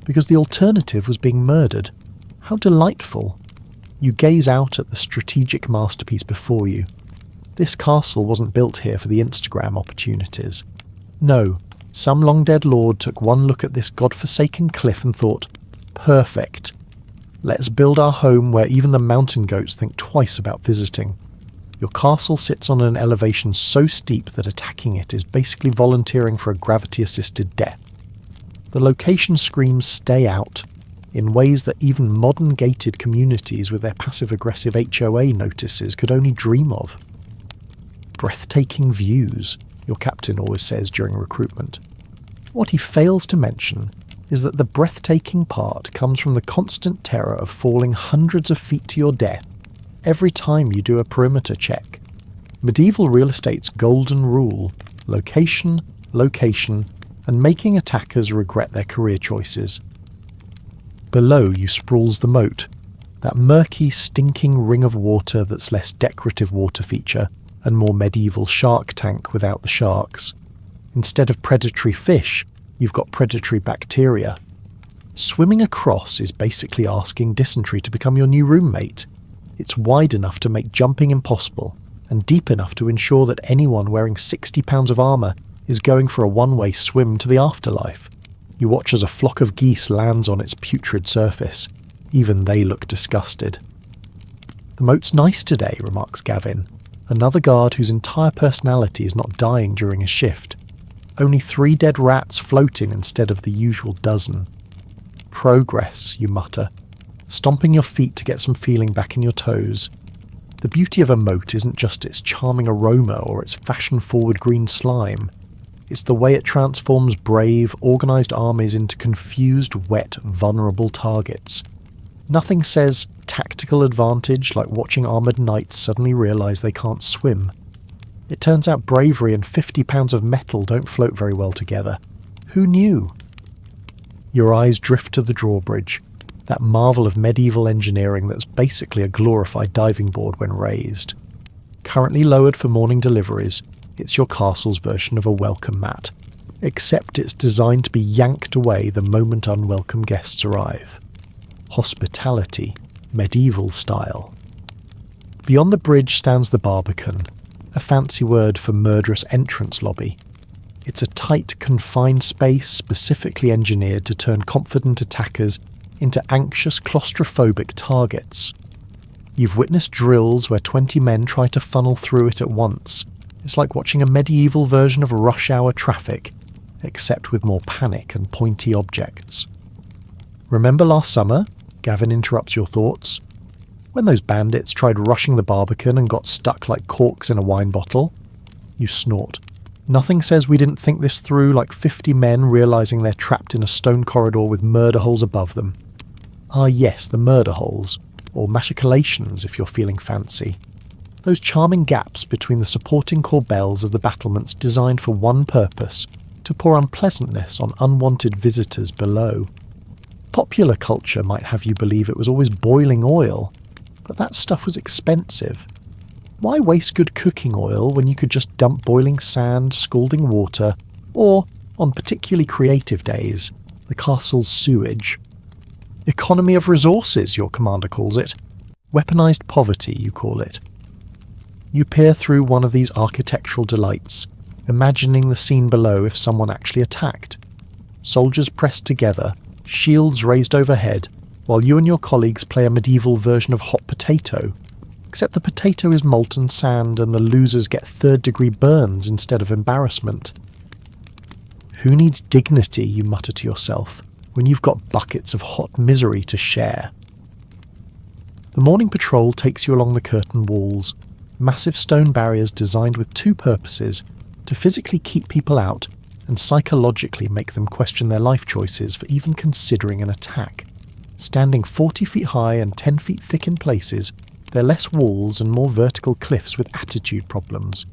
because the alternative was being murdered. How delightful. You gaze out at the strategic masterpiece before you. This castle wasn't built here for the Instagram opportunities. No, some long-dead lord took one look at this godforsaken cliff and thought, perfect. Let's build our home where even the mountain goats think twice about visiting. Your castle sits on an elevation so steep that attacking it is basically volunteering for a gravity-assisted death. The location screams stay out, in ways that even modern gated communities with their passive-aggressive HOA notices could only dream of. Breathtaking views, your captain always says during recruitment. What he fails to mention is that the breathtaking part comes from the constant terror of falling hundreds of feet to your death every time you do a perimeter check. Medieval real estate's golden rule: location, location, and making attackers regret their career choices. Below you sprawls the moat, that murky, stinking ring of water that's less decorative water feature and more medieval shark tank without the sharks. Instead of predatory fish, you've got predatory bacteria. Swimming across is basically asking dysentery to become your new roommate. It's wide enough to make jumping impossible, and deep enough to ensure that anyone wearing 60 pounds of armour is going for a one-way swim to the afterlife. You watch as a flock of geese lands on its putrid surface. Even they look disgusted. "The moat's nice today," remarks Gavin, another guard whose entire personality is not dying during a shift. Only 3 dead rats floating instead of the usual dozen. "Progress," you mutter, stomping your feet to get some feeling back in your toes. The beauty of a moat isn't just its charming aroma or its fashion-forward green slime. It's the way it transforms brave, organised armies into confused, wet, vulnerable targets. Nothing says tactical advantage like watching armoured knights suddenly realise they can't swim. It turns out bravery and 50 pounds of metal don't float very well together. Who knew? Your eyes drift to the drawbridge, that marvel of medieval engineering that's basically a glorified diving board when raised. Currently lowered for morning deliveries, it's your castle's version of a welcome mat, except it's designed to be yanked away the moment unwelcome guests arrive. Hospitality, medieval style. Beyond the bridge stands the Barbican, a fancy word for murderous entrance lobby. It's a tight, confined space specifically engineered to turn confident attackers into anxious, claustrophobic targets. You've witnessed drills where 20 men try to funnel through it at once. It's like watching a medieval version of rush hour traffic, except with more panic and pointy objects. "Remember last summer?" Gavin interrupts your thoughts. "When those bandits tried rushing the Barbican and got stuck like corks in a wine bottle?" You snort. Nothing says we didn't think this through like 50 men realising they're trapped in a stone corridor with murder holes above them. Ah yes, the murder holes, or machicolations if you're feeling fancy. Those charming gaps between the supporting corbels of the battlements designed for one purpose, to pour unpleasantness on unwanted visitors below. Popular culture might have you believe it was always boiling oil, but that stuff was expensive. Why waste good cooking oil when you could just dump boiling sand, scalding water, or, on particularly creative days, the castle's sewage? Economy of resources, your commander calls it. Weaponized poverty, you call it. You peer through one of these architectural delights, imagining the scene below if someone actually attacked. Soldiers pressed together, shields raised overhead, while you and your colleagues play a medieval version of hot potato, except the potato is molten sand and the losers get third-degree burns instead of embarrassment. Who needs dignity, you mutter to yourself, when you've got buckets of hot misery to share? The morning patrol takes you along the curtain walls, massive stone barriers designed with 2 purposes: to physically keep people out and psychologically make them question their life choices for even considering an attack. Standing 40 feet high and 10 feet thick in places, they're less walls and more vertical cliffs with attitude problems.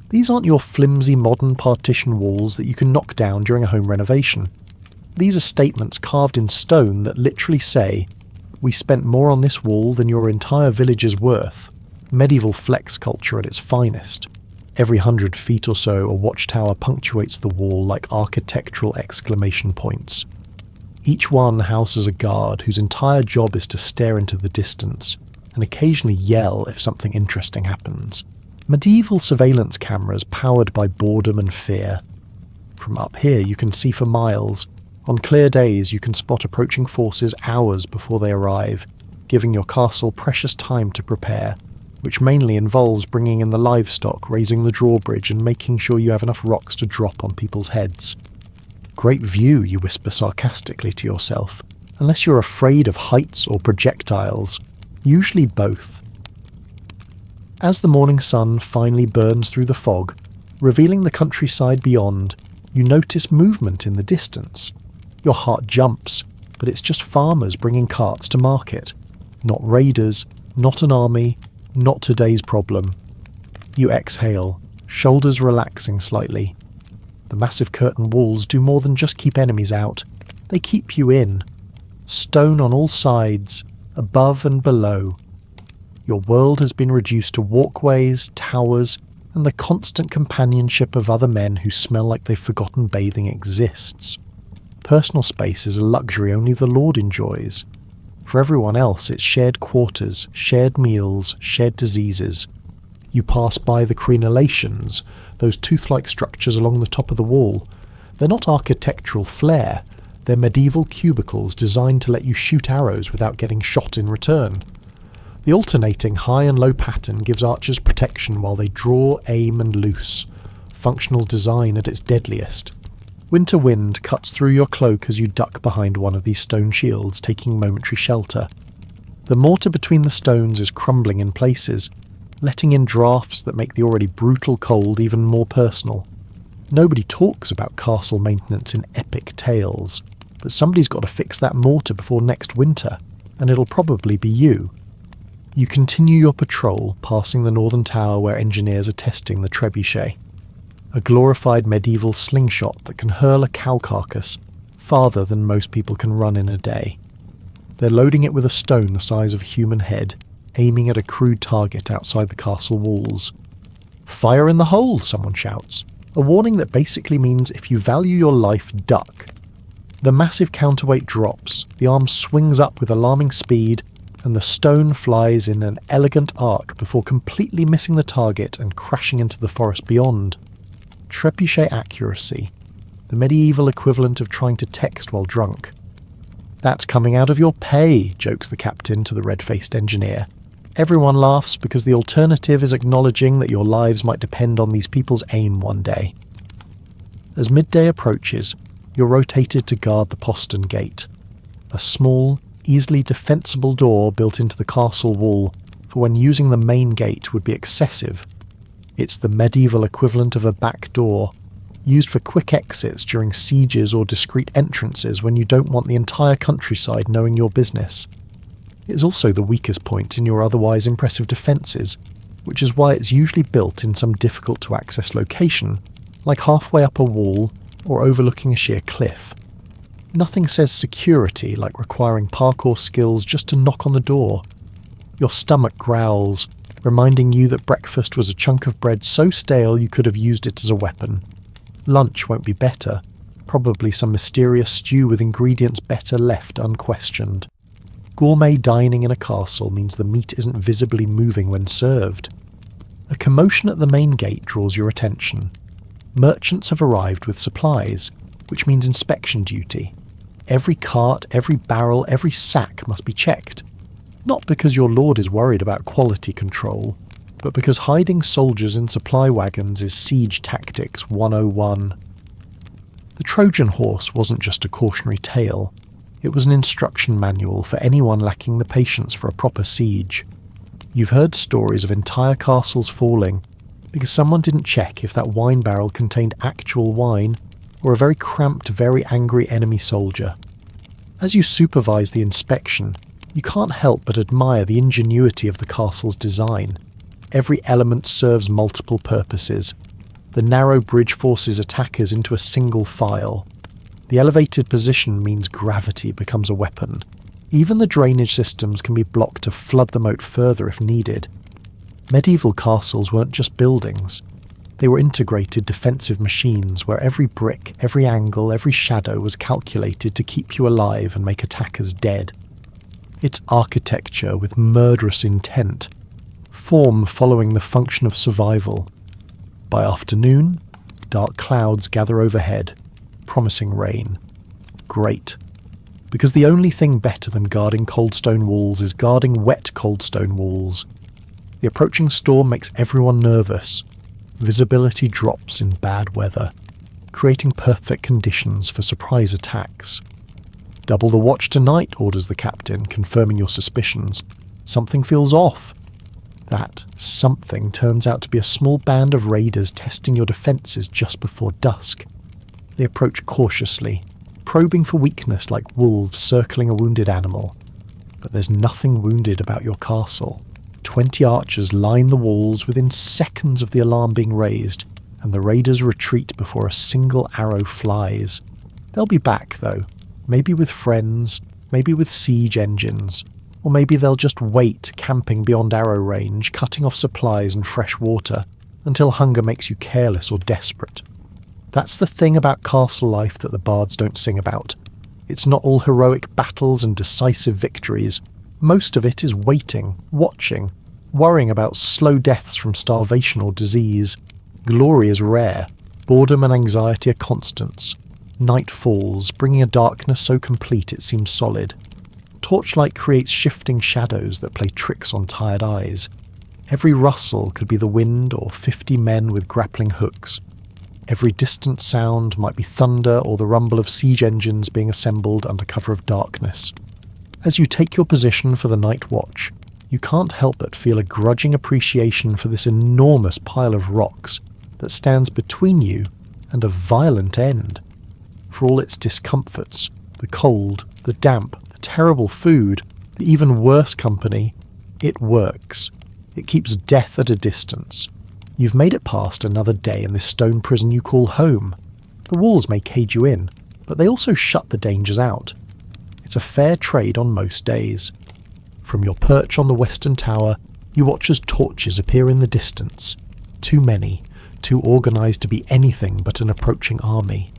These aren't your flimsy modern partition walls that you can knock down during a home renovation. These are statements carved in stone that literally say, "We spent more on this wall than your entire village is worth." medieval flex culture at its finest. Every 100 feet or so, a watchtower punctuates the wall like architectural exclamation points. Each one houses a guard whose entire job is to stare into the distance and occasionally yell if something interesting happens. Medieval surveillance cameras powered by boredom and fear. From up here you can see for miles. On clear days you can spot approaching forces hours before they arrive, giving your castle precious time to prepare, which mainly involves bringing in the livestock, raising the drawbridge and making sure you have enough rocks to drop on people's heads. Great view, you whisper sarcastically to yourself, unless you're afraid of heights or projectiles, usually both. As the morning sun finally burns through the fog, revealing the countryside beyond, you notice movement in the distance. Your heart jumps, but it's just farmers bringing carts to market. Not raiders, not an army, not today's problem. You exhale, shoulders relaxing slightly. The massive curtain walls do more than just keep enemies out. They keep you in. Stone on all sides, above and below. Your world has been reduced to walkways, towers, and the constant companionship of other men who smell like they've forgotten bathing exists. Personal space is a luxury only the Lord enjoys. For everyone else, it's shared quarters, shared meals, shared diseases. You pass by the crenellations, those tooth-like structures along the top of the wall. They're not architectural flair, they're medieval cubicles designed to let you shoot arrows without getting shot in return. The alternating high and low pattern gives archers protection while they draw, aim and loose. Functional design at its deadliest. Winter wind cuts through your cloak as you duck behind one of these stone shields, taking momentary shelter. The mortar between the stones is crumbling in places, letting in drafts that make the already brutal cold even more personal. Nobody talks about castle maintenance in epic tales, but somebody's got to fix that mortar before next winter, and it'll probably be you. You continue your patrol, passing the northern tower where engineers are testing the trebuchet, a glorified medieval slingshot that can hurl a cow carcass farther than most people can run in a day. They're loading it with a stone the size of a human head, aiming at a crude target outside the castle walls. "Fire in the hole," someone shouts, a warning that basically means if you value your life, duck. The massive counterweight drops, the arm swings up with alarming speed, and the stone flies in an elegant arc before completely missing the target and crashing into the forest beyond. Trebuchet accuracy, the medieval equivalent of trying to text while drunk. "That's coming out of your pay," jokes the captain to the red-faced engineer. Everyone laughs because the alternative is acknowledging that your lives might depend on these people's aim one day. As midday approaches, you're rotated to guard the postern gate, a small, easily defensible door built into the castle wall for when using the main gate would be excessive. It's the medieval equivalent of a back door, used for quick exits during sieges or discreet entrances when you don't want the entire countryside knowing your business. It's also the weakest point in your otherwise impressive defences, which is why it's usually built in some difficult-to-access location, like halfway up a wall or overlooking a sheer cliff. Nothing says security like requiring parkour skills just to knock on the door. Your stomach growls, reminding you that breakfast was a chunk of bread so stale you could have used it as a weapon. Lunch won't be better, probably some mysterious stew with ingredients better left unquestioned. Gourmet dining in a castle means the meat isn't visibly moving when served. A commotion at the main gate draws your attention. Merchants have arrived with supplies, which means inspection duty. Every cart, every barrel, every sack must be checked. Not because your lord is worried about quality control, but because hiding soldiers in supply wagons is siege tactics 101. The Trojan horse wasn't just a cautionary tale. It was an instruction manual for anyone lacking the patience for a proper siege. You've heard stories of entire castles falling because someone didn't check if that wine barrel contained actual wine or a very cramped, very angry enemy soldier. As you supervise the inspection, you can't help but admire the ingenuity of the castle's design. Every element serves multiple purposes. The narrow bridge forces attackers into a single file. The elevated position means gravity becomes a weapon. Even the drainage systems can be blocked to flood the moat further if needed. Medieval castles weren't just buildings. They were integrated defensive machines where every brick, every angle, every shadow was calculated to keep you alive and make attackers dead. It's architecture with murderous intent, form following the function of survival. By afternoon, dark clouds gather overhead, promising rain. Great. Because the only thing better than guarding cold stone walls is guarding wet cold stone walls. The approaching storm makes everyone nervous. Visibility drops in bad weather, creating perfect conditions for surprise attacks. Double the watch tonight, orders the captain, confirming your suspicions. Something feels off. That something turns out to be a small band of raiders testing your defences just before dusk. They approach cautiously, probing for weakness like wolves circling a wounded animal. But there's nothing wounded about your castle. 20 archers line the walls within seconds of the alarm being raised, and the raiders retreat before a single arrow flies. They'll be back, though. Maybe with friends, maybe with siege engines, or maybe they'll just wait, camping beyond arrow range, cutting off supplies and fresh water, until hunger makes you careless or desperate. That's the thing about castle life that the bards don't sing about. It's not all heroic battles and decisive victories. Most of it is waiting, watching, worrying about slow deaths from starvation or disease. Glory is rare. Boredom and anxiety are constants. Night falls, bringing a darkness so complete it seems solid. Torchlight creates shifting shadows that play tricks on tired eyes. Every rustle could be the wind or 50 men with grappling hooks. Every distant sound might be thunder or the rumble of siege engines being assembled under cover of darkness. As you take your position for the night watch, you can't help but feel a grudging appreciation for this enormous pile of rocks that stands between you and a violent end. For all its discomforts, the cold, the damp, the terrible food, the even worse company, it works. It keeps death at a distance. You've made it past another day in this stone prison you call home. The walls may cage you in, but they also shut the dangers out. It's a fair trade on most days. From your perch on the western tower, you watch as torches appear in the distance. Too many, too organised to be anything but an approaching army.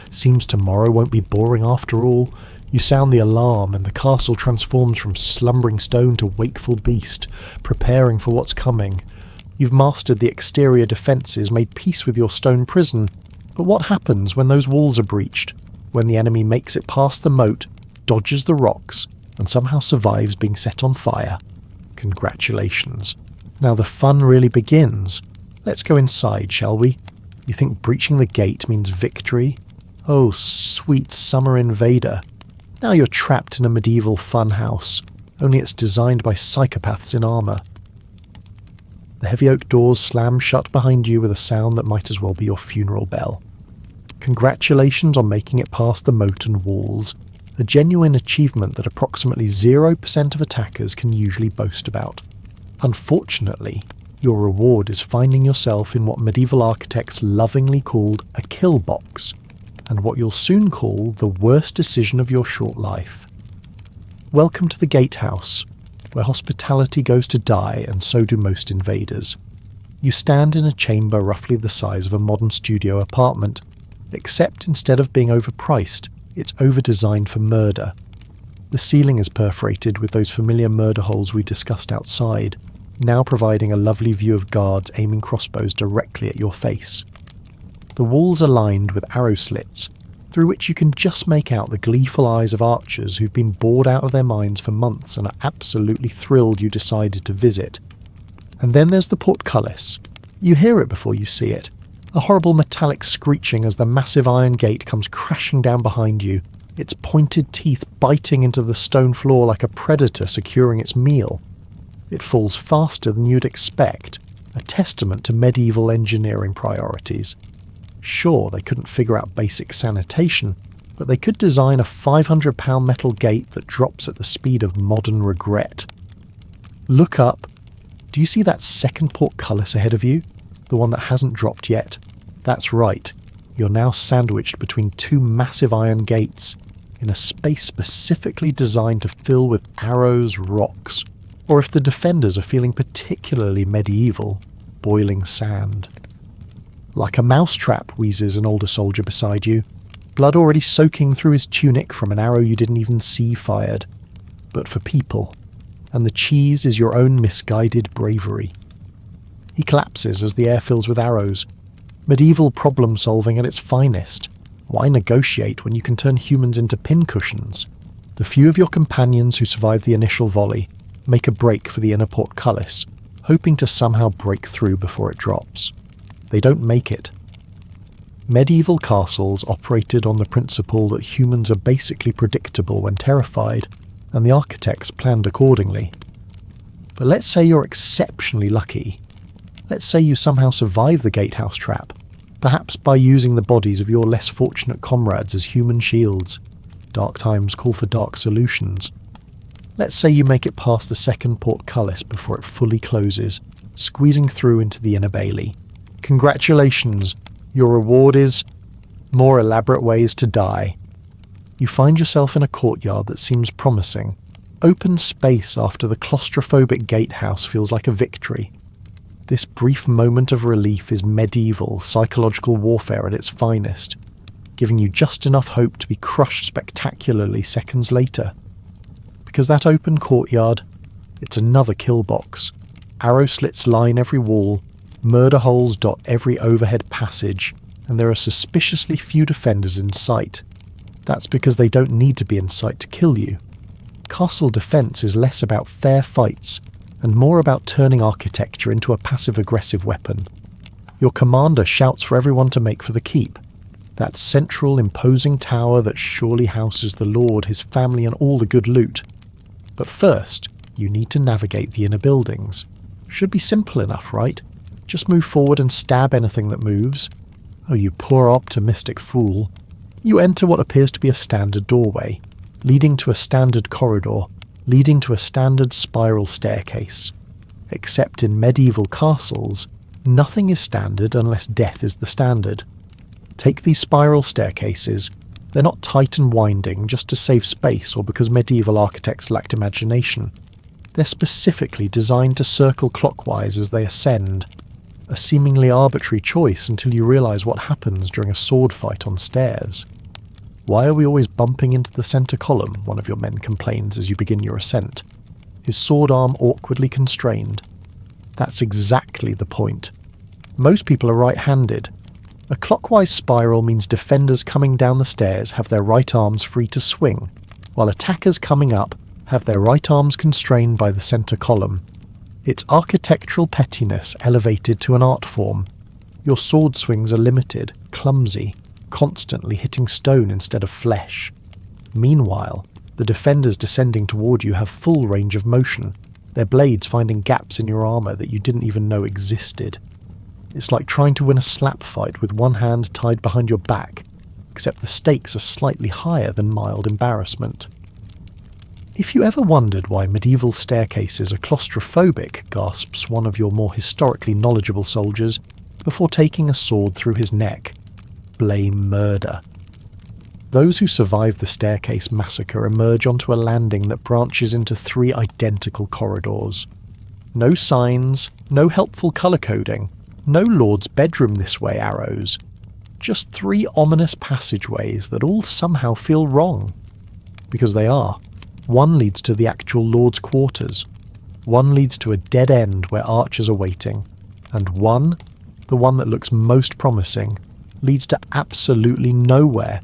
Seems tomorrow won't be boring after all. You sound the alarm and the castle transforms from slumbering stone to wakeful beast, preparing for what's coming. You've mastered the exterior defences, made peace with your stone prison. But what happens when those walls are breached? When the enemy makes it past the moat, dodges the rocks, and somehow survives being set on fire? Congratulations. Now the fun really begins. Let's go inside, shall we? You think breaching the gate means victory? Oh, sweet summer invader. Now you're trapped in a medieval funhouse, only it's designed by psychopaths in armour. The heavy oak doors slam shut behind you with a sound that might as well be your funeral bell. Congratulations on making it past the moat and walls, a genuine achievement that approximately 0% of attackers can usually boast about. Unfortunately, your reward is finding yourself in what medieval architects lovingly called a kill box, and what you'll soon call the worst decision of your short life. Welcome to the gatehouse, where hospitality goes to die and so do most invaders. You stand in a chamber roughly the size of a modern studio apartment, except instead of being overpriced, it's over-designed for murder. The ceiling is perforated with those familiar murder holes we discussed outside, now providing a lovely view of guards aiming crossbows directly at your face. The walls are lined with arrow slits, through which you can just make out the gleeful eyes of archers who've been bored out of their minds for months and are absolutely thrilled you decided to visit. And then there's the portcullis. You hear it before you see it. A horrible metallic screeching as the massive iron gate comes crashing down behind you, its pointed teeth biting into the stone floor like a predator securing its meal. It falls faster than you'd expect, a testament to medieval engineering priorities. Sure, they couldn't figure out basic sanitation, but they could design a £500 metal gate that drops at the speed of modern regret. Look up. Do you see that second portcullis ahead of you? The one that hasn't dropped yet? That's right. You're now sandwiched between two massive iron gates, in a space specifically designed to fill with arrows, rocks, or if the defenders are feeling particularly medieval, boiling sand. Like a mousetrap, wheezes an older soldier beside you, blood already soaking through his tunic from an arrow you didn't even see fired. But for people, and the cheese is your own misguided bravery. He collapses as the air fills with arrows. Medieval problem-solving at its finest. Why negotiate when you can turn humans into pincushions? The few of your companions who survive the initial volley make a break for the inner portcullis, hoping to somehow break through before it drops. They don't make it. Medieval castles operated on the principle that humans are basically predictable when terrified, and the architects planned accordingly. But let's say you're exceptionally lucky. Let's say you somehow survive the gatehouse trap, perhaps by using the bodies of your less fortunate comrades as human shields. Dark times call for dark solutions. Let's say you make it past the second portcullis before it fully closes, squeezing through into the inner bailey. Congratulations, your reward is more elaborate ways to die. You find yourself in a courtyard that seems promising. Open space after the claustrophobic gatehouse feels like a victory. This brief moment of relief is medieval psychological warfare at its finest, giving you just enough hope to be crushed spectacularly seconds later. Because that open courtyard, it's another kill box. Arrow slits line every wall, murder holes dot every overhead passage, and there are suspiciously few defenders in sight. That's because they don't need to be in sight to kill you. Castle defense is less about fair fights and more about turning architecture into a passive-aggressive weapon. Your commander shouts for everyone to make for the keep, that central, imposing tower that surely houses the lord, his family, and all the good loot. But first, you need to navigate the inner buildings. Should be simple enough, right? Just move forward and stab anything that moves. Oh, you poor optimistic fool. You enter what appears to be a standard doorway, leading to a standard corridor, leading to a standard spiral staircase. Except in medieval castles, nothing is standard unless death is the standard. Take these spiral staircases. They're not tight and winding just to save space or because medieval architects lacked imagination. They're specifically designed to circle clockwise as they ascend, a seemingly arbitrary choice until you realise what happens during a sword fight on stairs. Why are we always bumping into the centre column? One of your men complains as you begin your ascent, his sword arm awkwardly constrained. That's exactly the point. Most people are right-handed. A clockwise spiral means defenders coming down the stairs have their right arms free to swing, while attackers coming up have their right arms constrained by the centre column. It's architectural pettiness elevated to an art form. Your sword swings are limited, clumsy, constantly hitting stone instead of flesh. Meanwhile, the defenders descending toward you have full range of motion, their blades finding gaps in your armour that you didn't even know existed. It's like trying to win a slap fight with one hand tied behind your back, except the stakes are slightly higher than mild embarrassment. If you ever wondered why medieval staircases are claustrophobic, gasps one of your more historically knowledgeable soldiers before taking a sword through his neck, blame murder. Those who survive the staircase massacre emerge onto a landing that branches into 3 identical corridors. No signs, no helpful colour coding, no lord's bedroom this way arrows. Just 3 ominous passageways that all somehow feel wrong. Because they are. One leads to the actual lord's quarters. One leads to a dead end where archers are waiting. And one, the one that looks most promising, leads to absolutely nowhere,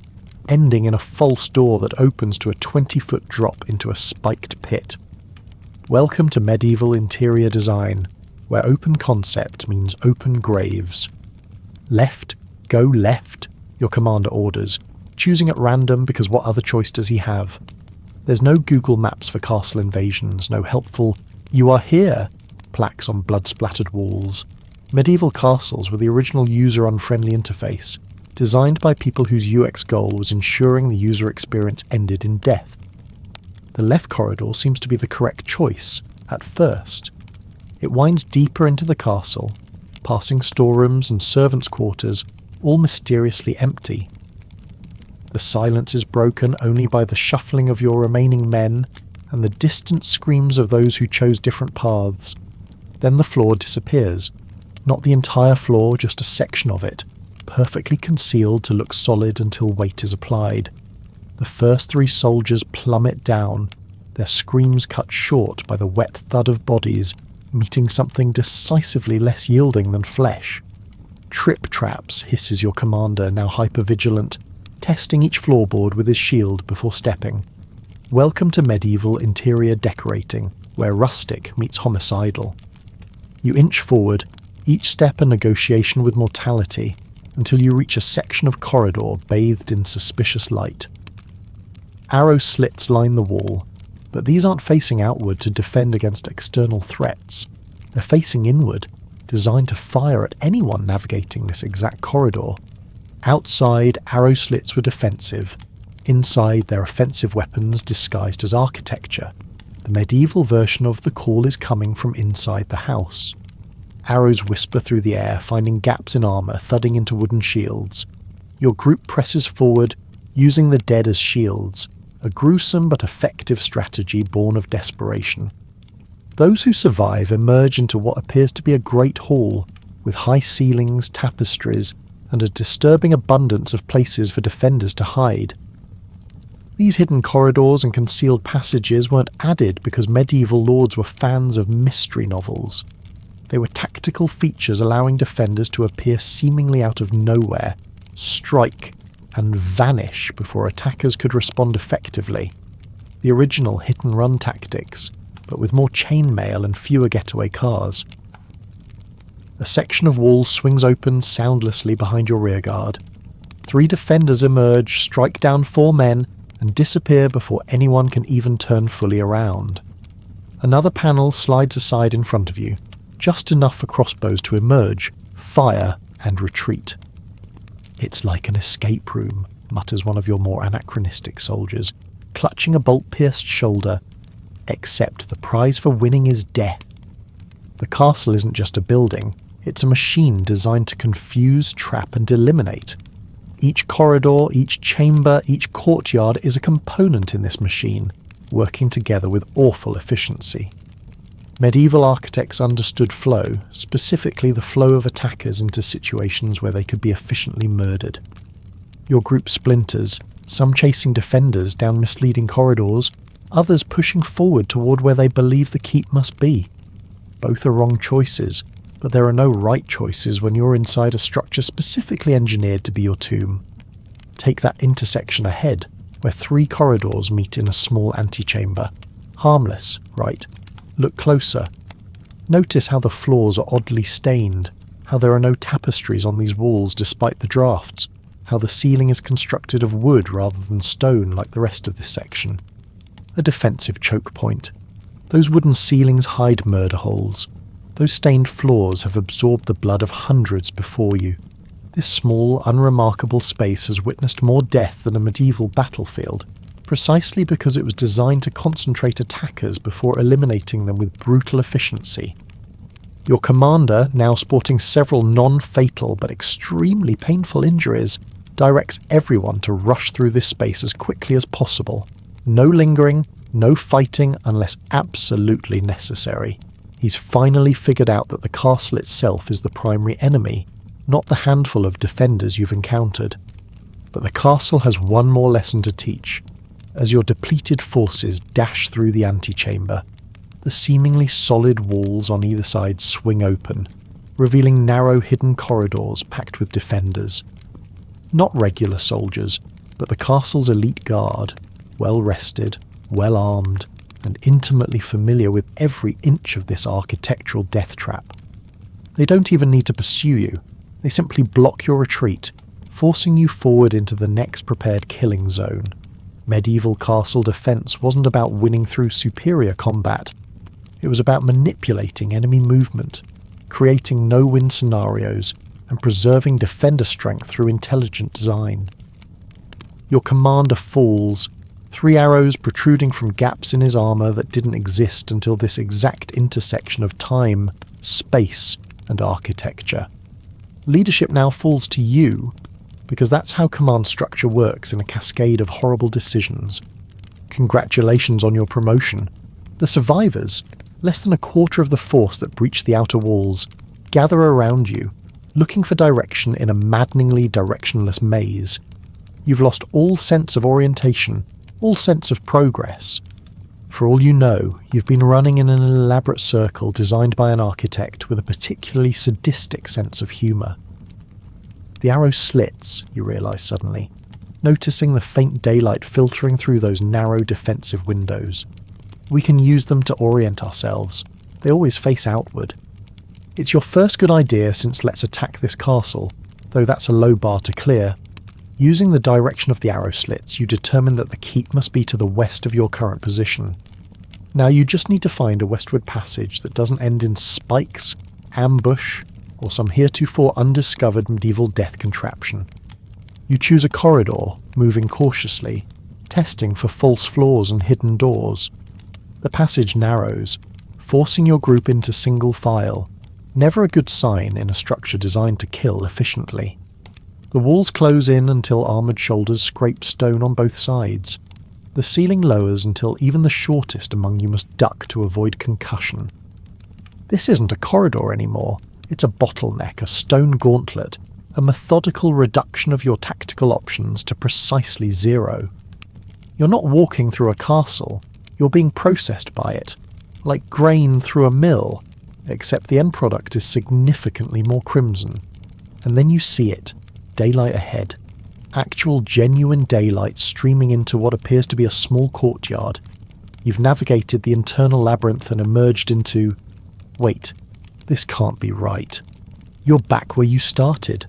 ending in a false door that opens to a 20-foot drop into a spiked pit. Welcome to medieval interior design, where open concept means open graves. Left, go left, your commander orders, choosing at random because what other choice does he have? There's no Google Maps for castle invasions, no helpful "You are here" plaques on blood-splattered walls. Medieval castles were the original user-unfriendly interface, designed by people whose UX goal was ensuring the user experience ended in death. The left corridor seems to be the correct choice, at first. It winds deeper into the castle, passing storerooms and servants' quarters, all mysteriously empty. The silence is broken only by the shuffling of your remaining men and the distant screams of those who chose different paths. Then the floor disappears. Not the entire floor, just a section of it, perfectly concealed to look solid until weight is applied. The first 3 soldiers plummet down, their screams cut short by the wet thud of bodies meeting something decisively less yielding than flesh. Trip traps, hisses your commander, now hyper-vigilant, testing each floorboard with his shield before stepping. Welcome to medieval interior decorating, where rustic meets homicidal. You inch forward, each step a negotiation with mortality, until you reach a section of corridor bathed in suspicious light. Arrow slits line the wall, but these aren't facing outward to defend against external threats. They're facing inward, designed to fire at anyone navigating this exact corridor. Outside, arrow slits were defensive. Inside, they're offensive weapons disguised as architecture. The medieval version of the call is coming from inside the house. Arrows whisper through the air, finding gaps in armour, thudding into wooden shields. Your group presses forward, using the dead as shields, a gruesome but effective strategy born of desperation. Those who survive emerge into what appears to be a great hall, with high ceilings, tapestries, and a disturbing abundance of places for defenders to hide. These hidden corridors and concealed passages weren't added because medieval lords were fans of mystery novels. They were tactical features allowing defenders to appear seemingly out of nowhere, strike, and vanish before attackers could respond effectively. The original hit-and-run tactics, but with more chainmail and fewer getaway cars. A section of wall swings open soundlessly behind your rearguard. 3 defenders emerge, strike down 4 men, and disappear before anyone can even turn fully around. Another panel slides aside in front of you, just enough for crossbows to emerge, fire, and retreat. "It's like an escape room," mutters one of your more anachronistic soldiers, clutching a bolt-pierced shoulder. Except the prize for winning is death. The castle isn't just a building, it's a machine designed to confuse, trap, and eliminate. Each corridor, each chamber, each courtyard is a component in this machine, working together with awful efficiency. Medieval architects understood flow, specifically the flow of attackers into situations where they could be efficiently murdered. Your group splinters, some chasing defenders down misleading corridors, others pushing forward toward where they believe the keep must be. Both are wrong choices, but there are no right choices when you're inside a structure specifically engineered to be your tomb. Take that intersection ahead, where 3 corridors meet in a small antechamber. Harmless, right? Look closer. Notice how the floors are oddly stained, how there are no tapestries on these walls despite the drafts, how the ceiling is constructed of wood rather than stone like the rest of this section. A defensive choke point. Those wooden ceilings hide murder holes. Those stained floors have absorbed the blood of hundreds before you. This small, unremarkable space has witnessed more death than a medieval battlefield, precisely because it was designed to concentrate attackers before eliminating them with brutal efficiency. Your commander, now sporting several non-fatal but extremely painful injuries, directs everyone to rush through this space as quickly as possible. No lingering, no fighting unless absolutely necessary. He's finally figured out that the castle itself is the primary enemy, not the handful of defenders you've encountered. But the castle has one more lesson to teach. As your depleted forces dash through the antechamber, the seemingly solid walls on either side swing open, revealing narrow hidden corridors packed with defenders. Not regular soldiers, but the castle's elite guard, well rested, well armed, and intimately familiar with every inch of this architectural death trap. They don't even need to pursue you, they simply block your retreat, forcing you forward into the next prepared killing zone. Medieval castle defense wasn't about winning through superior combat. It was about manipulating enemy movement, creating no-win scenarios, and preserving defender strength through intelligent design. Your commander falls, 3 arrows protruding from gaps in his armour that didn't exist until this exact intersection of time, space, and architecture. Leadership now falls to you, because that's how command structure works in a cascade of horrible decisions. Congratulations on your promotion. The survivors, less than a quarter of the force that breached the outer walls, gather around you, looking for direction in a maddeningly directionless maze. You've lost all sense of orientation, all sense of progress. For all you know, you've been running in an elaborate circle designed by an architect with a particularly sadistic sense of humour. The arrow slits, you realise suddenly, noticing the faint daylight filtering through those narrow defensive windows. We can use them to orient ourselves. They always face outward. It's your first good idea since Let's Attack This Castle, though that's a low bar to clear. Using the direction of the arrow slits, you determine that the keep must be to the west of your current position. Now you just need to find a westward passage that doesn't end in spikes, ambush, or some heretofore undiscovered medieval death contraption. You choose a corridor, moving cautiously, testing for false floors and hidden doors. The passage narrows, forcing your group into single file, never a good sign in a structure designed to kill efficiently. The walls close in until armoured shoulders scrape stone on both sides. The ceiling lowers until even the shortest among you must duck to avoid concussion. This isn't a corridor anymore, it's a bottleneck, a stone gauntlet, a methodical reduction of your tactical options to precisely zero. You're not walking through a castle, you're being processed by it, like grain through a mill, except the end product is significantly more crimson. And then you see it, daylight ahead. Actual genuine daylight streaming into what appears to be a small courtyard. You've navigated the internal labyrinth and emerged into... Wait, this can't be right. You're back where you started.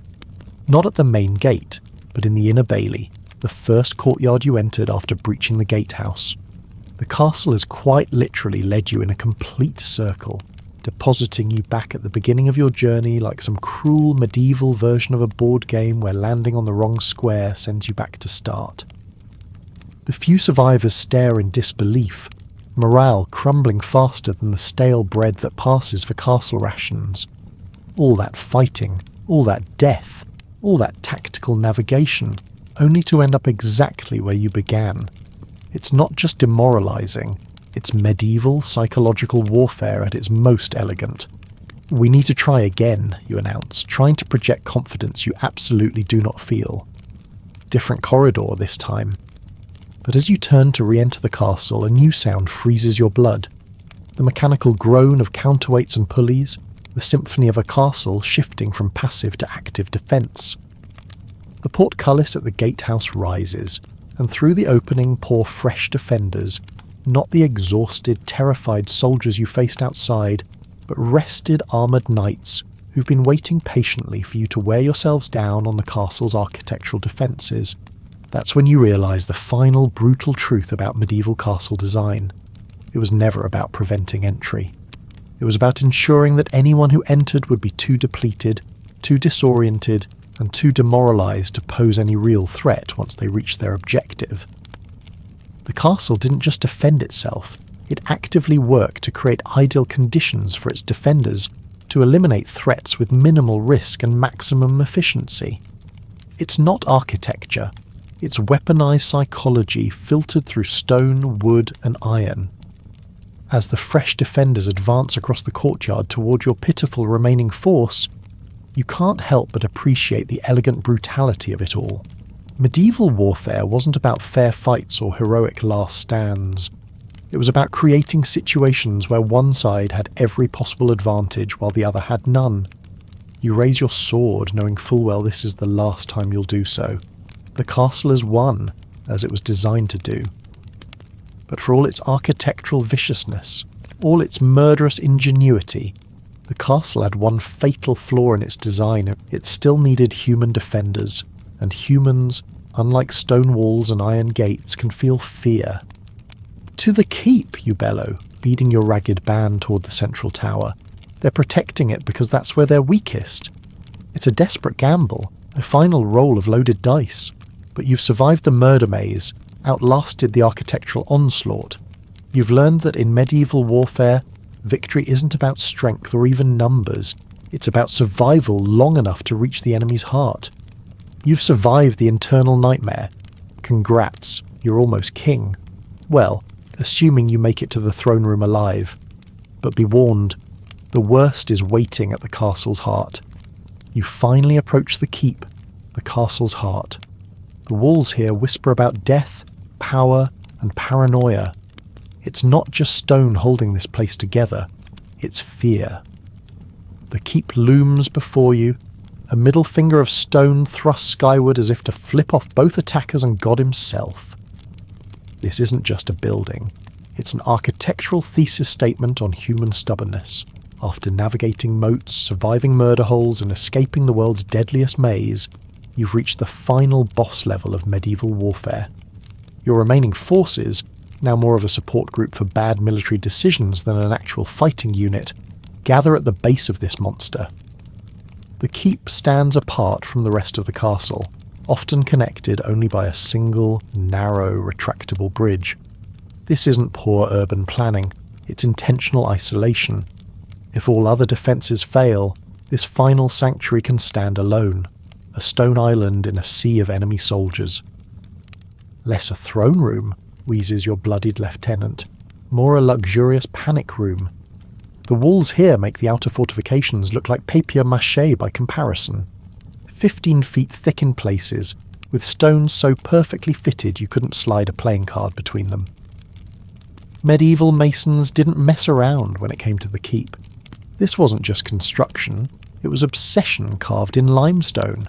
Not at the main gate, but in the inner bailey, the first courtyard you entered after breaching the gatehouse. The castle has quite literally led you in a complete circle, depositing you back at the beginning of your journey like some cruel medieval version of a board game where landing on the wrong square sends you back to start. The few survivors stare in disbelief, morale crumbling faster than the stale bread that passes for castle rations. All that fighting, all that death, all that tactical navigation, only to end up exactly where you began. It's not just demoralising, it's medieval psychological warfare at its most elegant. We need to try again, you announce, trying to project confidence you absolutely do not feel. Different corridor this time. But as you turn to re-enter the castle, a new sound freezes your blood. The mechanical groan of counterweights and pulleys, the symphony of a castle shifting from passive to active defence. The portcullis at the gatehouse rises, and through the opening pour fresh defenders, not the exhausted, terrified soldiers you faced outside, but rested armoured knights who've been waiting patiently for you to wear yourselves down on the castle's architectural defences. That's when you realise the final brutal truth about medieval castle design. It was never about preventing entry. It was about ensuring that anyone who entered would be too depleted, too disoriented, and too demoralised to pose any real threat once they reached their objective. The castle didn't just defend itself, it actively worked to create ideal conditions for its defenders to eliminate threats with minimal risk and maximum efficiency. It's not architecture, it's weaponised psychology filtered through stone, wood and iron. As the fresh defenders advance across the courtyard toward your pitiful remaining force, you can't help but appreciate the elegant brutality of it all. Medieval warfare wasn't about fair fights or heroic last stands. It was about creating situations where one side had every possible advantage while the other had none. You raise your sword knowing full well this is the last time you'll do so. The castle has won, as it was designed to do. But for all its architectural viciousness, all its murderous ingenuity, the castle had one fatal flaw in its design. It still needed human defenders, and humans, unlike stone walls and iron gates, can feel fear. To the keep, you bellow, leading your ragged band toward the central tower. They're protecting it because that's where they're weakest. It's a desperate gamble, a final roll of loaded dice, but you've survived the murder maze, outlasted the architectural onslaught. You've learned that in medieval warfare, victory isn't about strength or even numbers, it's about survival long enough to reach the enemy's heart. You've survived the internal nightmare. Congrats, you're almost king. Well, assuming you make it to the throne room alive. But be warned, the worst is waiting at the castle's heart. You finally approach the keep, the castle's heart. The walls here whisper about death, power, and paranoia. It's not just stone holding this place together, it's fear. The keep looms before you, a middle finger of stone thrust skyward as if to flip off both attackers and God himself. This isn't just a building, it's an architectural thesis statement on human stubbornness. After navigating moats, surviving murder holes, and escaping the world's deadliest maze, you've reached the final boss level of medieval warfare. Your remaining forces, now more of a support group for bad military decisions than an actual fighting unit, gather at the base of this monster. The keep stands apart from the rest of the castle, often connected only by a single, narrow, retractable bridge. This isn't poor urban planning, it's intentional isolation. If all other defences fail, this final sanctuary can stand alone, a stone island in a sea of enemy soldiers. Less a throne room, wheezes your bloodied lieutenant, more a luxurious panic room. The walls here make the outer fortifications look like papier-mâché by comparison. 15 feet thick in places, with stones so perfectly fitted you couldn't slide a playing card between them. Medieval masons didn't mess around when it came to the keep. This wasn't just construction, it was obsession carved in limestone.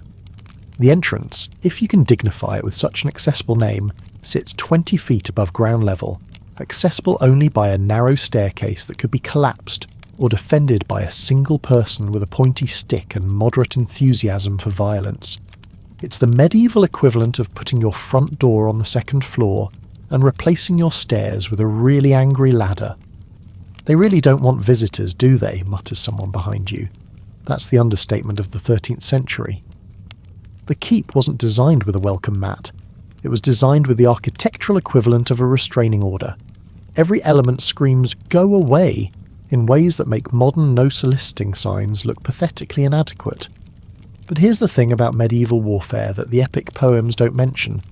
The entrance, if you can dignify it with such an accessible name, sits 20 feet above ground level, accessible only by a narrow staircase that could be collapsed or defended by a single person with a pointy stick and moderate enthusiasm for violence. It's the medieval equivalent of putting your front door on the second floor and replacing your stairs with a really angry ladder. They really don't want visitors, do they? Mutters someone behind you. That's the understatement of the 13th century. The keep wasn't designed with a welcome mat. It was designed with the architectural equivalent of a restraining order. Every element screams, "Go away!" in ways that make modern no-soliciting signs look pathetically inadequate. But here's the thing about medieval warfare that the epic poems don't mention.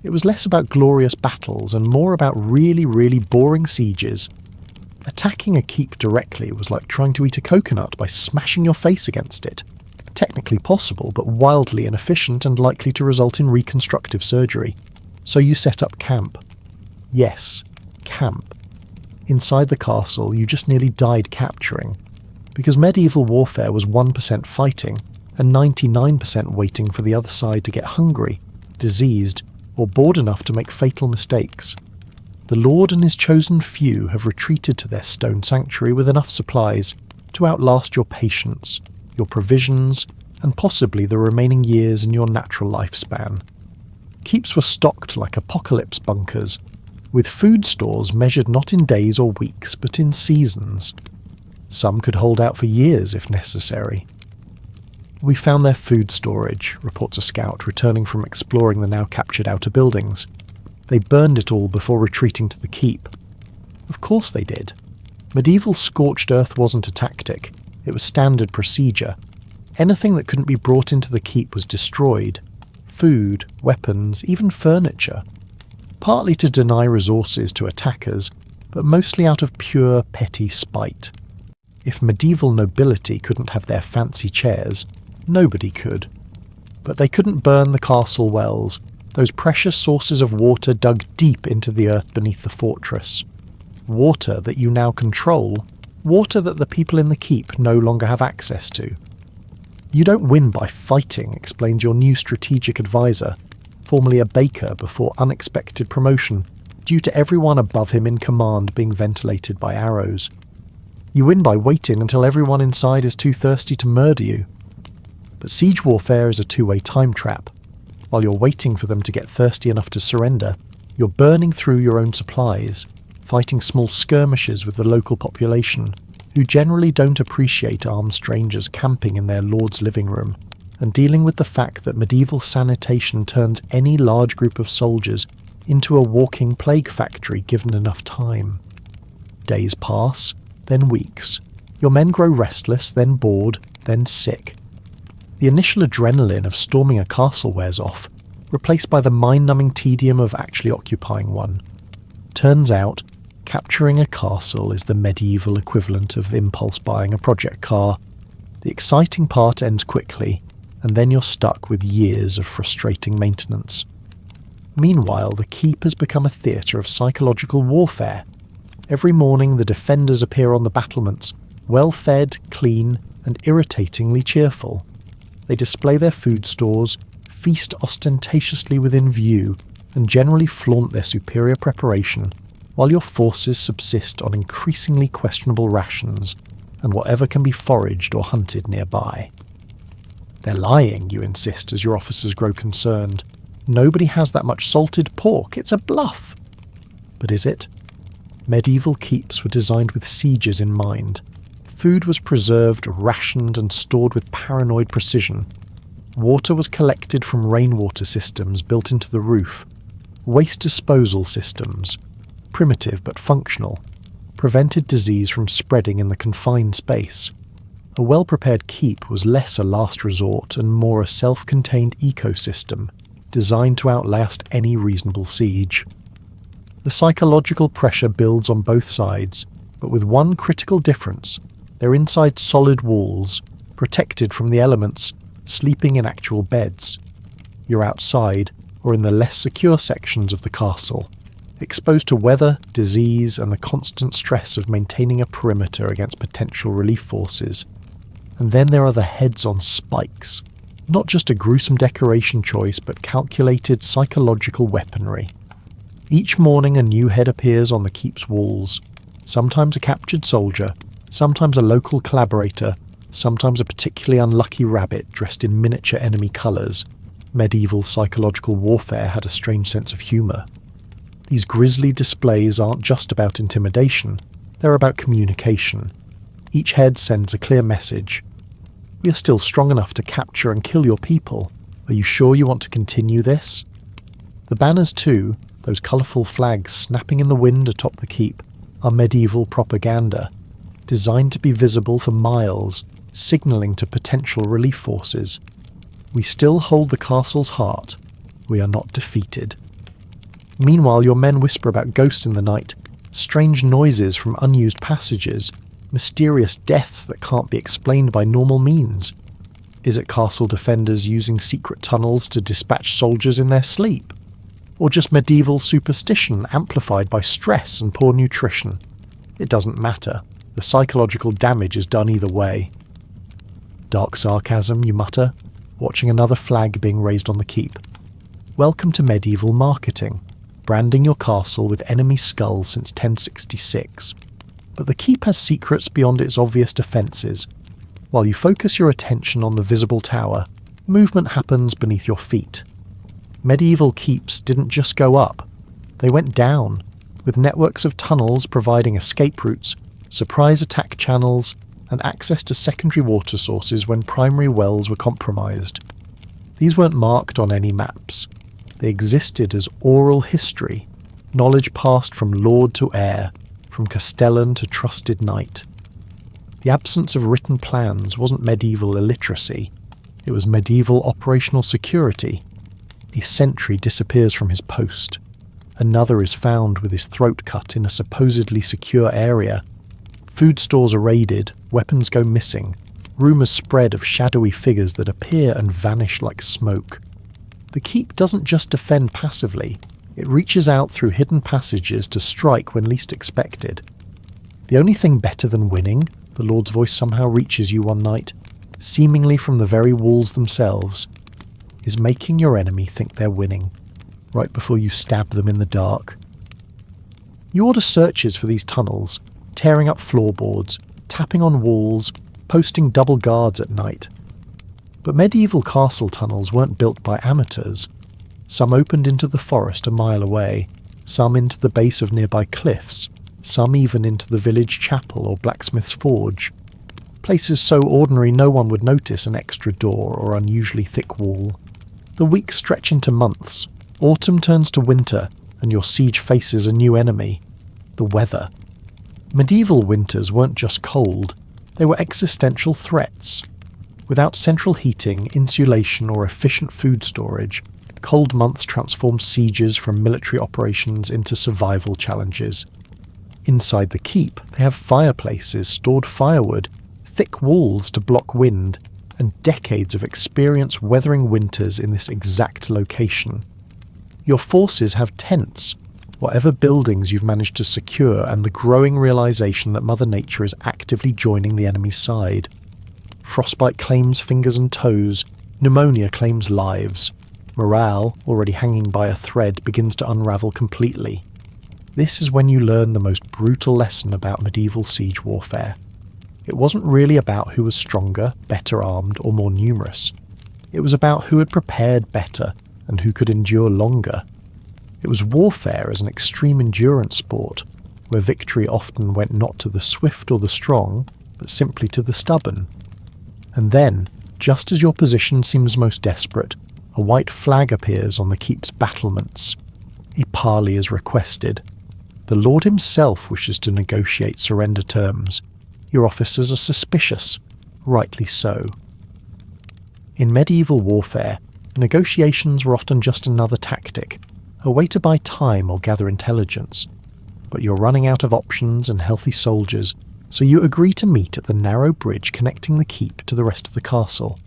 It was less about glorious battles and more about really, really boring sieges. Attacking a keep directly was like trying to eat a coconut by smashing your face against it. Technically possible, but wildly inefficient and likely to result in reconstructive surgery. So you set up camp. Yes, camp. Inside the castle you just nearly died capturing. Because medieval warfare was 1% fighting and 99% waiting for the other side to get hungry, diseased, or bored enough to make fatal mistakes. The Lord and his chosen few have retreated to their stone sanctuary with enough supplies to outlast your patience, your provisions, and possibly the remaining years in your natural lifespan. Keeps were stocked like apocalypse bunkers, with food stores measured not in days or weeks but in seasons. Some could hold out for years if necessary. "We found their food storage," reports a scout returning from exploring the now captured outer buildings. "They burned it all before retreating to the keep." Of course they did. Medieval scorched earth wasn't a tactic, it was standard procedure. Anything that couldn't be brought into the keep was destroyed. Food, weapons, even furniture. Partly to deny resources to attackers, but mostly out of pure petty spite. If medieval nobility couldn't have their fancy chairs, nobody could. But they couldn't burn the castle wells, those precious sources of water dug deep into the earth beneath the fortress. Water that you now control, water that the people in the keep no longer have access to. "You don't win by fighting," explains your new strategic advisor, formerly a baker before unexpected promotion, due to everyone above him in command being ventilated by arrows. "You win by waiting until everyone inside is too thirsty to murder you." But siege warfare is a two-way time trap. While you're waiting for them to get thirsty enough to surrender, you're burning through your own supplies, fighting small skirmishes with the local population, who generally don't appreciate armed strangers camping in their lord's living room, and dealing with the fact that medieval sanitation turns any large group of soldiers into a walking plague factory given enough time. Days pass, then weeks. Your men grow restless, then bored, then sick. The initial adrenaline of storming a castle wears off, replaced by the mind-numbing tedium of actually occupying one. Turns out, capturing a castle is the medieval equivalent of impulse buying a project car. The exciting part ends quickly, and then you're stuck with years of frustrating maintenance. Meanwhile, the keep has become a theatre of psychological warfare. Every morning the defenders appear on the battlements, well-fed, clean, and irritatingly cheerful. They display their food stores, feast ostentatiously within view, and generally flaunt their superior preparation, while your forces subsist on increasingly questionable rations and whatever can be foraged or hunted nearby. They're lying, you insist as your officers grow concerned. Nobody has that much salted pork, it's a bluff. But is it? Medieval keeps were designed with sieges in mind. Food was preserved, rationed, and stored with paranoid precision. Water was collected from rainwater systems built into the roof. Waste disposal systems, primitive but functional, prevented disease from spreading in the confined space. A well-prepared keep was less a last resort and more a self-contained ecosystem, designed to outlast any reasonable siege. The psychological pressure builds on both sides, but with one critical difference: they're inside solid walls, protected from the elements, sleeping in actual beds. You're outside, or in the less secure sections of the castle, exposed to weather, disease, and the constant stress of maintaining a perimeter against potential relief forces. And then there are the heads on spikes. Not just a gruesome decoration choice, but calculated psychological weaponry. Each morning a new head appears on the keep's walls, sometimes a captured soldier, sometimes a local collaborator, sometimes a particularly unlucky rabbit dressed in miniature enemy colours. Medieval psychological warfare had a strange sense of humour. These grisly displays aren't just about intimidation, they're about communication. Each head sends a clear message. We are still strong enough to capture and kill your people. Are you sure you want to continue this? The banners too, those colourful flags snapping in the wind atop the keep, are medieval propaganda, designed to be visible for miles, signalling to potential relief forces. We still hold the castle's heart. We are not defeated. Meanwhile, your men whisper about ghosts in the night, strange noises from unused passages, mysterious deaths that can't be explained by normal means. Is it castle defenders using secret tunnels to dispatch soldiers in their sleep? Or just medieval superstition amplified by stress and poor nutrition? It doesn't matter. The psychological damage is done either way. Dark sarcasm, you mutter, watching another flag being raised on the keep. Welcome to medieval marketing, branding your castle with enemy skulls since 1066. But the keep has secrets beyond its obvious defences. While you focus your attention on the visible tower, movement happens beneath your feet. Medieval keeps didn't just go up, they went down, with networks of tunnels providing escape routes, surprise attack channels, and access to secondary water sources when primary wells were compromised. These weren't marked on any maps. They existed as oral history, knowledge passed from lord to heir, from castellan to trusted knight. The absence of written plans wasn't medieval illiteracy, it was medieval operational security. A sentry disappears from his post. Another is found with his throat cut in a supposedly secure area. Food stores are raided, weapons go missing, rumours spread of shadowy figures that appear and vanish like smoke. The keep doesn't just defend passively, it reaches out through hidden passages to strike when least expected. The only thing better than winning, the Lord's voice somehow reaches you one night, seemingly from the very walls themselves, is making your enemy think they're winning, right before you stab them in the dark. You order searches for these tunnels, tearing up floorboards, tapping on walls, posting double guards at night. But medieval castle tunnels weren't built by amateurs. Some opened into the forest a mile away, some into the base of nearby cliffs, some even into the village chapel or blacksmith's forge. Places so ordinary no one would notice an extra door or unusually thick wall. The weeks stretch into months, autumn turns to winter, and your siege faces a new enemy: the weather. Medieval winters weren't just cold, they were existential threats. Without central heating, insulation, or efficient food storage, cold months transformed sieges from military operations into survival challenges. Inside the keep, they have fireplaces, stored firewood, thick walls to block wind, and decades of experience weathering winters in this exact location. Your forces have tents, whatever buildings you've managed to secure, and the growing realization that Mother Nature is actively joining the enemy's side. Frostbite claims fingers and toes, pneumonia claims lives. Morale, already hanging by a thread, begins to unravel completely. This is when you learn the most brutal lesson about medieval siege warfare. It wasn't really about who was stronger, better armed, or more numerous. It was about who had prepared better and who could endure longer. It was warfare as an extreme endurance sport, where victory often went not to the swift or the strong, but simply to the stubborn. And then, just as your position seems most desperate, a white flag appears on the keep's battlements. A parley is requested. The Lord himself wishes to negotiate surrender terms. Your officers are suspicious, rightly so. In medieval warfare, negotiations were often just another tactic, a way to buy time or gather intelligence. But you're running out of options and healthy soldiers, so you agree to meet at the narrow bridge connecting the keep to the rest of the castle.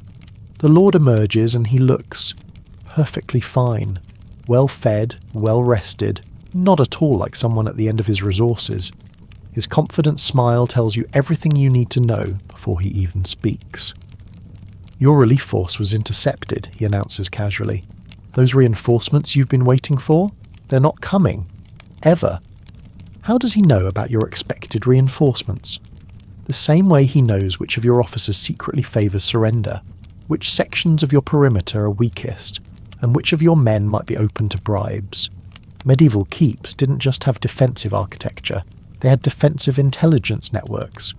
The Lord emerges and he looks perfectly fine, well fed, well rested, not at all like someone at the end of his resources. His confident smile tells you everything you need to know before he even speaks. Your relief force was intercepted, he announces casually. Those reinforcements you've been waiting for? They're not coming. Ever. How does he know about your expected reinforcements? The same way he knows which of your officers secretly favours surrender, which sections of your perimeter are weakest, and which of your men might be open to bribes. Medieval keeps didn't just have defensive architecture, they had defensive intelligence networks.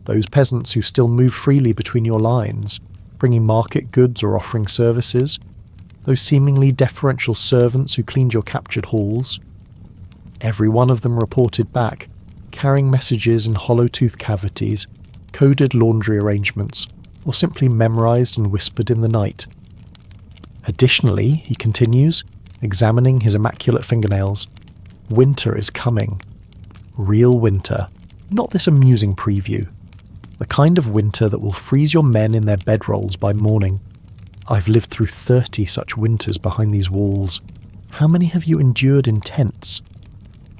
Those peasants who still move freely between your lines, bringing market goods or offering services. Those seemingly deferential servants who cleaned your captured halls. Every one of them reported back, carrying messages in hollow-tooth cavities, coded laundry arrangements, or simply memorized and whispered in the night. Additionally, he continues, examining his immaculate fingernails, winter is coming. Real winter, not this amusing preview. The kind of winter that will freeze your men in their bedrolls by morning. I've lived through 30 such winters behind these walls. How many have you endured in tents?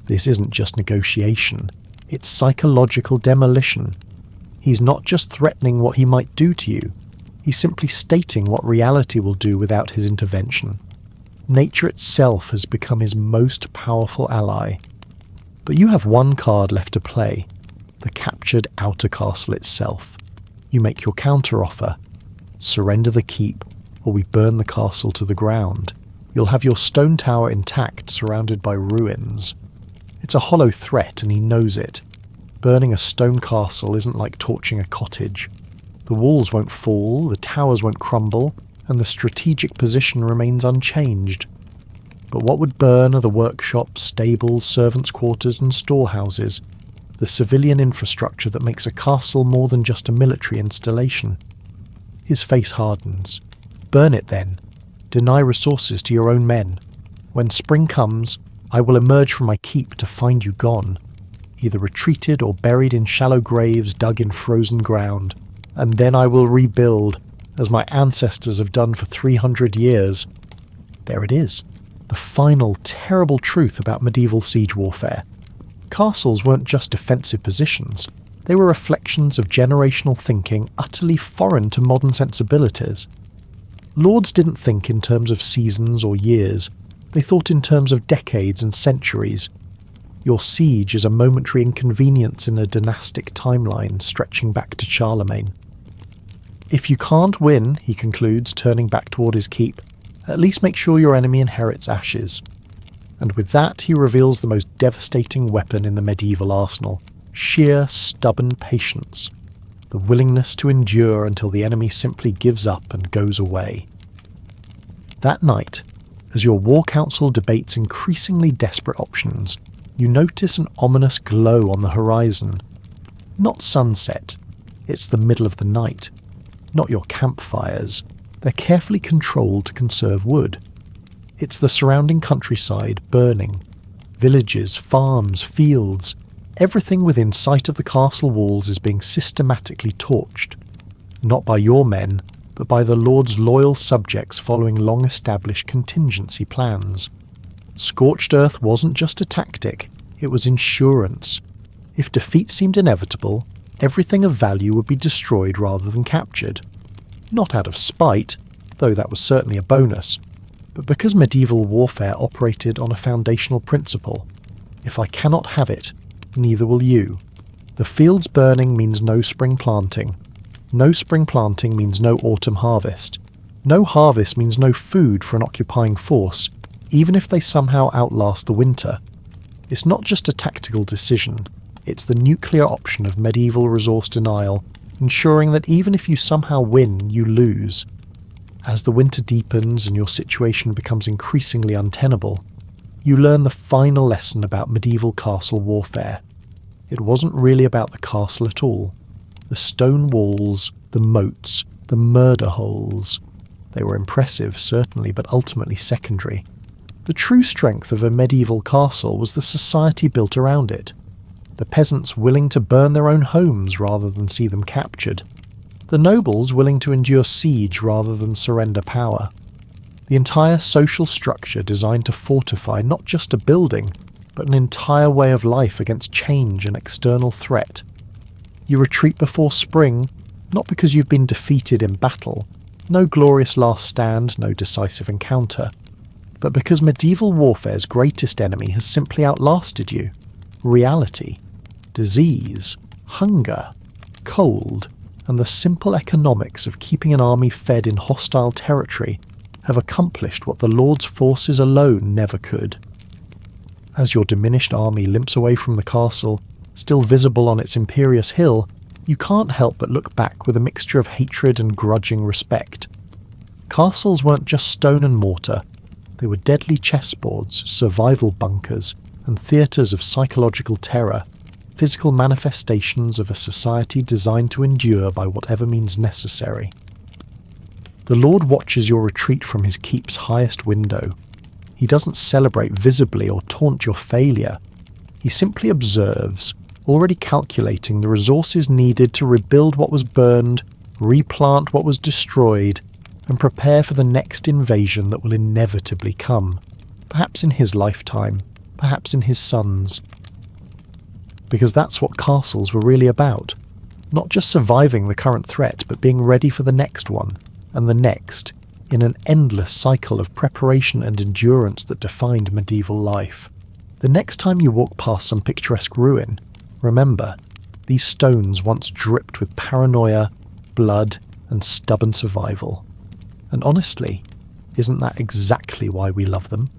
This isn't just negotiation, it's psychological demolition. He's not just threatening what he might do to you, he's simply stating what reality will do without his intervention. Nature itself has become his most powerful ally. But you have one card left to play, the captured outer castle itself. You make your counteroffer. Surrender the keep, or we burn the castle to the ground. You'll have your stone tower intact, surrounded by ruins. It's a hollow threat, and he knows it. Burning a stone castle isn't like torching a cottage. The walls won't fall, the towers won't crumble, and the strategic position remains unchanged. But what would burn are the workshops, stables, servants' quarters, and storehouses, the civilian infrastructure that makes a castle more than just a military installation. His face hardens. Burn it then. Deny resources to your own men. When spring comes, I will emerge from my keep to find you gone, either retreated or buried in shallow graves dug in frozen ground, and then I will rebuild, as my ancestors have done for 300 years. There it is. The final, terrible truth about medieval siege warfare. Castles weren't just defensive positions. They were reflections of generational thinking utterly foreign to modern sensibilities. Lords didn't think in terms of seasons or years. They thought in terms of decades and centuries. Your siege is a momentary inconvenience in a dynastic timeline stretching back to Charlemagne. If you can't win, he concludes, turning back toward his keep, at least make sure your enemy inherits ashes. And with that he reveals the most devastating weapon in the medieval arsenal, sheer stubborn patience, the willingness to endure until the enemy simply gives up and goes away. That night, as your war council debates increasingly desperate options, you notice an ominous glow on the horizon. Not sunset, it's the middle of the night. Not your campfires, they're carefully controlled to conserve wood. It's the surrounding countryside burning. Villages, farms, fields, everything within sight of the castle walls is being systematically torched. Not by your men, but by the Lord's loyal subjects following long-established contingency plans. Scorched earth wasn't just a tactic, it was insurance. If defeat seemed inevitable, everything of value would be destroyed rather than captured. Not out of spite, though that was certainly a bonus, but because medieval warfare operated on a foundational principle. If I cannot have it, neither will you. The fields burning means no spring planting. No spring planting means no autumn harvest. No harvest means no food for an occupying force, even if they somehow outlast the winter. It's not just a tactical decision, it's the nuclear option of medieval resource denial, ensuring that even if you somehow win, you lose. As the winter deepens and your situation becomes increasingly untenable, you learn the final lesson about medieval castle warfare. It wasn't really about the castle at all. The stone walls, the moats, the murder holes. They were impressive, certainly, but ultimately secondary. The true strength of a medieval castle was the society built around it. The peasants willing to burn their own homes rather than see them captured. The nobles willing to endure siege rather than surrender power. The entire social structure designed to fortify not just a building, but an entire way of life against change and external threat. You retreat before spring, not because you've been defeated in battle, no glorious last stand, no decisive encounter, but because medieval warfare's greatest enemy has simply outlasted you. Reality, disease, hunger, cold, and the simple economics of keeping an army fed in hostile territory have accomplished what the Lord's forces alone never could. As your diminished army limps away from the castle, still visible on its imperious hill, you can't help but look back with a mixture of hatred and grudging respect. Castles weren't just stone and mortar, they were deadly chessboards, survival bunkers, and theatres of psychological terror, physical manifestations of a society designed to endure by whatever means necessary. The Lord watches your retreat from his keep's highest window. He doesn't celebrate visibly or taunt your failure. He simply observes, already calculating the resources needed to rebuild what was burned, replant what was destroyed, and prepare for the next invasion that will inevitably come, perhaps in his lifetime, perhaps in his son's. Because that's what castles were really about. Not just surviving the current threat, but being ready for the next one, and the next, in an endless cycle of preparation and endurance that defined medieval life. The next time you walk past some picturesque ruin, remember, these stones once dripped with paranoia, blood, and stubborn survival. And honestly, isn't that exactly why we love them?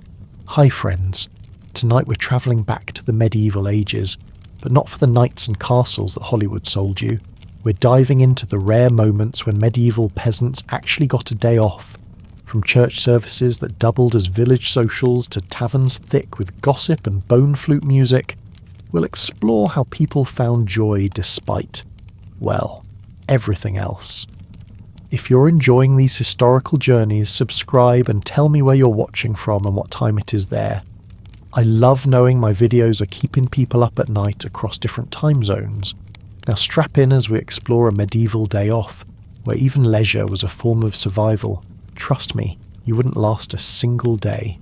Hi friends, tonight we're travelling back to the medieval ages, but not for the knights and castles that Hollywood sold you. We're diving into the rare moments when medieval peasants actually got a day off, from church services that doubled as village socials to taverns thick with gossip and bone flute music. We'll explore how people found joy despite, well, everything else. If you're enjoying these historical journeys, subscribe and tell me where you're watching from and what time it is there. I love knowing my videos are keeping people up at night across different time zones. Now strap in as we explore a medieval day off, where even leisure was a form of survival. Trust me, you wouldn't last a single day.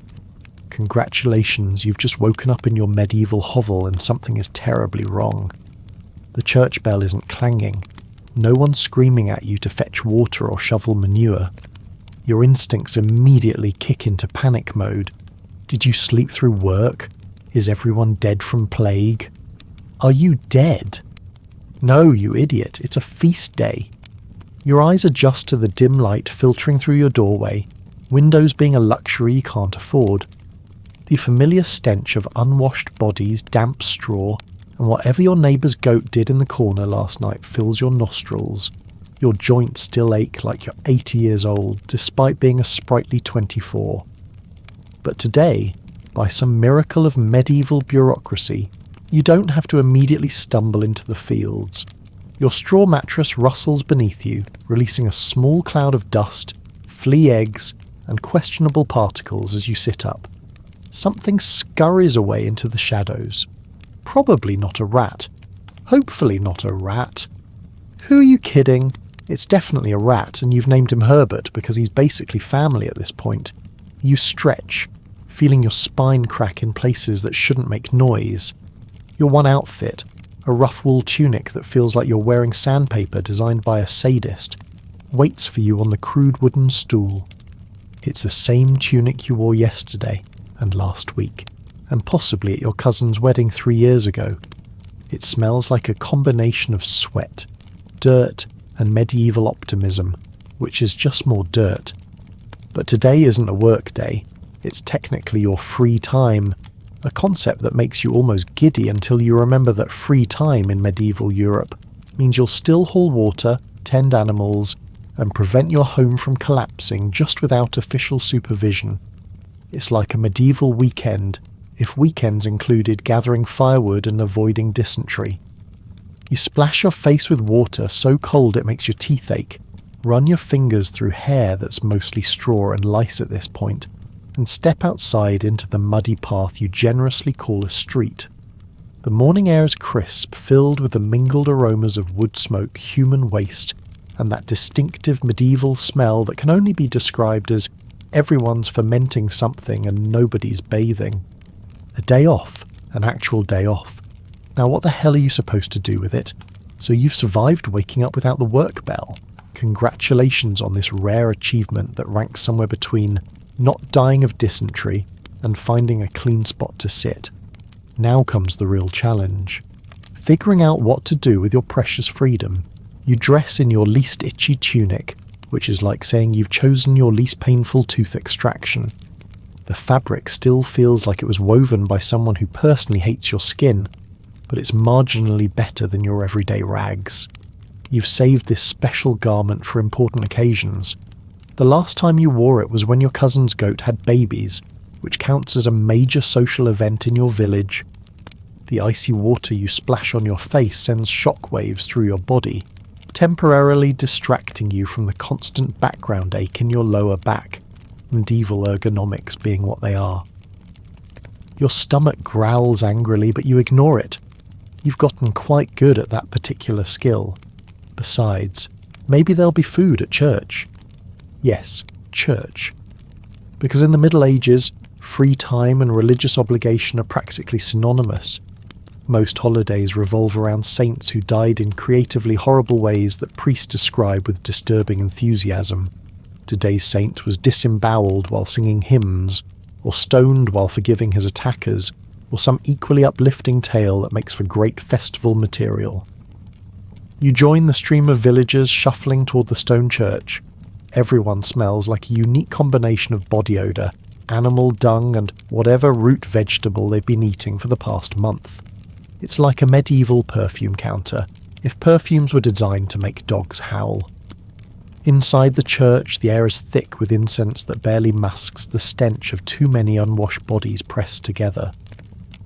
Congratulations, you've just woken up in your medieval hovel and something is terribly wrong. The church bell isn't clanging. No one's screaming at you to fetch water or shovel manure. Your instincts immediately kick into panic mode. Did you sleep through work? Is everyone dead from plague? Are you dead? No, you idiot, it's a feast day. Your eyes adjust to the dim light filtering through your doorway, windows being a luxury you can't afford. The familiar stench of unwashed bodies, damp straw, and whatever your neighbour's goat did in the corner last night fills your nostrils. Your joints still ache like you're 80 years old, despite being a sprightly 24. But today, by some miracle of medieval bureaucracy, you don't have to immediately stumble into the fields. Your straw mattress rustles beneath you, releasing a small cloud of dust, flea eggs, and questionable particles as you sit up. Something scurries away into the shadows. Probably not a rat. Hopefully not a rat. Who are you kidding? It's definitely a rat, and you've named him Herbert because he's basically family at this point. You stretch, feeling your spine crack in places that shouldn't make noise. Your one outfit, a rough wool tunic that feels like you're wearing sandpaper designed by a sadist, waits for you on the crude wooden stool. It's the same tunic you wore yesterday and last week, and possibly at your cousin's wedding 3 years ago. It smells like a combination of sweat, dirt, and medieval optimism, which is just more dirt. But today isn't a work day. It's technically your free time, a concept that makes you almost giddy until you remember that free time in medieval Europe means you'll still haul water, tend animals, and prevent your home from collapsing just without official supervision. It's like a medieval weekend, if weekends included gathering firewood and avoiding dysentery. You splash your face with water so cold it makes your teeth ache, run your fingers through hair that's mostly straw and lice at this point, and step outside into the muddy path you generously call a street. The morning air is crisp, filled with the mingled aromas of wood smoke, human waste, and that distinctive medieval smell that can only be described as everyone's fermenting something and nobody's bathing. A day off, an actual day off. Now what the hell are you supposed to do with it? So you've survived waking up without the work bell. Congratulations on this rare achievement that ranks somewhere between not dying of dysentery and finding a clean spot to sit. Now comes the real challenge. Figuring out what to do with your precious freedom. You dress in your least itchy tunic, which is like saying you've chosen your least painful tooth extraction. The fabric still feels like it was woven by someone who personally hates your skin, but it's marginally better than your everyday rags. You've saved this special garment for important occasions. The last time you wore it was when your cousin's goat had babies, which counts as a major social event in your village. The icy water you splash on your face sends shockwaves through your body, temporarily distracting you from the constant background ache in your lower back, medieval ergonomics being what they are. Your stomach growls angrily, but you ignore it. You've gotten quite good at that particular skill. Besides, maybe there'll be food at church. Yes, church. Because in the Middle Ages, free time and religious obligation are practically synonymous. Most holidays revolve around saints who died in creatively horrible ways that priests describe with disturbing enthusiasm. Today's saint was disemboweled while singing hymns, or stoned while forgiving his attackers, or some equally uplifting tale that makes for great festival material. You join the stream of villagers shuffling toward the stone church. Everyone smells like a unique combination of body odour, animal dung, and whatever root vegetable they've been eating for the past month. It's like a medieval perfume counter, if perfumes were designed to make dogs howl. Inside the church, the air is thick with incense that barely masks the stench of too many unwashed bodies pressed together.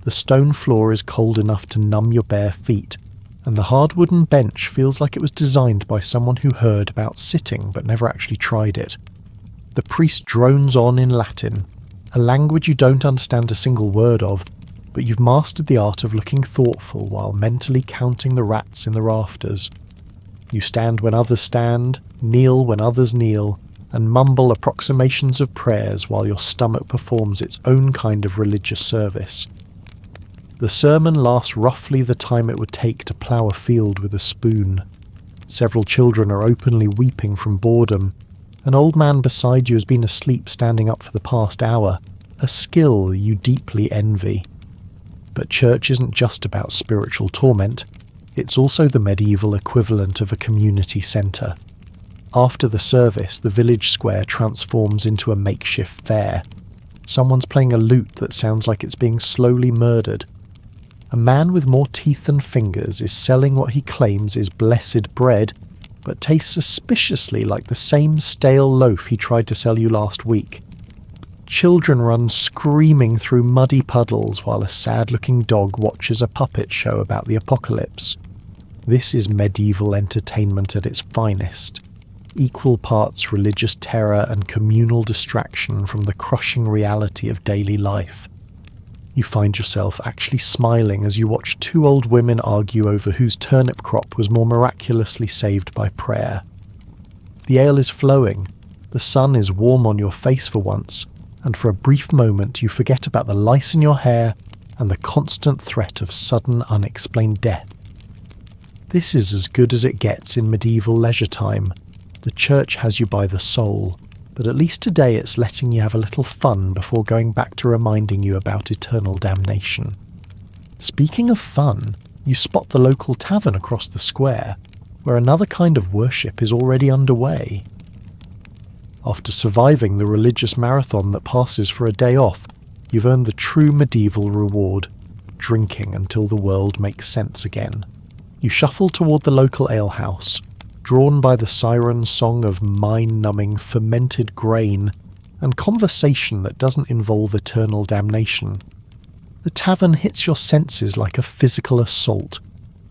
The stone floor is cold enough to numb your bare feet, and the hard wooden bench feels like it was designed by someone who heard about sitting but never actually tried it. The priest drones on in Latin, a language you don't understand a single word of, but you've mastered the art of looking thoughtful while mentally counting the rats in the rafters. You stand when others stand, kneel when others kneel, and mumble approximations of prayers while your stomach performs its own kind of religious service. The sermon lasts roughly the time it would take to plough a field with a spoon. Several children are openly weeping from boredom. An old man beside you has been asleep standing up for the past hour, a skill you deeply envy. But church isn't just about spiritual torment, it's also the medieval equivalent of a community centre. After the service, the village square transforms into a makeshift fair. Someone's playing a lute that sounds like it's being slowly murdered. A man with more teeth than fingers is selling what he claims is blessed bread, but tastes suspiciously like the same stale loaf he tried to sell you last week. Children run screaming through muddy puddles while a sad-looking dog watches a puppet show about the apocalypse. This is medieval entertainment at its finest. equal parts religious terror and communal distraction from the crushing reality of daily life. You find yourself actually smiling as you watch two old women argue over whose turnip crop was more miraculously saved by prayer. The ale is flowing, the sun is warm on your face for once, and for a brief moment you forget about the lice in your hair and the constant threat of sudden unexplained death. This is as good as it gets in medieval leisure time. The church has you by the soul, but at least today it's letting you have a little fun before going back to reminding you about eternal damnation. Speaking of fun, you spot the local tavern across the square, where another kind of worship is already underway. After surviving the religious marathon that passes for a day off, you've earned the true medieval reward, drinking until the world makes sense again. You shuffle toward the local alehouse, drawn by the siren song of mind-numbing fermented grain and conversation that doesn't involve eternal damnation. The tavern hits your senses like a physical assault.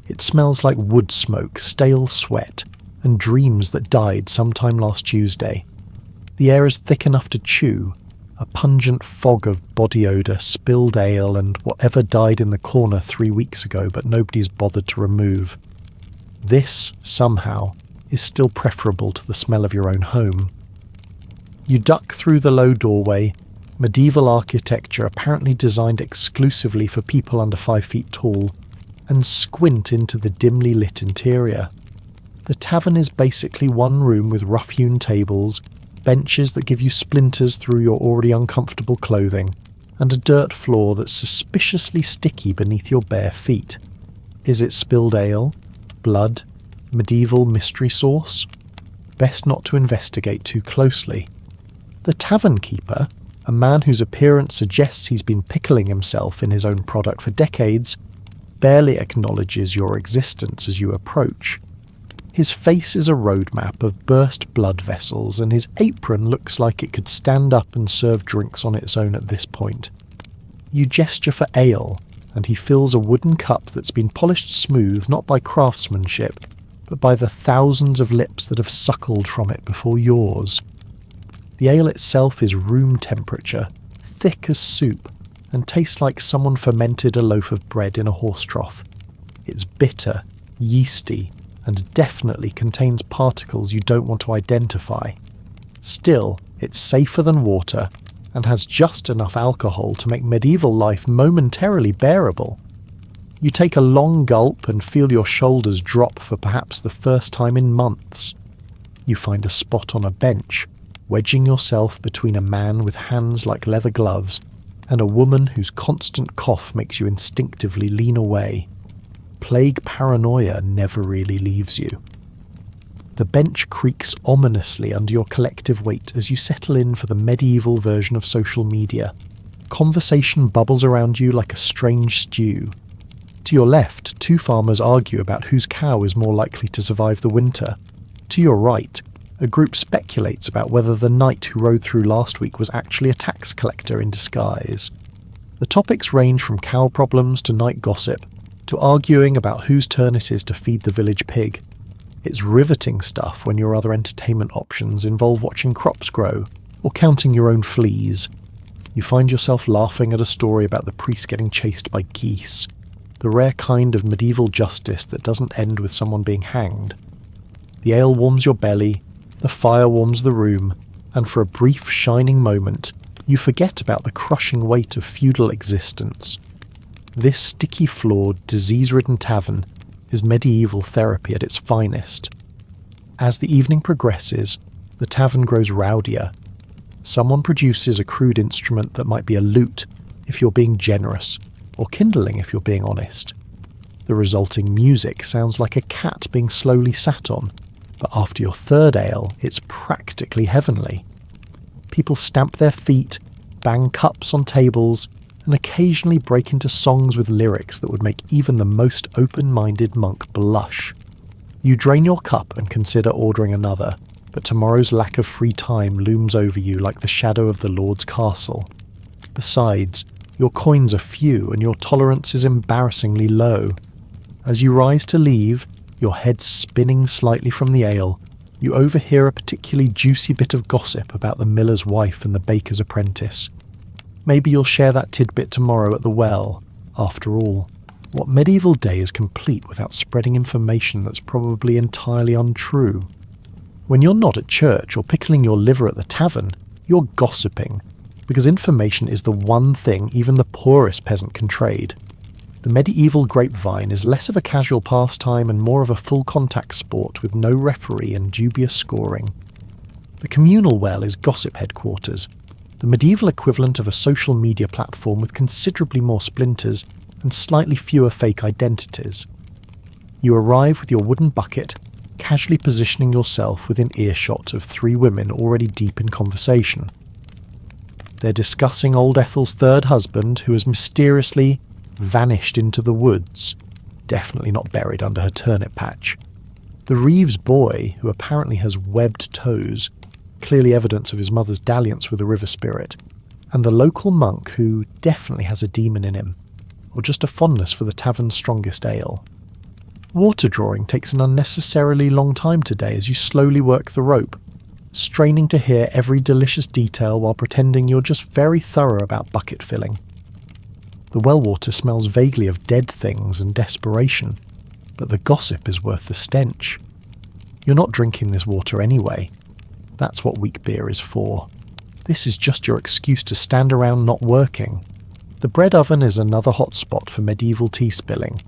It smells like wood smoke, stale sweat, and dreams that died sometime last Tuesday. The air is thick enough to chew, a pungent fog of body odour, spilled ale, and whatever died in the corner 3 weeks ago but nobody's bothered to remove. This, somehow, is still preferable to the smell of your own home. You duck through the low doorway, medieval architecture apparently designed exclusively for people under 5 feet tall, and squint into the dimly lit interior. The tavern is basically one room with rough-hewn tables, benches that give you splinters through your already uncomfortable clothing, and a dirt floor that's suspiciously sticky beneath your bare feet. Is it spilled ale? Blood? Medieval mystery sauce? Best not to investigate too closely. The tavern keeper, a man whose appearance suggests he's been pickling himself in his own product for decades, barely acknowledges your existence as you approach. His face is a roadmap of burst blood vessels, and his apron looks like it could stand up and serve drinks on its own at this point. You gesture for ale, and he fills a wooden cup that's been polished smooth not by craftsmanship, but by the thousands of lips that have suckled from it before yours. The ale itself is room temperature, thick as soup, and tastes like someone fermented a loaf of bread in a horse trough. It's bitter, yeasty, and definitely contains particles you don't want to identify. Still, it's safer than water, and has just enough alcohol to make medieval life momentarily bearable. You take a long gulp and feel your shoulders drop for perhaps the first time in months. You find a spot on a bench, wedging yourself between a man with hands like leather gloves and a woman whose constant cough makes you instinctively lean away. Plague paranoia never really leaves you. The bench creaks ominously under your collective weight as you settle in for the medieval version of social media. Conversation bubbles around you like a strange stew. To your left, two farmers argue about whose cow is more likely to survive the winter. To your right, a group speculates about whether the knight who rode through last week was actually a tax collector in disguise. The topics range from cow problems to night gossip, to arguing about whose turn it is to feed the village pig. It's riveting stuff when your other entertainment options involve watching crops grow, or counting your own fleas. You find yourself laughing at a story about the priest getting chased by geese, the rare kind of medieval justice that doesn't end with someone being hanged. The ale warms your belly, the fire warms the room, and for a brief shining moment, you forget about the crushing weight of feudal existence. This sticky-floored, disease-ridden tavern is medieval therapy at its finest. As the evening progresses, the tavern grows rowdier. Someone produces a crude instrument that might be a lute if you're being generous, or kindling if you're being honest. The resulting music sounds like a cat being slowly sat on, but after your third ale, it's practically heavenly. People stamp their feet, bang cups on tables, and occasionally break into songs with lyrics that would make even the most open-minded monk blush. You drain your cup and consider ordering another, but tomorrow's lack of free time looms over you like the shadow of the Lord's castle. Besides, your coins are few and your tolerance is embarrassingly low. As you rise to leave, your head spinning slightly from the ale, You overhear a particularly juicy bit of gossip about the miller's wife and the baker's apprentice. Maybe you'll share that tidbit tomorrow at the well. After all, what medieval day is complete without spreading information that's probably entirely untrue? When you're not at church or pickling your liver at the tavern, you're gossiping, because information is the one thing even the poorest peasant can trade. The medieval grapevine is less of a casual pastime and more of a full-contact sport with no referee and dubious scoring. The communal well is gossip headquarters, the medieval equivalent of a social media platform with considerably more splinters and slightly fewer fake identities. You arrive with your wooden bucket, casually positioning yourself within earshot of 3 women already deep in conversation. They're discussing old Ethel's third husband, who has mysteriously vanished into the woods, definitely not buried under her turnip patch. The Reeves boy, who apparently has webbed toes, clearly evidence of his mother's dalliance with a river spirit, and the local monk who definitely has a demon in him, or just a fondness for the tavern's strongest ale. Water drawing takes an unnecessarily long time today as you slowly work the rope, straining to hear every delicious detail while pretending you're just very thorough about bucket filling. The well water smells vaguely of dead things and desperation, but the gossip is worth the stench. You're not drinking this water anyway. That's what weak beer is for. This is just your excuse to stand around not working. The bread oven is another hot spot for medieval tea spilling.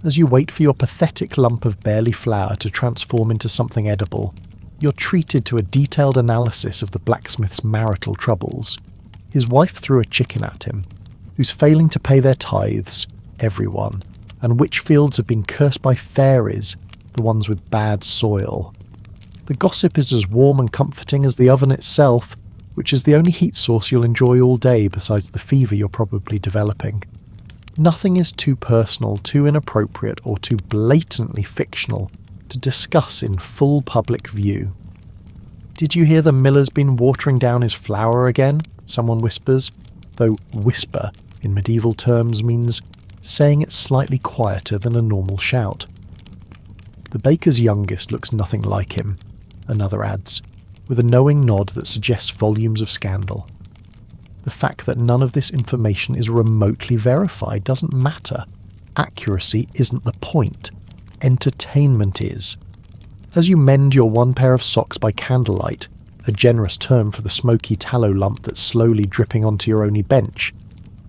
As you wait for your pathetic lump of barley flour to transform into something edible, you're treated to a detailed analysis of the blacksmith's marital troubles. His wife threw a chicken at him. Who's failing to pay their tithes, everyone, and which fields have been cursed by fairies, the ones with bad soil. The gossip is as warm and comforting as the oven itself, which is the only heat source you'll enjoy all day besides the fever you're probably developing. Nothing is too personal, too inappropriate, or too blatantly fictional to discuss in full public view. "Did you hear the miller's been watering down his flour again?" someone whispers, though whisper in medieval terms means saying it slightly quieter than a normal shout. "The baker's youngest looks nothing like him," another adds, with a knowing nod that suggests volumes of scandal. The fact that none of this information is remotely verified doesn't matter. Accuracy isn't the point. Entertainment is. As you mend your one pair of socks by candlelight, a generous term for the smoky tallow lump that's slowly dripping onto your only bench,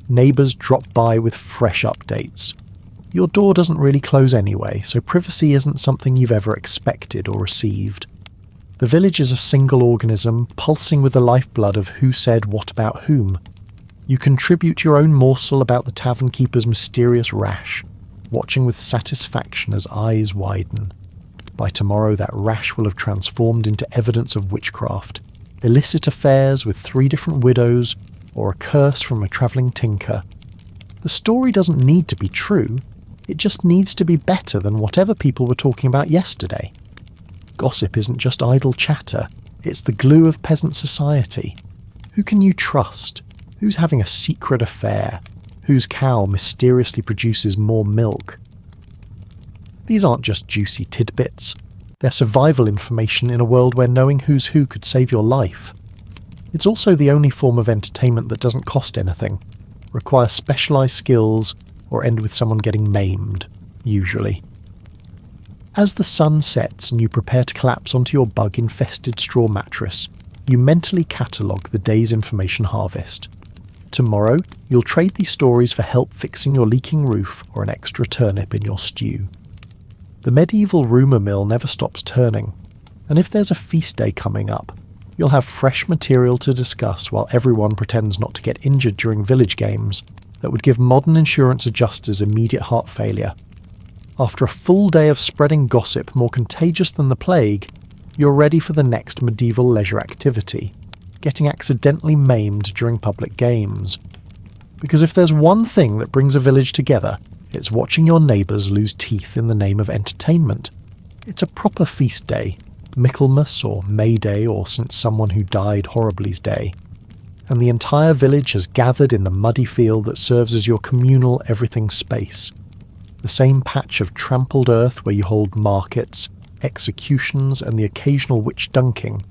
neighbours drop by with fresh updates. Your door doesn't really close anyway, so privacy isn't something you've ever expected or received. The village is a single organism, pulsing with the lifeblood of who said what about whom. You contribute your own morsel about the tavern keeper's mysterious rash, watching with satisfaction as eyes widen. By tomorrow that rash will have transformed into evidence of witchcraft, illicit affairs with 3 different widows, or a curse from a travelling tinker. The story doesn't need to be true, it just needs to be better than whatever people were talking about yesterday. Gossip isn't just idle chatter, it's the glue of peasant society. Who can you trust? Who's having a secret affair? Whose cow mysteriously produces more milk? These aren't just juicy tidbits. They're survival information in a world where knowing who's who could save your life. It's also the only form of entertainment that doesn't cost anything, require specialised skills, or end with someone getting maimed, usually. As the sun sets and you prepare to collapse onto your bug-infested straw mattress, you mentally catalogue the day's information harvest. Tomorrow, you'll trade these stories for help fixing your leaking roof or an extra turnip in your stew. The medieval rumour mill never stops turning, and if there's a feast day coming up, you'll have fresh material to discuss while everyone pretends not to get injured during village games that would give modern insurance adjusters immediate heart failure. After a full day of spreading gossip more contagious than the plague, you're ready for the next medieval leisure activity, getting accidentally maimed during public games. Because if there's one thing that brings a village together, it's watching your neighbours lose teeth in the name of entertainment. It's a proper feast day, Michaelmas or May Day or St. Someone Who Died Horribly's Day, and the entire village has gathered in the muddy field that serves as your communal everything space. The same patch of trampled earth where you hold markets, executions, and the occasional witch dunking,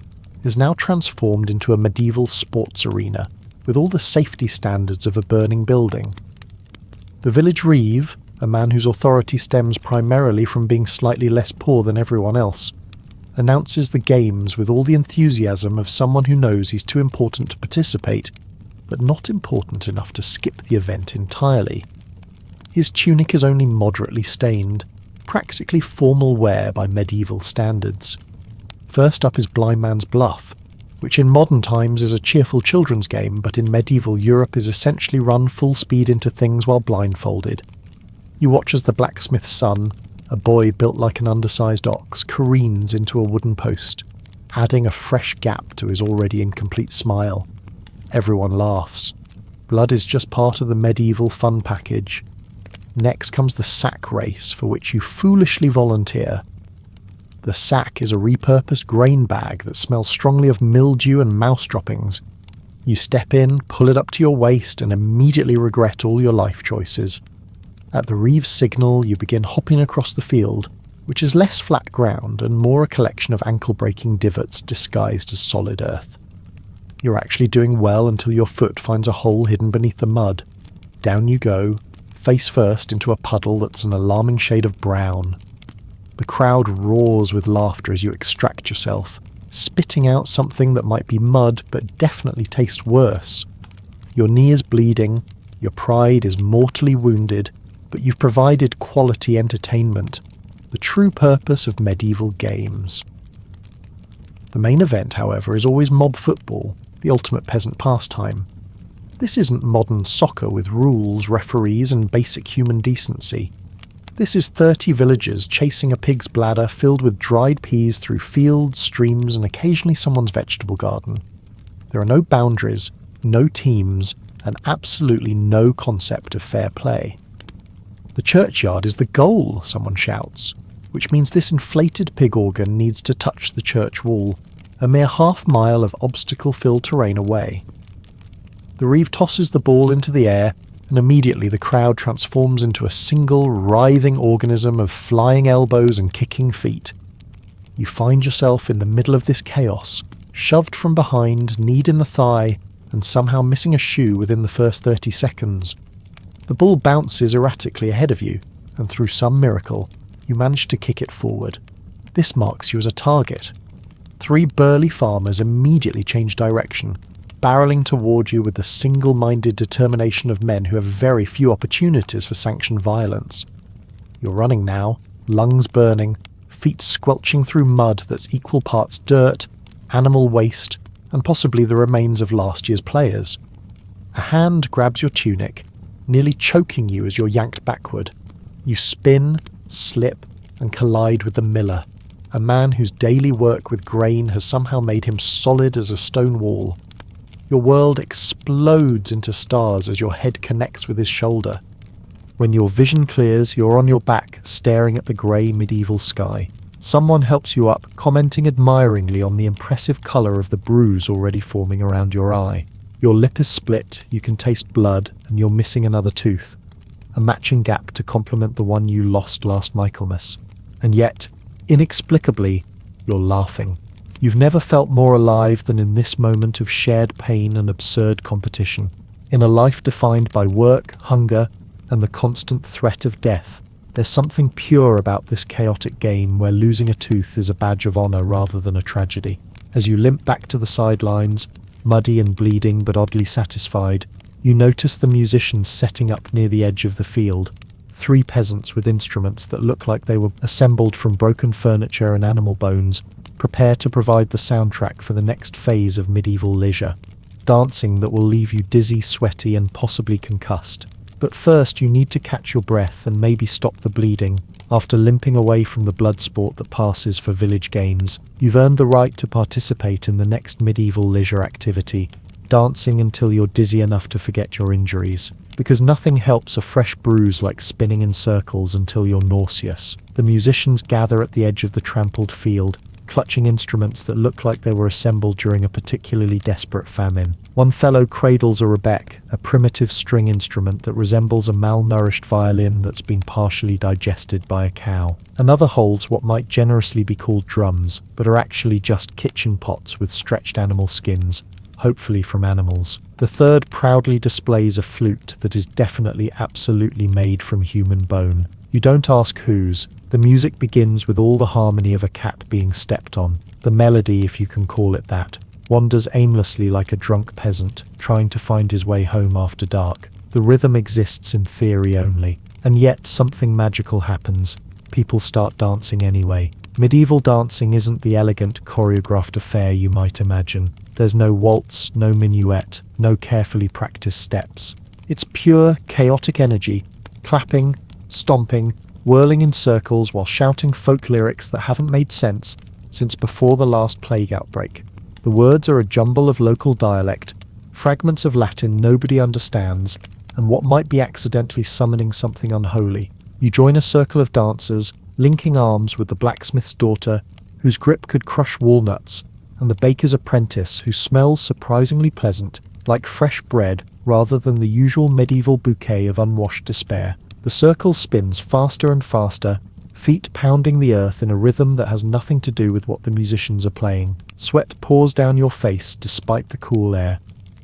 is now transformed into a medieval sports arena, with all the safety standards of a burning building. The village reeve, a man whose authority stems primarily from being slightly less poor than everyone else, announces the games with all the enthusiasm of someone who knows he's too important to participate, but not important enough to skip the event entirely. His tunic is only moderately stained, practically formal wear by medieval standards. First up is Blind Man's Bluff, which in modern times is a cheerful children's game, but in medieval Europe is essentially run full speed into things while blindfolded. You watch as the blacksmith's son, a boy built like an undersized ox, careens into a wooden post, adding a fresh gap to his already incomplete smile. Everyone laughs. Blood is just part of the medieval fun package. Next comes the sack race, for which you foolishly volunteer. The sack is a repurposed grain bag that smells strongly of mildew and mouse droppings. You step in, pull it up to your waist, and immediately regret all your life choices. At the reeve's signal, you begin hopping across the field, which is less flat ground and more a collection of ankle-breaking divots disguised as solid earth. You're actually doing well until your foot finds a hole hidden beneath the mud. Down you go, face first into a puddle that's an alarming shade of brown. The crowd roars with laughter as you extract yourself, spitting out something that might be mud but definitely tastes worse. Your knee is bleeding, your pride is mortally wounded, but you've provided quality entertainment, the true purpose of medieval games. The main event, however, is always mob football, the ultimate peasant pastime. This isn't modern soccer with rules, referees, and basic human decency. This is 30 villagers chasing a pig's bladder filled with dried peas through fields, streams, and occasionally someone's vegetable garden. There are no boundaries, no teams, and absolutely no concept of fair play. The churchyard is the goal, someone shouts, which means this inflated pig organ needs to touch the church wall, a mere half-mile of obstacle-filled terrain away. The reeve tosses the ball into the air, and immediately the crowd transforms into a single, writhing organism of flying elbows and kicking feet. You find yourself in the middle of this chaos, shoved from behind, kneed in the thigh, and somehow missing a shoe within the first 30 seconds. The ball bounces erratically ahead of you, and through some miracle, you manage to kick it forward. This marks you as a target. 3 burly farmers immediately change direction, barreling toward you with the single-minded determination of men who have very few opportunities for sanctioned violence. You're running now, lungs burning, feet squelching through mud that's equal parts dirt, animal waste, and possibly the remains of last year's players. A hand grabs your tunic, nearly choking you as you're yanked backward. You spin, slip, and collide with the miller, a man whose daily work with grain has somehow made him solid as a stone wall. Your world explodes into stars as your head connects with his shoulder. When your vision clears, you're on your back, staring at the grey medieval sky. Someone helps you up, commenting admiringly on the impressive colour of the bruise already forming around your eye. Your lip is split, you can taste blood, and you're missing another tooth. A matching gap to complement the one you lost last Michaelmas. And yet, inexplicably, you're laughing. You've never felt more alive than in this moment of shared pain and absurd competition. In a life defined by work, hunger, and the constant threat of death, there's something pure about this chaotic game where losing a tooth is a badge of honour rather than a tragedy. As you limp back to the sidelines, muddy and bleeding but oddly satisfied, you notice the musicians setting up near the edge of the field. 3 peasants with instruments that look like they were assembled from broken furniture and animal bones, prepare to provide the soundtrack for the next phase of medieval leisure. Dancing that will leave you dizzy, sweaty, and possibly concussed. But first you need to catch your breath and maybe stop the bleeding. After limping away from the blood sport that passes for village games, you've earned the right to participate in the next medieval leisure activity, dancing until you're dizzy enough to forget your injuries. Because nothing helps a fresh bruise like spinning in circles until you're nauseous. The musicians gather at the edge of the trampled field, clutching instruments that look like they were assembled during a particularly desperate famine. One fellow cradles a rebec, a primitive string instrument that resembles a malnourished violin that's been partially digested by a cow. Another holds what might generously be called drums, but are actually just kitchen pots with stretched animal skins, hopefully from animals. The third proudly displays a flute that is definitely absolutely made from human bone. You don't ask whose. The music begins with all the harmony of a cat being stepped on. The melody, if you can call it that, wanders aimlessly like a drunk peasant trying to find his way home after dark. The rhythm exists in theory only, and yet something magical happens. People start dancing anyway. Medieval dancing isn't the elegant, choreographed affair you might imagine. There's no waltz, no minuet, no carefully practiced steps. It's pure, chaotic energy, clapping, stomping, whirling in circles while shouting folk lyrics that haven't made sense since before the last plague outbreak. The words are a jumble of local dialect, fragments of Latin nobody understands, and what might be accidentally summoning something unholy. You join a circle of dancers, linking arms with the blacksmith's daughter, whose grip could crush walnuts, and the baker's apprentice, who smells surprisingly pleasant, like fresh bread rather than the usual medieval bouquet of unwashed despair. The circle spins faster and faster, feet pounding the earth in a rhythm that has nothing to do with what the musicians are playing. Sweat pours down your face despite the cool air.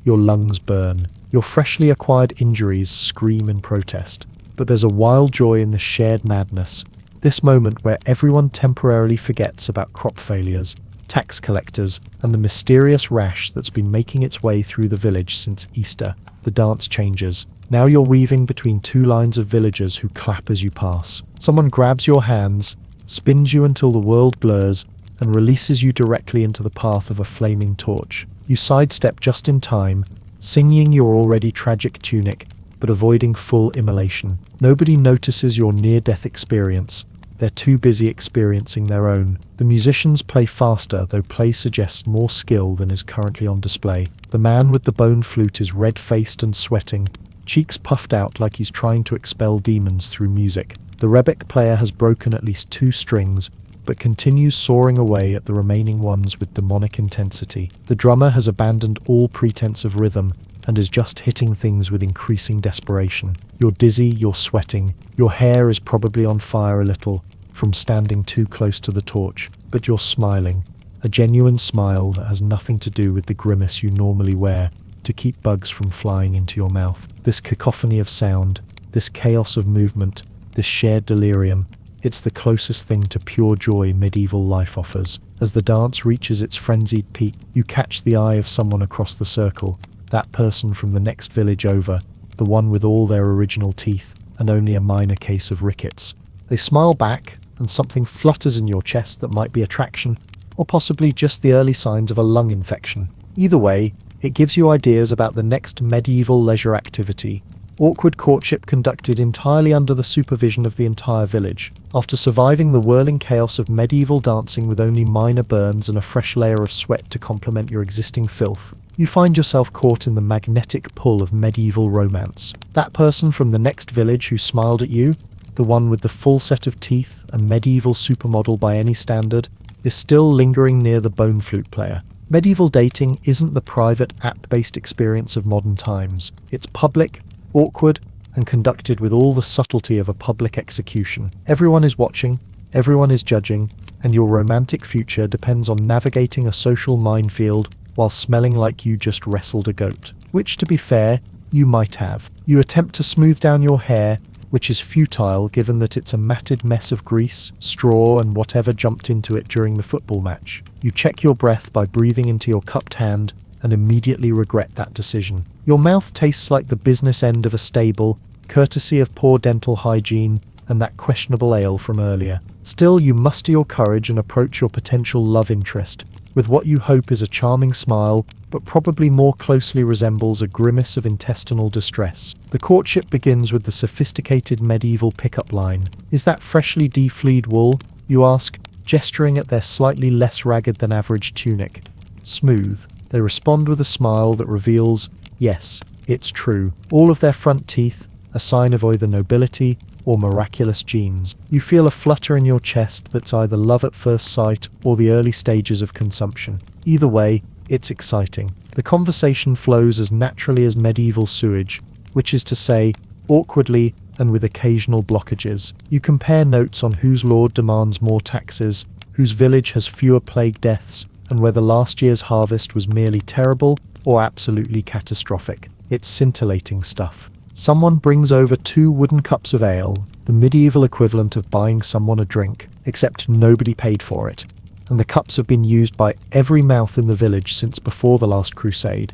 Your lungs burn. Your freshly acquired injuries scream in protest. But there's a wild joy in this shared madness. This moment where everyone temporarily forgets about crop failures, tax collectors, and the mysterious rash that's been making its way through the village since Easter. The dance changes. Now you're weaving between two lines of villagers who clap as you pass. Someone grabs your hands, spins you until the world blurs, and releases you directly into the path of a flaming torch. You sidestep just in time, singing your already tragic tunic, but avoiding full immolation. Nobody notices your near-death experience. They're too busy experiencing their own. The musicians play faster, though play suggests more skill than is currently on display. The man with the bone flute is red-faced and sweating, cheeks puffed out like he's trying to expel demons through music. The rebec player has broken at least 2 strings, but continues sawing away at the remaining ones with demonic intensity. The drummer has abandoned all pretense of rhythm and is just hitting things with increasing desperation. You're dizzy, you're sweating, your hair is probably on fire a little from standing too close to the torch, but you're smiling, a genuine smile that has nothing to do with the grimace you normally wear to keep bugs from flying into your mouth. This cacophony of sound, this chaos of movement, this shared delirium, it's the closest thing to pure joy medieval life offers. As the dance reaches its frenzied peak, you catch the eye of someone across the circle, that person from the next village over, the one with all their original teeth and only a minor case of rickets. They smile back, and something flutters in your chest that might be attraction, or possibly just the early signs of a lung infection. Either way, it gives you ideas about the next medieval leisure activity. Awkward courtship conducted entirely under the supervision of the entire village. After surviving the whirling chaos of medieval dancing with only minor burns and a fresh layer of sweat to complement your existing filth, you find yourself caught in the magnetic pull of medieval romance. That person from the next village who smiled at you, the one with the full set of teeth, a medieval supermodel by any standard, is still lingering near the bone flute player. Medieval dating isn't the private, app-based experience of modern times. It's public, awkward, and conducted with all the subtlety of a public execution. Everyone is watching, everyone is judging, and your romantic future depends on navigating a social minefield while smelling like you just wrestled a goat. Which, to be fair, you might have. You attempt to smooth down your hair, which is futile given that it's a matted mess of grease, straw, and whatever jumped into it during the football match. You check your breath by breathing into your cupped hand and immediately regret that decision. Your mouth tastes like the business end of a stable, courtesy of poor dental hygiene and that questionable ale from earlier. Still, you muster your courage and approach your potential love interest with what you hope is a charming smile, but probably more closely resembles a grimace of intestinal distress. The courtship begins with the sophisticated medieval pickup line. "Is that freshly defleed wool?" you ask, gesturing at their slightly less ragged than average tunic. "Smooth." They respond with a smile that reveals, yes, it's true. All of their front teeth, a sign of either nobility or miraculous genes. You feel a flutter in your chest that's either love at first sight or the early stages of consumption. Either way, it's exciting. The conversation flows as naturally as medieval sewage, which is to say, awkwardly and with occasional blockages. You compare notes on whose lord demands more taxes, whose village has fewer plague deaths, and whether last year's harvest was merely terrible or absolutely catastrophic. It's scintillating stuff. Someone brings over 2 wooden cups of ale, the medieval equivalent of buying someone a drink, except nobody paid for it, and the cups have been used by every mouth in the village since before the last crusade.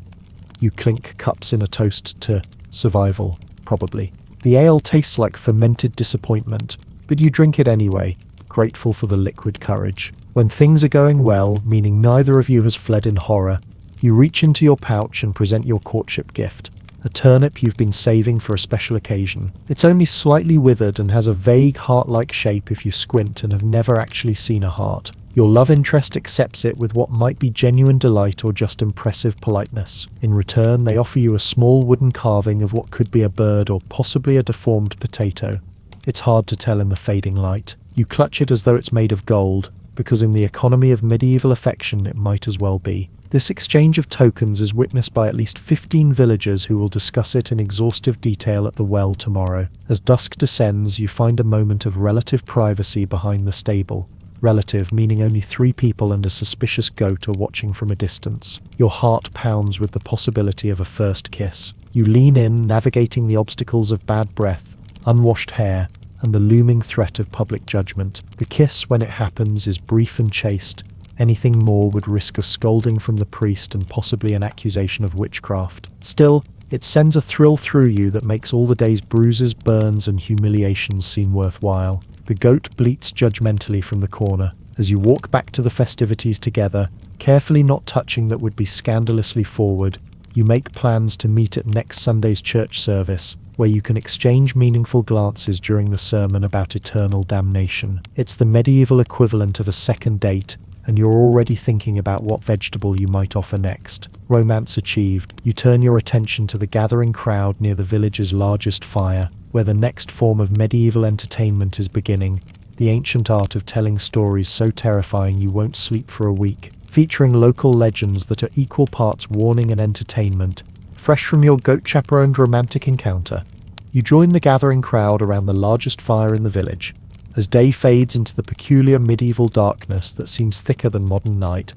You clink cups in a toast to survival, probably. The ale tastes like fermented disappointment, but you drink it anyway, grateful for the liquid courage. When things are going well, meaning neither of you has fled in horror, you reach into your pouch and present your courtship gift, a turnip you've been saving for a special occasion. It's only slightly withered and has a vague heart-like shape if you squint and have never actually seen a heart. Your love interest accepts it with what might be genuine delight or just impressive politeness. In return, they offer you a small wooden carving of what could be a bird or possibly a deformed potato. It's hard to tell in the fading light. You clutch it as though it's made of gold, because in the economy of medieval affection it might as well be. This exchange of tokens is witnessed by at least 15 villagers who will discuss it in exhaustive detail at the well tomorrow. As dusk descends, you find a moment of relative privacy behind the stable. Relative meaning only 3 people and a suspicious goat are watching from a distance. Your heart pounds with the possibility of a first kiss. You lean in, navigating the obstacles of bad breath, unwashed hair, and the looming threat of public judgment. The kiss, when it happens, is brief and chaste. Anything more would risk a scolding from the priest and possibly an accusation of witchcraft. Still, it sends a thrill through you that makes all the day's bruises, burns, and humiliations seem worthwhile. The goat bleats judgmentally from the corner. As you walk back to the festivities together, carefully not touching that would be scandalously forward, you make plans to meet at next Sunday's church service, where you can exchange meaningful glances during the sermon about eternal damnation. It's the medieval equivalent of a second date, and you're already thinking about what vegetable you might offer next. Romance achieved, you turn your attention to the gathering crowd near the village's largest fire, where the next form of medieval entertainment is beginning, the ancient art of telling stories so terrifying you won't sleep for a week, featuring local legends that are equal parts warning and entertainment, fresh from your goat-chaperoned romantic encounter. You join the gathering crowd around the largest fire in the village. As day fades into the peculiar medieval darkness that seems thicker than modern night,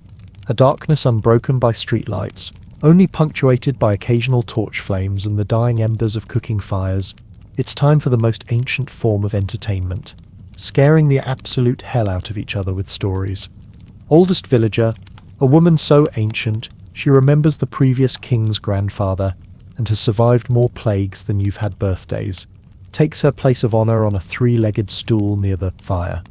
a darkness unbroken by streetlights, only punctuated by occasional torch flames and the dying embers of cooking fires, it's time for the most ancient form of entertainment, scaring the absolute hell out of each other with stories. Oldest villager, a woman so ancient, she remembers the previous king's grandfather and has survived more plagues than you've had birthdays, takes her place of honor on a 3-legged stool near the fire.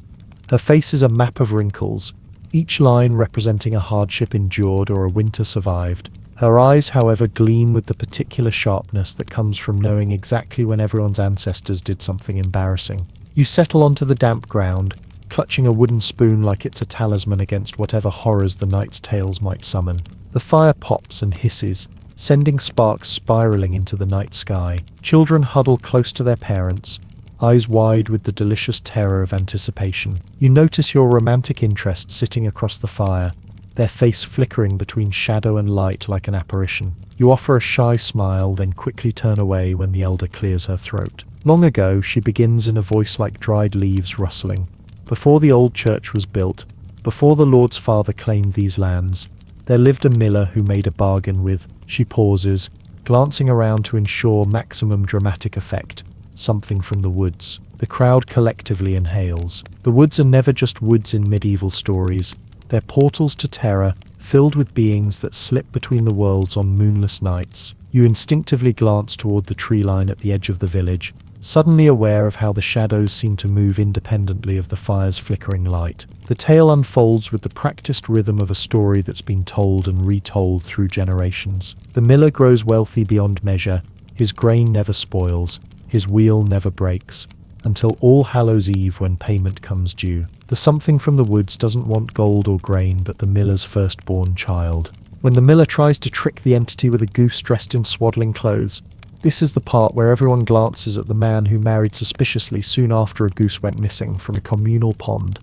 Her face is a map of wrinkles, each line representing a hardship endured or a winter survived. Her eyes, however, gleam with the particular sharpness that comes from knowing exactly when everyone's ancestors did something embarrassing. You settle onto the damp ground, clutching a wooden spoon like it's a talisman against whatever horrors the night's tales might summon. The fire pops and hisses, sending sparks spiraling into the night sky. Children huddle close to their parents, eyes wide with the delicious terror of anticipation. You notice your romantic interest sitting across the fire, their face flickering between shadow and light like an apparition. You offer a shy smile, then quickly turn away when the elder clears her throat. Long ago, she begins in a voice like dried leaves rustling. Before the old church was built, before the Lord's father claimed these lands, there lived a miller who made a bargain with. She pauses, glancing around to ensure maximum dramatic effect. Something from the woods. The crowd collectively inhales. The woods are never just woods in medieval stories. They're portals to terror, filled with beings that slip between the worlds on moonless nights. You instinctively glance toward the tree line at the edge of the village, suddenly aware of how the shadows seem to move independently of the fire's flickering light. The tale unfolds with the practiced rhythm of a story that's been told and retold through generations. The miller grows wealthy beyond measure, his grain never spoils, his wheel never breaks, until All Hallows Eve when payment comes due. The something from the woods doesn't want gold or grain but the miller's firstborn child. When the miller tries to trick the entity with a goose dressed in swaddling clothes, This is the part where everyone glances at the man who married suspiciously soon after a goose went missing from a communal pond.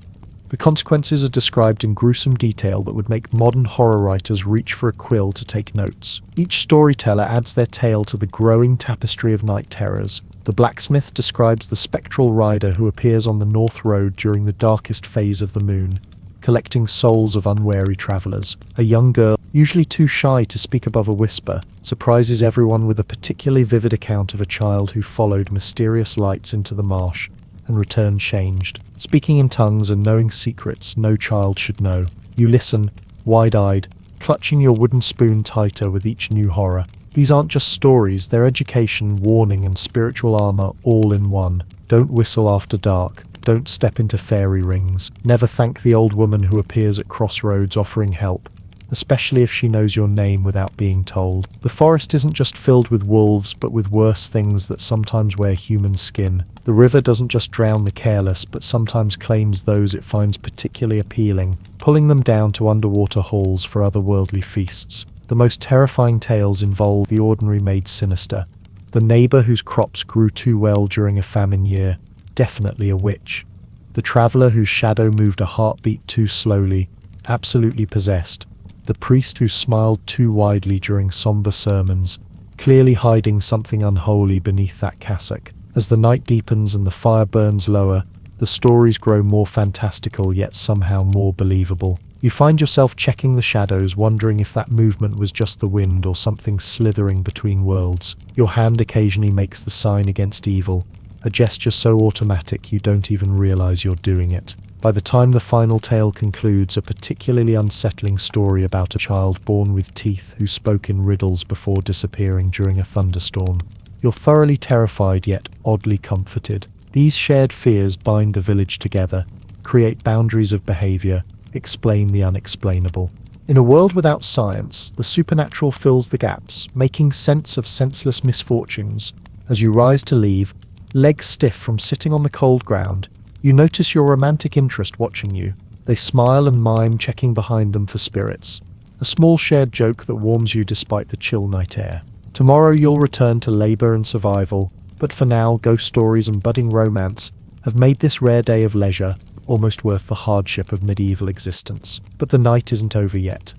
The consequences are described in gruesome detail that would make modern horror writers reach for a quill to take notes. Each storyteller adds their tale to the growing tapestry of night terrors. The blacksmith describes the spectral rider who appears on the North Road during the darkest phase of the moon, collecting souls of unwary travellers. A young girl, usually too shy to speak above a whisper, surprises everyone with a particularly vivid account of a child who followed mysterious lights into the marsh and returned changed, speaking in tongues and knowing secrets no child should know. You listen, wide-eyed, clutching your wooden spoon tighter with each new horror. These aren't just stories, they're education, warning, and spiritual armor all in one. Don't whistle after dark. Don't step into fairy rings. Never thank the old woman who appears at crossroads offering help, especially if she knows your name without being told. The forest isn't just filled with wolves, but with worse things that sometimes wear human skin. The river doesn't just drown the careless, but sometimes claims those it finds particularly appealing, pulling them down to underwater halls for otherworldly feasts. The most terrifying tales involve the ordinary made sinister. The neighbor whose crops grew too well during a famine year, definitely a witch. The traveler whose shadow moved a heartbeat too slowly, absolutely possessed. The priest who smiled too widely during somber sermons, clearly hiding something unholy beneath that cassock. As the night deepens and the fire burns lower, the stories grow more fantastical yet somehow more believable. You find yourself checking the shadows, wondering if that movement was just the wind or something slithering between worlds. Your hand occasionally makes the sign against evil, a gesture so automatic you don't even realize you're doing it. By the time the final tale concludes, a particularly unsettling story about a child born with teeth who spoke in riddles before disappearing during a thunderstorm. You're thoroughly terrified yet oddly comforted. These shared fears bind the village together, create boundaries of behavior, explain the unexplainable. In a world without science, the supernatural fills the gaps, making sense of senseless misfortunes. As you rise to leave, legs stiff from sitting on the cold ground, you notice your romantic interest watching you. They smile and mime, checking behind them for spirits. A small shared joke that warms you despite the chill night air. Tomorrow you'll return to labor and survival, but for now, ghost stories and budding romance have made this rare day of leisure almost worth the hardship of medieval existence. But the night isn't over yet.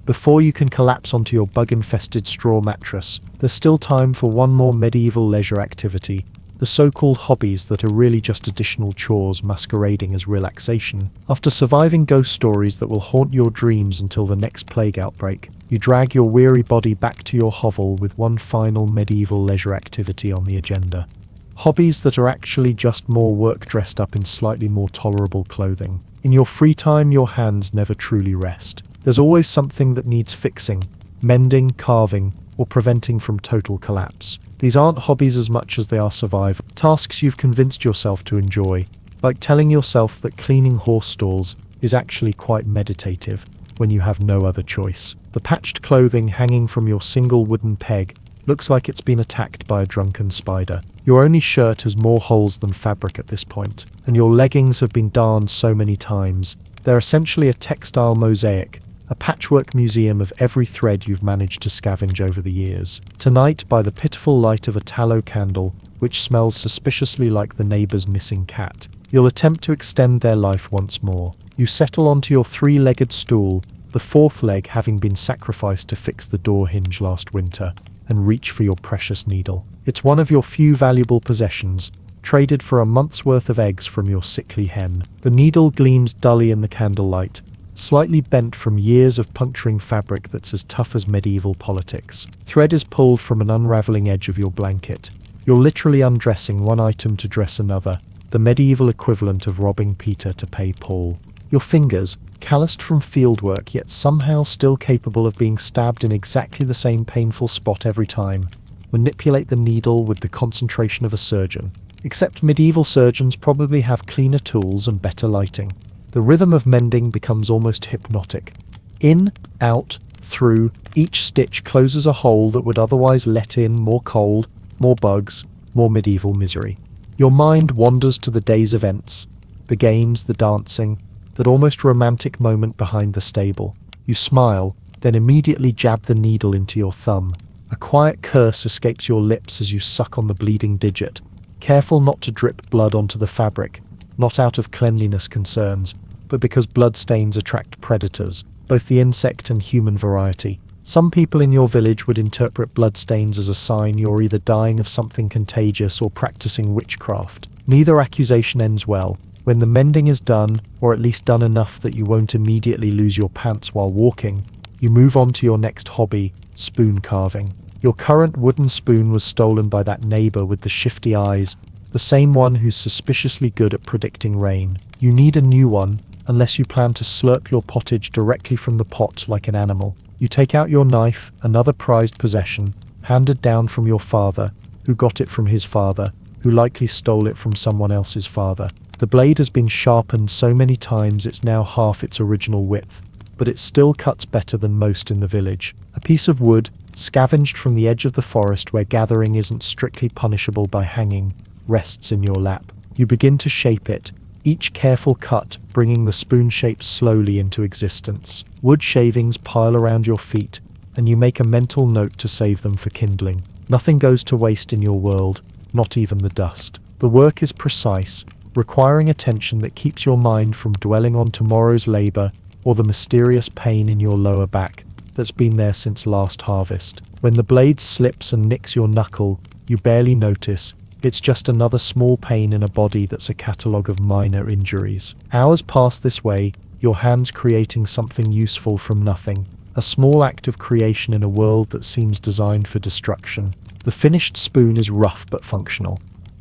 Before you can collapse onto your bug-infested straw mattress, there's still time for one more medieval leisure activity, the so-called hobbies that are really just additional chores masquerading as relaxation. After surviving ghost stories that will haunt your dreams until the next plague outbreak, you drag your weary body back to your hovel with one final medieval leisure activity on the agenda. Hobbies that are actually just more work dressed up in slightly more tolerable clothing. In your free time, your hands never truly rest. There's always something that needs fixing, mending, carving, or preventing from total collapse. These aren't hobbies as much as they are survival tasks you've convinced yourself to enjoy, like telling yourself that cleaning horse stalls is actually quite meditative when you have no other choice. The patched clothing hanging from your single wooden peg looks like it's been attacked by a drunken spider. Your only shirt has more holes than fabric at this point, and your leggings have been darned so many times. They're essentially a textile mosaic, a patchwork museum of every thread you've managed to scavenge over the years. Tonight, by the pitiful light of a tallow candle, which smells suspiciously like the neighbor's missing cat, you'll attempt to extend their life once more. You settle onto your three-legged stool, the fourth leg having been sacrificed to fix the door hinge last winter, and reach for your precious needle. It's one of your few valuable possessions, traded for a month's worth of eggs from your sickly hen. The needle gleams dully in the candlelight, slightly bent from years of puncturing fabric that's as tough as medieval politics. Thread is pulled from an unraveling edge of your blanket. You're literally undressing one item to dress another, the medieval equivalent of robbing Peter to pay Paul. Your fingers, calloused from fieldwork yet somehow still capable of being stabbed in exactly the same painful spot every time, manipulate the needle with the concentration of a surgeon. Except medieval surgeons probably have cleaner tools and better lighting. The rhythm of mending becomes almost hypnotic. In, out, through, each stitch closes a hole that would otherwise let in more cold, more bugs, more medieval misery. Your mind wanders to the day's events, the games, the dancing, that almost romantic moment behind the stable. You smile, then immediately jab the needle into your thumb, A quiet curse escapes your lips as you suck on the bleeding digit, careful not to drip blood onto the fabric, not out of cleanliness concerns, but because bloodstains attract predators, both the insect and human variety. Some people in your village would interpret bloodstains as a sign you're either dying of something contagious or practicing witchcraft. Neither accusation ends well. When the mending is done, or at least done enough that you won't immediately lose your pants while walking, you move on to your next hobby, spoon carving. Your current wooden spoon was stolen by that neighbor with the shifty eyes, the same one who's suspiciously good at predicting rain. You need a new one, unless you plan to slurp your pottage directly from the pot like an animal. You take out your knife, another prized possession, handed down from your father, who got it from his father, who likely stole it from someone else's father. The blade has been sharpened so many times it's now half its original width, but it still cuts better than most in the village. A piece of wood, scavenged from the edge of the forest where gathering isn't strictly punishable by hanging, rests in your lap. You begin to shape it, each careful cut bringing the spoon shape slowly into existence. Wood shavings pile around your feet, and you make a mental note to save them for kindling. Nothing goes to waste in your world, not even the dust. The work is precise, requiring attention that keeps your mind from dwelling on tomorrow's labor or the mysterious pain in your lower back that's been there since last harvest. When the blade slips and nicks your knuckle, you barely notice. It's just another small pain in a body that's a catalogue of minor injuries. Hours pass this way, your hands creating something useful from nothing, a small act of creation in a world that seems designed for destruction. The finished spoon is rough but functional.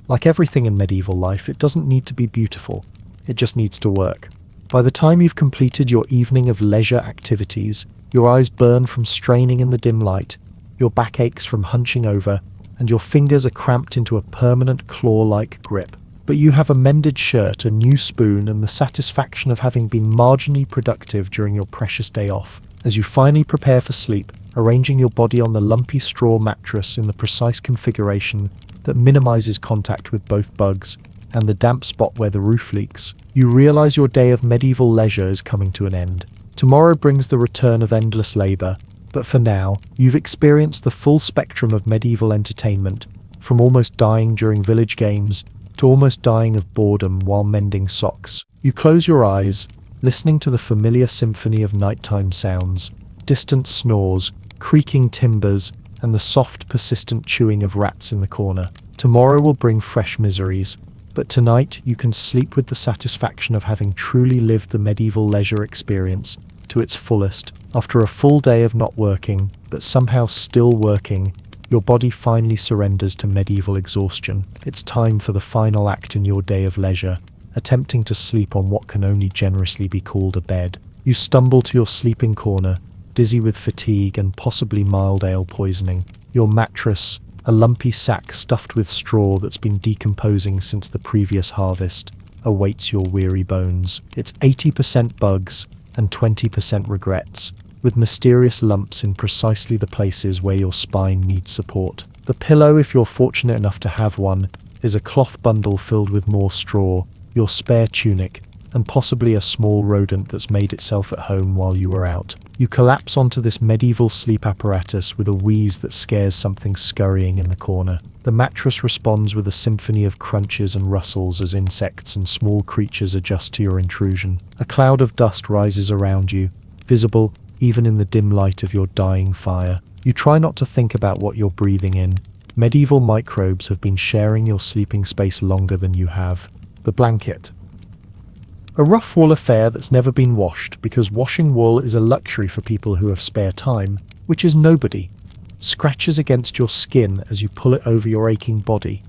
Like everything in medieval life, it doesn't need to be beautiful. It just needs to work. By the time you've completed your evening of leisure activities, your eyes burn from straining in the dim light, your back aches from hunching over, and your fingers are cramped into a permanent claw-like grip. But you have a mended shirt, a new spoon, and the satisfaction of having been marginally productive during your precious day off. As you finally prepare for sleep, arranging your body on the lumpy straw mattress in the precise configuration that minimizes contact with both bugs and the damp spot where the roof leaks, you realize your day of medieval leisure is coming to an end. Tomorrow brings the return of endless labor, but for now, you've experienced the full spectrum of medieval entertainment, from almost dying during village games to almost dying of boredom while mending socks. You close your eyes, listening to the familiar symphony of nighttime sounds, distant snores, creaking timbers, and the soft, persistent chewing of rats in the corner. Tomorrow will bring fresh miseries, but tonight you can sleep with the satisfaction of having truly lived the medieval leisure experience to its fullest. After a full day of not working, but somehow still working, your body finally surrenders to medieval exhaustion. It's time for the final act in your day of leisure, attempting to sleep on what can only generously be called a bed. You stumble to your sleeping corner, dizzy with fatigue and possibly mild ale poisoning. Your mattress, a lumpy sack stuffed with straw that's been decomposing since the previous harvest, awaits your weary bones. It's 80% bugs and 20% regrets, with mysterious lumps in precisely the places where your spine needs support. The pillow, if you're fortunate enough to have one, is a cloth bundle filled with more straw, your spare tunic, and possibly a small rodent that's made itself at home while you were out. You collapse onto this medieval sleep apparatus with a wheeze that scares something scurrying in the corner. The mattress responds with a symphony of crunches and rustles as insects and small creatures adjust to your intrusion. A cloud of dust rises around you, visible even in the dim light of your dying fire. You try not to think about what you're breathing in. Medieval microbes have been sharing your sleeping space longer than you have. The blanket. A rough wool affair that's never been washed, because washing wool is a luxury for people who have spare time, which is nobody. Scratches against your skin as you pull it over your aching body.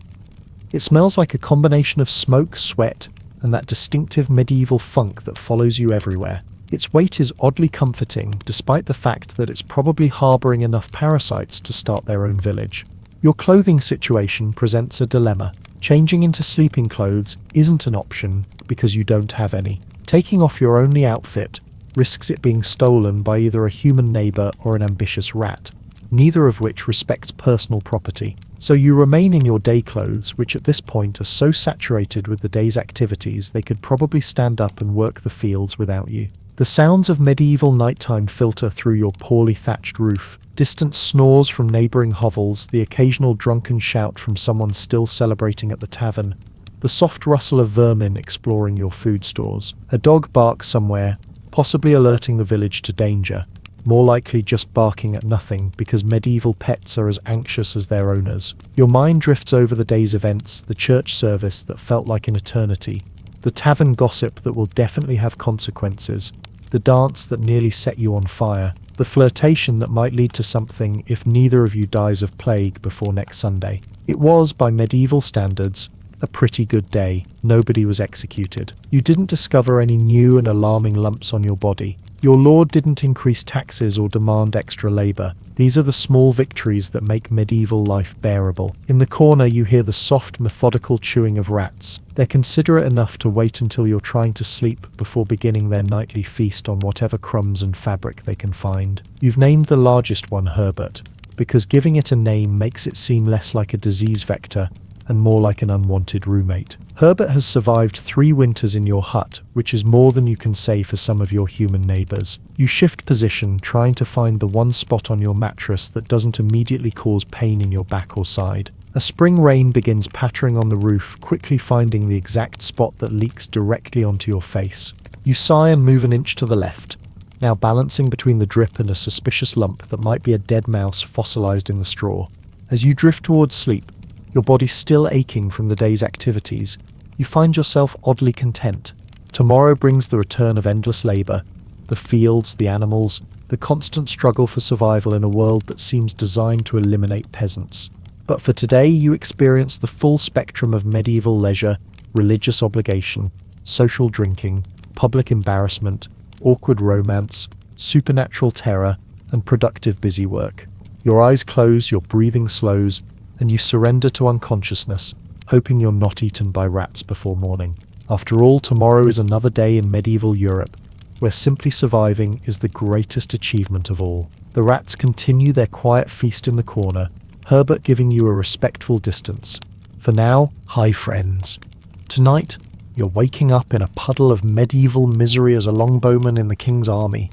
It smells like a combination of smoke, sweat, and that distinctive medieval funk that follows you everywhere. Its weight is oddly comforting, despite the fact that it's probably harboring enough parasites to start their own village. Your clothing situation presents a dilemma. Changing into sleeping clothes isn't an option because you don't have any. Taking off your only outfit risks it being stolen by either a human neighbor or an ambitious rat, neither of which respects personal property. So you remain in your day clothes, which at this point are so saturated with the day's activities they could probably stand up and work the fields without you. The sounds of medieval nighttime filter through your poorly thatched roof. Distant snores from neighbouring hovels, the occasional drunken shout from someone still celebrating at the tavern, the soft rustle of vermin exploring your food stores. A dog barks somewhere, possibly alerting the village to danger, more likely just barking at nothing because medieval pets are as anxious as their owners. Your mind drifts over the day's events, the church service that felt like an eternity, the tavern gossip that will definitely have consequences, the dance that nearly set you on fire, the flirtation that might lead to something if neither of you dies of plague before next Sunday. It was, by medieval standards, a pretty good day. Nobody was executed. You didn't discover any new and alarming lumps on your body. Your lord didn't increase taxes or demand extra labour. These are the small victories that make medieval life bearable. In the corner you hear the soft, methodical chewing of rats. They're considerate enough to wait until you're trying to sleep before beginning their nightly feast on whatever crumbs and fabric they can find. You've named the largest one Herbert, because giving it a name makes it seem less like a disease vector and more like an unwanted roommate. Herbert has survived 3 winters in your hut, which is more than you can say for some of your human neighbours. You shift position, trying to find the one spot on your mattress that doesn't immediately cause pain in your back or side. A spring rain begins pattering on the roof, quickly finding the exact spot that leaks directly onto your face. You sigh and move an inch to the left, now balancing between the drip and a suspicious lump that might be a dead mouse fossilised in the straw. As you drift towards sleep, your body still aching from the day's activities, you find yourself oddly content. Tomorrow brings the return of endless labour, the fields, the animals, the constant struggle for survival in a world that seems designed to eliminate peasants. But for today, you experience the full spectrum of medieval leisure, religious obligation, social drinking, public embarrassment, awkward romance, supernatural terror, and productive busy work. Your eyes close, your breathing slows, and you surrender to unconsciousness, hoping you're not eaten by rats before morning. After all, tomorrow is another day in medieval Europe, where simply surviving is the greatest achievement of all. The rats continue their quiet feast in the corner, Herbert giving you a respectful distance. For now, hi friends. Tonight, you're waking up in a puddle of medieval misery as a longbowman in the king's army.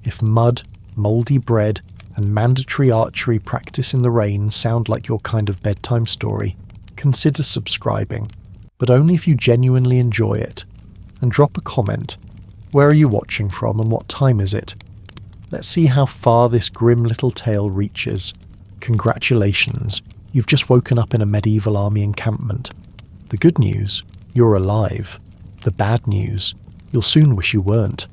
If mud, mouldy bread, and mandatory archery practice in the rain sound like your kind of bedtime story, consider subscribing, but only if you genuinely enjoy it. And drop a comment. Where are you watching from and what time is it? Let's see how far this grim little tale reaches. Congratulations, you've just woken up in a medieval army encampment. The good news, you're alive. The bad news, you'll soon wish you weren't.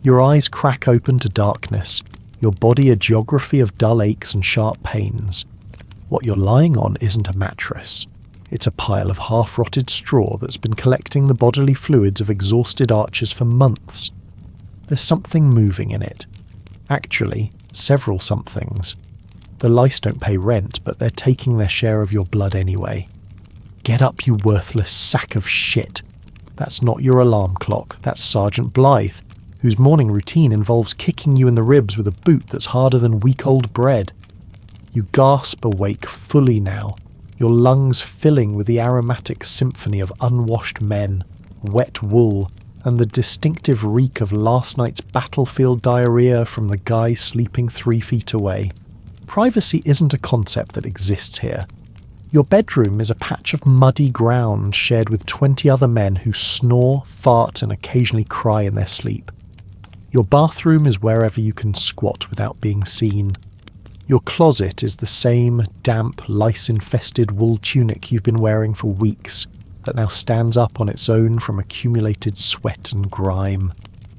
Your eyes crack open to darkness, your body a geography of dull aches and sharp pains. What you're lying on isn't a mattress. It's a pile of half-rotted straw that's been collecting the bodily fluids of exhausted archers for months. There's something moving in it. Actually, several somethings. The lice don't pay rent, but they're taking their share of your blood anyway. Get up, you worthless sack of shit. That's not your alarm clock, that's Sergeant Blythe, whose morning routine involves kicking you in the ribs with a boot that's harder than week-old bread. You gasp awake fully now, your lungs filling with the aromatic symphony of unwashed men, wet wool, and the distinctive reek of last night's battlefield diarrhea from the guy sleeping 3 feet away. Privacy isn't a concept that exists here. Your bedroom is a patch of muddy ground shared with 20 other men who snore, fart, and occasionally cry in their sleep. Your bathroom is wherever you can squat without being seen. Your closet is the same damp, lice-infested wool tunic you've been wearing for weeks that now stands up on its own from accumulated sweat and grime.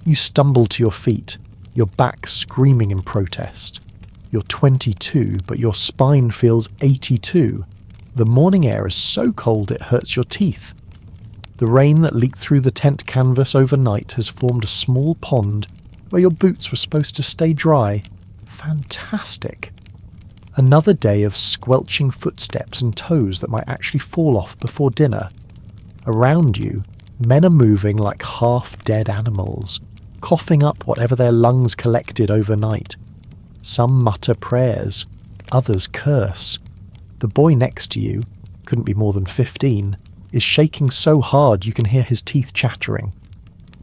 You stumble to your feet, your back screaming in protest. You're 22, but your spine feels 82. The morning air is so cold it hurts your teeth. The rain that leaked through the tent canvas overnight has formed a small pond where your boots were supposed to stay dry. Fantastic. Another day of squelching footsteps and toes that might actually fall off before dinner. Around you, men are moving like half-dead animals, coughing up whatever their lungs collected overnight. Some mutter prayers, others curse. The boy next to you, couldn't be more than 15, is shaking so hard you can hear his teeth chattering.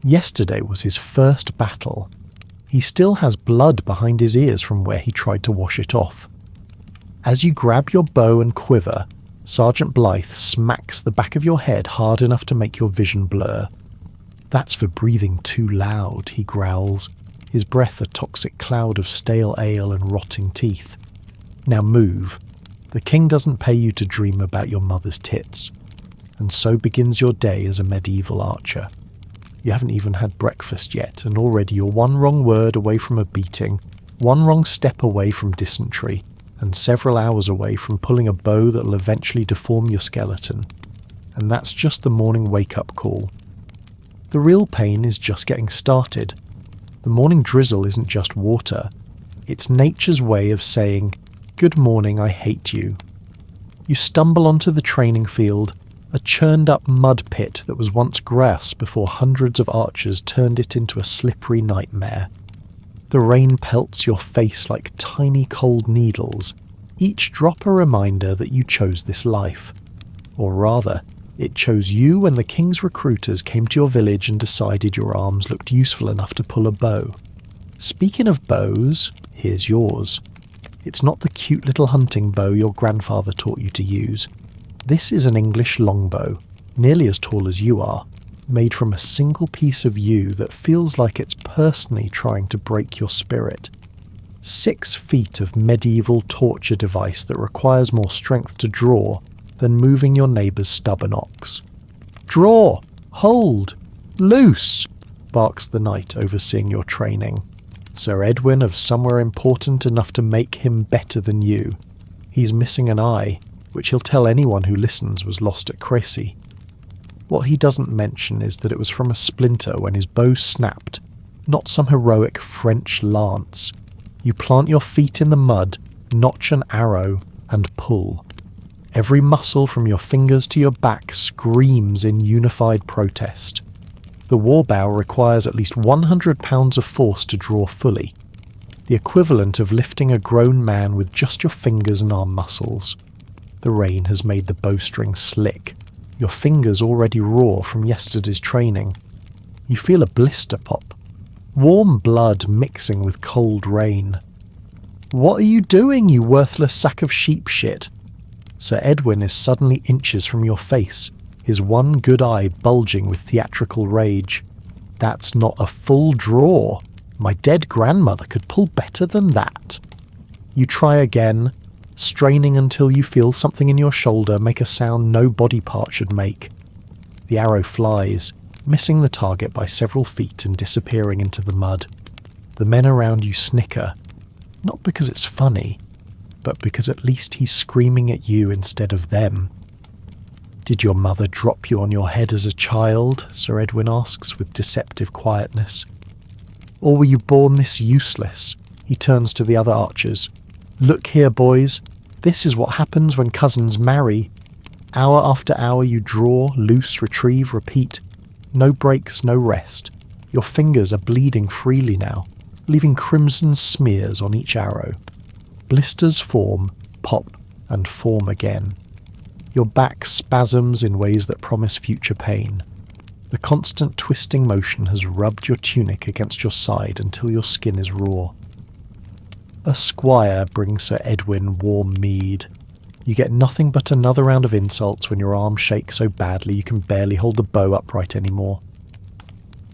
Yesterday was his first battle. He still has blood behind his ears from where he tried to wash it off. As you grab your bow and quiver, Sergeant Blythe smacks the back of your head hard enough to make your vision blur. "That's for breathing too loud," he growls, his breath a toxic cloud of stale ale and rotting teeth. "Now move. The king doesn't pay you to dream about your mother's tits." And so begins your day as a medieval archer. You haven't even had breakfast yet, and already you're one wrong word away from a beating, one wrong step away from dysentery, and several hours away from pulling a bow that'll eventually deform your skeleton. And that's just the morning wake-up call. The real pain is just getting started. The morning drizzle isn't just water. It's nature's way of saying, "Good morning, I hate you." You stumble onto the training field, a churned-up mud pit that was once grass before hundreds of archers turned it into a slippery nightmare. The rain pelts your face like tiny cold needles, each drop a reminder that you chose this life. Or rather, it chose you when the king's recruiters came to your village and decided your arms looked useful enough to pull a bow. Speaking of bows, here's yours. It's not the cute little hunting bow your grandfather taught you to use. This is an English longbow, nearly as tall as you are, made from a single piece of yew that feels like it's personally trying to break your spirit. 6 feet of medieval torture device that requires more strength to draw than moving your neighbour's stubborn ox. "Draw! Hold! Loose!" barks the knight overseeing your training. Sir Edwin of somewhere important enough to make him better than you. He's missing an eye, which he'll tell anyone who listens was lost at Crécy. What he doesn't mention is that it was from a splinter when his bow snapped, not some heroic French lance. You plant your feet in the mud, notch an arrow, and pull. Every muscle from your fingers to your back screams in unified protest. The warbow requires at least 100 pounds of force to draw fully, the equivalent of lifting a grown man with just your fingers and arm muscles. The rain has made the bowstring slick, your fingers already raw from yesterday's training. You feel a blister pop, warm blood mixing with cold rain. "What are you doing, you worthless sack of sheep shit?" Sir Edwin is suddenly inches from your face, his one good eye bulging with theatrical rage. "That's not a full draw. My dead grandmother could pull better than that." You try again, straining until you feel something in your shoulder make a sound no body part should make. The arrow flies, missing the target by several feet and disappearing into the mud. The men around you snicker, not because it's funny, but because at least he's screaming at you instead of them. "Did your mother drop you on your head as a child?" Sir Edwin asks with deceptive quietness. "Or were you born this useless?" He turns to the other archers. "Look here, boys. This is what happens when cousins marry. Hour after hour you draw, loose, retrieve, repeat. No breaks, no rest. Your fingers are bleeding freely now, leaving crimson smears on each arrow. Blisters form, pop, and form again. Your back spasms in ways that promise future pain. The constant twisting motion has rubbed your tunic against your side until your skin is raw. A squire brings Sir Edwin warm mead. You get nothing but another round of insults when your arm shakes so badly you can barely hold the bow upright anymore.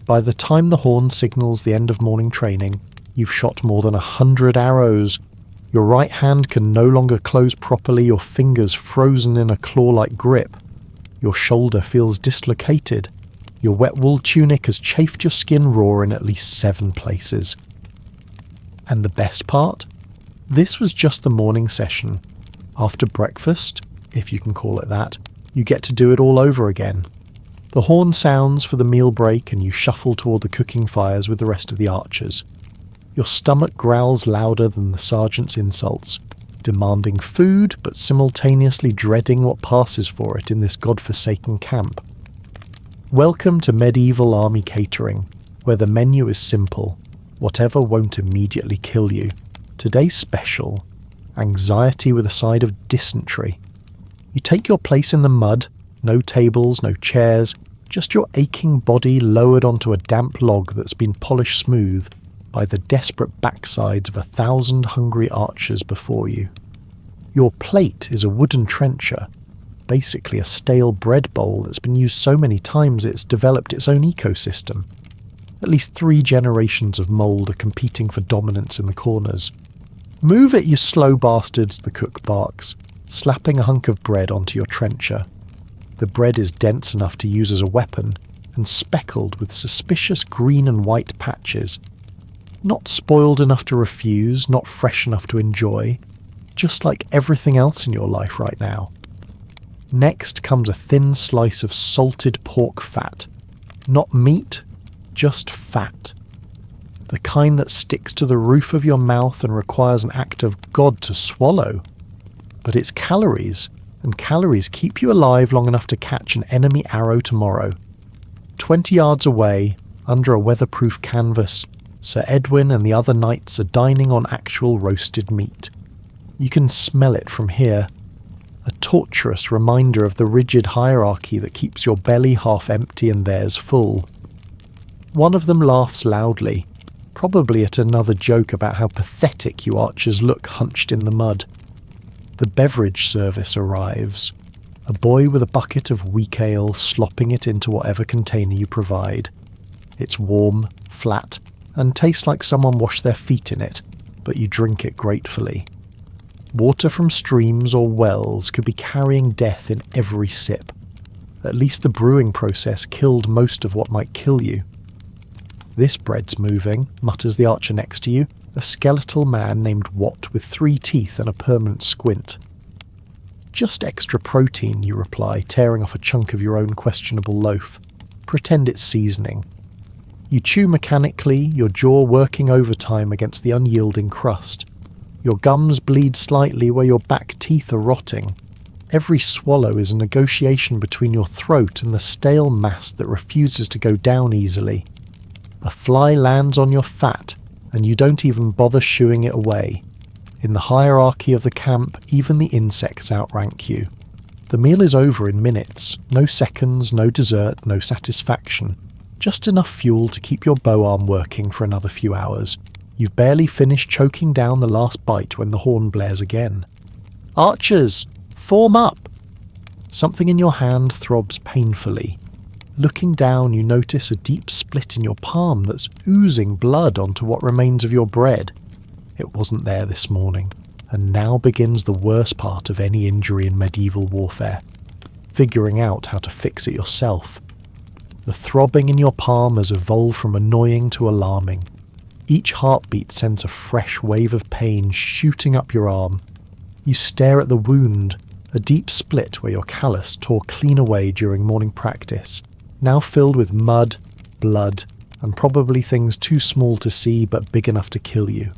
By the time the horn signals the end of morning training, you've shot more than 100 arrows. Your right hand can no longer close properly, your fingers frozen in a claw-like grip. Your shoulder feels dislocated. Your wet wool tunic has chafed your skin raw in at least 7 places. And the best part? This was just the morning session. After breakfast, if you can call it that, you get to do it all over again. The horn sounds for the meal break and you shuffle toward the cooking fires with the rest of the archers. Your stomach growls louder than the sergeant's insults, demanding food but simultaneously dreading what passes for it in this godforsaken camp. Welcome to medieval army catering, where the menu is simple. Whatever won't immediately kill you. Today's special, anxiety with a side of dysentery. You take your place in the mud, no tables, no chairs, Just your aching body lowered onto a damp log that's been polished smooth by the desperate backsides of 1,000 hungry archers before you. Your plate is a wooden trencher, basically a stale bread bowl that's been used so many times it's developed its own ecosystem. At least 3 generations of mould are competing for dominance in the corners. "Move it, you slow bastards," the cook barks, slapping a hunk of bread onto your trencher. The bread is dense enough to use as a weapon and speckled with suspicious green and white patches. Not spoiled enough to refuse, not fresh enough to enjoy, just like everything else in your life right now. Next comes a thin slice of salted pork fat. Not meat, just fat. The kind that sticks to the roof of your mouth and requires an act of God to swallow. But it's calories, and calories keep you alive long enough to catch an enemy arrow tomorrow. 20 yards away, under a weatherproof canvas, Sir Edwin and the other knights are dining on actual roasted meat. You can smell it from here, a torturous reminder of the rigid hierarchy that keeps your belly half empty and theirs full. One of them laughs loudly, probably at another joke about how pathetic you archers look hunched in the mud. The beverage service arrives, a boy with a bucket of weak ale slopping it into whatever container you provide. It's warm, flat, and tastes like someone washed their feet in it, but you drink it gratefully. Water from streams or wells could be carrying death in every sip. At least the brewing process killed most of what might kill you. "This bread's moving," mutters the archer next to you, a skeletal man named Watt with 3 teeth and a permanent squint. "Just extra protein," you reply, tearing off a chunk of your own questionable loaf. Pretend it's seasoning. You chew mechanically, your jaw working overtime against the unyielding crust. Your gums bleed slightly where your back teeth are rotting. Every swallow is a negotiation between your throat and the stale mass that refuses to go down easily. A fly lands on your fat, and you don't even bother shooing it away. In the hierarchy of the camp, even the insects outrank you. The meal is over in minutes. No seconds, no dessert, no satisfaction. Just enough fuel to keep your bow arm working for another few hours. You've barely finished choking down the last bite when the horn blares again. "Archers, form up!" Something in your hand throbs painfully. Looking down, you notice a deep split in your palm that's oozing blood onto what remains of your bread. It wasn't there this morning, and now begins the worst part of any injury in medieval warfare. Figuring out how to fix it yourself. The throbbing in your palm has evolved from annoying to alarming. Each heartbeat sends a fresh wave of pain shooting up your arm. You stare at the wound, a deep split where your callus tore clean away during morning practice, now filled with mud, blood, and probably things too small to see but big enough to kill you.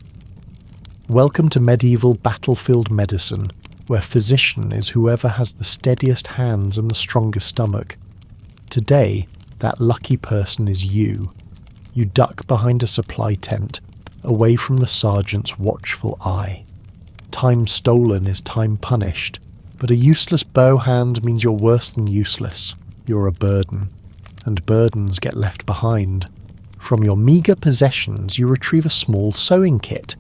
Welcome to medieval battlefield medicine, where physician is whoever has the steadiest hands and the strongest stomach. Today, that lucky person is you. You duck behind a supply tent, away from the sergeant's watchful eye. Time stolen is time punished, but a useless bow hand means you're worse than useless. You're a burden, and burdens get left behind. From your meagre possessions, you retrieve a small sewing kit.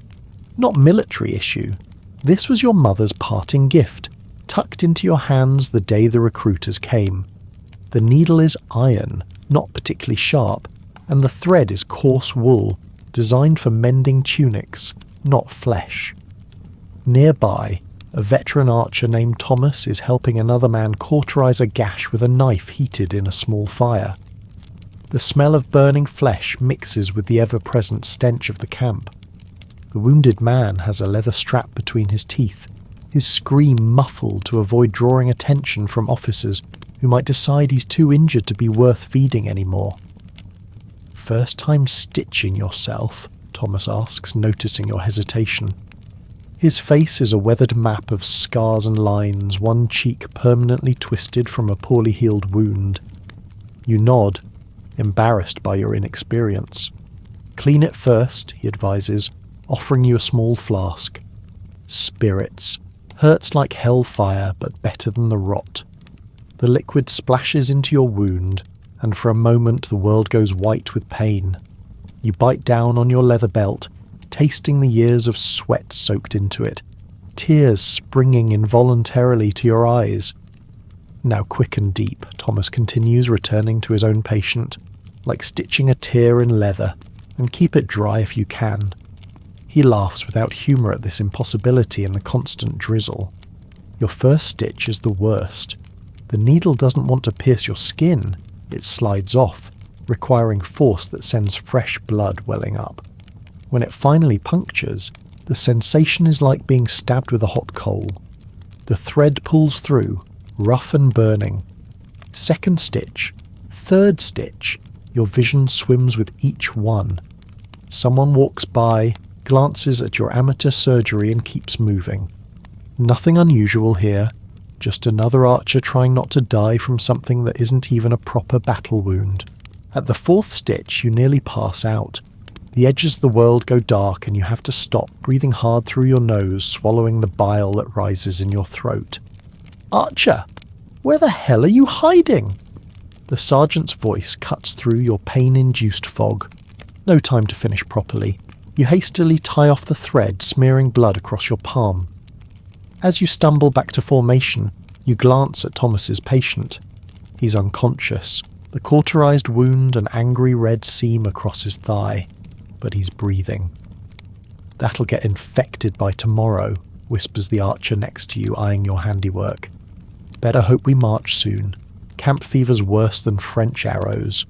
Not military issue. This was your mother's parting gift, tucked into your hands the day the recruiters came. The needle is iron, not particularly sharp, and the thread is coarse wool, designed for mending tunics, not flesh. Nearby, a veteran archer named Thomas is helping another man cauterize a gash with a knife heated in a small fire. The smell of burning flesh mixes with the ever-present stench of the camp. The wounded man has a leather strap between his teeth, his scream muffled to avoid drawing attention from officers who might decide he's too injured to be worth feeding anymore. "First time stitching yourself?" Thomas asks, noticing your hesitation. His face is a weathered map of scars and lines, one cheek permanently twisted from a poorly healed wound. You nod, embarrassed by your inexperience. "Clean it first," he advises, offering you a small flask. Spirits. Hurts like hellfire, but better than the rot. The liquid splashes into your wound, and for a moment the world goes white with pain. You bite down on your leather belt, tasting the years of sweat soaked into it, tears springing involuntarily to your eyes. Now quick and deep, Thomas continues, returning to his own patient, like stitching a tear in leather, and keep it dry if you can. He laughs without humour at this impossibility in the constant drizzle. Your first stitch is the worst. The needle doesn't want to pierce your skin, it slides off, requiring force that sends fresh blood welling up. When it finally punctures, the sensation is like being stabbed with a hot coal. The thread pulls through, rough and burning. Second stitch, third stitch, your vision swims with each one. Someone walks by, glances at your amateur surgery and keeps moving. Nothing unusual here, just another archer trying not to die from something that isn't even a proper battle wound. At the fourth stitch, you nearly pass out. The edges of the world go dark and you have to stop, breathing hard through your nose, swallowing the bile that rises in your throat. "Archer, where the hell are you hiding?" The sergeant's voice cuts through your pain-induced fog. No time to finish properly. You hastily tie off the thread, smearing blood across your palm. As you stumble back to formation, you glance at Thomas's patient. He's unconscious, the cauterized wound an angry red seam across his thigh. But he's breathing. "That'll get infected by tomorrow," whispers the archer next to you, eyeing your handiwork. "Better hope we march soon. Camp fever's worse than French arrows."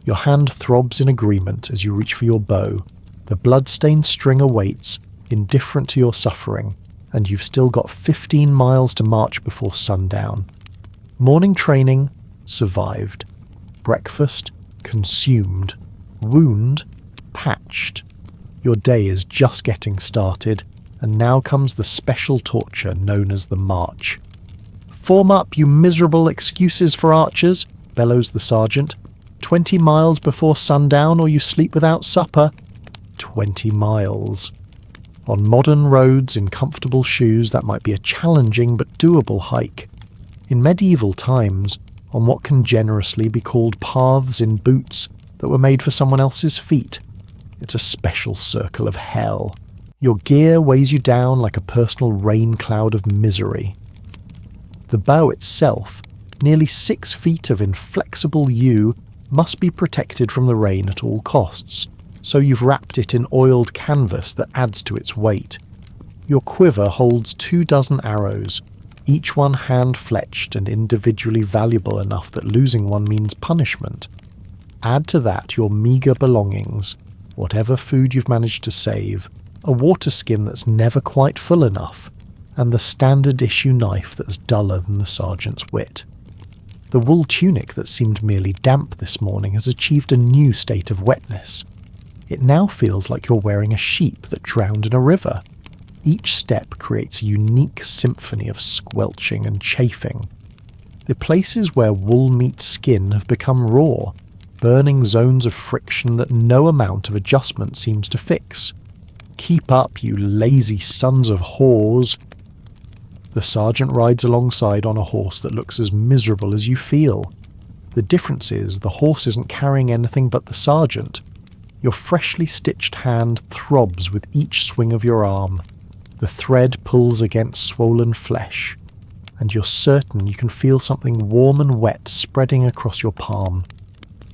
Your hand throbs in agreement as you reach for your bow. The blood-stained string awaits, indifferent to your suffering, and you've still got 15 miles to march before sundown. Morning training, survived. Breakfast, consumed. Wound, patched. Your day is just getting started, and now comes the special torture known as the march. "Form up, you miserable excuses for archers," bellows the sergeant. 20 miles before sundown or you sleep without supper." 20 miles. On modern roads in comfortable shoes, that might be a challenging but doable hike. In medieval times, on what can generously be called paths in boots that were made for someone else's feet, it's a special circle of hell. Your gear weighs you down like a personal rain cloud of misery. The bow itself, nearly 6 feet of inflexible yew, must be protected from the rain at all costs, so you've wrapped it in oiled canvas that adds to its weight. Your quiver holds 24 arrows, each one hand-fletched and individually valuable enough that losing one means punishment. Add to that your meagre belongings, whatever food you've managed to save, a water skin that's never quite full enough, and the standard issue knife that's duller than the sergeant's wit. The wool tunic that seemed merely damp this morning has achieved a new state of wetness. It now feels like you're wearing a sheep that drowned in a river. Each step creates a unique symphony of squelching and chafing. The places where wool meets skin have become raw, burning zones of friction that no amount of adjustment seems to fix. "Keep up, you lazy sons of whores." The sergeant rides alongside on a horse that looks as miserable as you feel. The difference is the horse isn't carrying anything but the sergeant. Your freshly stitched hand throbs with each swing of your arm. The thread pulls against swollen flesh, and you're certain you can feel something warm and wet spreading across your palm.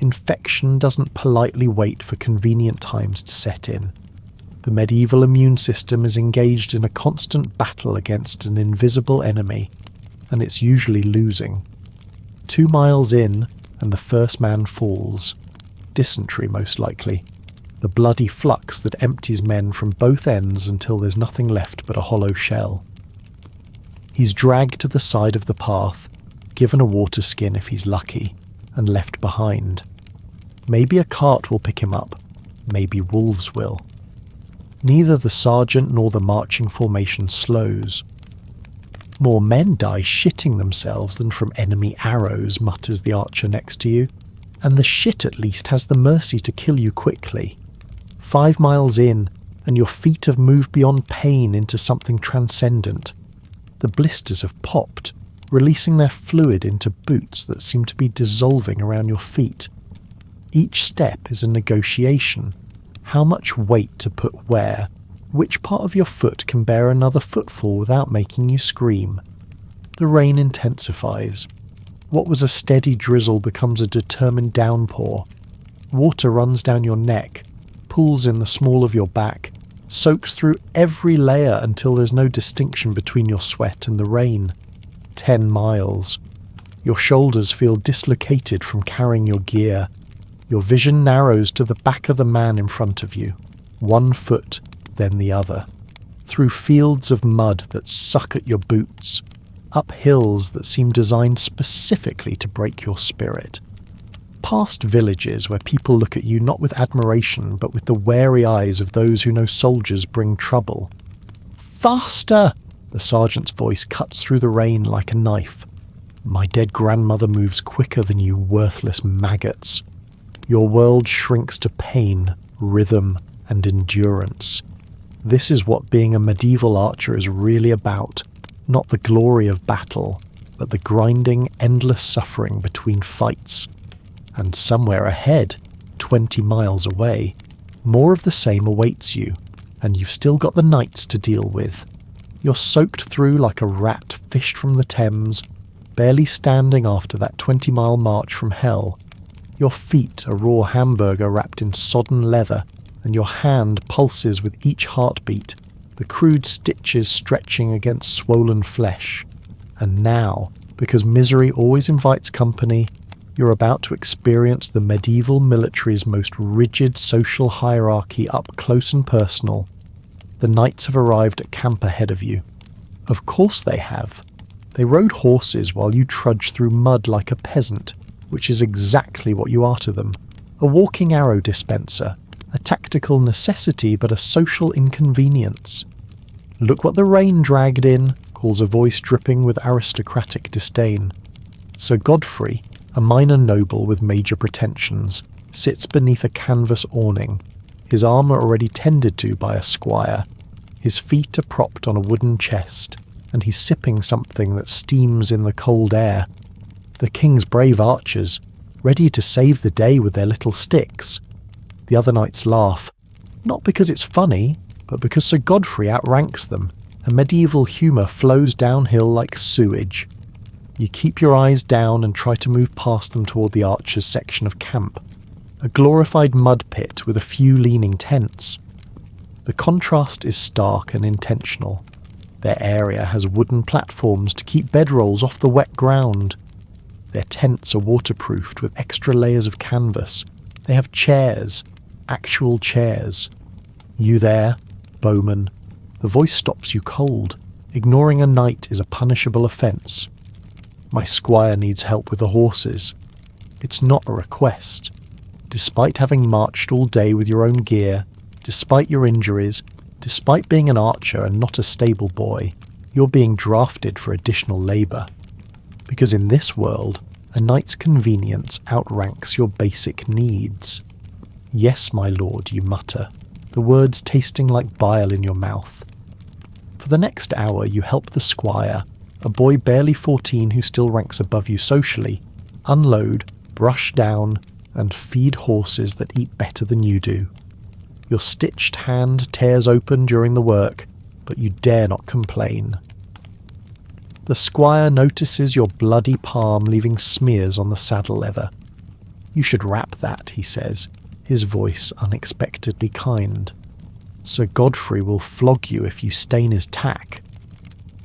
Infection doesn't politely wait for convenient times to set in. The medieval immune system is engaged in a constant battle against an invisible enemy, and it's usually losing. 2 miles in, and the first man falls. Dysentery, most likely. The bloody flux that empties men from both ends until there's nothing left but a hollow shell. He's dragged to the side of the path, given a water skin if he's lucky, and left behind. Maybe a cart will pick him up, maybe wolves will. Neither the sergeant nor the marching formation slows. "More men die shitting themselves than from enemy arrows," mutters the archer next to you, "and the shit at least has the mercy to kill you quickly." 5 miles in, and your feet have moved beyond pain into something transcendent. The blisters have popped, releasing their fluid into boots that seem to be dissolving around your feet. Each step is a negotiation. How much weight to put where? Which part of your foot can bear another footfall without making you scream? The rain intensifies. What was a steady drizzle becomes a determined downpour. Water runs down your neck, pools in the small of your back, soaks through every layer until there's no distinction between your sweat and the rain. 10 miles. Your shoulders feel dislocated from carrying your gear. Your vision narrows to the back of the man in front of you, one foot, then the other. Through fields of mud that suck at your boots, up hills that seem designed specifically to break your spirit. Past villages where people look at you not with admiration but with the wary eyes of those who know soldiers bring trouble. "Faster!" The sergeant's voice cuts through the rain like a knife. "My dead grandmother moves quicker than you worthless maggots." Your world shrinks to pain, rhythm, and endurance. This is what being a medieval archer is really about, not the glory of battle, but the grinding, endless suffering between fights. And somewhere ahead, 20 miles away, more of the same awaits you, and you've still got the nights to deal with. You're soaked through like a rat fished from the Thames, barely standing after that 20-mile march from hell. Your feet a raw hamburger wrapped in sodden leather, and your hand pulses with each heartbeat, the crude stitches stretching against swollen flesh. And now, because misery always invites company, you're about to experience the medieval military's most rigid social hierarchy up close and personal. The knights have arrived at camp ahead of you. Of course they have. They rode horses while you trudged through mud like a peasant, which is exactly what you are to them. A walking arrow dispenser, a tactical necessity but a social inconvenience. "Look what the rain dragged in," calls a voice dripping with aristocratic disdain. Sir Godfrey, a minor noble with major pretensions, sits beneath a canvas awning, his armour already tended to by a squire. His feet are propped on a wooden chest, and he's sipping something that steams in the cold air. The king's brave archers, ready to save the day with their little sticks. The other knights laugh, not because it's funny, but because Sir Godfrey outranks them, and medieval humour flows downhill like sewage. You keep your eyes down and try to move past them toward the archers' section of camp, a glorified mud pit with a few leaning tents. The contrast is stark and intentional. Their area has wooden platforms to keep bedrolls off the wet ground. Their tents are waterproofed with extra layers of canvas. They have chairs, actual chairs. You there, bowman. The voice stops you cold. Ignoring a knight is a punishable offence. "My squire needs help with the horses." It's not a request. Despite having marched all day with your own gear, despite your injuries, despite being an archer and not a stable boy, you're being drafted for additional labour. Because in this world, a knight's convenience outranks your basic needs. "Yes, my lord," you mutter, the words tasting like bile in your mouth. For the next hour you help the squire, a boy barely 14 who still ranks above you socially, unload, brush down, and feed horses that eat better than you do. Your stitched hand tears open during the work, but you dare not complain. The squire notices your bloody palm leaving smears on the saddle leather. "You should wrap that," he says, his voice unexpectedly kind. "Sir Godfrey will flog you if you stain his tack."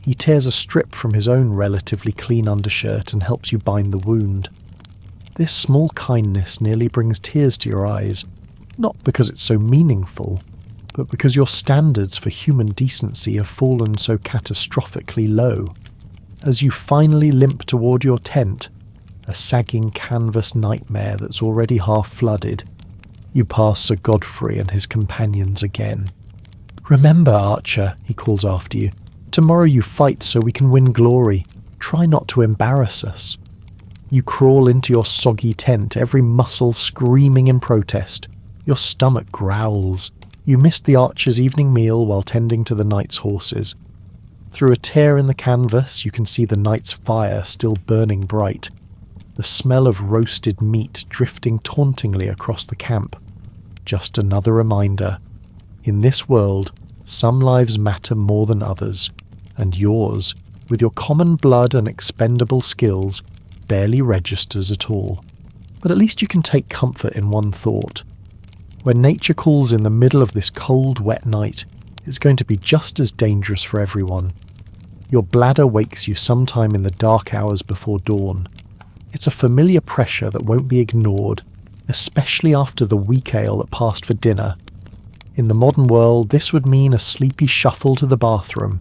He tears a strip from his own relatively clean undershirt and helps you bind the wound. This small kindness nearly brings tears to your eyes, not because it's so meaningful, but because your standards for human decency have fallen so catastrophically low. As you finally limp toward your tent, a sagging canvas nightmare that's already half flooded, you pass Sir Godfrey and his companions again. "Remember, archer," he calls after you, "tomorrow you fight so we can win glory. Try not to embarrass us." You crawl into your soggy tent, every muscle screaming in protest. Your stomach growls. You missed the archer's evening meal while tending to the knight's horses. Through a tear in the canvas, you can see the night's fire still burning bright, the smell of roasted meat drifting tauntingly across the camp. Just another reminder. In this world, some lives matter more than others, and yours, with your common blood and expendable skills, barely registers at all. But at least you can take comfort in one thought. When nature calls in the middle of this cold, wet night, it's going to be just as dangerous for everyone. Your bladder wakes you sometime in the dark hours before dawn. It's a familiar pressure that won't be ignored, especially after the weak ale that passed for dinner. In the modern world, this would mean a sleepy shuffle to the bathroom.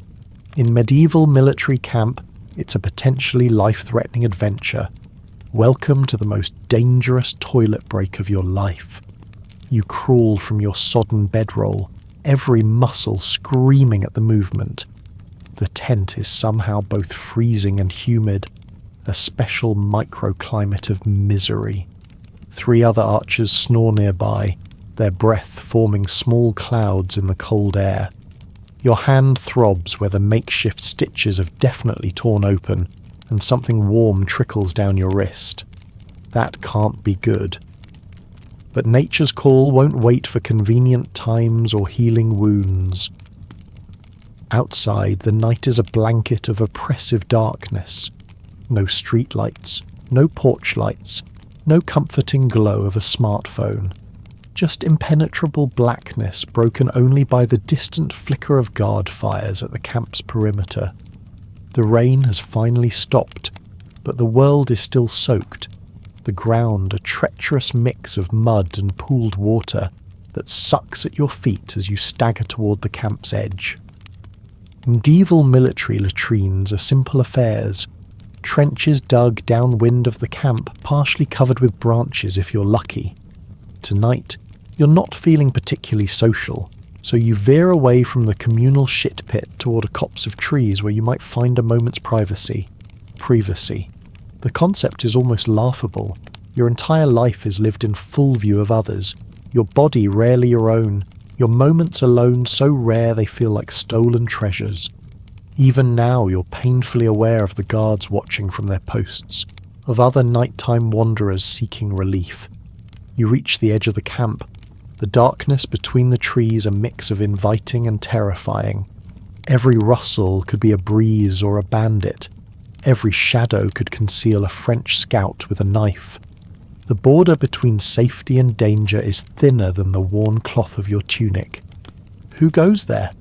In medieval military camp, it's a potentially life-threatening adventure. Welcome to the most dangerous toilet break of your life. You crawl from your sodden bedroll, every muscle screaming at the movement. The tent is somehow both freezing and humid, a special microclimate of misery. 3 other archers snore nearby, their breath forming small clouds in the cold air. Your hand throbs where the makeshift stitches have definitely torn open, and something warm trickles down your wrist. That can't be good. But nature's call won't wait for convenient times or healing wounds. Outside, the night is a blanket of oppressive darkness. No streetlights, no porch lights, no comforting glow of a smartphone. Just impenetrable blackness broken only by the distant flicker of guard fires at the camp's perimeter. The rain has finally stopped, but the world is still soaked. The ground a treacherous mix of mud and pooled water that sucks at your feet as you stagger toward the camp's edge. Medieval military latrines are simple affairs. Trenches dug downwind of the camp, partially covered with branches if you're lucky. Tonight, you're not feeling particularly social, so you veer away from the communal shit pit toward a copse of trees where you might find a moment's privacy. Privacy. The concept is almost laughable. Your entire life is lived in full view of others, your body rarely your own, your moments alone so rare they feel like stolen treasures. Even now you're painfully aware of the guards watching from their posts, of other nighttime wanderers seeking relief. You reach the edge of the camp, the darkness between the trees a mix of inviting and terrifying. Every rustle could be a breeze or a bandit. Every shadow could conceal a French scout with a knife. The border between safety and danger is thinner than the worn cloth of your tunic. Who goes there?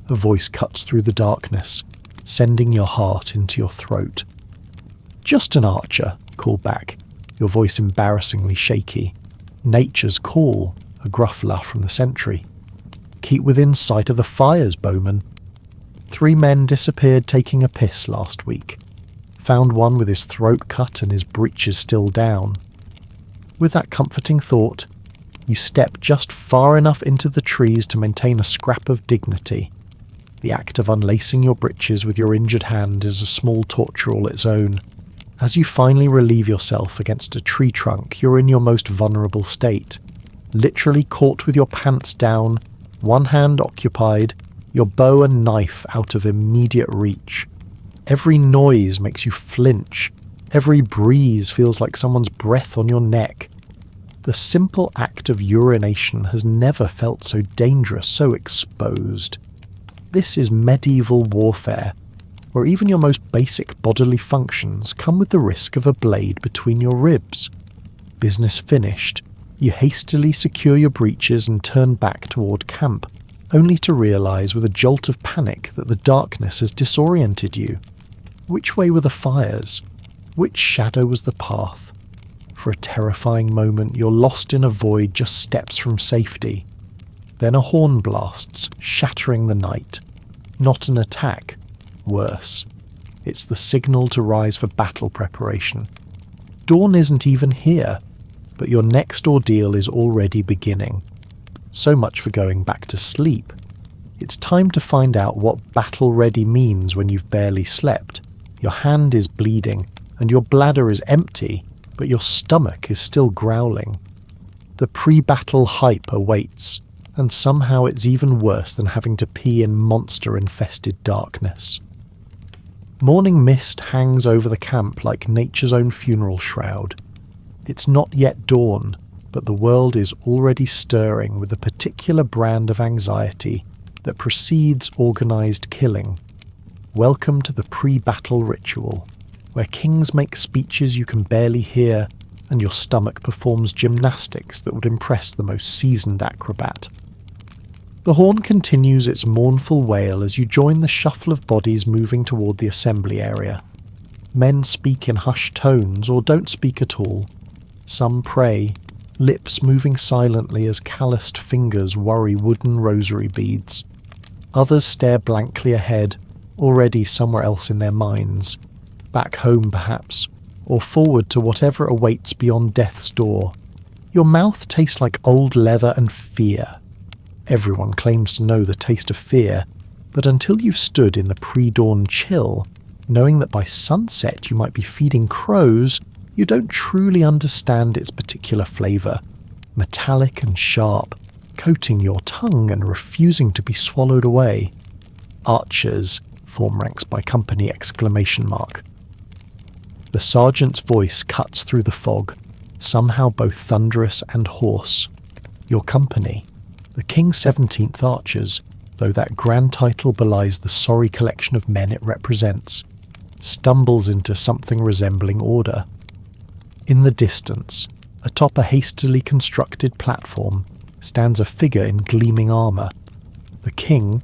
A voice cuts through the darkness, sending your heart into your throat. Just an archer, call back, your voice embarrassingly shaky. Nature's call, a gruff laugh from the sentry. Keep within sight of the fires, bowman. 3 men disappeared taking a piss last week. Found one with his throat cut and his breeches still down. With that comforting thought, you step just far enough into the trees to maintain a scrap of dignity. The act of unlacing your breeches with your injured hand is a small torture all its own. As you finally relieve yourself against a tree trunk, you're in your most vulnerable state. Literally caught with your pants down, one hand occupied, your bow and knife out of immediate reach. Every noise makes you flinch. Every breeze feels like someone's breath on your neck. The simple act of urination has never felt so dangerous, so exposed. This is medieval warfare, where even your most basic bodily functions come with the risk of a blade between your ribs. Business finished, you hastily secure your breeches and turn back toward camp, only to realize with a jolt of panic that the darkness has disoriented you. Which way were the fires? Which shadow was the path? For a terrifying moment, you're lost in a void just steps from safety. Then a horn blasts, shattering the night. Not an attack. Worse. It's the signal to rise for battle preparation. Dawn isn't even here, but your next ordeal is already beginning. So much for going back to sleep. It's time to find out what battle-ready means when you've barely slept. Your hand is bleeding, and your bladder is empty, but your stomach is still growling. The pre-battle hype awaits, and somehow it's even worse than having to pee in monster-infested darkness. Morning mist hangs over the camp like nature's own funeral shroud. It's not yet dawn, but the world is already stirring with a particular brand of anxiety that precedes organised killing. Welcome to the pre-battle ritual, where kings make speeches you can barely hear and your stomach performs gymnastics that would impress the most seasoned acrobat. The horn continues its mournful wail as you join the shuffle of bodies moving toward the assembly area. Men speak in hushed tones or don't speak at all. Some pray, lips moving silently as calloused fingers worry wooden rosary beads. Others stare blankly ahead, already somewhere else in their minds, back home perhaps, or forward to whatever awaits beyond death's door. Your mouth tastes like old leather and fear. Everyone claims to know the taste of fear, but until you've stood in the pre-dawn chill, knowing that by sunset you might be feeding crows, you don't truly understand its particular flavour, metallic and sharp, coating your tongue and refusing to be swallowed away. Archers form ranks by company ! The sergeant's voice cuts through the fog, somehow both thunderous and hoarse. Your company, the King's 17th Archers, though that grand title belies the sorry collection of men it represents, stumbles into something resembling order. In the distance, atop a hastily constructed platform, stands a figure in gleaming armour. The king,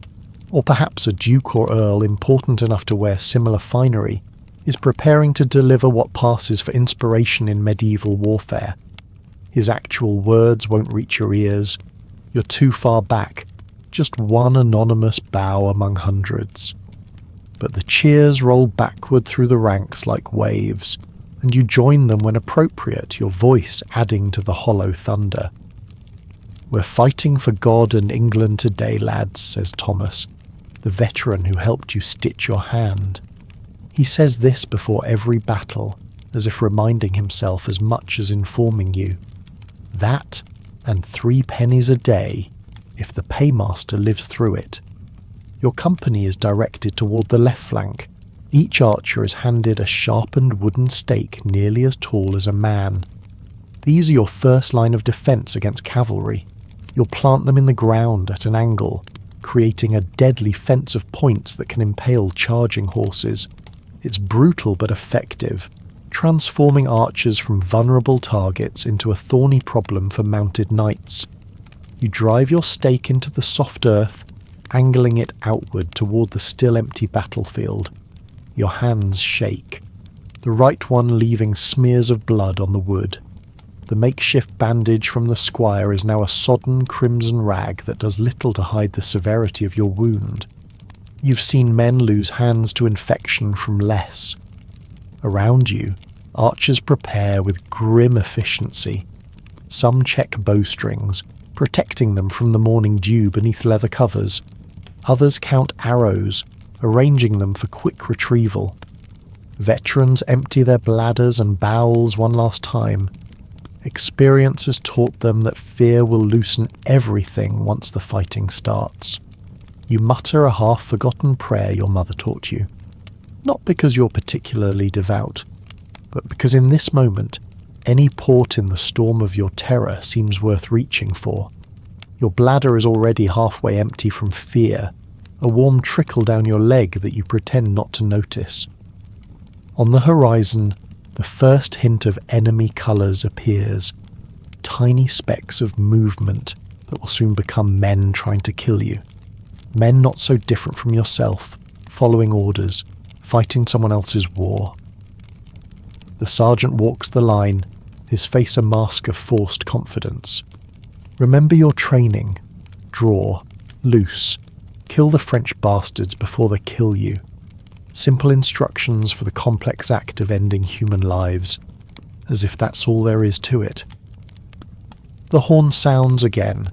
or perhaps a duke or earl important enough to wear similar finery, is preparing to deliver what passes for inspiration in medieval warfare. His actual words won't reach your ears. You're too far back, just one anonymous bow among hundreds. But the cheers roll backward through the ranks like waves, and you join them when appropriate, your voice adding to the hollow thunder. "We're fighting for God and England today, lads," says Thomas, the veteran who helped you stitch your hand. He says this before every battle, as if reminding himself as much as informing you. That, and 3 pennies a day, if the paymaster lives through it. Your company is directed toward the left flank. Each archer is handed a sharpened wooden stake nearly as tall as a man. These are your first line of defence against cavalry. You'll plant them in the ground at an angle, creating a deadly fence of points that can impale charging horses. It's brutal but effective, transforming archers from vulnerable targets into a thorny problem for mounted knights. You drive your stake into the soft earth, angling it outward toward the still empty battlefield. Your hands shake, the right one leaving smears of blood on the wood. The makeshift bandage from the squire is now a sodden crimson rag that does little to hide the severity of your wound. You've seen men lose hands to infection from less. Around you, archers prepare with grim efficiency. Some check bowstrings, protecting them from the morning dew beneath leather covers. Others count arrows, arranging them for quick retrieval. Veterans empty their bladders and bowels one last time. Experience has taught them that fear will loosen everything once the fighting starts. You mutter a half-forgotten prayer your mother taught you. Not because you're particularly devout, but because in this moment, any port in the storm of your terror seems worth reaching for. Your bladder is already halfway empty from fear, a warm trickle down your leg that you pretend not to notice. On the horizon, the first hint of enemy colours appears, tiny specks of movement that will soon become men trying to kill you. Men not so different from yourself, following orders, fighting someone else's war. The sergeant walks the line, his face a mask of forced confidence. Remember your training. Draw. Loose. Kill the French bastards before they kill you. Simple instructions for the complex act of ending human lives, as if that's all there is to it. The horn sounds again.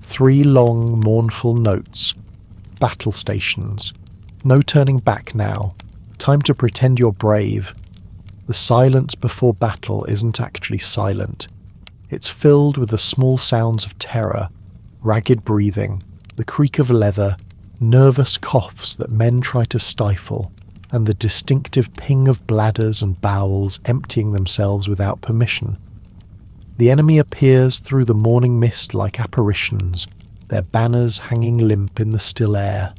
3 long, mournful notes. Battle stations. No turning back now. Time to pretend you're brave. The silence before battle isn't actually silent. It's filled with the small sounds of terror, ragged breathing, the creak of leather, nervous coughs that men try to stifle, and the distinctive ping of bladders and bowels emptying themselves without permission. The enemy appears through the morning mist like apparitions, their banners hanging limp in the still air.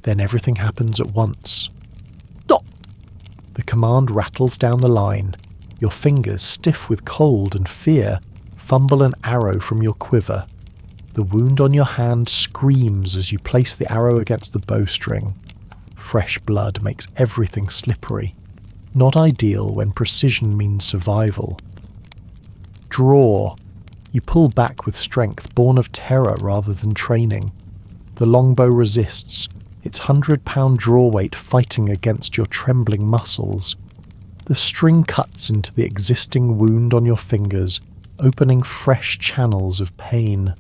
Then everything happens at once. Stop! The command rattles down the line. Your fingers, stiff with cold and fear, fumble an arrow from your quiver. The wound on your hand screams as you place the arrow against the bowstring. Fresh blood makes everything slippery. Not ideal when precision means survival. Draw. You pull back with strength born of terror rather than training. The longbow resists, its 100-pound draw weight fighting against your trembling muscles. The string cuts into the existing wound on your fingers, opening fresh channels of pain.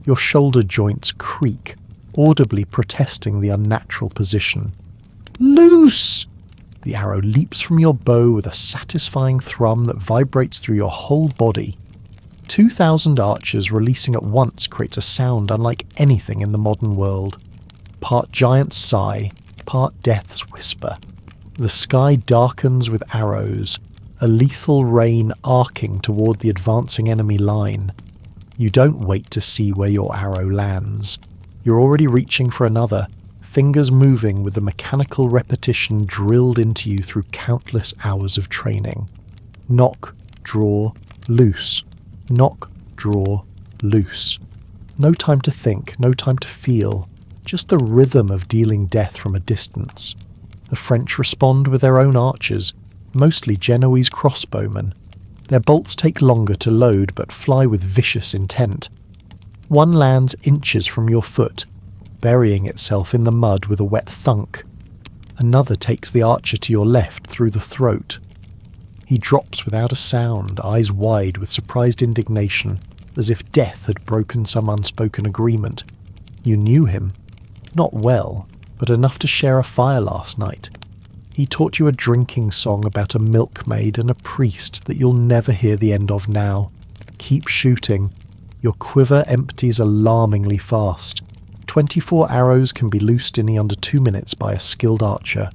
Your shoulder joints creak, audibly protesting the unnatural position. Loose! The arrow leaps from your bow with a satisfying thrum that vibrates through your whole body. 2,000 archers releasing at once creates a sound unlike anything in the modern world. Part giant sigh, part death's whisper. The sky darkens with arrows, a lethal rain arcing toward the advancing enemy line. You don't wait to see where your arrow lands. You're already reaching for another, fingers moving with the mechanical repetition drilled into you through countless hours of training. Knock, draw, loose. Knock, draw, loose. No time to think, no time to feel. Just the rhythm of dealing death from a distance. The French respond with their own archers, mostly Genoese crossbowmen. Their bolts take longer to load but fly with vicious intent. One lands inches from your foot, burying itself in the mud with a wet thunk. Another takes the archer to your left through the throat. He drops without a sound, eyes wide with surprised indignation, as if death had broken some unspoken agreement. You knew him. Not well, but enough to share a fire last night. He taught you a drinking song about a milkmaid and a priest that you'll never hear the end of now. Keep shooting. Your quiver empties alarmingly fast. 24 arrows can be loosed in under 2 minutes by a skilled archer.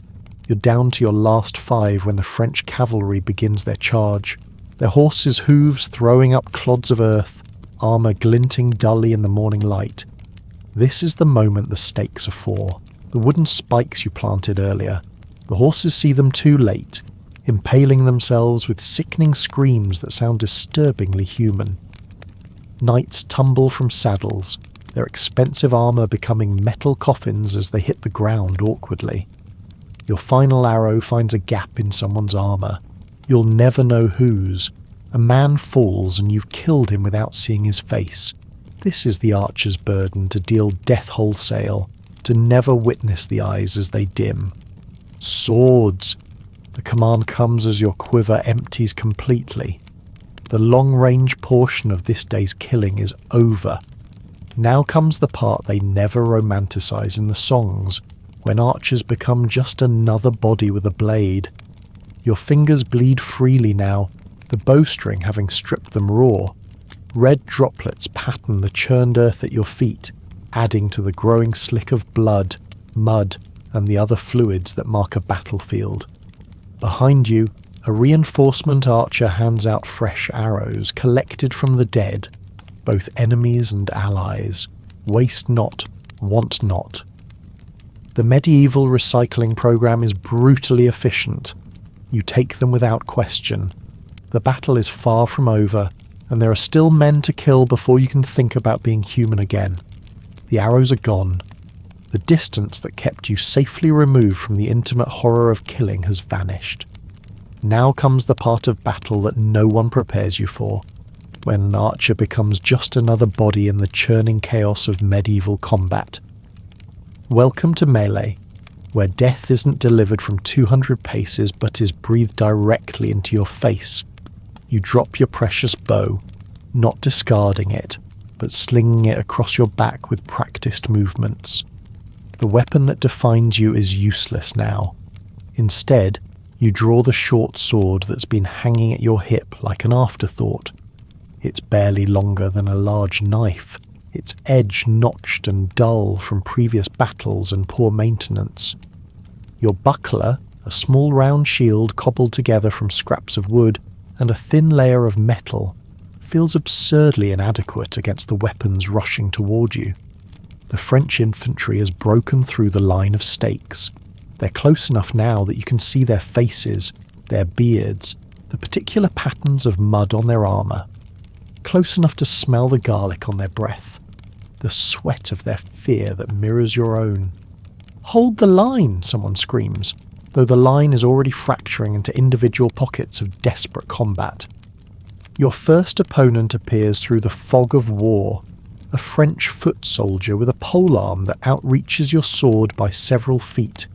You're down to your last 5 when the French cavalry begins their charge. Their horses' hooves throwing up clods of earth, armour glinting dully in the morning light. This is the moment the stakes are for. The wooden spikes you planted earlier. The horses see them too late, impaling themselves with sickening screams that sound disturbingly human. Knights tumble from saddles, their expensive armour becoming metal coffins as they hit the ground awkwardly. Your final arrow finds a gap in someone's armour. You'll never know whose. A man falls and you've killed him without seeing his face. This is the archer's burden, to deal death wholesale, to never witness the eyes as they dim. Swords! The command comes as your quiver empties completely. The long-range portion of this day's killing is over. Now comes the part they never romanticize in the songs, when archers become just another body with a blade. Your fingers bleed freely now, the bowstring having stripped them raw. Red droplets pattern the churned earth at your feet, adding to the growing slick of blood, mud, and the other fluids that mark a battlefield. Behind you, a reinforcement archer hands out fresh arrows collected from the dead, both enemies and allies. Waste not, want not. The medieval recycling program is brutally efficient. You take them without question. The battle is far from over, and there are still men to kill before you can think about being human again. The arrows are gone. The distance that kept you safely removed from the intimate horror of killing has vanished. Now comes the part of battle that no one prepares you for, when an archer becomes just another body in the churning chaos of medieval combat. Welcome to melee, where death isn't delivered from 200 paces but is breathed directly into your face. You drop your precious bow, not discarding it, but slinging it across your back with practiced movements. The weapon that defines you is useless now. Instead, you draw the short sword that's been hanging at your hip like an afterthought. It's barely longer than a large knife, its edge notched and dull from previous battles and poor maintenance. Your buckler, a small round shield cobbled together from scraps of wood and a thin layer of metal, feels absurdly inadequate against the weapons rushing toward you. The French infantry has broken through the line of stakes. They're close enough now that you can see their faces, their beards, the particular patterns of mud on their armour. Close enough to smell the garlic on their breath, the sweat of their fear that mirrors your own. "Hold the line," someone screams, though the line is already fracturing into individual pockets of desperate combat. Your first opponent appears through the fog of war, a French foot soldier with a polearm that outreaches your sword by several feet.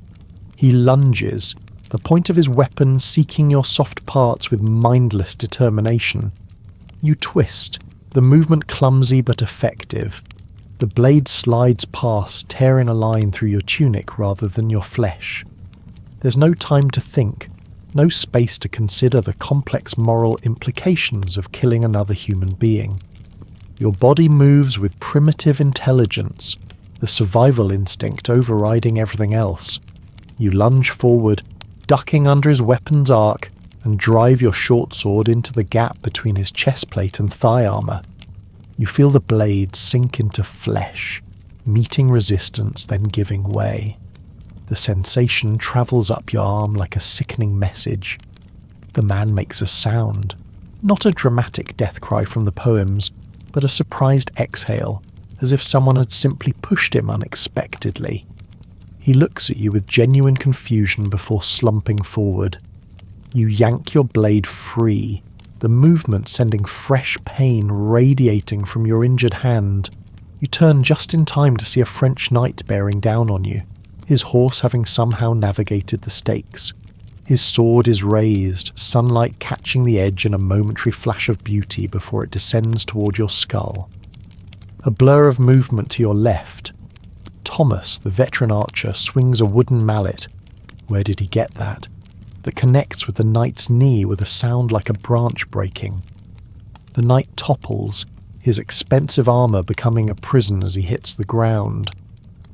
He lunges, the point of his weapon seeking your soft parts with mindless determination. You twist, the movement clumsy but effective. The blade slides past, tearing a line through your tunic rather than your flesh. There's no time to think, no space to consider the complex moral implications of killing another human being. Your body moves with primitive intelligence, the survival instinct overriding everything else. You lunge forward, ducking under his weapon's arc, and drive your short sword into the gap between his chestplate and thigh armour. You feel the blade sink into flesh, meeting resistance then giving way. The sensation travels up your arm like a sickening message. The man makes a sound, not a dramatic death cry from the poems, but a surprised exhale, as if someone had simply pushed him unexpectedly. He looks at you with genuine confusion before slumping forward. You yank your blade free, the movement sending fresh pain radiating from your injured hand. You turn just in time to see a French knight bearing down on you, his horse having somehow navigated the stakes. His sword is raised, sunlight catching the edge in a momentary flash of beauty before it descends toward your skull. A blur of movement to your left. Thomas, the veteran archer, swings a wooden mallet. Where did he get that? That connects with the knight's knee with a sound like a branch breaking. The knight topples, his expensive armour becoming a prison as he hits the ground.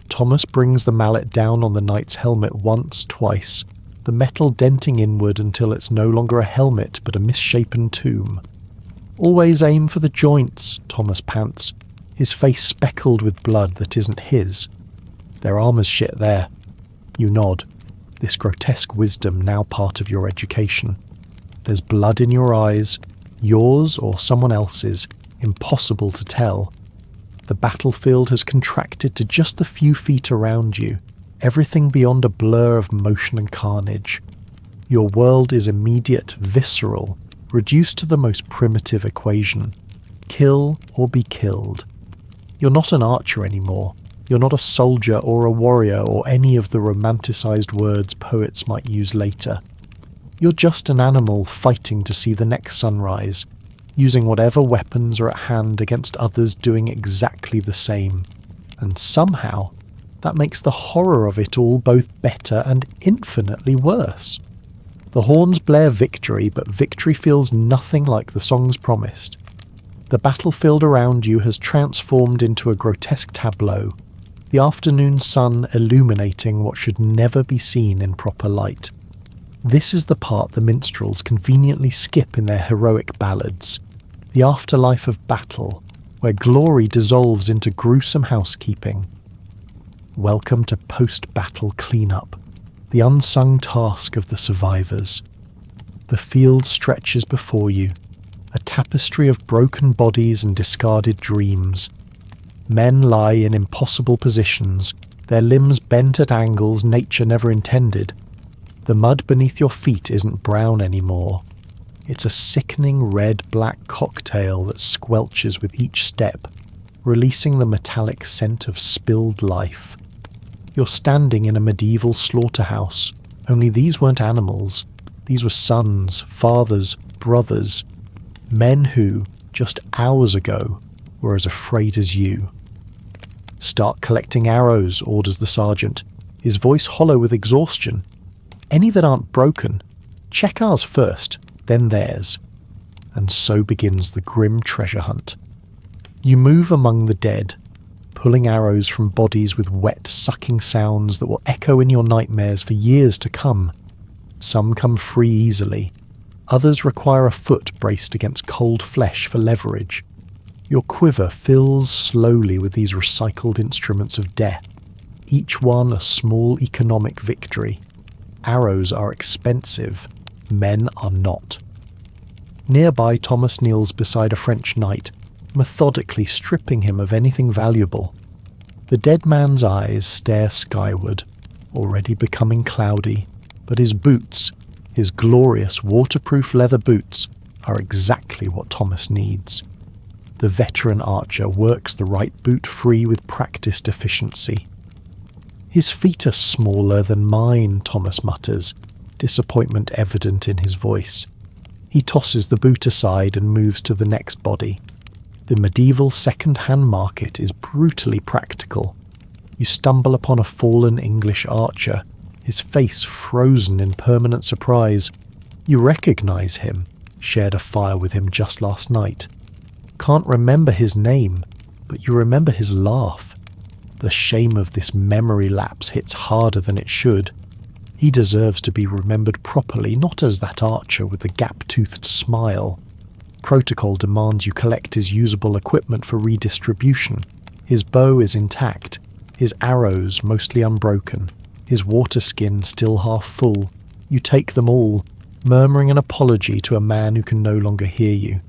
Thomas brings the mallet down on the knight's helmet once, twice, the metal denting inward until it's no longer a helmet but a misshapen tomb. "Always aim for the joints," Thomas pants, his face speckled with blood that isn't his. "Their armour's shit there." You nod, this grotesque wisdom now part of your education. There's blood in your eyes, yours or someone else's, impossible to tell. The battlefield has contracted to just the few feet around you, everything beyond a blur of motion and carnage. Your world is immediate, visceral, reduced to the most primitive equation. Kill or be killed. You're not an archer anymore. You're not a soldier or a warrior or any of the romanticized words poets might use later. You're just an animal fighting to see the next sunrise, using whatever weapons are at hand against others doing exactly the same. And somehow, that makes the horror of it all both better and infinitely worse. The horns blare victory, but victory feels nothing like the songs promised. The battlefield around you has transformed into a grotesque tableau, the afternoon sun illuminating what should never be seen in proper light. This is the part the minstrels conveniently skip in their heroic ballads, the afterlife of battle, where glory dissolves into gruesome housekeeping. Welcome to post-battle cleanup, the unsung task of the survivors. The field stretches before you, a tapestry of broken bodies and discarded dreams. Men lie in impossible positions, their limbs bent at angles nature never intended. The mud beneath your feet isn't brown anymore. It's a sickening red-black cocktail that squelches with each step, releasing the metallic scent of spilled life. You're standing in a medieval slaughterhouse, only these weren't animals. These were sons, fathers, brothers, men who, just hours ago, were as afraid as you. "Start collecting arrows," orders the sergeant, his voice hollow with exhaustion. "Any that aren't broken. Check ours first, then theirs." And so begins the grim treasure hunt. You move among the dead. pulling arrows from bodies with wet, sucking sounds that will echo in your nightmares for years to come. Some come free easily. Others require a foot braced against cold flesh for leverage. Your quiver fills slowly with these recycled instruments of death, each one a small economic victory. Arrows are expensive, men are not. Nearby, Thomas kneels beside a French knight, methodically stripping him of anything valuable. The dead man's eyes stare skyward, already becoming cloudy, but his boots, his glorious waterproof leather boots, are exactly what Thomas needs. The veteran archer works the right boot free with practiced efficiency. His feet are smaller than mine, Thomas mutters, disappointment evident in his voice. He tosses the boot aside and moves to the next body. The medieval second-hand market is brutally practical. You stumble upon a fallen English archer, his face frozen in permanent surprise. You recognize him, shared a fire with him just last night. Can't remember his name, but you remember his laugh. The shame of this memory lapse hits harder than it should. He deserves to be remembered properly, not as that archer with the gap-toothed smile. Protocol demands you collect his usable equipment for redistribution. His bow is intact, his arrows mostly unbroken, his water skin still half full. You take them all, murmuring an apology to a man who can no longer hear you.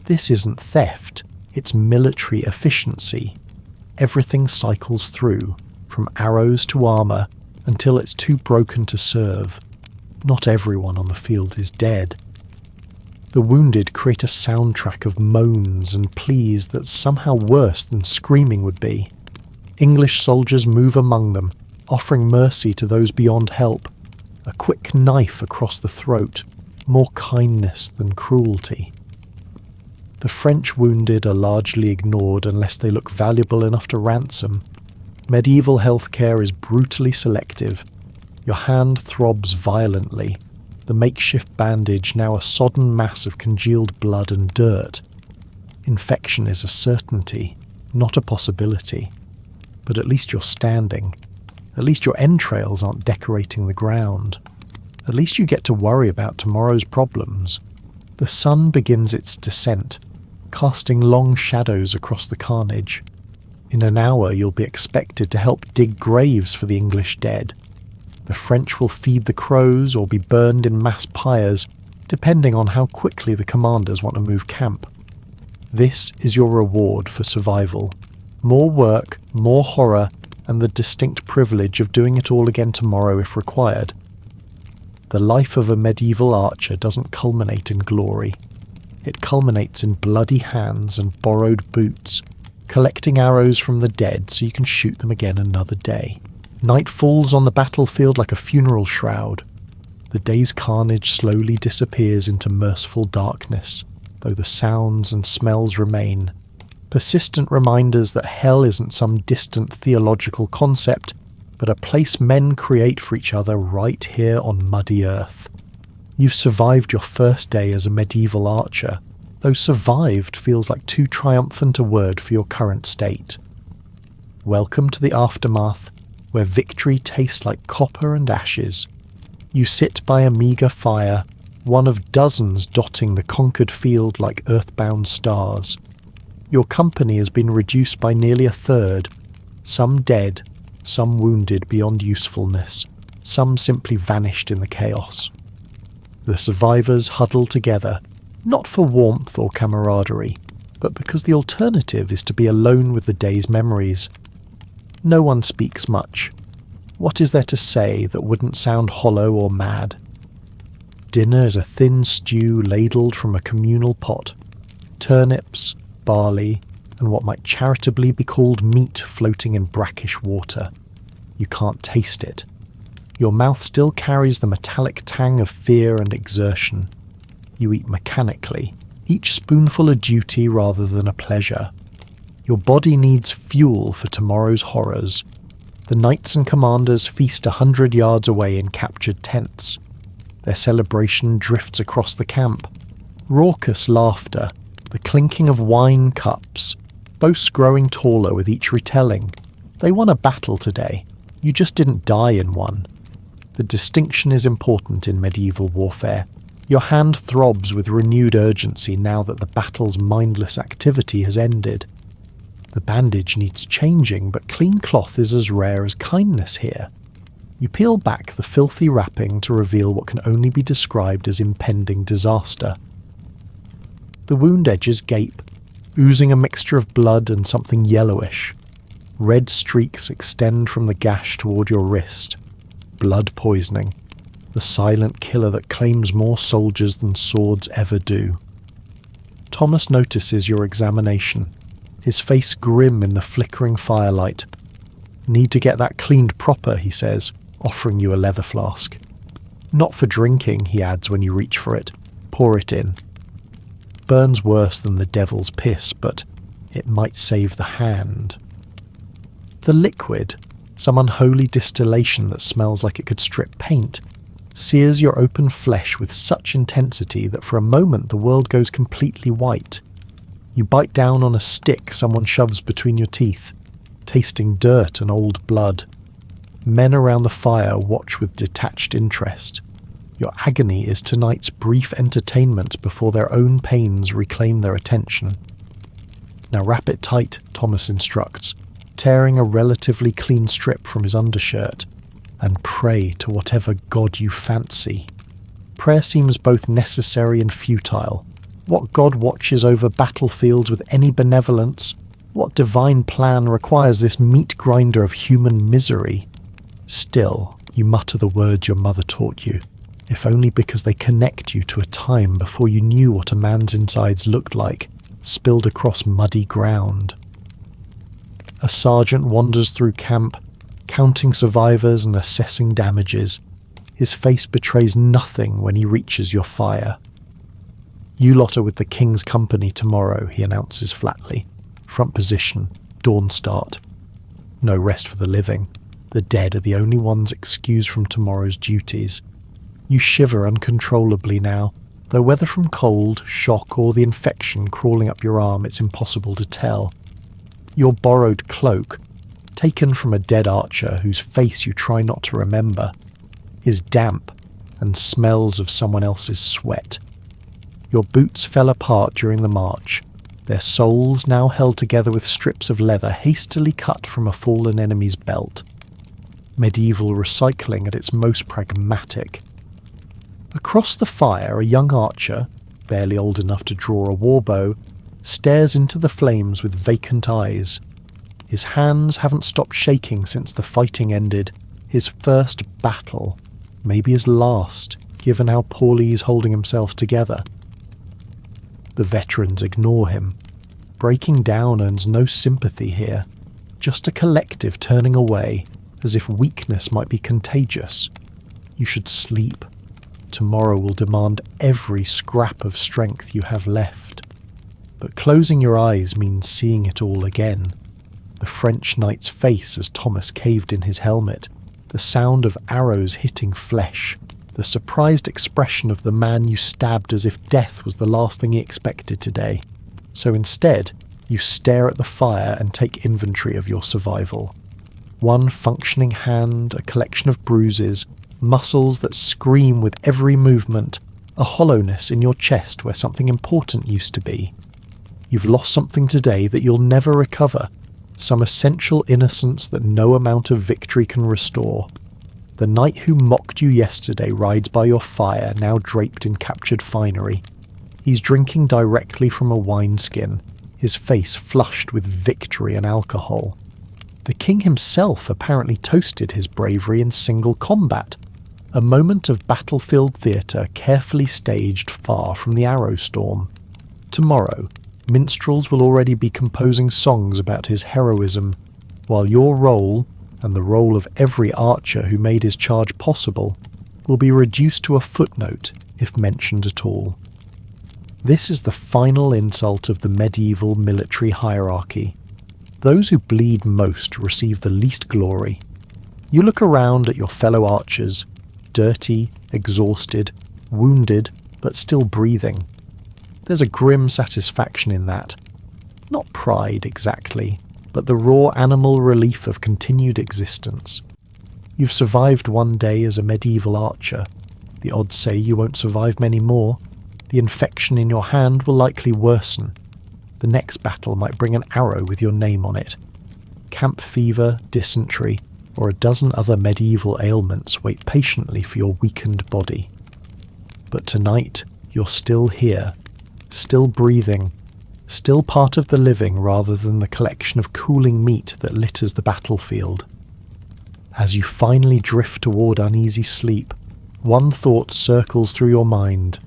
This isn't theft, it's military efficiency. Everything cycles through, from arrows to armour, until it's too broken to serve. Not everyone on the field is dead. The wounded create a soundtrack of moans and pleas that's somehow worse than screaming would be. English soldiers move among them, offering mercy to those beyond help. A quick knife across the throat, more kindness than cruelty. The French wounded are largely ignored unless they look valuable enough to ransom. Medieval healthcare is brutally selective. Your hand throbs violently, the makeshift bandage now a sodden mass of congealed blood and dirt. Infection is a certainty, not a possibility. But at least you're standing. At least your entrails aren't decorating the ground. At least you get to worry about tomorrow's problems. The sun begins its descent, casting long shadows across the carnage. In an hour you'll be expected to help dig graves for the English dead. The French will feed the crows or be burned in mass pyres, depending on how quickly the commanders want to move camp. This is your reward for survival. More work, more horror, and the distinct privilege of doing it all again tomorrow if required. The life of a medieval archer doesn't culminate in glory. It culminates in bloody hands and borrowed boots, collecting arrows from the dead so you can shoot them again another day. Night falls on the battlefield like a funeral shroud. The day's carnage slowly disappears into merciful darkness, though the sounds and smells remain. Persistent reminders that hell isn't some distant theological concept, but a place men create for each other right here on muddy earth. You've survived your first day as a medieval archer, though survived feels like too triumphant a word for your current state. Welcome to the aftermath, where victory tastes like copper and ashes. You sit by a meagre fire, one of dozens dotting the conquered field like earthbound stars. Your company has been reduced by nearly a third, some dead, some wounded beyond usefulness, some simply vanished in the chaos. The survivors huddle together, not for warmth or camaraderie, but because the alternative is to be alone with the day's memories. No one speaks much. What is there to say that wouldn't sound hollow or mad? Dinner is a thin stew ladled from a communal pot. Turnips, barley, and what might charitably be called meat floating in brackish water. You can't taste it. Your mouth still carries the metallic tang of fear and exertion. You eat mechanically, each spoonful a duty rather than a pleasure. Your body needs fuel for tomorrow's horrors. The knights and commanders feast 100 yards away in captured tents. Their celebration drifts across the camp. Raucous laughter, the clinking of wine cups, boasts growing taller with each retelling. They won a battle today. You just didn't die in one. The distinction is important in medieval warfare. Your hand throbs with renewed urgency now that the battle's mindless activity has ended. The bandage needs changing, but clean cloth is as rare as kindness here. You peel back the filthy wrapping to reveal what can only be described as impending disaster. The wound edges gape, oozing a mixture of blood and something yellowish. Red streaks extend from the gash toward your wrist. Blood poisoning. The silent killer that claims more soldiers than swords ever do. Thomas notices your examination, his face grim in the flickering firelight. Need to get that cleaned proper, he says, offering you a leather flask. Not for drinking, he adds when you reach for it. Pour it in. Burns worse than the devil's piss, but it might save the hand. The liquid, some unholy distillation that smells like it could strip paint, sears your open flesh with such intensity that for a moment the world goes completely white. You bite down on a stick someone shoves between your teeth, tasting dirt and old blood. Men around the fire watch with detached interest. Your agony is tonight's brief entertainment before their own pains reclaim their attention. Now wrap it tight, Thomas instructs, tearing a relatively clean strip from his undershirt, and pray to whatever god you fancy. Prayer seems both necessary and futile. What god watches over battlefields with any benevolence? What divine plan requires this meat grinder of human misery? Still, you mutter the words your mother taught you, if only because they connect you to a time before you knew what a man's insides looked like, spilled across muddy ground. A sergeant wanders through camp, counting survivors and assessing damages. His face betrays nothing when he reaches your fire. You lot are with the King's company tomorrow, he announces flatly. Front position, dawn start. No rest for the living. The dead are the only ones excused from tomorrow's duties. You shiver uncontrollably now, though whether from cold, shock, or the infection crawling up your arm, it's impossible to tell. Your borrowed cloak, taken from a dead archer whose face you try not to remember, is damp and smells of someone else's sweat. Your boots fell apart during the march, their soles now held together with strips of leather hastily cut from a fallen enemy's belt. Medieval recycling at its most pragmatic. Across the fire, a young archer, barely old enough to draw a warbow, stares into the flames with vacant eyes. His hands haven't stopped shaking since the fighting ended. His first battle, maybe his last, given how poorly he's holding himself together. The veterans ignore him. Breaking down earns no sympathy here, just a collective turning away, as if weakness might be contagious. You should sleep. Tomorrow will demand every scrap of strength you have left. But closing your eyes means seeing it all again. The French knight's face as Thomas caved in his helmet, the sound of arrows hitting flesh, the surprised expression of the man you stabbed as if death was the last thing he expected today. So instead, you stare at the fire and take inventory of your survival. One functioning hand, a collection of bruises, muscles that scream with every movement, a hollowness in your chest where something important used to be. You've lost something today that you'll never recover, some essential innocence that no amount of victory can restore. The knight who mocked you yesterday rides by your fire, now draped in captured finery. He's drinking directly from a wineskin, his face flushed with victory and alcohol. The king himself apparently toasted his bravery in single combat, a moment of battlefield theatre carefully staged far from the arrow storm. Tomorrow, minstrels will already be composing songs about his heroism, while your role, and the role of every archer who made his charge possible, will be reduced to a footnote, if mentioned at all. This is the final insult of the medieval military hierarchy. Those who bleed most receive the least glory. You look around at your fellow archers, dirty, exhausted, wounded, but still breathing. There's a grim satisfaction in that. Not pride exactly, but the raw animal relief of continued existence. You've survived one day as a medieval archer. The odds say you won't survive many more. The infection in your hand will likely worsen. The next battle might bring an arrow with your name on it. Camp fever, dysentery, or a dozen other medieval ailments wait patiently for your weakened body. But tonight, you're still here, still breathing, still part of the living rather than the collection of cooling meat that litters the battlefield. As you finally drift toward uneasy sleep, one thought circles through your mind.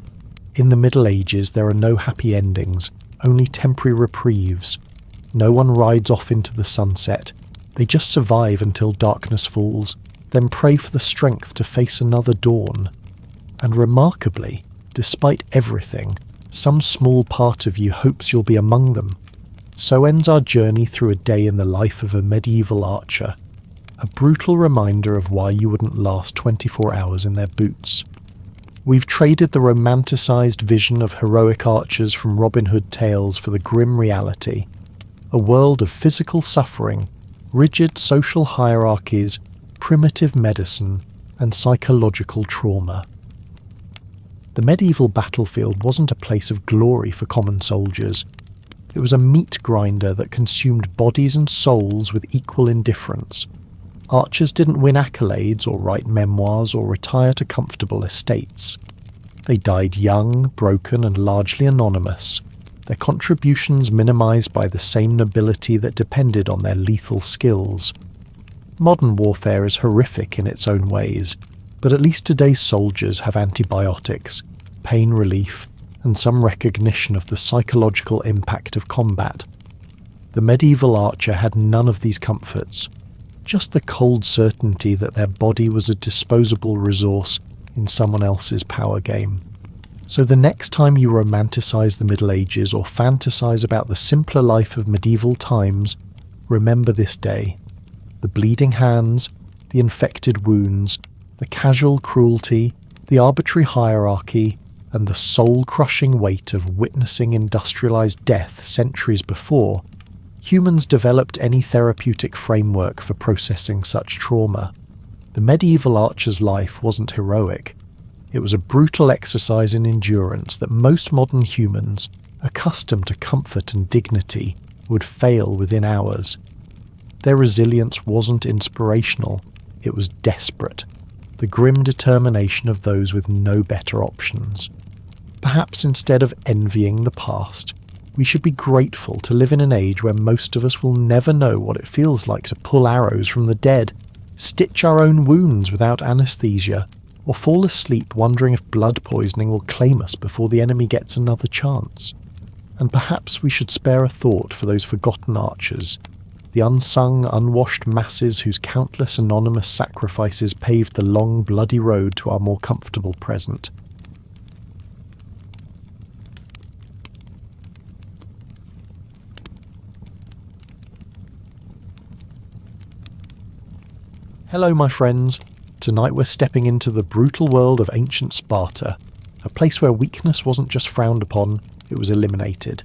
In the Middle Ages, there are no happy endings, only temporary reprieves. No one rides off into the sunset. They just survive until darkness falls, then pray for the strength to face another dawn. And remarkably, despite everything, some small part of you hopes you'll be among them. So ends our journey through a day in the life of a medieval archer. A brutal reminder of why you wouldn't last 24 hours in their boots. We've traded the romanticised vision of heroic archers from Robin Hood tales for the grim reality. A world of physical suffering, rigid social hierarchies, primitive medicine, and psychological trauma. The medieval battlefield wasn't a place of glory for common soldiers. It was a meat grinder that consumed bodies and souls with equal indifference. Archers didn't win accolades or write memoirs or retire to comfortable estates. They died young, broken, and largely anonymous, their contributions minimised by the same nobility that depended on their lethal skills. Modern warfare is horrific in its own ways, but at least today's soldiers have antibiotics, pain relief, and some recognition of the psychological impact of combat. The medieval archer had none of these comforts, just the cold certainty that their body was a disposable resource in someone else's power game. So the next time you romanticize the Middle Ages or fantasize about the simpler life of medieval times, remember this day. The bleeding hands, the infected wounds, the casual cruelty, the arbitrary hierarchy, and the soul-crushing weight of witnessing industrialized death centuries before, humans developed any therapeutic framework for processing such trauma. The medieval archer's life wasn't heroic. It was a brutal exercise in endurance that most modern humans, accustomed to comfort and dignity, would fail within hours. Their resilience wasn't inspirational, it was desperate, the grim determination of those with no better options. Perhaps instead of envying the past, we should be grateful to live in an age where most of us will never know what it feels like to pull arrows from the dead, stitch our own wounds without anesthesia, or fall asleep wondering if blood poisoning will claim us before the enemy gets another chance. And perhaps we should spare a thought for those forgotten archers, the unsung, unwashed masses whose countless anonymous sacrifices paved the long, bloody road to our more comfortable present. Hello, my friends. Tonight we're stepping into the brutal world of ancient Sparta, a place where weakness wasn't just frowned upon, it was eliminated.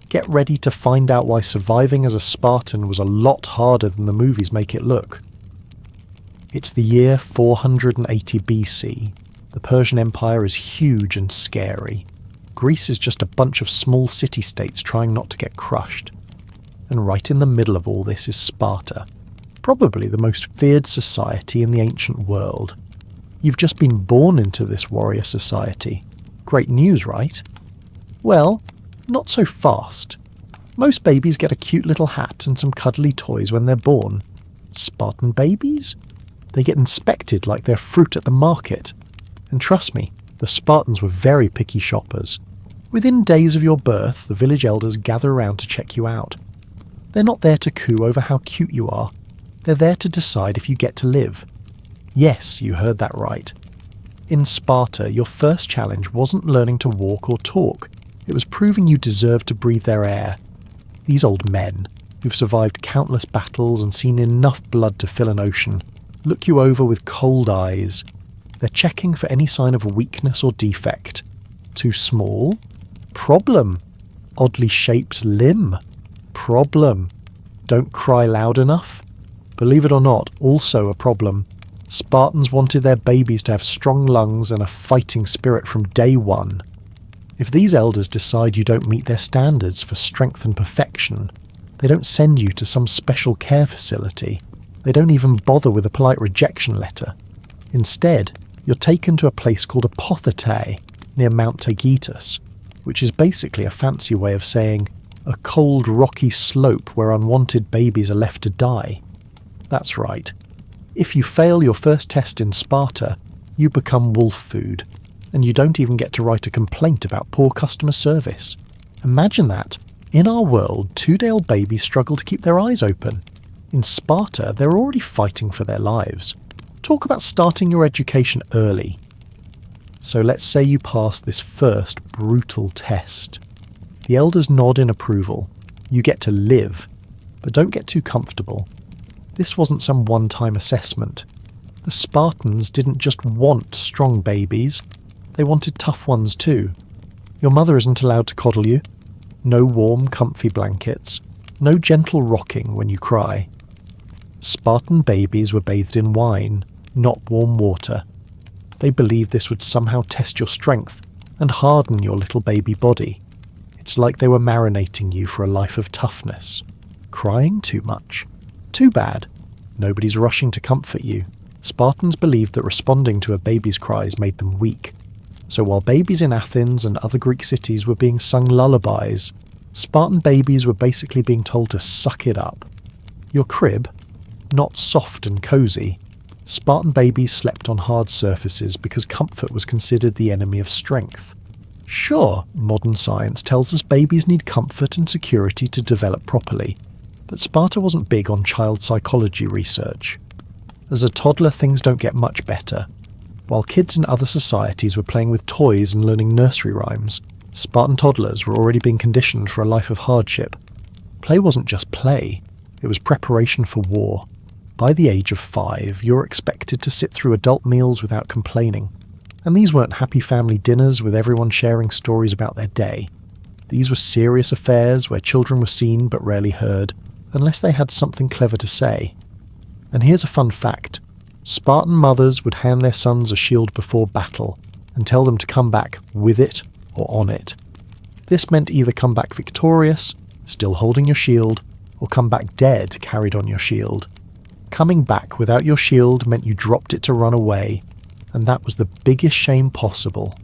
Get ready to find out why surviving as a Spartan was a lot harder than the movies make it look. It's the year 480 BC. The Persian Empire is huge and scary. Greece is just a bunch of small city-states trying not to get crushed. And right in the middle of all this is Sparta, probably the most feared society in the ancient world. You've just been born into this warrior society. Great news, right? Well, not so fast. Most babies get a cute little hat and some cuddly toys when they're born. Spartan babies? They get inspected like they're fruit at the market. And trust me, the Spartans were very picky shoppers. Within days of your birth, the village elders gather around to check you out. They're not there to coo over how cute you are. They're there to decide if you get to live. Yes, you heard that right. In Sparta, your first challenge wasn't learning to walk or talk. It was proving you deserved to breathe their air. These old men, who've survived countless battles and seen enough blood to fill an ocean, look you over with cold eyes. They're checking for any sign of weakness or defect. Too small? Problem. Oddly shaped limb. Problem. Don't cry loud enough? Believe it or not, also a problem. Spartans wanted their babies to have strong lungs and a fighting spirit from day one. If these elders decide you don't meet their standards for strength and perfection, they don't send you to some special care facility. They don't even bother with a polite rejection letter. Instead, you're taken to a place called Apothetae near Mount Taygetus, which is basically a fancy way of saying a cold, rocky slope where unwanted babies are left to die. That's right. If you fail your first test in Sparta, you become wolf food, and you don't even get to write a complaint about poor customer service. Imagine that. In our world, 2-day-old babies struggle to keep their eyes open. In Sparta, they're already fighting for their lives. Talk about starting your education early. So let's say you pass this first brutal test. The elders nod in approval. You get to live, but don't get too comfortable. This wasn't some one-time assessment. The Spartans didn't just want strong babies, they wanted tough ones too. Your mother isn't allowed to coddle you. No warm, comfy blankets. No gentle rocking when you cry. Spartan babies were bathed in wine, not warm water. They believed this would somehow test your strength and harden your little baby body. It's like they were marinating you for a life of toughness. Crying too much? Too bad. Nobody's rushing to comfort you. Spartans believed that responding to a baby's cries made them weak. So while babies in Athens and other Greek cities were being sung lullabies, Spartan babies were basically being told to suck it up. Your crib? Not soft and cozy. Spartan babies slept on hard surfaces because comfort was considered the enemy of strength. Sure, modern science tells us babies need comfort and security to develop properly, but Sparta wasn't big on child psychology research. As a toddler, things don't get much better. While kids in other societies were playing with toys and learning nursery rhymes, Spartan toddlers were already being conditioned for a life of hardship. Play wasn't just play, it was preparation for war. By the age of 5, you're expected to sit through adult meals without complaining. And these weren't happy family dinners with everyone sharing stories about their day. These were serious affairs where children were seen but rarely heard, unless they had something clever to say. And here's a fun fact. Spartan mothers would hand their sons a shield before battle and tell them to come back with it or on it. This meant either come back victorious, still holding your shield, or come back dead carried on your shield. Coming back without your shield meant you dropped it to run away, and that was the biggest shame possible.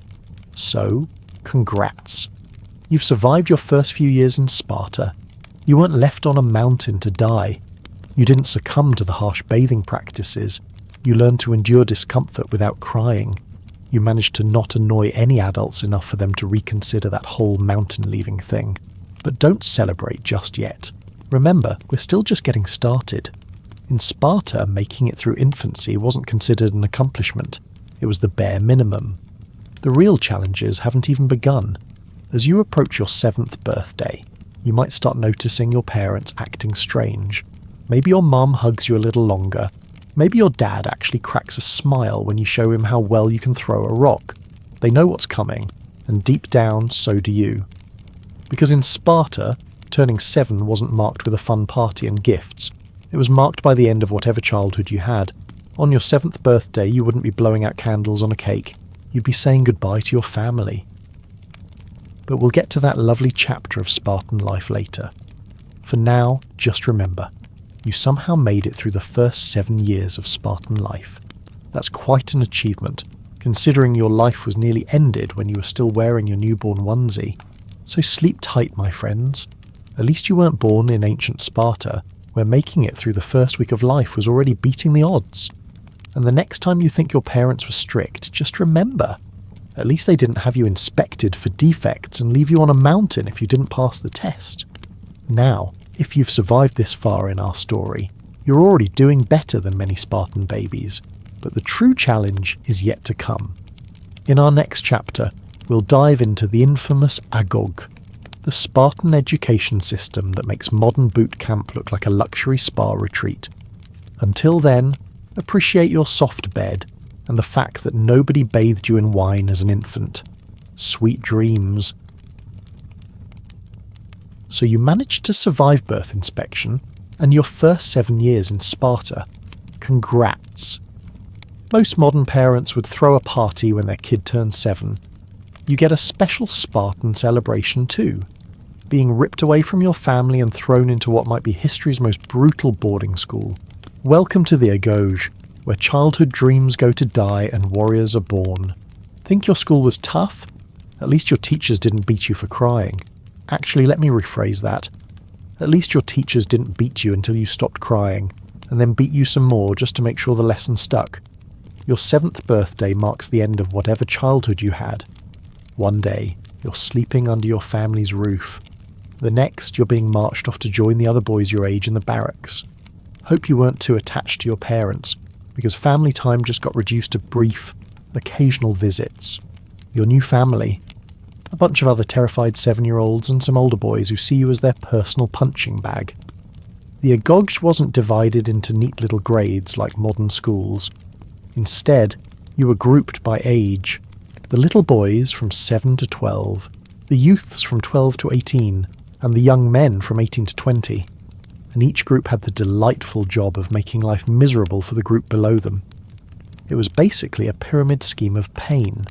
So, congrats. You've survived your first few years in Sparta. You weren't left on a mountain to die. You didn't succumb to the harsh bathing practices. You learned to endure discomfort without crying. You managed to not annoy any adults enough for them to reconsider that whole mountain-leaving thing. But don't celebrate just yet. Remember, we're still just getting started. In Sparta, making it through infancy wasn't considered an accomplishment. It was the bare minimum. The real challenges haven't even begun. As you approach your 7th birthday, you might start noticing your parents acting strange. Maybe your mum hugs you a little longer. Maybe your dad actually cracks a smile when you show him how well you can throw a rock. They know what's coming, and deep down, so do you. Because in Sparta, turning 7 wasn't marked with a fun party and gifts. It was marked by the end of whatever childhood you had. On your 7th birthday, you wouldn't be blowing out candles on a cake. You'd be saying goodbye to your family. But we'll get to that lovely chapter of Spartan life later. For now, just remember, you somehow made it through the first 7 years of Spartan life. That's quite an achievement, considering your life was nearly ended when you were still wearing your newborn onesie. So sleep tight, my friends. At least you weren't born in ancient Sparta, where making it through the first week of life was already beating the odds. And the next time you think your parents were strict, just remember, at least they didn't have you inspected for defects and leave you on a mountain if you didn't pass the test. Now, if you've survived this far in our story, you're already doing better than many Spartan babies, but the true challenge is yet to come. In our next chapter, we'll dive into the infamous Agog, the Spartan education system that makes modern boot camp look like a luxury spa retreat. Until then, appreciate your soft bed and the fact that nobody bathed you in wine as an infant. Sweet dreams. So you managed to survive birth inspection and your first 7 years in Sparta. Congrats. Most modern parents would throw a party when their kid turns 7. You get a special Spartan celebration too, being ripped away from your family and thrown into what might be history's most brutal boarding school. Welcome to the Agoj, where childhood dreams go to die and warriors are born. Think your school was tough? At least your teachers didn't beat you for crying. Actually, let me rephrase that. At least your teachers didn't beat you until you stopped crying, and then beat you some more just to make sure the lesson stuck. Your 7th birthday marks the end of whatever childhood you had. One day, you're sleeping under your family's roof. The next, you're being marched off to join the other boys your age in the barracks. Hope you weren't too attached to your parents, because family time just got reduced to brief, occasional visits. Your new family, a bunch of other terrified 7-year-olds and some older boys who see you as their personal punching bag. The Agoj wasn't divided into neat little grades like modern schools. Instead, you were grouped by age. The little boys from 7 to 12, the youths from 12 to 18, and the young men from 18 to 20. And each group had the delightful job of making life miserable for the group below them. It was basically a pyramid scheme of pain.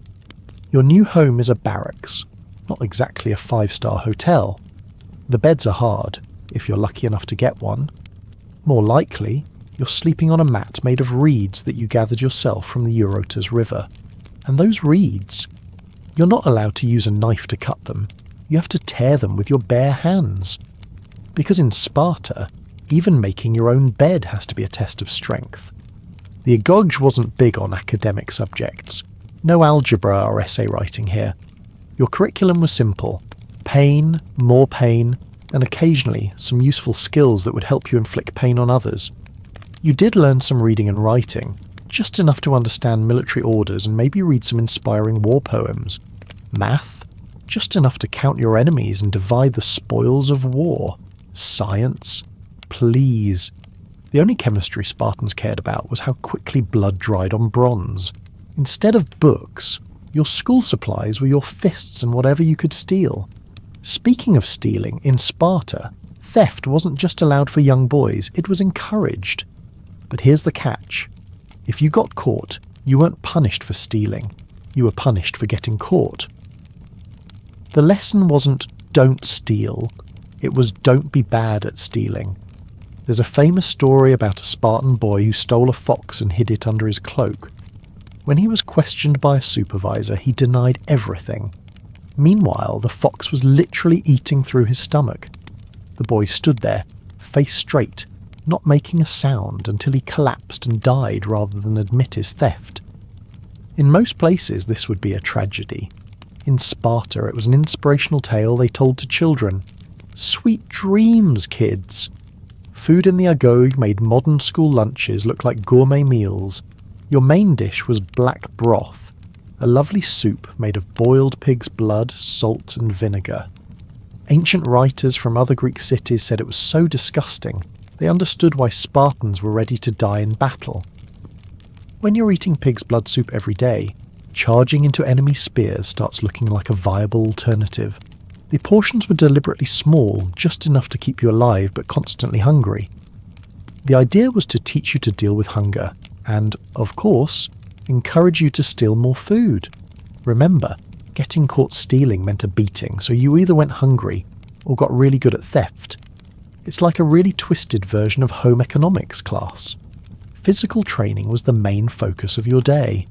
Your new home is a barracks, not exactly a 5-star hotel. The beds are hard, if you're lucky enough to get one. More likely, you're sleeping on a mat made of reeds that you gathered yourself from the Eurotas River. And those reeds, you're not allowed to use a knife to cut them. You have to tear them with your bare hands. Because in Sparta, even making your own bed has to be a test of strength. The Agoj wasn't big on academic subjects. No algebra or essay writing here. Your curriculum was simple. Pain, more pain, and occasionally some useful skills that would help you inflict pain on others. You did learn some reading and writing, just enough to understand military orders and maybe read some inspiring war poems. Math, just enough to count your enemies and divide the spoils of war. Science, please. The only chemistry Spartans cared about was how quickly blood dried on bronze. Instead of books, your school supplies were your fists and whatever you could steal. Speaking of stealing, in Sparta, theft wasn't just allowed for young boys, it was encouraged. But here's the catch. If you got caught, you weren't punished for stealing. You were punished for getting caught. The lesson wasn't don't steal. It was don't be bad at stealing. There's a famous story about a Spartan boy who stole a fox and hid it under his cloak. When he was questioned by a supervisor, he denied everything. Meanwhile, the fox was literally eating through his stomach. The boy stood there, face straight, not making a sound until he collapsed and died rather than admit his theft. In most places, this would be a tragedy. In Sparta, it was an inspirational tale they told to children. Sweet dreams, kids! Food in the Agoj made modern school lunches look like gourmet meals. Your main dish was black broth, a lovely soup made of boiled pig's blood, salt and vinegar. Ancient writers from other Greek cities said it was so disgusting, they understood why Spartans were ready to die in battle. When you're eating pig's blood soup every day, charging into enemy spears starts looking like a viable alternative. The portions were deliberately small, just enough to keep you alive but constantly hungry. The idea was to teach you to deal with hunger, and, of course, encourage you to steal more food. Remember, getting caught stealing meant a beating, so you either went hungry or got really good at theft. It's like a really twisted version of home economics class. Physical training was the main focus of your day.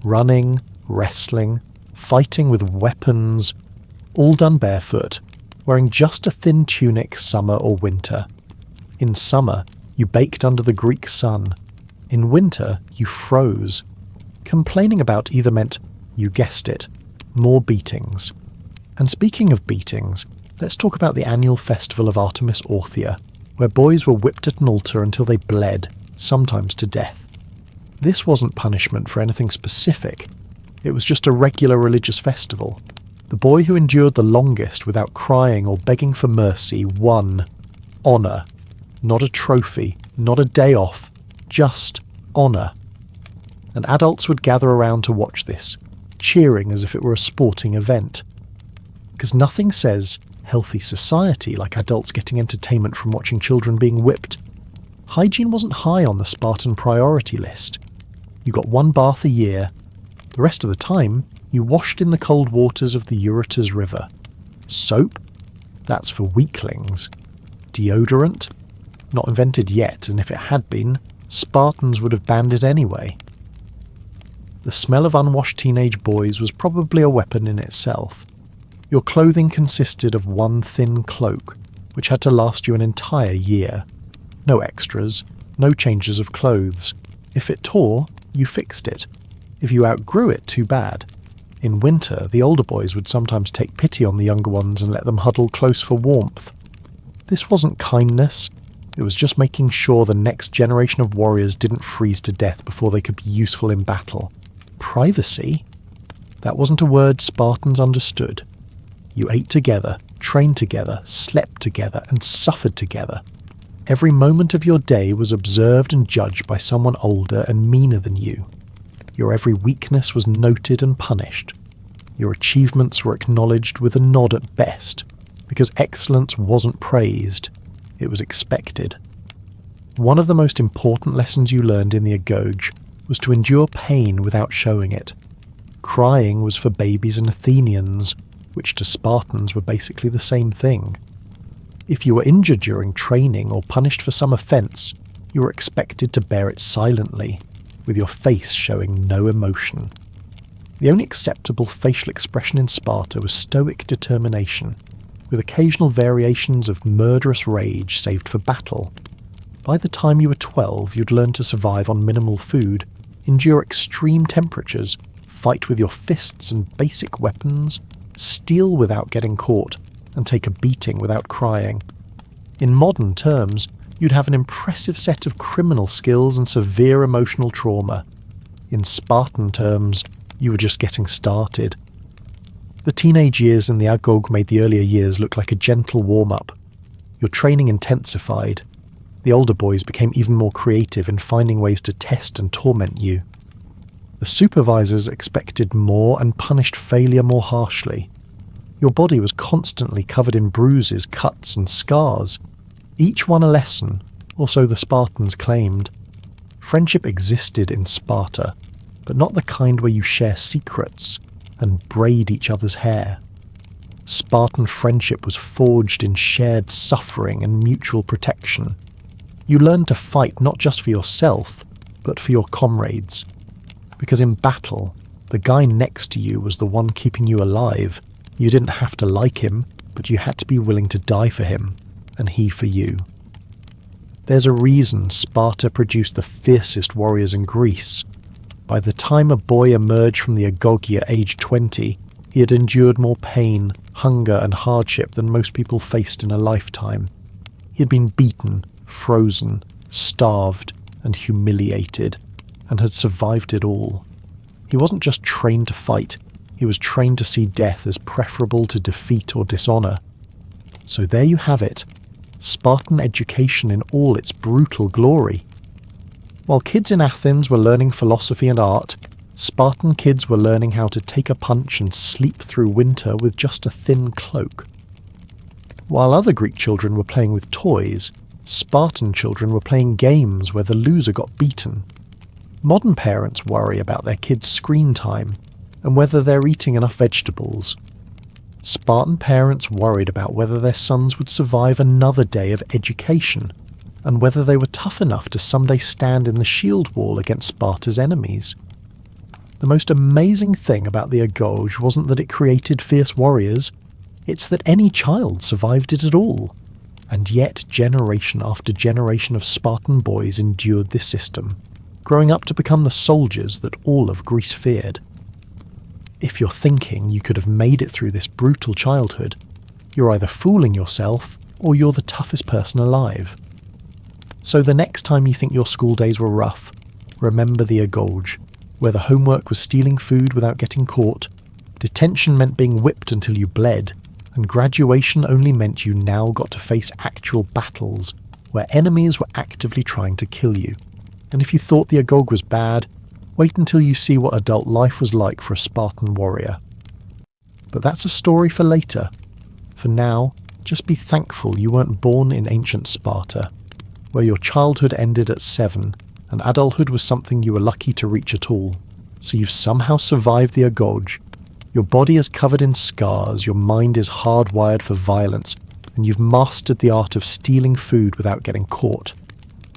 Running, wrestling, fighting with weapons, all done barefoot, wearing just a thin tunic summer or winter. In summer, you baked under the Greek sun. In winter, you froze. Complaining about either meant, you guessed it, more beatings. And speaking of beatings, let's talk about the annual festival of Artemis Orthia, where boys were whipped at an altar until they bled, sometimes to death. This wasn't punishment for anything specific, it was just a regular religious festival. The boy who endured the longest without crying or begging for mercy won honour. Not a trophy, not a day off, just honour. And adults would gather around to watch this, cheering as if it were a sporting event. Because nothing says, healthy society like adults getting entertainment from watching children being whipped, hygiene wasn't high on the Spartan priority list. You got 1 bath a year. The rest of the time, you washed in the cold waters of the Eurotas River. Soap? That's for weaklings. Deodorant? Not invented yet, and if it had been, Spartans would have banned it anyway. The smell of unwashed teenage boys was probably a weapon in itself. Your clothing consisted of 1 thin cloak, which had to last you an entire year. No extras, no changes of clothes. If it tore, you fixed it. If you outgrew it, too bad. In winter, the older boys would sometimes take pity on the younger ones and let them huddle close for warmth. This wasn't kindness, it was just making sure the next generation of warriors didn't freeze to death before they could be useful in battle. Privacy? That wasn't a word Spartans understood. You ate together, trained together, slept together, and suffered together. Every moment of your day was observed and judged by someone older and meaner than you. Your every weakness was noted and punished. Your achievements were acknowledged with a nod at best, because excellence wasn't praised, it was expected. One of the most important lessons you learned in the Agoge was to endure pain without showing it. Crying was for babies and Athenians, which to Spartans were basically the same thing. If you were injured during training or punished for some offence, you were expected to bear it silently, with your face showing no emotion. The only acceptable facial expression in Sparta was stoic determination, with occasional variations of murderous rage saved for battle. By the time you were 12, you'd learn to survive on minimal food, endure extreme temperatures, fight with your fists and basic weapons, steal without getting caught, and take a beating without crying. In modern terms, you'd have an impressive set of criminal skills and severe emotional trauma. In Spartan terms, you were just getting started. The teenage years in the Agog made the earlier years look like a gentle warm-up. Your training intensified. The older boys became even more creative in finding ways to test and torment you. The supervisors expected more and punished failure more harshly. Your body was constantly covered in bruises, cuts, and scars. Each one a lesson, or so the Spartans claimed. Friendship existed in Sparta, but not the kind where you share secrets and braid each other's hair. Spartan friendship was forged in shared suffering and mutual protection. You learned to fight not just for yourself, but for your comrades. Because in battle, the guy next to you was the one keeping you alive. You didn't have to like him, but you had to be willing to die for him, and he for you. There's a reason Sparta produced the fiercest warriors in Greece. By the time a boy emerged from the Agogia aged 20, he had endured more pain, hunger and hardship than most people faced in a lifetime. He had been beaten, frozen, starved and humiliated, and had survived it all. He wasn't just trained to fight, he was trained to see death as preferable to defeat or dishonour. So there you have it, Spartan education in all its brutal glory. While kids in Athens were learning philosophy and art, Spartan kids were learning how to take a punch and sleep through winter with just a thin cloak. While other Greek children were playing with toys, Spartan children were playing games where the loser got beaten. Modern parents worry about their kids' screen time and whether they're eating enough vegetables. Spartan parents worried about whether their sons would survive another day of education, and whether they were tough enough to someday stand in the shield wall against Sparta's enemies. The most amazing thing about the Agoge wasn't that it created fierce warriors, it's that any child survived it at all. And yet generation after generation of Spartan boys endured this system, growing up to become the soldiers that all of Greece feared. If you're thinking you could have made it through this brutal childhood, you're either fooling yourself or you're the toughest person alive. So the next time you think your school days were rough, remember the Agoge, where the homework was stealing food without getting caught, detention meant being whipped until you bled, and graduation only meant you now got to face actual battles, where enemies were actively trying to kill you. And if you thought the Agoge was bad, wait until you see what adult life was like for a Spartan warrior. But that's a story for later. For now, just be thankful you weren't born in ancient Sparta, where your childhood ended at 7 and adulthood was something you were lucky to reach at all. So you've somehow survived the agorge. Your body is covered in scars, your mind is hardwired for violence, and you've mastered the art of stealing food without getting caught.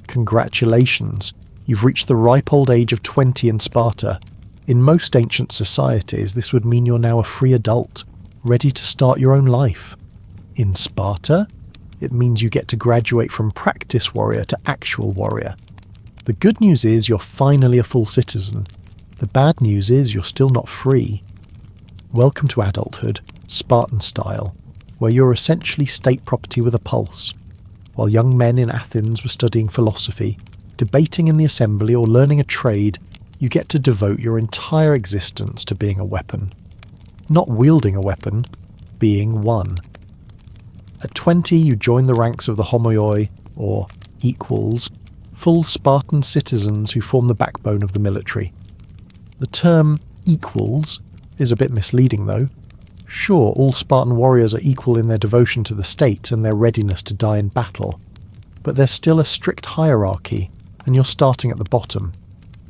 Congratulations, you've reached the ripe old age of 20 in Sparta. In most ancient societies, this would mean you're now a free adult, ready to start your own life. In Sparta, it means you get to graduate from practice warrior to actual warrior. The good news is you're finally a full citizen. The bad news is you're still not free. Welcome to adulthood, Spartan style, where you're essentially state property with a pulse. While young men in Athens were studying philosophy, debating in the assembly or learning a trade, you get to devote your entire existence to being a weapon. Not wielding a weapon, being one. At 20, you join the ranks of the homoioi, or equals, full Spartan citizens who form the backbone of the military. The term equals is a bit misleading though. Sure, all Spartan warriors are equal in their devotion to the state and their readiness to die in battle, but there's still a strict hierarchy, and you're starting at the bottom.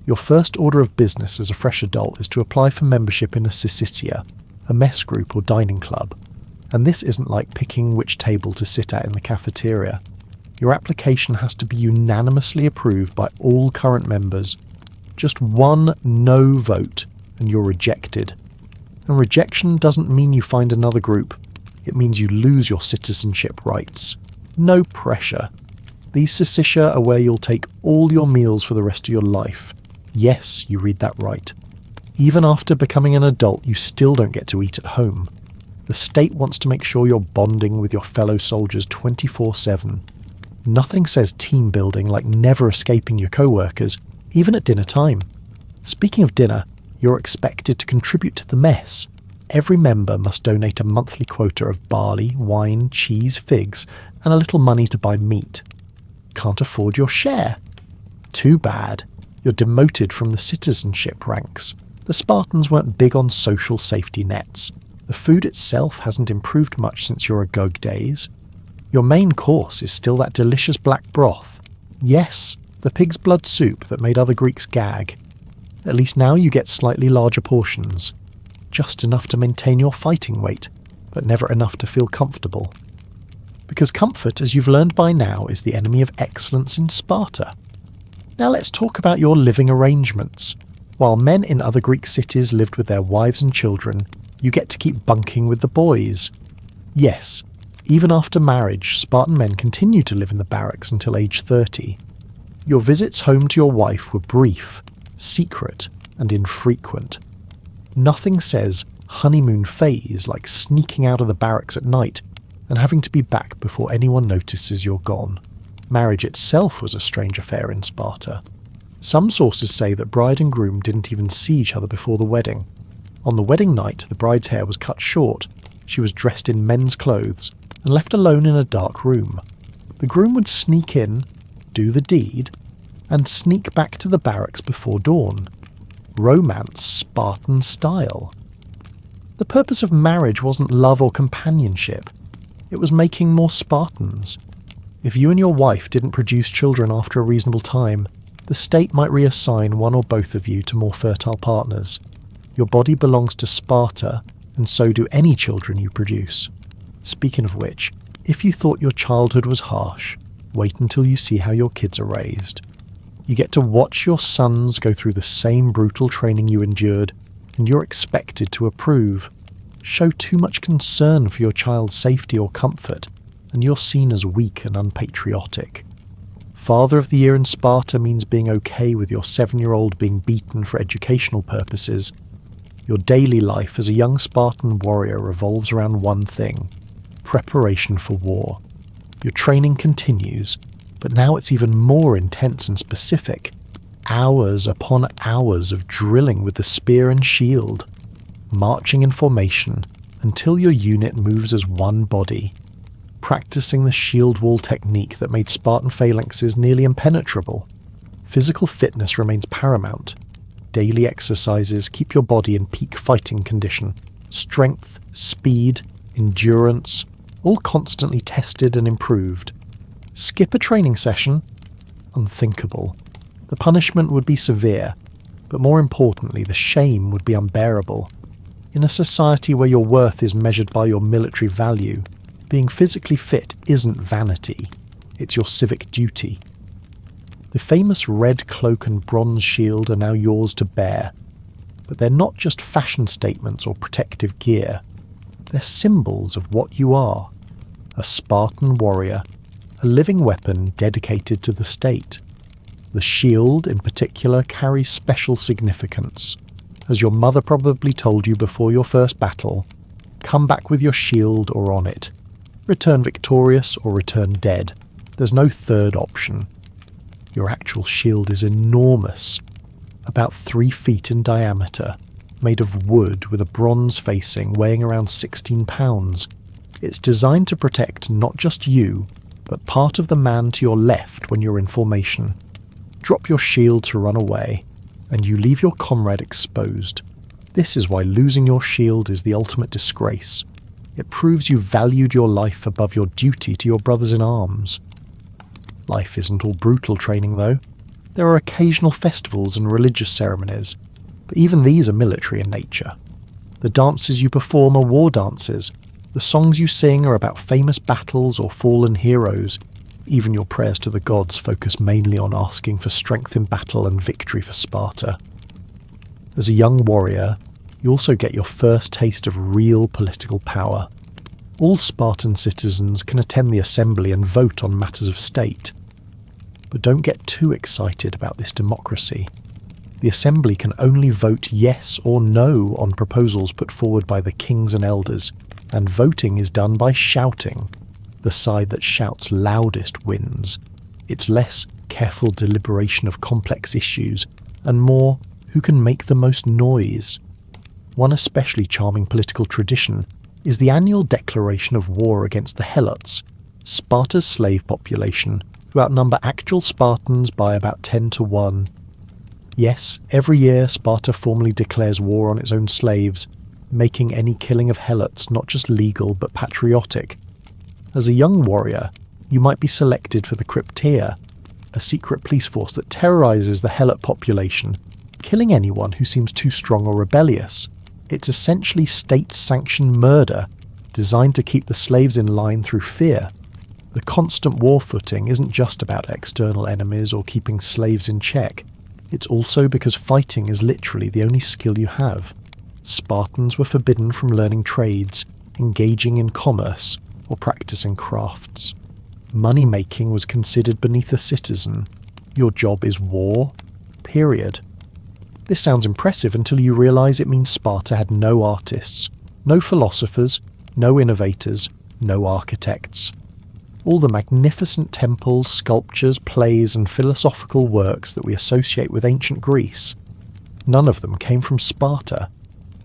Your first order of business as a fresh adult is to apply for membership in a syssitia, a mess group or dining club. And this isn't like picking which table to sit at in the cafeteria. Your application has to be unanimously approved by all current members. Just one no vote and you're rejected. And rejection doesn't mean you find another group. It means you lose your citizenship rights. No pressure. These syssitia are where you'll take all your meals for the rest of your life. Yes, you read that right. Even after becoming an adult, you still don't get to eat at home. The state wants to make sure you're bonding with your fellow soldiers 24/7. Nothing says team building like never escaping your co-workers, even at dinner time. Speaking of dinner, you're expected to contribute to the mess. Every member must donate a monthly quota of barley, wine, cheese, figs, and a little money to buy meat. Can't afford your share? Too bad. You're demoted from the citizenship ranks. The Spartans weren't big on social safety nets. The food itself hasn't improved much since your agog days. Your main course is still that delicious black broth. Yes, the pig's blood soup that made other Greeks gag. At least now you get slightly larger portions. Just enough to maintain your fighting weight, but never enough to feel comfortable. Because comfort, as you've learned by now, is the enemy of excellence in Sparta. Now let's talk about your living arrangements. While men in other Greek cities lived with their wives and children, you get to keep bunking with the boys. Yes, even after marriage, Spartan men continued to live in the barracks until age 30. Your visits home to your wife were brief, secret, and infrequent. Nothing says honeymoon phase like sneaking out of the barracks at night and having to be back before anyone notices you're gone. Marriage itself was a strange affair in Sparta. Some sources say that bride and groom didn't even see each other before the wedding. On the wedding night, the bride's hair was cut short, she was dressed in men's clothes, and left alone in a dark room. The groom would sneak in, do the deed, and sneak back to the barracks before dawn. Romance Spartan style. The purpose of marriage wasn't love or companionship. It was making more Spartans. If you and your wife didn't produce children after a reasonable time, the state might reassign one or both of you to more fertile partners. Your body belongs to Sparta, and so do any children you produce. Speaking of which, if you thought your childhood was harsh, wait until you see how your kids are raised. You get to watch your sons go through the same brutal training you endured, and you're expected to approve. Show too much concern for your child's safety or comfort, and you're seen as weak and unpatriotic. Father of the Year in Sparta means being okay with your 7-year-old being beaten for educational purposes. Your daily life as a young Spartan warrior revolves around one thing: preparation for war. Your training continues, but now it's even more intense and specific. Hours upon hours of drilling with the spear and shield, marching in formation until your unit moves as one body, practicing the shield wall technique that made Spartan phalanxes nearly impenetrable. Physical fitness remains paramount. Daily exercises keep your body in peak fighting condition. Strength, speed, endurance, all constantly tested and improved. Skip a training session? Unthinkable. The punishment would be severe, but more importantly, the shame would be unbearable. In a society where your worth is measured by your military value, being physically fit isn't vanity, it's your civic duty. The famous red cloak and bronze shield are now yours to bear, but they're not just fashion statements or protective gear. They're symbols of what you are: a Spartan warrior, a living weapon dedicated to the state. The shield, in particular, carries special significance. As your mother probably told you before your first battle, come back with your shield or on it. Return victorious or return dead. There's no third option. Your actual shield is enormous, about 3 feet in diameter, made of wood with a bronze facing weighing around 16 pounds. It's designed to protect not just you, but part of the man to your left when you're in formation. Drop your shield to run away, and you leave your comrade exposed. This is why losing your shield is the ultimate disgrace. It proves you valued your life above your duty to your brothers in arms. Life isn't all brutal training, though. There are occasional festivals and religious ceremonies, but even these are military in nature. The dances you perform are war dances. The songs you sing are about famous battles or fallen heroes. Even your prayers to the gods focus mainly on asking for strength in battle and victory for Sparta. As a young warrior, you also get your first taste of real political power. All Spartan citizens can attend the assembly and vote on matters of state. But don't get too excited about this democracy. The assembly can only vote yes or no on proposals put forward by the kings and elders, and voting is done by shouting. The side that shouts loudest wins. It's less careful deliberation of complex issues, and more who can make the most noise. One especially charming political tradition is the annual declaration of war against the Helots, Sparta's slave population, who outnumber actual Spartans by about 10 to 1. Yes, every year Sparta formally declares war on its own slaves, making any killing of Helots not just legal but patriotic. As a young warrior, you might be selected for the Crypteia, a secret police force that terrorizes the Helot population, killing anyone who seems too strong or rebellious. It's essentially state-sanctioned murder, designed to keep the slaves in line through fear. The constant war footing isn't just about external enemies or keeping slaves in check. It's also because fighting is literally the only skill you have. Spartans were forbidden from learning trades, engaging in commerce, or practicing crafts. Money-making was considered beneath a citizen. Your job is war, period. This sounds impressive until you realise it means Sparta had no artists, no philosophers, no innovators, no architects. All the magnificent temples, sculptures, plays and philosophical works that we associate with ancient Greece, none of them came from Sparta.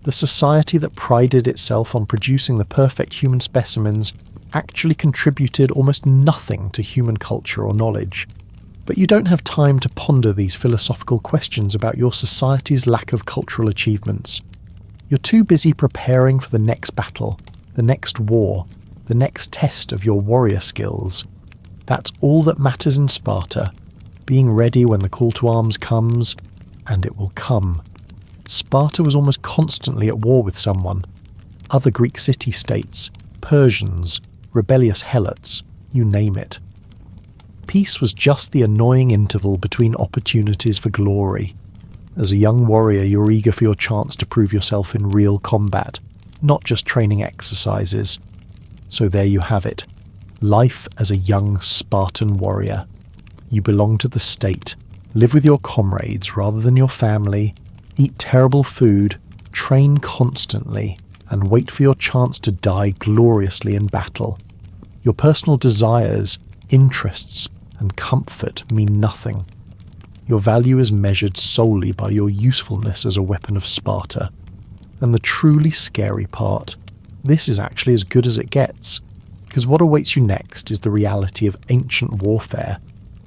The society that prided itself on producing the perfect human specimens actually contributed almost nothing to human culture or knowledge. But you don't have time to ponder these philosophical questions about your society's lack of cultural achievements. You're too busy preparing for the next battle, the next war, the next test of your warrior skills. That's all that matters in Sparta, being ready when the call to arms comes, and it will come. Sparta was almost constantly at war with someone. Other Greek city-states, Persians, rebellious Helots, you name it. Peace was just the annoying interval between opportunities for glory. As a young warrior, you're eager for your chance to prove yourself in real combat, not just training exercises. So there you have it. Life as a young Spartan warrior. You belong to the state, live with your comrades rather than your family, eat terrible food, train constantly, and wait for your chance to die gloriously in battle. Your personal desires, interests, and comfort mean nothing. Your value is measured solely by your usefulness as a weapon of Sparta. And the truly scary part, this is actually as good as it gets, because what awaits you next is the reality of ancient warfare,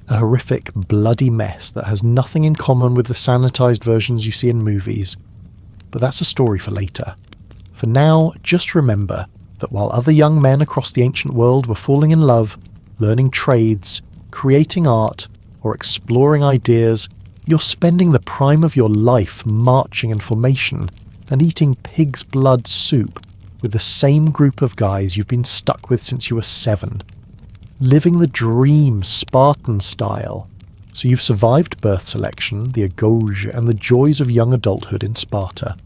a horrific, bloody mess that has nothing in common with the sanitized versions you see in movies. But that's a story for later. For now, just remember, that while other young men across the ancient world were falling in love, learning trades, creating art, or exploring ideas, you're spending the prime of your life marching in formation and eating pig's blood soup with the same group of guys you've been stuck with since you were 7. Living the dream Spartan style. So you've survived birth selection, the agauge, and the joys of young adulthood in Sparta.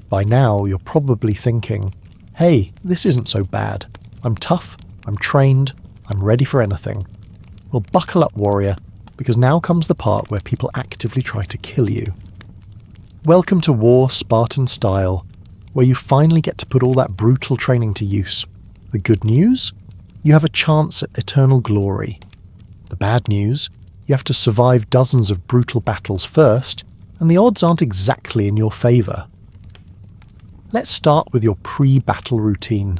By now, you're probably thinking, hey, this isn't so bad. I'm tough, I'm trained, I'm ready for anything. Well, buckle up, warrior, because now comes the part where people actively try to kill you. Welcome to War Spartan Style, where you finally get to put all that brutal training to use. The good news? You have a chance at eternal glory. The bad news? You have to survive dozens of brutal battles first, and the odds aren't exactly in your favour. Let's start with your pre-battle routine.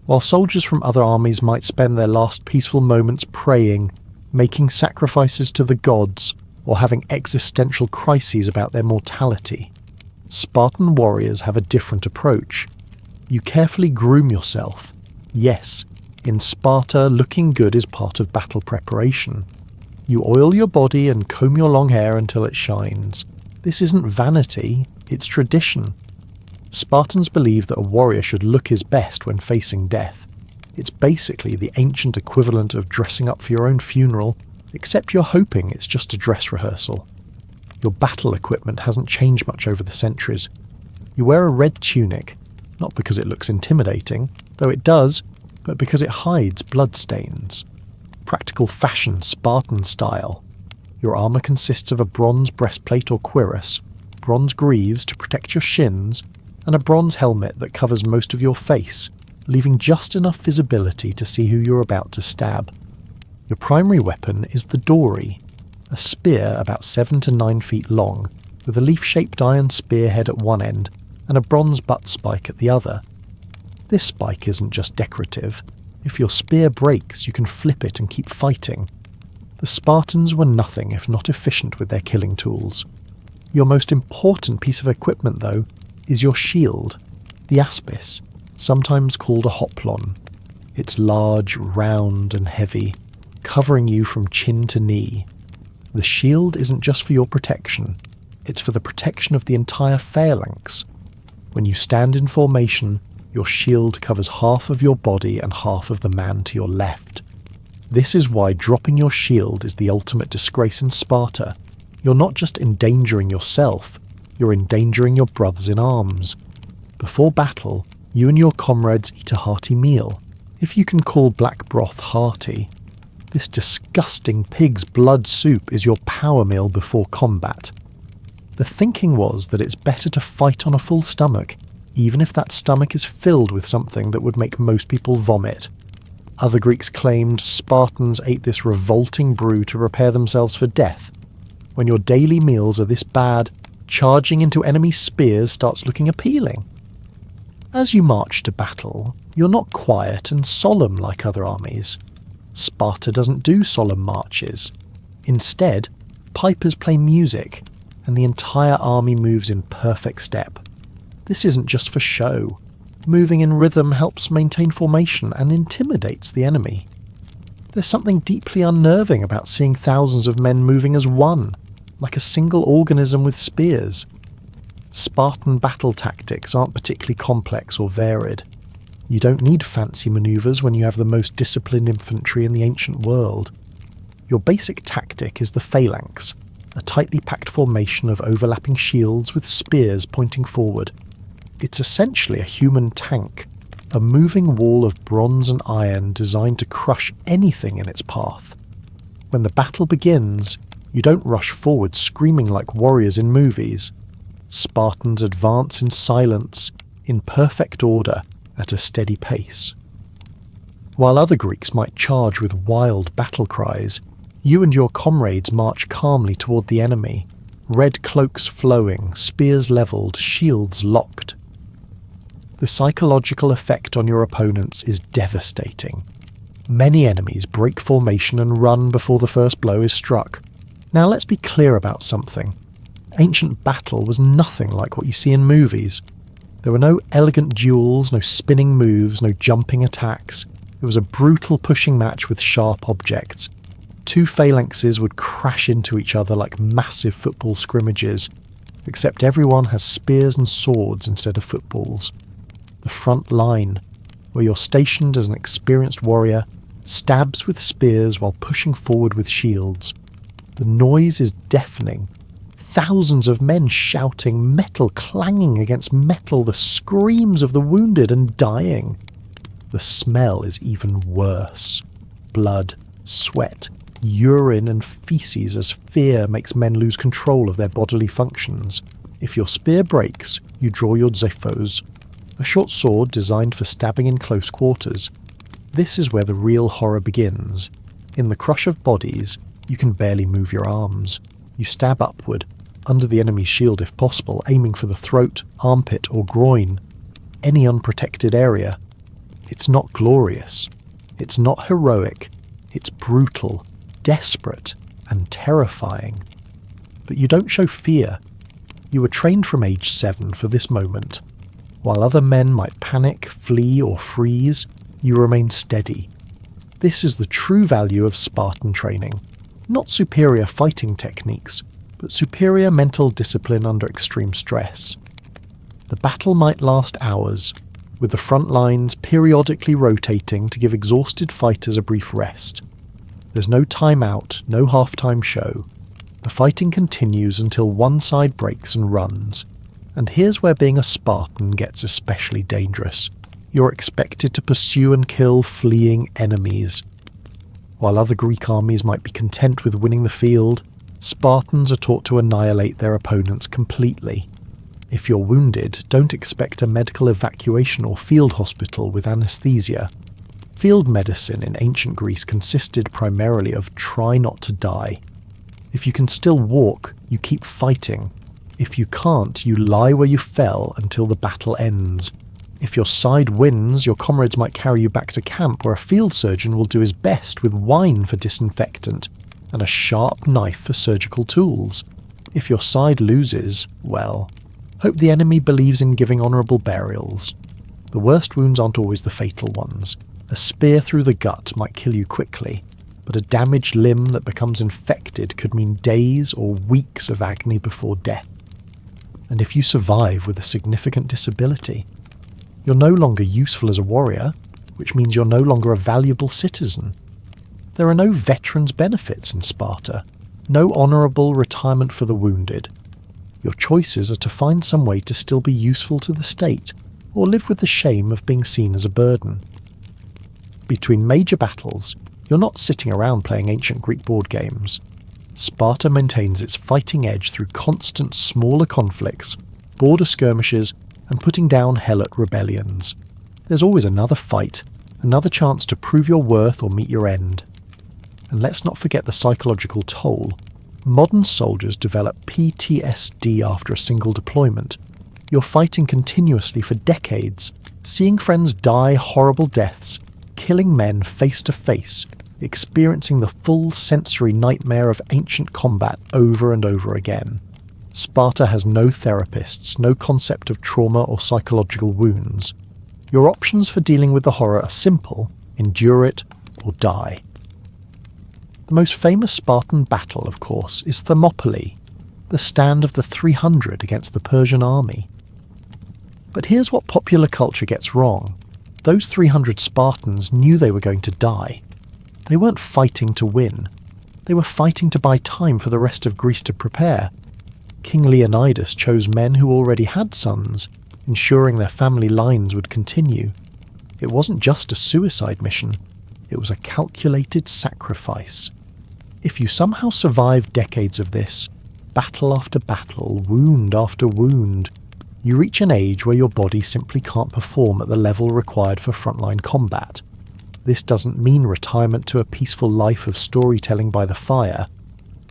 While soldiers from other armies might spend their last peaceful moments praying, making sacrifices to the gods, or having existential crises about their mortality, Spartan warriors have a different approach. You carefully groom yourself. Yes, in Sparta, looking good is part of battle preparation. You oil your body and comb your long hair until it shines. This isn't vanity, it's tradition. Spartans believe that a warrior should look his best when facing death. It's basically the ancient equivalent of dressing up for your own funeral, except you're hoping it's just a dress rehearsal. Your battle equipment hasn't changed much over the centuries. You wear a red tunic, not because it looks intimidating, though it does, but because it hides bloodstains. Practical fashion Spartan style. Your armour consists of a bronze breastplate or cuirass, bronze greaves to protect your shins, and a bronze helmet that covers most of your face, leaving just enough visibility to see who you're about to stab. Your primary weapon is the dory, a spear about 7 to 9 feet long, with a leaf-shaped iron spearhead at one end and a bronze butt spike at the other. This spike isn't just decorative. If your spear breaks, you can flip it and keep fighting. The Spartans were nothing if not efficient with their killing tools. Your most important piece of equipment, though, is your shield, the aspis, sometimes called a hoplon. It's large, round and heavy, covering you from chin to knee. The shield isn't just for your protection, it's for the protection of the entire phalanx. When you stand in formation, your shield covers half of your body and half of the man to your left. This is why dropping your shield is the ultimate disgrace in Sparta. You're not just endangering yourself, you're endangering your brothers in arms. Before battle, you and your comrades eat a hearty meal, if you can call black broth hearty. This disgusting pig's blood soup is your power meal before combat. The thinking was that it's better to fight on a full stomach, even if that stomach is filled with something that would make most people vomit. Other Greeks claimed Spartans ate this revolting brew to prepare themselves for death. When your daily meals are this bad, charging into enemy spears starts looking appealing. As you march to battle, you're not quiet and solemn like other armies. Sparta doesn't do solemn marches. Instead, pipers play music, and the entire army moves in perfect step. This isn't just for show. Moving in rhythm helps maintain formation and intimidates the enemy. There's something deeply unnerving about seeing thousands of men moving as one, like a single organism with spears. Spartan battle tactics aren't particularly complex or varied. You don't need fancy manoeuvres when you have the most disciplined infantry in the ancient world. Your basic tactic is the phalanx, a tightly packed formation of overlapping shields with spears pointing forward. It's essentially a human tank, a moving wall of bronze and iron designed to crush anything in its path. When the battle begins, you don't rush forward screaming like warriors in movies. Spartans advance in silence, in perfect order, at a steady pace. While other Greeks might charge with wild battle cries, you and your comrades march calmly toward the enemy, red cloaks flowing, spears levelled, shields locked. The psychological effect on your opponents is devastating. Many enemies break formation and run before the first blow is struck. Now let's be clear about something. Ancient battle was nothing like what you see in movies. There were no elegant duels, no spinning moves, no jumping attacks. It was a brutal pushing match with sharp objects. Two phalanxes would crash into each other like massive football scrimmages, except everyone has spears and swords instead of footballs. The front line, where you're stationed as an experienced warrior, stabs with spears while pushing forward with shields. The noise is deafening. Thousands of men shouting, metal clanging against metal, the screams of the wounded and dying. The smell is even worse. Blood, sweat, urine and feces as fear makes men lose control of their bodily functions. If your spear breaks, you draw your zephos, a short sword designed for stabbing in close quarters. This is where the real horror begins. In the crush of bodies, you can barely move your arms. You stab upward, under the enemy's shield if possible, aiming for the throat, armpit or groin, any unprotected area. It's not glorious. It's not heroic. It's brutal, desperate, and terrifying. But you don't show fear. You were trained from age 7 for this moment. While other men might panic, flee, or freeze, you remain steady. This is the true value of Spartan training. Not superior fighting techniques, but superior mental discipline under extreme stress. The battle might last hours, with the front lines periodically rotating to give exhausted fighters a brief rest. There's no timeout, no halftime show. The fighting continues until one side breaks and runs. And here's where being a Spartan gets especially dangerous. You're expected to pursue and kill fleeing enemies. While other Greek armies might be content with winning the field, Spartans are taught to annihilate their opponents completely. If you're wounded, don't expect a medical evacuation or field hospital with anesthesia. Field medicine in ancient Greece consisted primarily of try not to die. If you can still walk, you keep fighting. If you can't, you lie where you fell until the battle ends. If your side wins, your comrades might carry you back to camp where a field surgeon will do his best with wine for disinfectant and a sharp knife for surgical tools. If your side loses, well, hope the enemy believes in giving honourable burials. The worst wounds aren't always the fatal ones. A spear through the gut might kill you quickly, but a damaged limb that becomes infected could mean days or weeks of agony before death. And if you survive with a significant disability, you're no longer useful as a warrior, which means you're no longer a valuable citizen. There are no veterans' benefits in Sparta, no honourable retirement for the wounded. Your choices are to find some way to still be useful to the state, or live with the shame of being seen as a burden. Between major battles, you're not sitting around playing ancient Greek board games. Sparta maintains its fighting edge through constant smaller conflicts, border skirmishes, and putting down helot rebellions. There's always another fight, another chance to prove your worth or meet your end. And let's not forget the psychological toll. Modern soldiers develop PTSD after a single deployment. You're fighting continuously for decades, seeing friends die horrible deaths, killing men face to face, experiencing the full sensory nightmare of ancient combat over and over again. Sparta has no therapists, no concept of trauma or psychological wounds. Your options for dealing with the horror are simple: endure it or die. The most famous Spartan battle, of course, is Thermopylae, the stand of the 300 against the Persian army. But here's what popular culture gets wrong. Those 300 Spartans knew they were going to die. They weren't fighting to win. They were fighting to buy time for the rest of Greece to prepare. King Leonidas chose men who already had sons, ensuring their family lines would continue. It wasn't just a suicide mission. It was a calculated sacrifice. If you somehow survive decades of this, battle after battle, wound after wound, you reach an age where your body simply can't perform at the level required for frontline combat. This doesn't mean retirement to a peaceful life of storytelling by the fire.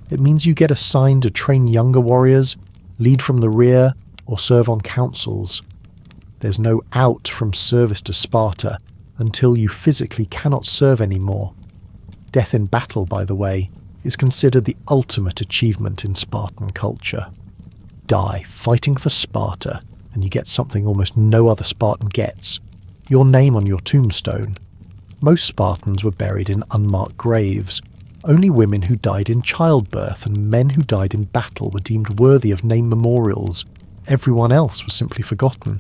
It means you get assigned to train younger warriors, lead from the rear, or serve on councils. There's no out from service to Sparta until you physically cannot serve anymore. Death in battle, by the way, is considered the ultimate achievement in Spartan culture. Die fighting for Sparta, and you get something almost no other Spartan gets: your name on your tombstone. Most Spartans were buried in unmarked graves. Only women who died in childbirth and men who died in battle were deemed worthy of name memorials. Everyone else was simply forgotten.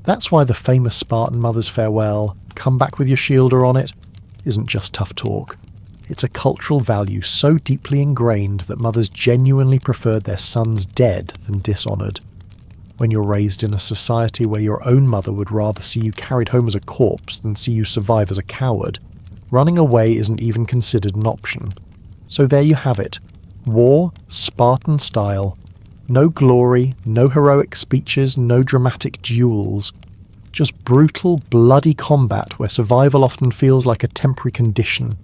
That's why the famous Spartan mother's farewell, "Come back with your shielder on it," isn't just tough talk. It's a cultural value so deeply ingrained that mothers genuinely preferred their sons dead than dishonoured. When you're raised in a society where your own mother would rather see you carried home as a corpse than see you survive as a coward, running away isn't even considered an option. So there you have it. War, Spartan style. No glory, no heroic speeches, no dramatic duels. Just brutal, bloody combat where survival often feels like a temporary condition.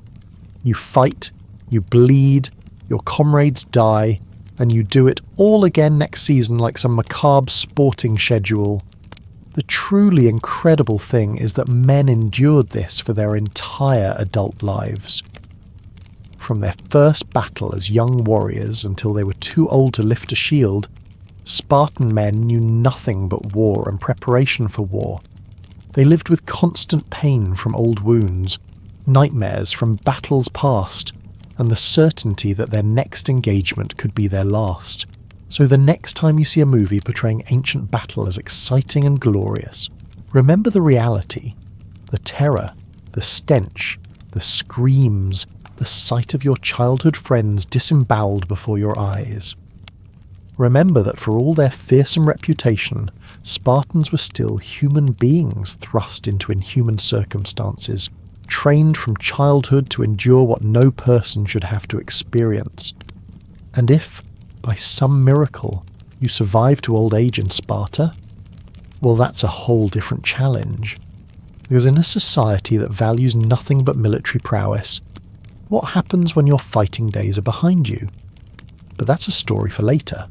You fight, you bleed, your comrades die, and you do it all again next season like some macabre sporting schedule. The truly incredible thing is that men endured this for their entire adult lives. From their first battle as young warriors until they were too old to lift a shield, Spartan men knew nothing but war and preparation for war. They lived with constant pain from old wounds, nightmares from battles past, and the certainty that their next engagement could be their last. So the next time you see a movie portraying ancient battle as exciting and glorious, remember the reality, the terror, the stench, the screams, the sight of your childhood friends disemboweled before your eyes. Remember that for all their fearsome reputation, Spartans were still human beings thrust into inhuman circumstances, trained from childhood to endure what no person should have to experience. And if, by some miracle, you survive to old age in Sparta, well, that's a whole different challenge. Because in a society that values nothing but military prowess, what happens when your fighting days are behind you? But that's a story for later.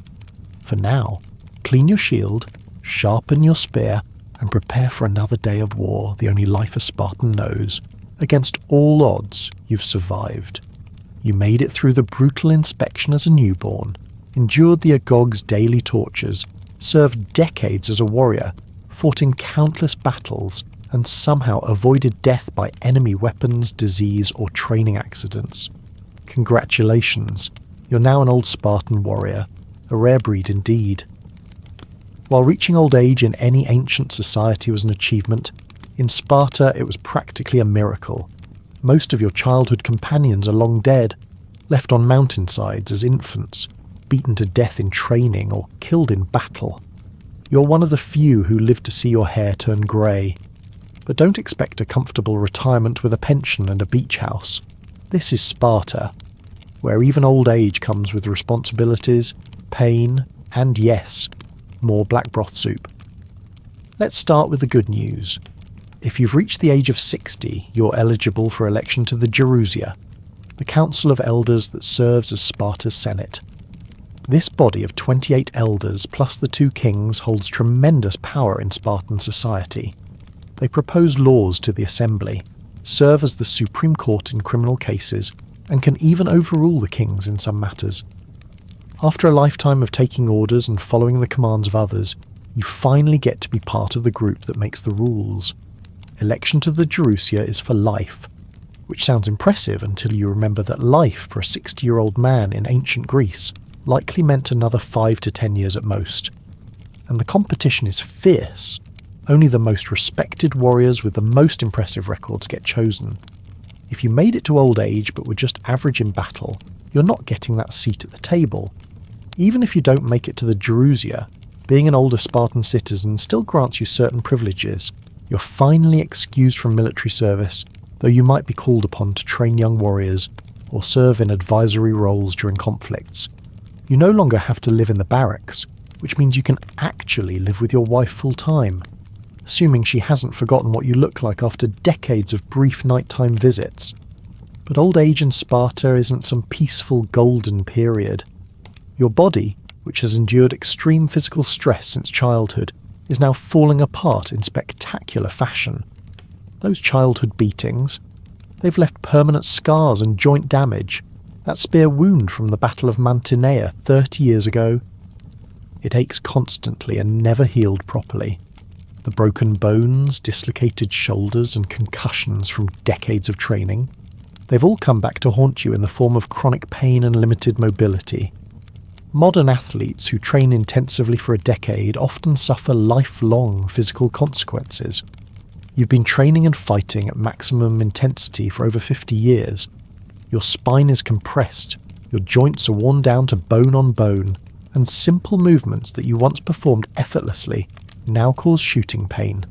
For now, clean your shield, sharpen your spear, and prepare for another day of war, the only life a Spartan knows. Against all odds, you've survived. You made it through the brutal inspection as a newborn, endured the Agog's daily tortures, served decades as a warrior, fought in countless battles, and somehow avoided death by enemy weapons, disease, or training accidents. Congratulations, you're now an old Spartan warrior, a rare breed indeed. While reaching old age in any ancient society was an achievement, in Sparta it was practically a miracle. Most of your childhood companions are long dead, left on mountainsides as infants, beaten to death in training or killed in battle. You're one of the few who live to see your hair turn grey. But don't expect a comfortable retirement with a pension and a beach house. This is Sparta, where even old age comes with responsibilities, pain, and yes, more black broth soup. Let's start with the good news. If you've reached the age of 60, you're eligible for election to the Gerousia, the council of elders that serves as Sparta's Senate. This body of 28 elders plus the 2 kings holds tremendous power in Spartan society. They propose laws to the assembly, serve as the Supreme Court in criminal cases, and can even overrule the kings in some matters. After a lifetime of taking orders and following the commands of others, you finally get to be part of the group that makes the rules. Election to the Gerousia is for life, which sounds impressive until you remember that life for a 60-year-old man in ancient Greece likely meant another 5 to 10 years at most. And the competition is fierce. Only the most respected warriors with the most impressive records get chosen. If you made it to old age but were just average in battle, you're not getting that seat at the table. Even if you don't make it to the Gerousia, being an older Spartan citizen still grants you certain privileges. You're finally excused from military service, though you might be called upon to train young warriors or serve in advisory roles during conflicts. You no longer have to live in the barracks, which means you can actually live with your wife full-time, assuming she hasn't forgotten what you look like after decades of brief nighttime visits. But old age in Sparta isn't some peaceful golden period. Your body, which has endured extreme physical stress since childhood, is now falling apart in spectacular fashion. Those childhood beatings, they've left permanent scars and joint damage. That spear wound from the Battle of Mantinea 30 years ago, It aches constantly and never healed properly. The broken bones, dislocated shoulders, and concussions from decades of training, they've all come back to haunt you in the form of chronic pain and limited mobility. Modern athletes who train intensively for a decade often suffer lifelong physical consequences. You've been training and fighting at maximum intensity for over 50 years. Your spine is compressed, your joints are worn down to bone on bone, and simple movements that you once performed effortlessly now cause shooting pain.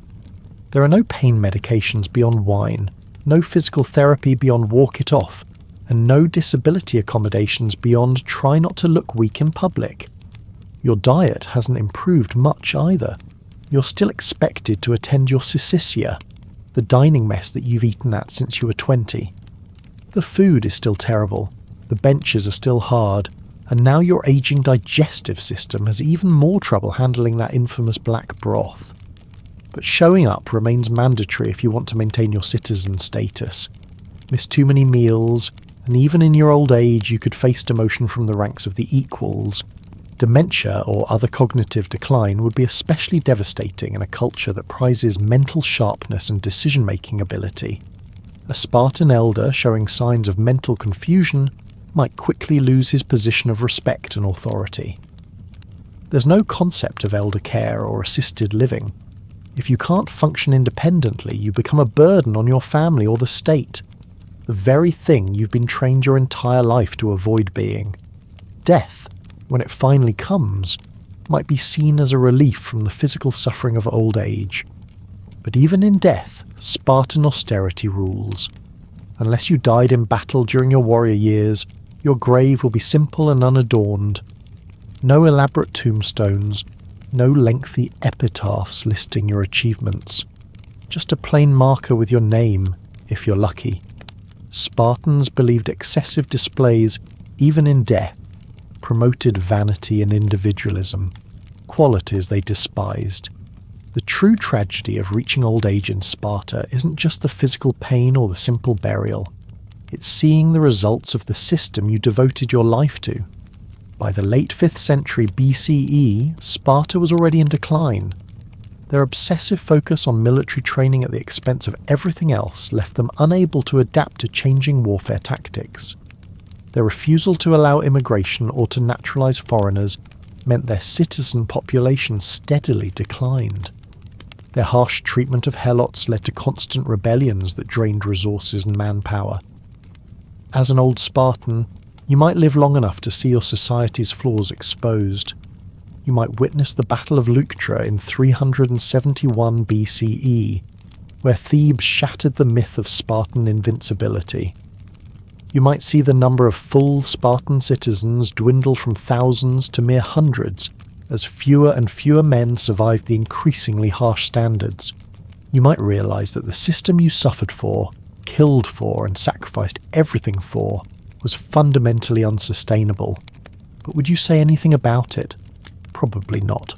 There are no pain medications beyond wine, no physical therapy beyond walk it off, and no disability accommodations beyond try not to look weak in public. Your diet hasn't improved much either. You're still expected to attend your cysissia, the dining mess that you've eaten at since you were 20. The food is still terrible, the benches are still hard, and now your aging digestive system has even more trouble handling that infamous black broth. But showing up remains mandatory if you want to maintain your citizen status. Miss too many meals, and even in your old age you could face demotion from the ranks of the equals. Dementia or other cognitive decline would be especially devastating in a culture that prizes mental sharpness and decision-making ability. A Spartan elder showing signs of mental confusion might quickly lose his position of respect and authority. There's no concept of elder care or assisted living. If you can't function independently, you become a burden on your family or the state. The very thing you've been trained your entire life to avoid being. Death, when it finally comes, might be seen as a relief from the physical suffering of old age. But even in death, Spartan austerity rules. Unless you died in battle during your warrior years, your grave will be simple and unadorned. No elaborate tombstones, no lengthy epitaphs listing your achievements. Just a plain marker with your name, if you're lucky. Spartans believed excessive displays, even in death, promoted vanity and individualism, qualities they despised. The true tragedy of reaching old age in Sparta isn't just the physical pain or the simple burial. It's seeing the results of the system you devoted your life to. By the late 5th century BCE, Sparta was already in decline. Their obsessive focus on military training at the expense of everything else left them unable to adapt to changing warfare tactics. Their refusal to allow immigration or to naturalize foreigners meant their citizen population steadily declined. Their harsh treatment of helots led to constant rebellions that drained resources and manpower. As an old Spartan, you might live long enough to see your society's flaws exposed. You might witness the Battle of Leuctra in 371 BCE, where Thebes shattered the myth of Spartan invincibility. You might see the number of full Spartan citizens dwindle from thousands to mere hundreds, as fewer and fewer men survived the increasingly harsh standards. You might realise that the system you suffered for, killed for, and sacrificed everything for was fundamentally unsustainable. But would you say anything about it? Probably not.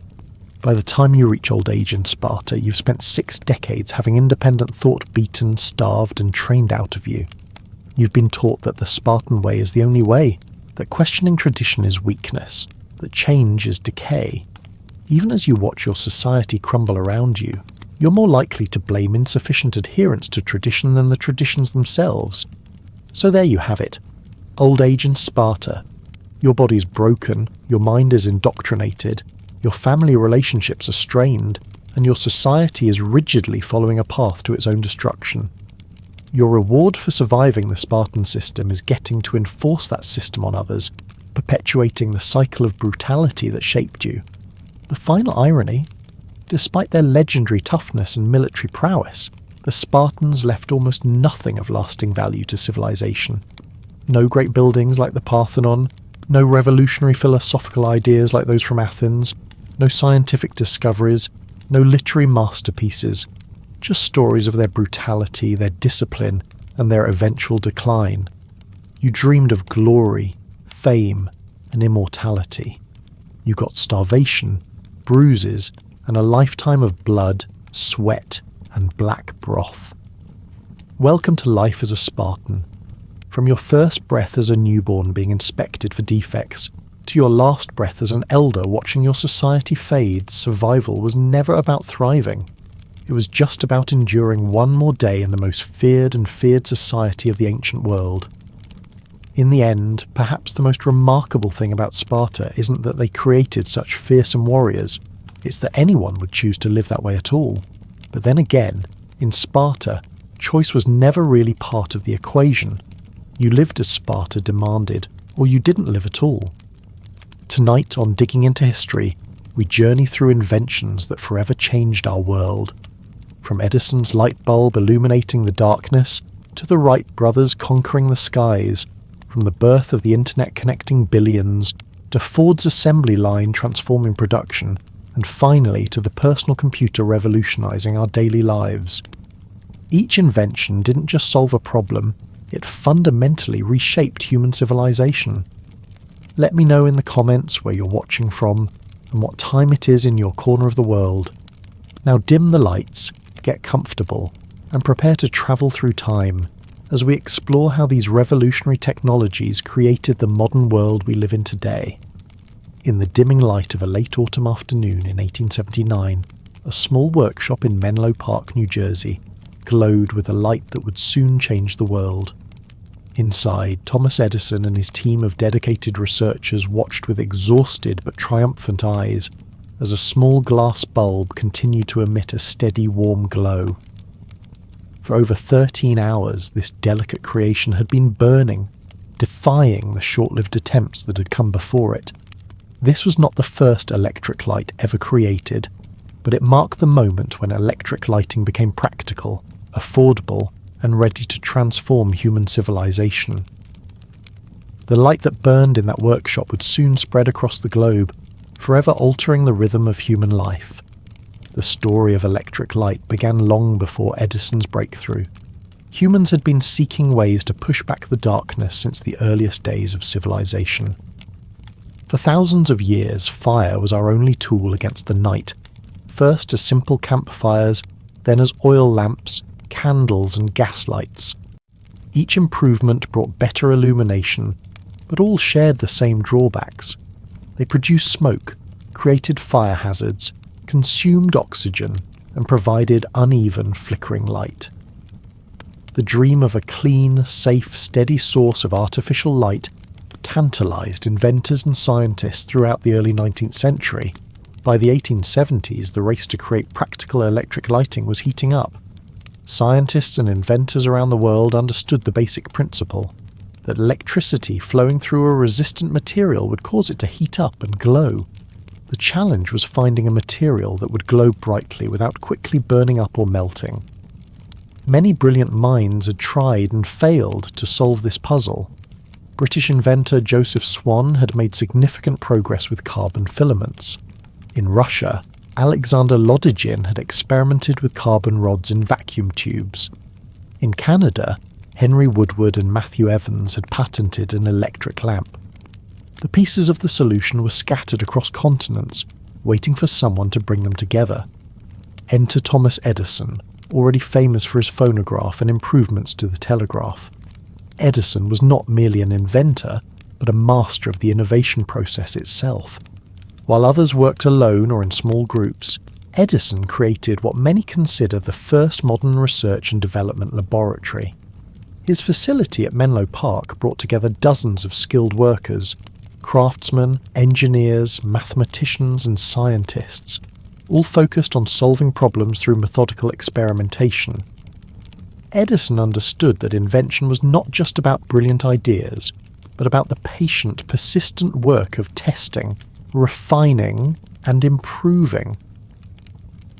By the time you reach old age in Sparta, you've spent 6 decades having independent thought beaten, starved, and trained out of you. You've been taught that the Spartan way is the only way, that questioning tradition is weakness, that change is decay. Even as you watch your society crumble around you, you're more likely to blame insufficient adherence to tradition than the traditions themselves. So there you have it. Old age in Sparta. Your body's broken, your mind is indoctrinated, your family relationships are strained, and your society is rigidly following a path to its own destruction. Your reward for surviving the Spartan system is getting to enforce that system on others, perpetuating the cycle of brutality that shaped you. The final irony: despite their legendary toughness and military prowess, the Spartans left almost nothing of lasting value to civilization. No great buildings like the Parthenon, no revolutionary philosophical ideas like those from Athens, no scientific discoveries, no literary masterpieces, just stories of their brutality, their discipline, and their eventual decline. You dreamed of glory, fame, and immortality. You got starvation, bruises, and a lifetime of blood, sweat, and black broth. Welcome to life as a Spartan. From your first breath as a newborn being inspected for defects, to your last breath as an elder watching your society fade, survival was never about thriving. It was just about enduring one more day in the most feared and feared society of the ancient world. In the end, perhaps the most remarkable thing about Sparta isn't that they created such fearsome warriors, it's that anyone would choose to live that way at all. But then again, in Sparta, choice was never really part of the equation. You lived as Sparta demanded, or you didn't live at all. Tonight on Digging into History, we journey through inventions that forever changed our world. From Edison's light bulb illuminating the darkness, to the Wright brothers conquering the skies, from the birth of the internet connecting billions, to Ford's assembly line transforming production, and finally to the personal computer revolutionizing our daily lives. Each invention didn't just solve a problem, it fundamentally reshaped human civilization. Let me know in the comments where you're watching from and what time it is in your corner of the world. Now dim the lights, get comfortable, and prepare to travel through time as we explore how these revolutionary technologies created the modern world we live in today. In the dimming light of a late autumn afternoon in 1879, a small workshop in Menlo Park, New Jersey, glowed with a light that would soon change the world. Inside, Thomas Edison and his team of dedicated researchers watched with exhausted but triumphant eyes as a small glass bulb continued to emit a steady warm glow. For over 13 hours, this delicate creation had been burning, defying the short-lived attempts that had come before it. This was not the first electric light ever created, but it marked the moment when electric lighting became practical, affordable, and ready to transform human civilization. The light that burned in that workshop would soon spread across the globe, forever altering the rhythm of human life. The story of electric light began long before Edison's breakthrough. Humans had been seeking ways to push back the darkness since the earliest days of civilization. For thousands of years, fire was our only tool against the night, first as simple campfires, then as oil lamps, candles and gas lights. Each improvement brought better illumination, but all shared the same drawbacks. They produced smoke, created fire hazards, consumed oxygen, and provided uneven flickering light. The dream of a clean, safe, steady source of artificial light tantalized inventors and scientists throughout the early 19th century. By the 1870s, the race to create practical electric lighting was heating up. Scientists and inventors around the world understood the basic principle that electricity flowing through a resistant material would cause it to heat up and glow. The challenge was finding a material that would glow brightly without quickly burning up or melting. Many brilliant minds had tried and failed to solve this puzzle. British inventor Joseph Swan had made significant progress with carbon filaments. In Russia, Alexander Lodygin had experimented with carbon rods in vacuum tubes. In Canada, Henry Woodward and Matthew Evans had patented an electric lamp. The pieces of the solution were scattered across continents, waiting for someone to bring them together. Enter Thomas Edison, already famous for his phonograph and improvements to the telegraph. Edison was not merely an inventor, but a master of the innovation process itself. While others worked alone or in small groups, Edison created what many consider the first modern research and development laboratory. His facility at Menlo Park brought together dozens of skilled workers, craftsmen, engineers, mathematicians and scientists, all focused on solving problems through methodical experimentation. Edison understood that invention was not just about brilliant ideas, but about the patient, persistent work of testing, refining, and improving.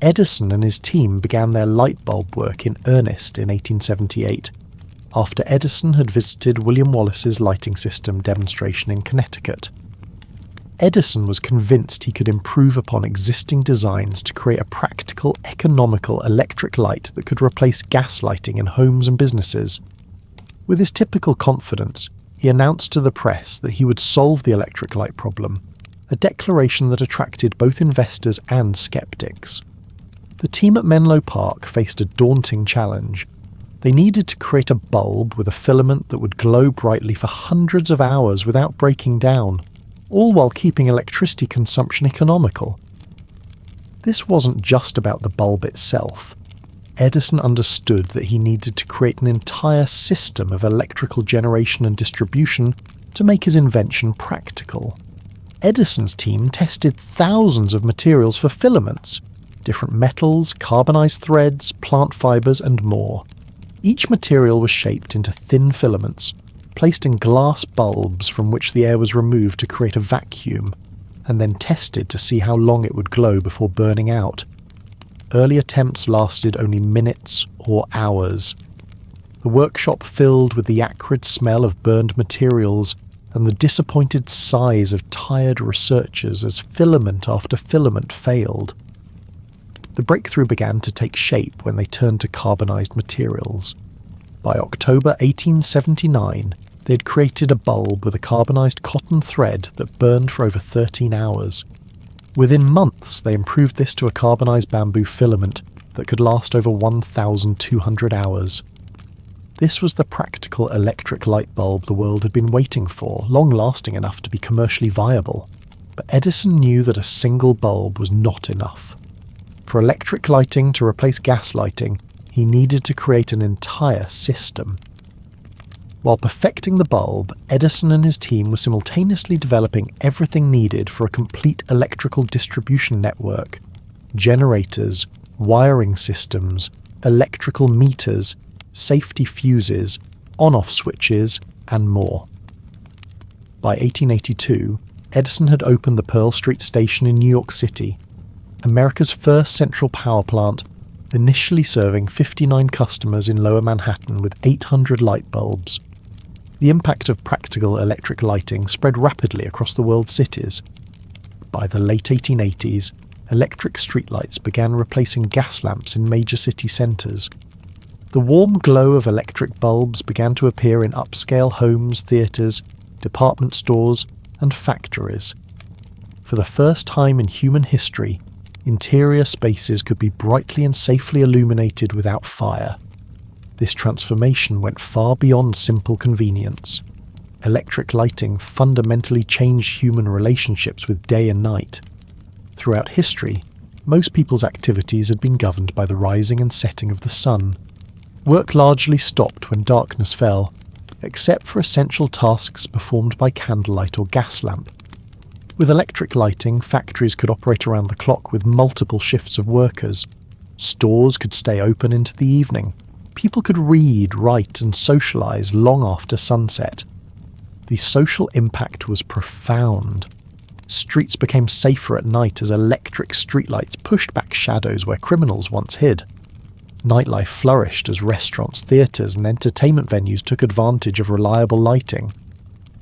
Edison and his team began their light bulb work in earnest in 1878, after Edison had visited William Wallace's lighting system demonstration in Connecticut. Edison was convinced he could improve upon existing designs to create a practical, economical electric light that could replace gas lighting in homes and businesses. With his typical confidence, he announced to the press that he would solve the electric light problem, a declaration that attracted both investors and skeptics. The team at Menlo Park faced a daunting challenge. They needed to create a bulb with a filament that would glow brightly for hundreds of hours without breaking down. all while keeping electricity consumption economical. This wasn't just about the bulb itself. Edison understood that he needed to create an entire system of electrical generation and distribution to make his invention practical. Edison's team tested thousands of materials for filaments, different metals, carbonized threads, plant fibers, and more. Each material was shaped into thin filaments, placed in glass bulbs from which the air was removed to create a vacuum, and then tested to see how long it would glow before burning out. Early attempts lasted only minutes or hours. The workshop filled with the acrid smell of burned materials and the disappointed sighs of tired researchers as filament after filament failed. The breakthrough began to take shape when they turned to carbonized materials. By October 1879, they had created a bulb with a carbonized cotton thread that burned for over 13 hours. Within months, they improved this to a carbonized bamboo filament that could last over 1,200 hours. This was the practical electric light bulb the world had been waiting for, long-lasting enough to be commercially viable. But Edison knew that a single bulb was not enough. For electric lighting to replace gas lighting, he needed to create an entire system. While perfecting the bulb, Edison and his team were simultaneously developing everything needed for a complete electrical distribution network: generators, wiring systems, electrical meters, safety fuses, on-off switches, and more. By 1882, Edison had opened the Pearl Street Station in New York City, America's first central power plant, initially serving 59 customers in Lower Manhattan with 800 light bulbs. The impact of practical electric lighting spread rapidly across the world's cities. By the late 1880s, electric streetlights began replacing gas lamps in major city centres. The warm glow of electric bulbs began to appear in upscale homes, theatres, department stores, and factories. For the first time in human history, interior spaces could be brightly and safely illuminated without fire. This transformation went far beyond simple convenience. Electric lighting fundamentally changed human relationships with day and night. Throughout history, most people's activities had been governed by the rising and setting of the sun. Work largely stopped when darkness fell, except for essential tasks performed by candlelight or gas lamp. With electric lighting, factories could operate around the clock with multiple shifts of workers. Stores could stay open into the evening. People could read, write, and socialize long after sunset. The social impact was profound. Streets became safer at night as electric streetlights pushed back shadows where criminals once hid. Nightlife flourished as restaurants, theatres, and entertainment venues took advantage of reliable lighting.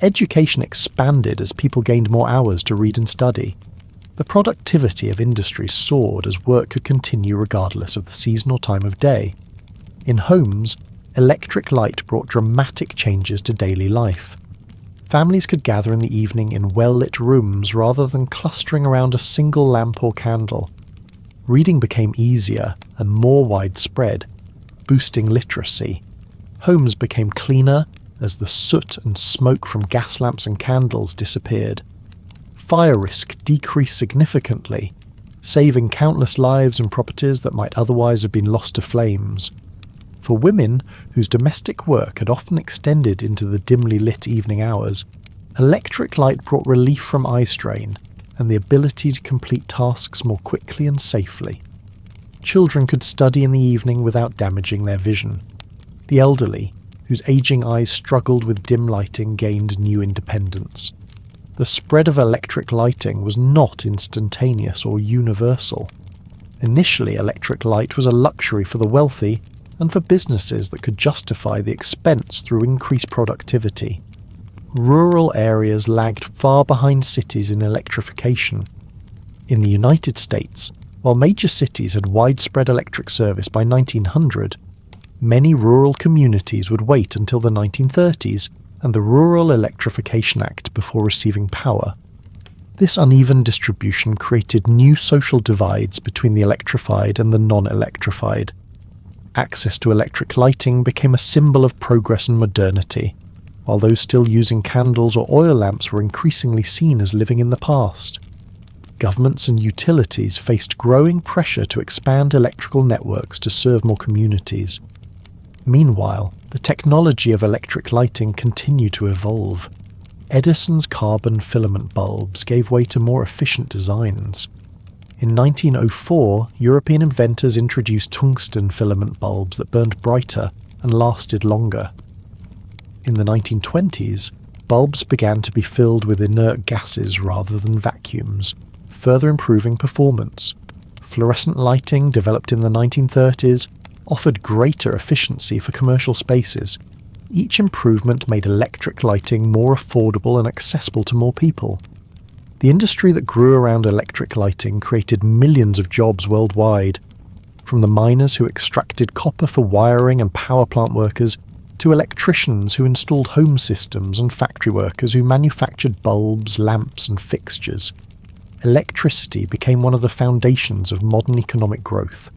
Education expanded as people gained more hours to read and study. The productivity of industry soared as work could continue regardless of the season or time of day. In homes, electric light brought dramatic changes to daily life. Families could gather in the evening in well-lit rooms rather than clustering around a single lamp or candle. Reading became easier and more widespread, boosting literacy. Homes became cleaner as the soot and smoke from gas lamps and candles disappeared. Fire risk decreased significantly, saving countless lives and properties that might otherwise have been lost to flames. For women, whose domestic work had often extended into the dimly lit evening hours, electric light brought relief from eye strain and the ability to complete tasks more quickly and safely. Children could study in the evening without damaging their vision. The elderly, whose aging eyes struggled with dim lighting, gained new independence. The spread of electric lighting was not instantaneous or universal. Initially, electric light was a luxury for the wealthy and for businesses that could justify the expense through increased productivity. Rural areas lagged far behind cities in electrification. In the United States, while major cities had widespread electric service by 1900, many rural communities would wait until the 1930s and the Rural Electrification Act before receiving power. This uneven distribution created new social divides between the electrified and the non-electrified. Access to electric lighting became a symbol of progress and modernity. while those still using candles or oil lamps were increasingly seen as living in the past. Governments and utilities faced growing pressure to expand electrical networks to serve more communities. Meanwhile, the technology of electric lighting continued to evolve. Edison's carbon filament bulbs gave way to more efficient designs. In 1904, European inventors introduced tungsten filament bulbs that burned brighter and lasted longer. In the 1920s, bulbs began to be filled with inert gases rather than vacuums, further improving performance. Fluorescent lighting, developed in the 1930s, offered greater efficiency for commercial spaces. Each improvement made electric lighting more affordable and accessible to more people. The industry that grew around electric lighting created millions of jobs worldwide, from the miners who extracted copper for wiring and power plant workers, to electricians who installed home systems and factory workers who manufactured bulbs, lamps and fixtures. Electricity became one of the foundations of modern economic growth.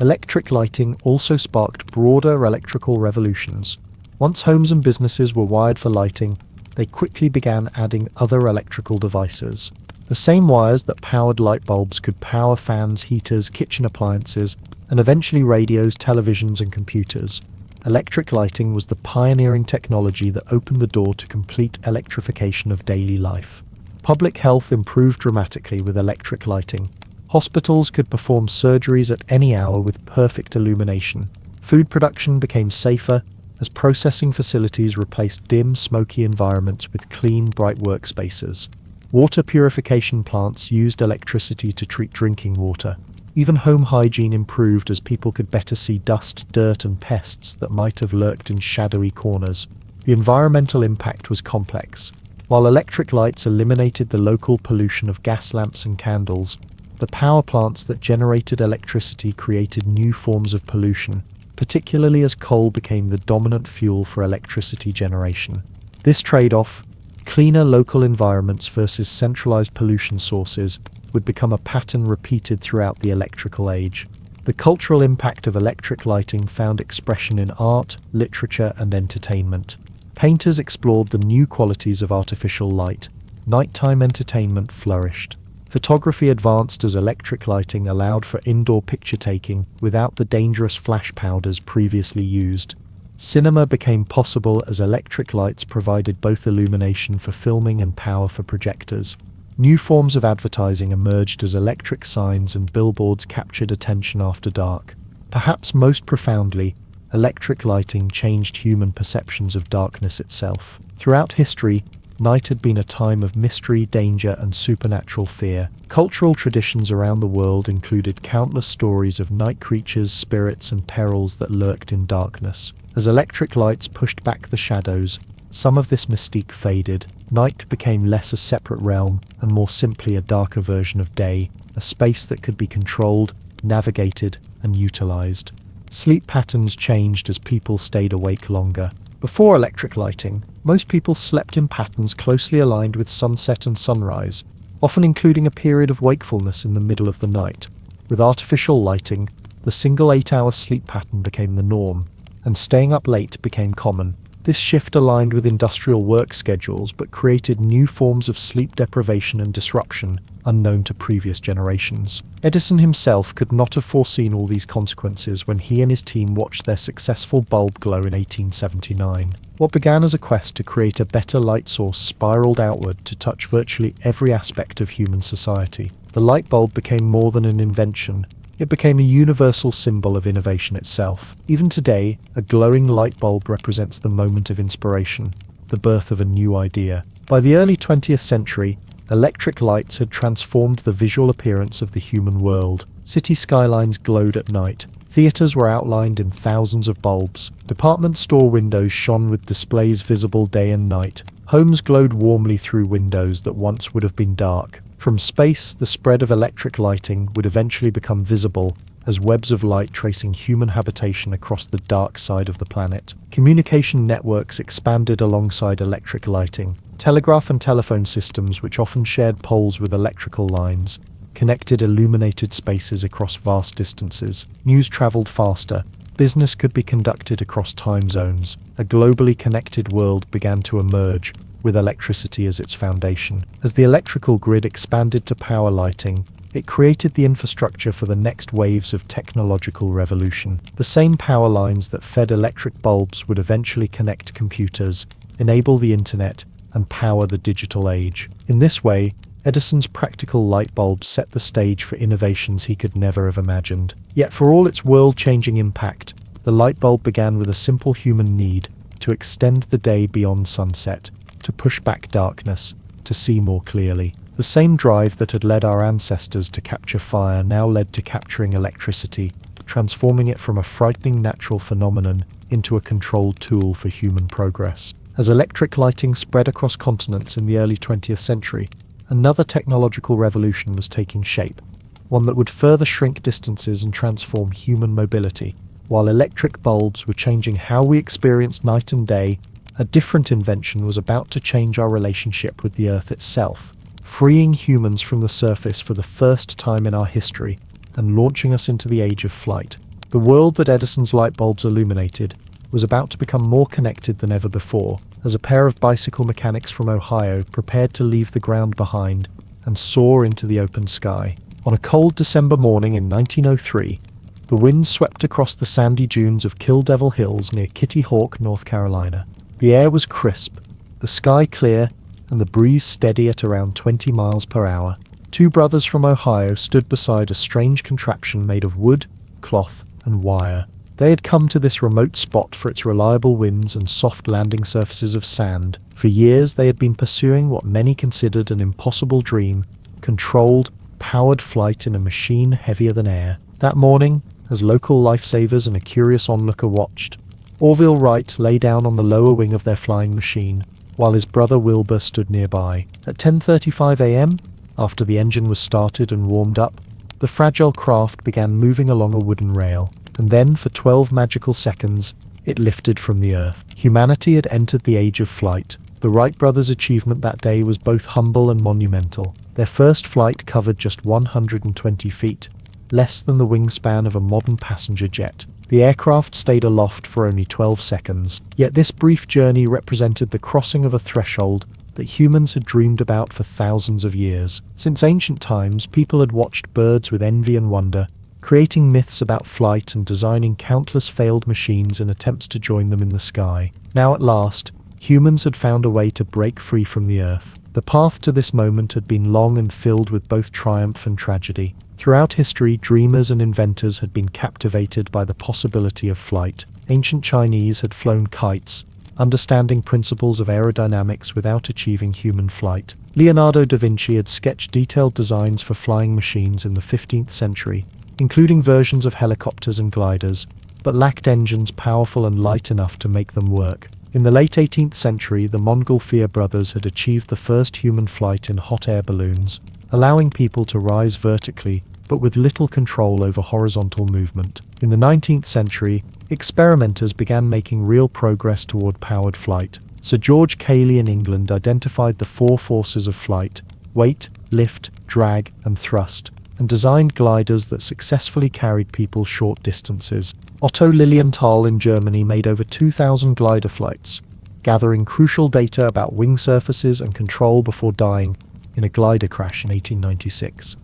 Electric lighting also sparked broader electrical revolutions. Once homes and businesses were wired for lighting, they quickly began adding other electrical devices. The same wires that powered light bulbs could power fans, heaters, kitchen appliances, and eventually radios, televisions, and computers. Electric lighting was the pioneering technology that opened the door to complete electrification of daily life. Public health improved dramatically with electric lighting. Hospitals could perform surgeries at any hour with perfect illumination. Food production became safer as processing facilities replaced dim, smoky environments with clean, bright workspaces. Water purification plants used electricity to treat drinking water. Even home hygiene improved as people could better see dust, dirt, and pests that might have lurked in shadowy corners. The environmental impact was complex. While electric lights eliminated the local pollution of gas lamps and candles, the power plants that generated electricity created new forms of pollution, particularly as coal became the dominant fuel for electricity generation. This trade-off, cleaner local environments versus centralized pollution sources, would become a pattern repeated throughout the electrical age. The cultural impact of electric lighting found expression in art, literature, and entertainment. Painters explored the new qualities of artificial light. Nighttime entertainment flourished. Photography advanced as electric lighting allowed for indoor picture taking without the dangerous flash powders previously used. Cinema became possible as electric lights provided both illumination for filming and power for projectors. New forms of advertising emerged as electric signs and billboards captured attention after dark. Perhaps most profoundly, electric lighting changed human perceptions of darkness itself. Throughout history, night had been a time of mystery, danger, and supernatural fear. Cultural traditions around the world included countless stories of night creatures, spirits, and perils that lurked in darkness. As electric lights pushed back the shadows, some of this mystique faded. Night became less a separate realm and more simply a darker version of day, a space that could be controlled, navigated, and utilized. Sleep patterns changed as people stayed awake longer. Before electric lighting, most people slept in patterns closely aligned with sunset and sunrise, often including a period of wakefulness in the middle of the night. With artificial lighting, the single 8-hour sleep pattern became the norm, and staying up late became common. This shift aligned with industrial work schedules but created new forms of sleep deprivation and disruption unknown to previous generations. Edison himself could not have foreseen all these consequences when he and his team watched their successful bulb glow in 1879. What began as a quest to create a better light source spiraled outward to touch virtually every aspect of human society. The light bulb became more than an invention. It became a universal symbol of innovation itself. Even today, a glowing light bulb represents the moment of inspiration, the birth of a new idea. By the early 20th century, electric lights had transformed the visual appearance of the human world. City skylines glowed at night. Theaters were outlined in thousands of bulbs. Department store windows shone with displays visible day and night. Homes glowed warmly through windows that once would have been dark. From space, the spread of electric lighting would eventually become visible as webs of light tracing human habitation across the dark side of the planet. Communication networks expanded alongside electric lighting. Telegraph and telephone systems, which often shared poles with electrical lines, connected illuminated spaces across vast distances. News traveled faster, Business could be conducted across time zones. A globally connected world began to emerge, with electricity as its foundation. As the electrical grid expanded to power lighting, it created the infrastructure for the next waves of technological revolution. The same power lines that fed electric bulbs would eventually connect computers, enable the internet, and power the digital age. In this way, Edison's practical light bulbs set the stage for innovations he could never have imagined. Yet for all its world-changing impact, the light bulb began with a simple human need to extend the day beyond sunset, to push back darkness, to see more clearly. The same drive that had led our ancestors to capture fire now led to capturing electricity, transforming it from a frightening natural phenomenon into a controlled tool for human progress. As electric lighting spread across continents in the early 20th century, another technological revolution was taking shape, one that would further shrink distances and transform human mobility. While electric bulbs were changing how we experience night and day, a different invention was about to change our relationship with the Earth itself, freeing humans from the surface for the first time in our history and launching us into the age of flight. The world that Edison's light bulbs illuminated was about to become more connected than ever before, as a pair of bicycle mechanics from Ohio prepared to leave the ground behind and soar into the open sky. On a cold December morning in 1903, the wind swept across the sandy dunes of Kill Devil Hills near Kitty Hawk, North Carolina. The air was crisp, the sky clear, and the breeze steady at around 20 miles per hour. Two brothers from Ohio stood beside a strange contraption made of wood, cloth, and wire. They had come to this remote spot for its reliable winds and soft landing surfaces of sand. For years they had been pursuing what many considered an impossible dream, controlled, powered flight in a machine heavier than air. That morning, as local lifesavers and a curious onlooker watched, Orville Wright lay down on the lower wing of their flying machine, while his brother Wilbur stood nearby. At 10:35 a.m., after the engine was started and warmed up, the fragile craft began moving along a wooden rail, and then for 12 magical seconds, it lifted from the Earth. Humanity had entered the age of flight. The Wright brothers' achievement that day was both humble and monumental. Their first flight covered just 120 feet, less than the wingspan of a modern passenger jet. The aircraft stayed aloft for only 12 seconds, yet this brief journey represented the crossing of a threshold that humans had dreamed about for thousands of years. Since ancient times, people had watched birds with envy and wonder, creating myths about flight and designing countless failed machines in attempts to join them in the sky. Now at last, humans had found a way to break free from the Earth. The path to this moment had been long and filled with both triumph and tragedy. Throughout history, dreamers and inventors had been captivated by the possibility of flight. Ancient Chinese had flown kites, understanding principles of aerodynamics without achieving human flight. Leonardo da Vinci had sketched detailed designs for flying machines in the 15th century, including versions of helicopters and gliders, but lacked engines powerful and light enough to make them work. In the late 18th century, the Montgolfier brothers had achieved the first human flight in hot air balloons, allowing people to rise vertically, but with little control over horizontal movement. In the 19th century, experimenters began making real progress toward powered flight. Sir George Cayley in England identified the four forces of flight: weight, lift, drag, and thrust, and designed gliders that successfully carried people short distances. Otto Lilienthal in Germany made over 2,000 glider flights, gathering crucial data about wing surfaces and control before dying in a glider crash in 1896.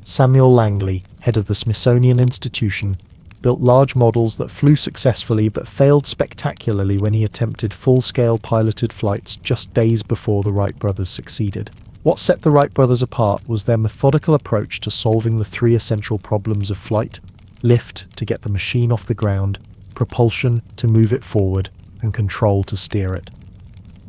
Samuel Langley, head of the Smithsonian Institution, built large models that flew successfully but failed spectacularly when he attempted full-scale piloted flights just days before the Wright brothers succeeded. What set the Wright brothers apart was their methodical approach to solving the three essential problems of flight: lift to get the machine off the ground, propulsion to move it forward, and control to steer it.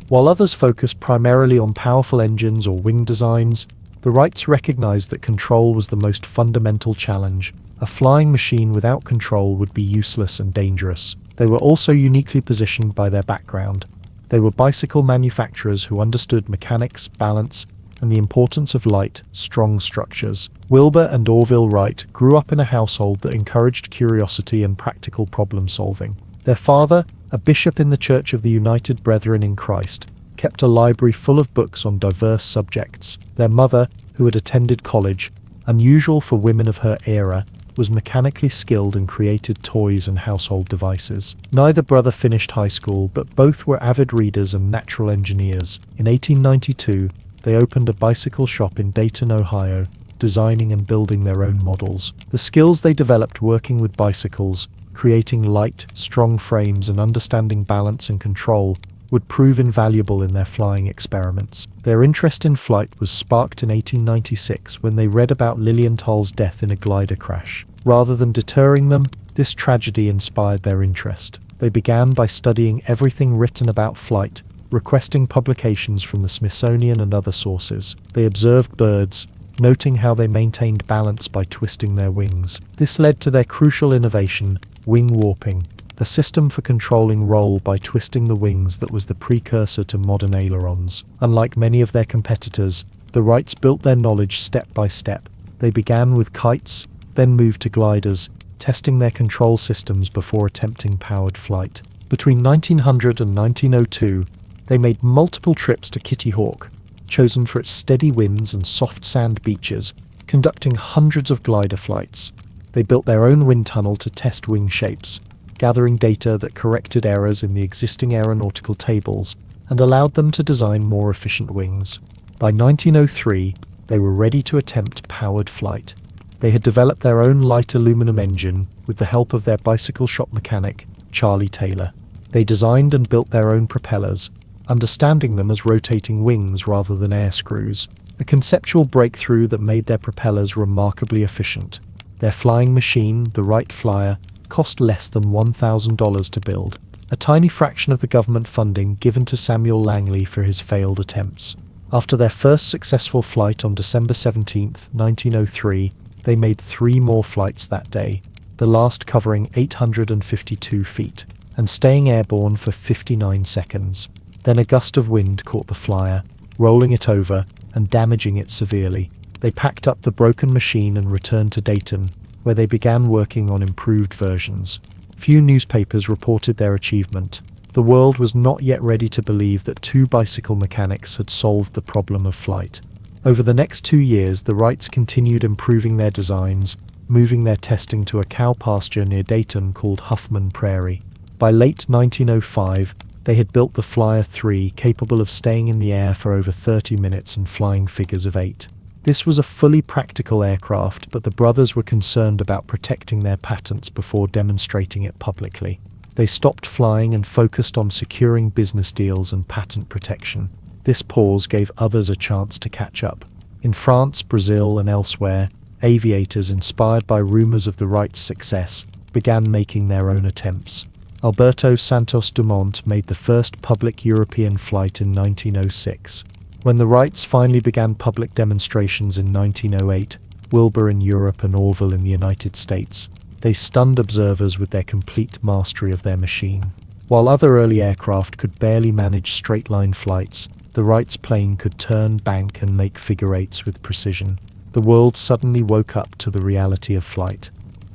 While others focused primarily on powerful engines or wing designs, the Wrights recognized that control was the most fundamental challenge. A flying machine without control would be useless and dangerous. They were also uniquely positioned by their background. They were bicycle manufacturers who understood mechanics, balance, and the importance of light, strong structures. Wilbur and Orville Wright grew up in a household that encouraged curiosity and practical problem solving. Their father, a bishop in the Church of the United Brethren in Christ, kept a library full of books on diverse subjects. Their mother, who had attended college, unusual for women of her era, was mechanically skilled and created toys and household devices. Neither brother finished high school, but both were avid readers and natural engineers. In 1892, they opened a bicycle shop in Dayton, Ohio, designing and building their own models. The skills they developed working with bicycles, creating light, strong frames and understanding balance and control, would prove invaluable in their flying experiments. Their interest in flight was sparked in 1896 when they read about Lilienthal's death in a glider crash. Rather than deterring them, this tragedy inspired their interest. They began by studying everything written about flight, requesting publications from the Smithsonian and other sources. They observed birds, noting how they maintained balance by twisting their wings. This led to their crucial innovation, wing warping, a system for controlling roll by twisting the wings that was the precursor to modern ailerons. Unlike many of their competitors, the Wrights built their knowledge step by step. They began with kites, then moved to gliders, testing their control systems before attempting powered flight. Between 1900 and 1902, they made multiple trips to Kitty Hawk, chosen for its steady winds and soft sand beaches, conducting hundreds of glider flights. They built their own wind tunnel to test wing shapes, gathering data that corrected errors in the existing aeronautical tables and allowed them to design more efficient wings. By 1903, they were ready to attempt powered flight. They had developed their own light aluminum engine with the help of their bicycle shop mechanic, Charlie Taylor. They designed and built their own propellers, understanding them as rotating wings rather than air screws, a conceptual breakthrough that made their propellers remarkably efficient. Their flying machine, the Wright Flyer, cost less than $1,000 to build, a tiny fraction of the government funding given to Samuel Langley for his failed attempts. After their first successful flight on December 17, 1903, they made 3 more flights that day, the last covering 852 feet, and staying airborne for 59 seconds. Then a gust of wind caught the Flyer, rolling it over and damaging it severely. They packed up the broken machine and returned to Dayton, where they began working on improved versions. Few newspapers reported their achievement. The world was not yet ready to believe that 2 bicycle mechanics had solved the problem of flight. Over the next 2 years, the Wrights continued improving their designs, moving their testing to a cow pasture near Dayton called Huffman Prairie. By late 1905, they had built the Flyer 3, capable of staying in the air for over 30 minutes and flying figures of 8. This was a fully practical aircraft, but the brothers were concerned about protecting their patents before demonstrating it publicly. They stopped flying and focused on securing business deals and patent protection. This pause gave others a chance to catch up. In France, Brazil, and elsewhere, aviators inspired by rumors of the Wrights' success began making their own attempts. Alberto Santos Dumont made the first public European flight in 1906. When the Wrights finally began public demonstrations in 1908, Wilbur in Europe and Orville in the United States, they stunned observers with their complete mastery of their machine. While other early aircraft could barely manage straight-line flights, the Wrights' plane could turn, bank, and make figure eights with precision. The world suddenly woke up to the reality of flight.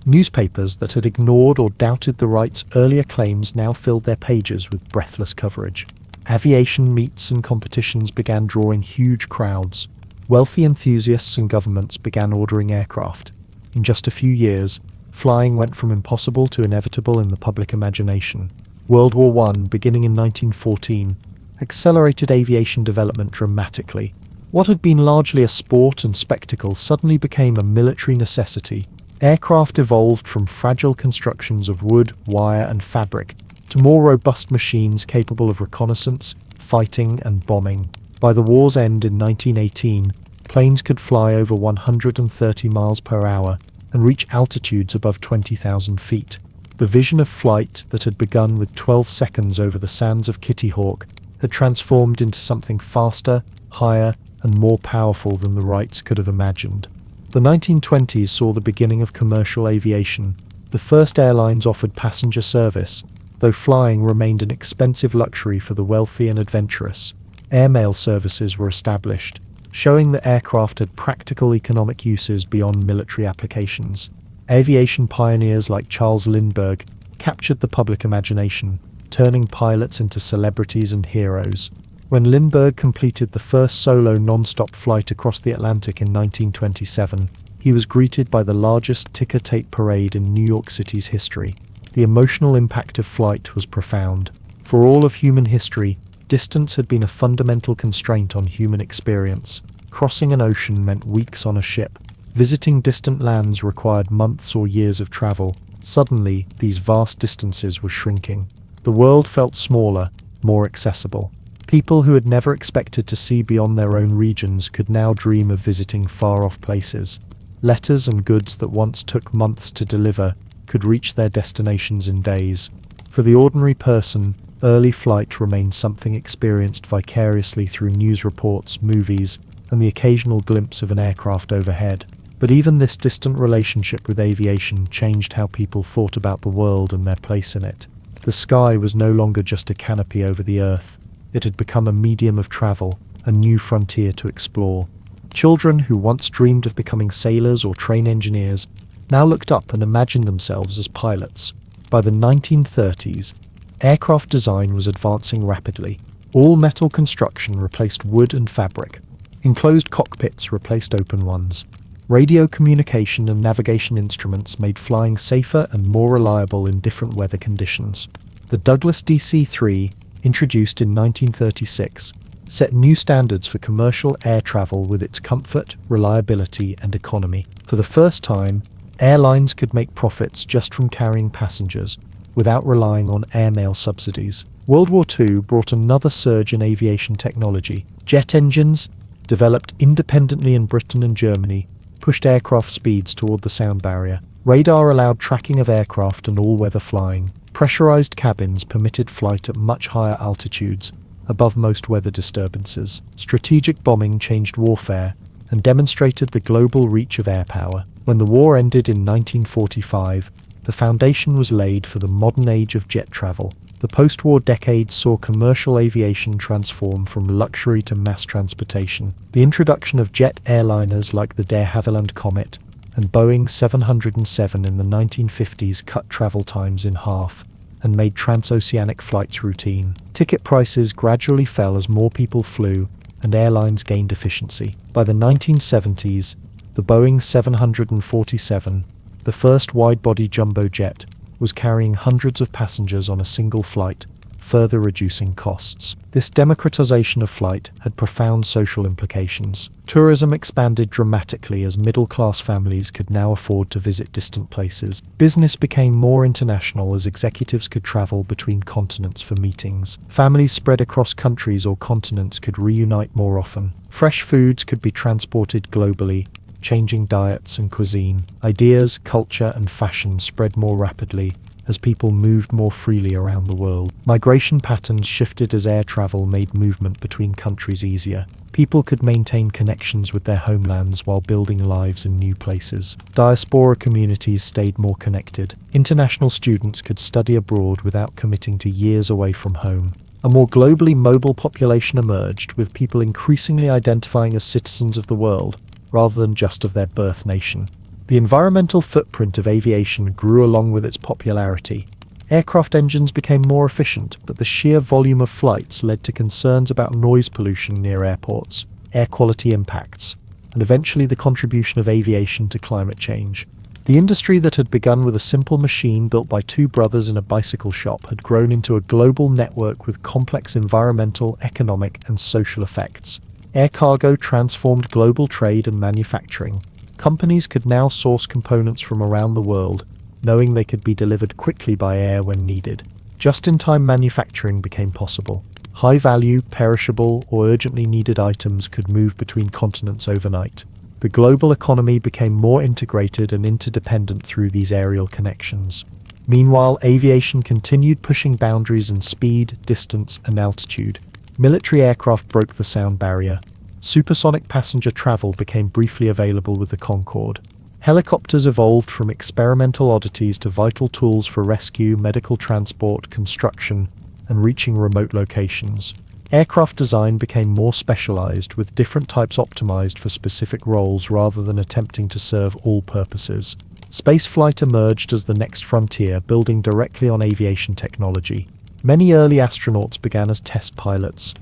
Newspapers that had ignored or doubted the Wrights' earlier claims now filled their pages with breathless coverage. Aviation meets and competitions began drawing huge crowds. Wealthy enthusiasts and governments began ordering aircraft. In just a few years, flying went from impossible to inevitable in the public imagination. World War I, beginning in 1914, accelerated aviation development dramatically. What had been largely a sport and spectacle suddenly became a military necessity. Aircraft evolved from fragile constructions of wood, wire, and fabric to more robust machines capable of reconnaissance, fighting, and bombing. By the war's end in 1918, planes could fly over 130 miles per hour and reach altitudes above 20,000 feet. The vision of flight that had begun with 12 seconds over the sands of Kitty Hawk had transformed into something faster, higher, and more powerful than the Wrights could have imagined. The 1920s saw the beginning of commercial aviation. The first airlines offered passenger service, though flying remained an expensive luxury for the wealthy and adventurous. Airmail services were established, showing that aircraft had practical economic uses beyond military applications. Aviation pioneers like Charles Lindbergh captured the public imagination, turning pilots into celebrities and heroes. When Lindbergh completed the first solo non-stop flight across the Atlantic in 1927, he was greeted by the largest ticker-tape parade in New York City's history. The emotional impact of flight was profound. For all of human history, distance had been a fundamental constraint on human experience. Crossing an ocean meant weeks on a ship. Visiting distant lands required months or years of travel. Suddenly, these vast distances were shrinking. The world felt smaller, more accessible. People who had never expected to see beyond their own regions could now dream of visiting far-off places. Letters and goods that once took months to deliver could reach their destinations in days. For the ordinary person, early flight remained something experienced vicariously through news reports, movies, and the occasional glimpse of an aircraft overhead. But even this distant relationship with aviation changed how people thought about the world and their place in it. The sky was no longer just a canopy over the earth. It had become a medium of travel, a new frontier to explore. Children who once dreamed of becoming sailors or train engineers now looked up and imagined themselves as pilots. By the 1930s, aircraft design was advancing rapidly. All metal construction replaced wood and fabric. Enclosed cockpits replaced open ones. Radio communication and navigation instruments made flying safer and more reliable in different weather conditions. The Douglas DC-3, introduced in 1936, set new standards for commercial air travel with its comfort, reliability, and economy. For the first time, airlines could make profits just from carrying passengers, without relying on airmail subsidies. World War II brought another surge in aviation technology. Jet engines, developed independently in Britain and Germany, pushed aircraft speeds toward the sound barrier. Radar allowed tracking of aircraft and all-weather flying. Pressurized cabins permitted flight at much higher altitudes, above most weather disturbances. Strategic bombing changed warfare and demonstrated the global reach of air power. When the war ended in 1945, the foundation was laid for the modern age of jet travel. The post-war decades saw commercial aviation transform from luxury to mass transportation. The introduction of jet airliners like the de Havilland Comet and Boeing 707 in the 1950s cut travel times in half and made transoceanic flights routine. Ticket prices gradually fell as more people flew and airlines gained efficiency. By the 1970s, the Boeing 747, the first wide-body jumbo jet, was carrying hundreds of passengers on a single flight, further reducing costs. This democratization of flight had profound social implications. Tourism expanded dramatically as middle-class families could now afford to visit distant places. Business became more international as executives could travel between continents for meetings. Families spread across countries or continents could reunite more often. Fresh foods could be transported globally, changing diets and cuisine. Ideas, culture, and fashion spread more rapidly as people moved more freely around the world. Migration patterns shifted as air travel made movement between countries easier. People could maintain connections with their homelands while building lives in new places. Diaspora communities stayed more connected. International students could study abroad without committing to years away from home. A more globally mobile population emerged, with people increasingly identifying as citizens of the world, rather than just of their birth nation. The environmental footprint of aviation grew along with its popularity. Aircraft engines became more efficient, but the sheer volume of flights led to concerns about noise pollution near airports, air quality impacts, and eventually the contribution of aviation to climate change. The industry that had begun with a simple machine built by two brothers in a bicycle shop had grown into a global network with complex environmental, economic, and social effects. Air cargo transformed global trade and manufacturing. Companies could now source components from around the world, knowing they could be delivered quickly by air when needed. Just-in-time manufacturing became possible. High-value, perishable, or urgently needed items could move between continents overnight. The global economy became more integrated and interdependent through these aerial connections. Meanwhile, aviation continued pushing boundaries in speed, distance, and altitude. Military aircraft broke the sound barrier. Supersonic passenger travel became briefly available with the Concorde. Helicopters evolved from experimental oddities to vital tools for rescue, medical transport, construction, and reaching remote locations. Aircraft design became more specialized, with different types optimized for specific roles rather than attempting to serve all purposes. Spaceflight emerged as the next frontier, building directly on aviation technology. Many early astronauts began as test pilots.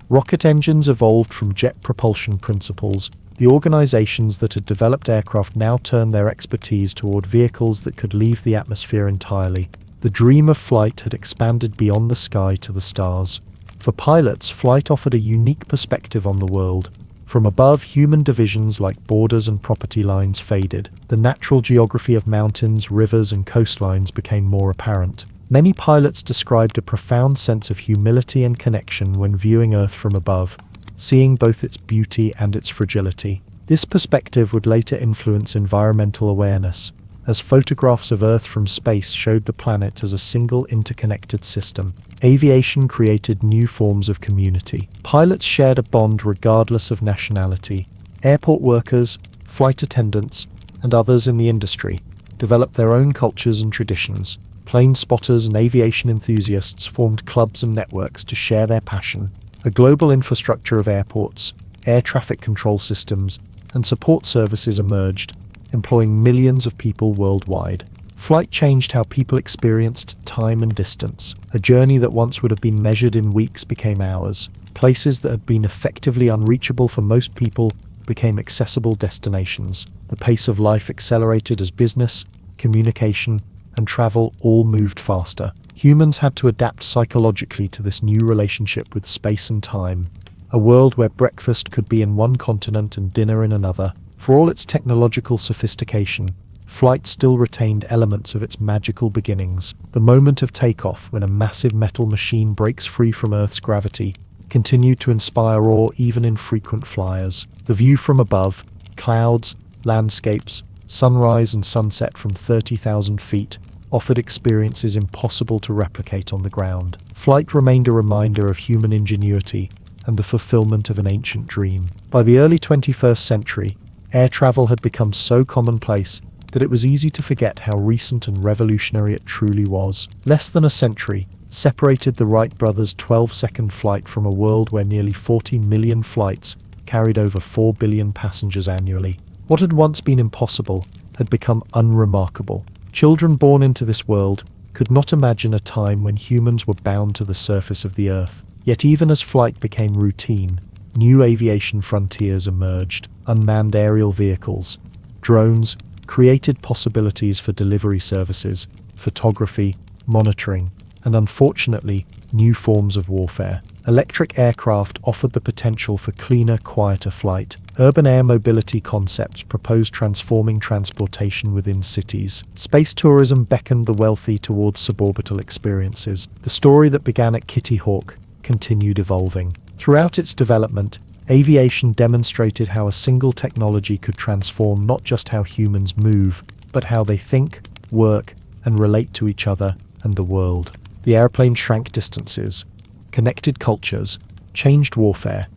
Rocket engines evolved from jet propulsion principles. The organizations that had developed aircraft now turned their expertise toward vehicles that could leave the atmosphere entirely. The dream of flight had expanded beyond the sky to the stars. For pilots, flight offered a unique perspective on the world. From above, human divisions like borders and property lines faded. The natural geography of mountains, rivers, and coastlines became more apparent. Many pilots described a profound sense of humility and connection when viewing Earth from above, seeing both its beauty and its fragility. This perspective would later influence environmental awareness, as photographs of Earth from space showed the planet as a single interconnected system. Aviation created new forms of community. Pilots shared a bond regardless of nationality. Airport workers, flight attendants, and others in the industry developed their own cultures and traditions. Plane spotters and aviation enthusiasts formed clubs and networks to share their passion. A global infrastructure of airports, air traffic control systems, and support services emerged, employing millions of people worldwide. Flight changed how people experienced time and distance. A journey that once would have been measured in weeks became hours. Places that had been effectively unreachable for most people became accessible destinations. The pace of life accelerated as business, communication, and travel all moved faster. Humans had to adapt psychologically to this new relationship with space and time. A world where breakfast could be in one continent and dinner in another. For all its technological sophistication, flight still retained elements of its magical beginnings. The moment of takeoff, when a massive metal machine breaks free from Earth's gravity, continued to inspire awe even in frequent flyers. The view from above, clouds, landscapes, sunrise and sunset from 30,000 feet, offered experiences impossible to replicate on the ground. Flight remained a reminder of human ingenuity and the fulfillment of an ancient dream. By the early 21st century, air travel had become so commonplace that it was easy to forget how recent and revolutionary it truly was. Less than a century separated the Wright brothers' 12-second flight from a world where nearly 40 million flights carried over 4 billion passengers annually. What had once been impossible had become unremarkable. Children born into this world could not imagine a time when humans were bound to the surface of the Earth. Yet even as flight became routine, new aviation frontiers emerged. Unmanned aerial vehicles, drones, created possibilities for delivery services, photography, monitoring, and unfortunately, new forms of warfare. Electric aircraft offered the potential for cleaner, quieter flight. Urban air mobility concepts proposed transforming transportation within cities. Space tourism beckoned the wealthy towards suborbital experiences. The story that began at Kitty Hawk continued evolving. Throughout its development, aviation demonstrated how a single technology could transform not just how humans move, but how they think, work, and relate to each other and the world. The airplane shrank distances, connected cultures, changed warfare,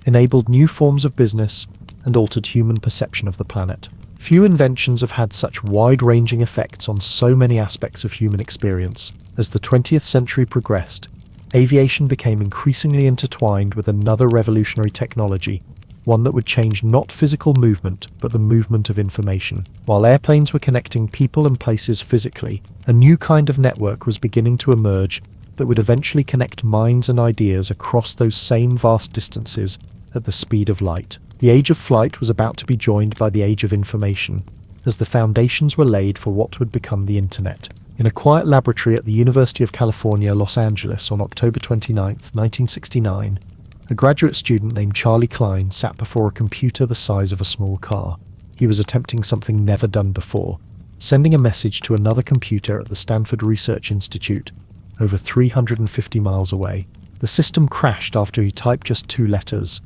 enabled new forms of business, and altered human perception of the planet. Few inventions have had such wide-ranging effects on so many aspects of human experience. As the 20th century progressed, aviation became increasingly intertwined with another revolutionary technology, one that would change not physical movement, but the movement of information. While airplanes were connecting people and places physically, a new kind of network was beginning to emerge that would eventually connect minds and ideas across those same vast distances at the speed of light. The age of flight was about to be joined by the age of information, as the foundations were laid for what would become the internet. In a quiet laboratory at the University of California, Los Angeles on October 29, 1969, a graduate student named Charlie Klein sat before a computer the size of a small car. He was attempting something never done before, sending a message to another computer at the Stanford Research Institute, over 350 miles away. The system crashed after he typed just two letters,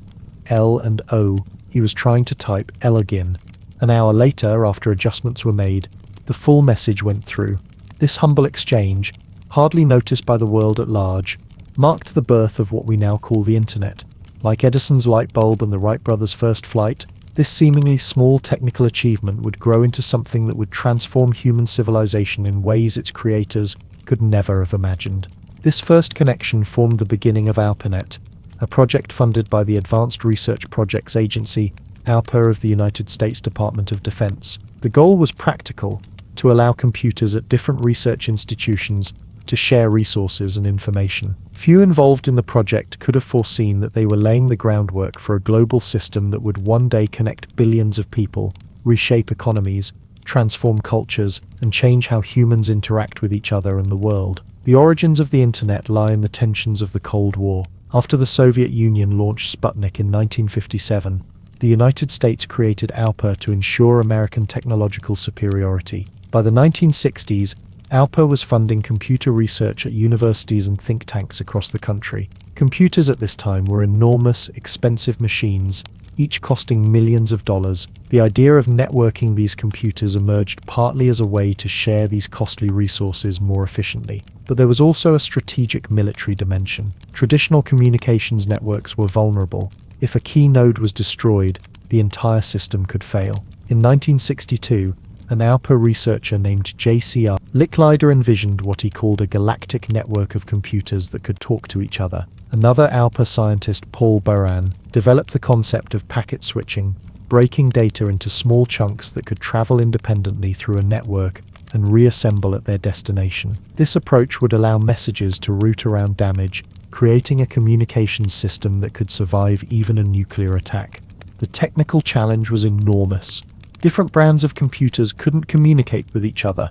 L and O. He was trying to type L again. An hour later, after adjustments were made, the full message went through. This humble exchange, hardly noticed by the world at large, marked the birth of what we now call the internet. Like Edison's light bulb and the Wright brothers' first flight, this seemingly small technical achievement would grow into something that would transform human civilization in ways its creators could never have imagined. This first connection formed the beginning of ARPANET, a project funded by the Advanced Research Projects Agency, ARPA of the United States Department of Defense. The goal was practical, to allow computers at different research institutions to share resources and information. Few involved in the project could have foreseen that they were laying the groundwork for a global system that would one day connect billions of people, reshape economies, transform cultures, and change how humans interact with each other and the world. The origins of the internet lie in the tensions of the Cold War. After the Soviet Union launched Sputnik in 1957, the United States created ALPA to ensure American technological superiority. By the 1960s, ALPA was funding computer research at universities and think tanks across the country. Computers at this time were enormous, expensive machines, each costing millions of dollars. The idea of networking these computers emerged partly as a way to share these costly resources more efficiently. But there was also a strategic military dimension. Traditional communications networks were vulnerable. If a key node was destroyed, the entire system could fail. In 1962, an ALPA researcher named J.C.R. Licklider envisioned what he called a galactic network of computers that could talk to each other. Another ALPA scientist, Paul Baran, developed the concept of packet switching, breaking data into small chunks that could travel independently through a network and reassemble at their destination. This approach would allow messages to route around damage, creating a communications system that could survive even a nuclear attack. The technical challenge was enormous. Different brands of computers couldn't communicate with each other.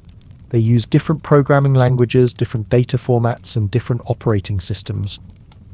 They used different programming languages, different data formats, and different operating systems.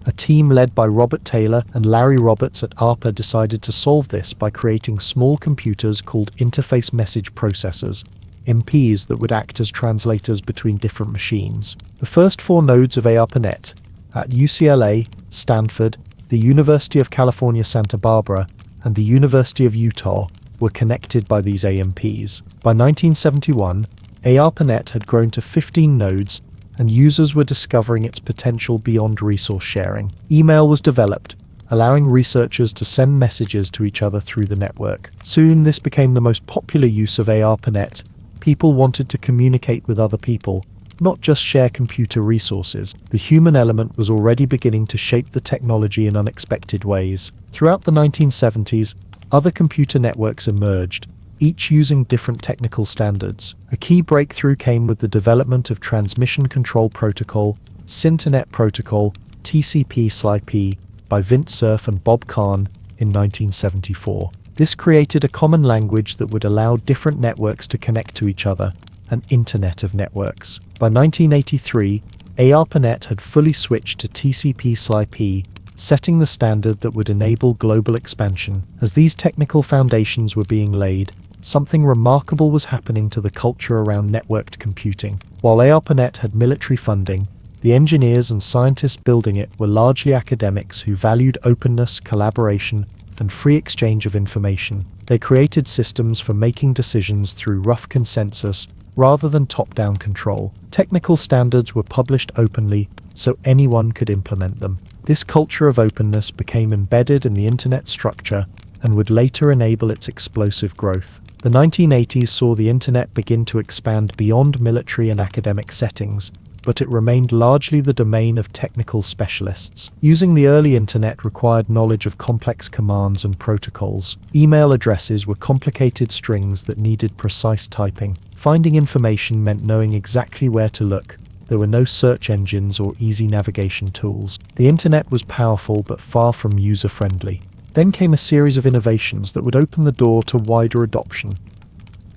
A team led by Robert Taylor and Larry Roberts at ARPA decided to solve this by creating small computers called interface message processors, MPs, that would act as translators between different machines. The first 4 nodes of ARPANET at UCLA, Stanford, the University of California, Santa Barbara, and the University of Utah were connected by these AMPs. By 1971, ARPANET had grown to 15 nodes, and users were discovering its potential beyond resource sharing. Email was developed, allowing researchers to send messages to each other through the network. Soon, this became the most popular use of ARPANET. People wanted to communicate with other people, not just share computer resources. The human element was already beginning to shape the technology in unexpected ways. Throughout the 1970s, other computer networks emerged, each using different technical standards. A key breakthrough came with the development of Transmission Control Protocol, Synternet Protocol, TCP/IP, by Vint Cerf and Bob Kahn in 1974. This created a common language that would allow different networks to connect to each other, an Internet of Networks. By 1983, ARPANET had fully switched to TCP/IP, setting the standard that would enable global expansion. As these technical foundations were being laid, something remarkable was happening to the culture around networked computing. While ARPANET had military funding, the engineers and scientists building it were largely academics who valued openness, collaboration, and free exchange of information. They created systems for making decisions through rough consensus rather than top-down control. Technical standards were published openly, so anyone could implement them. This culture of openness became embedded in the Internet structure and would later enable its explosive growth. The 1980s saw the Internet begin to expand beyond military and academic settings, but it remained largely the domain of technical specialists. Using the early Internet required knowledge of complex commands and protocols. Email addresses were complicated strings that needed precise typing. Finding information meant knowing exactly where to look. There were no search engines or easy navigation tools. The Internet was powerful but far from user-friendly. Then came a series of innovations that would open the door to wider adoption.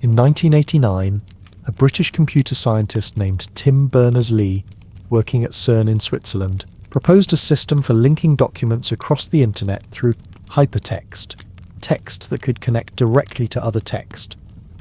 In 1989, a British computer scientist named Tim Berners-Lee, working at CERN in Switzerland, proposed a system for linking documents across the Internet through hypertext, text that could connect directly to other text.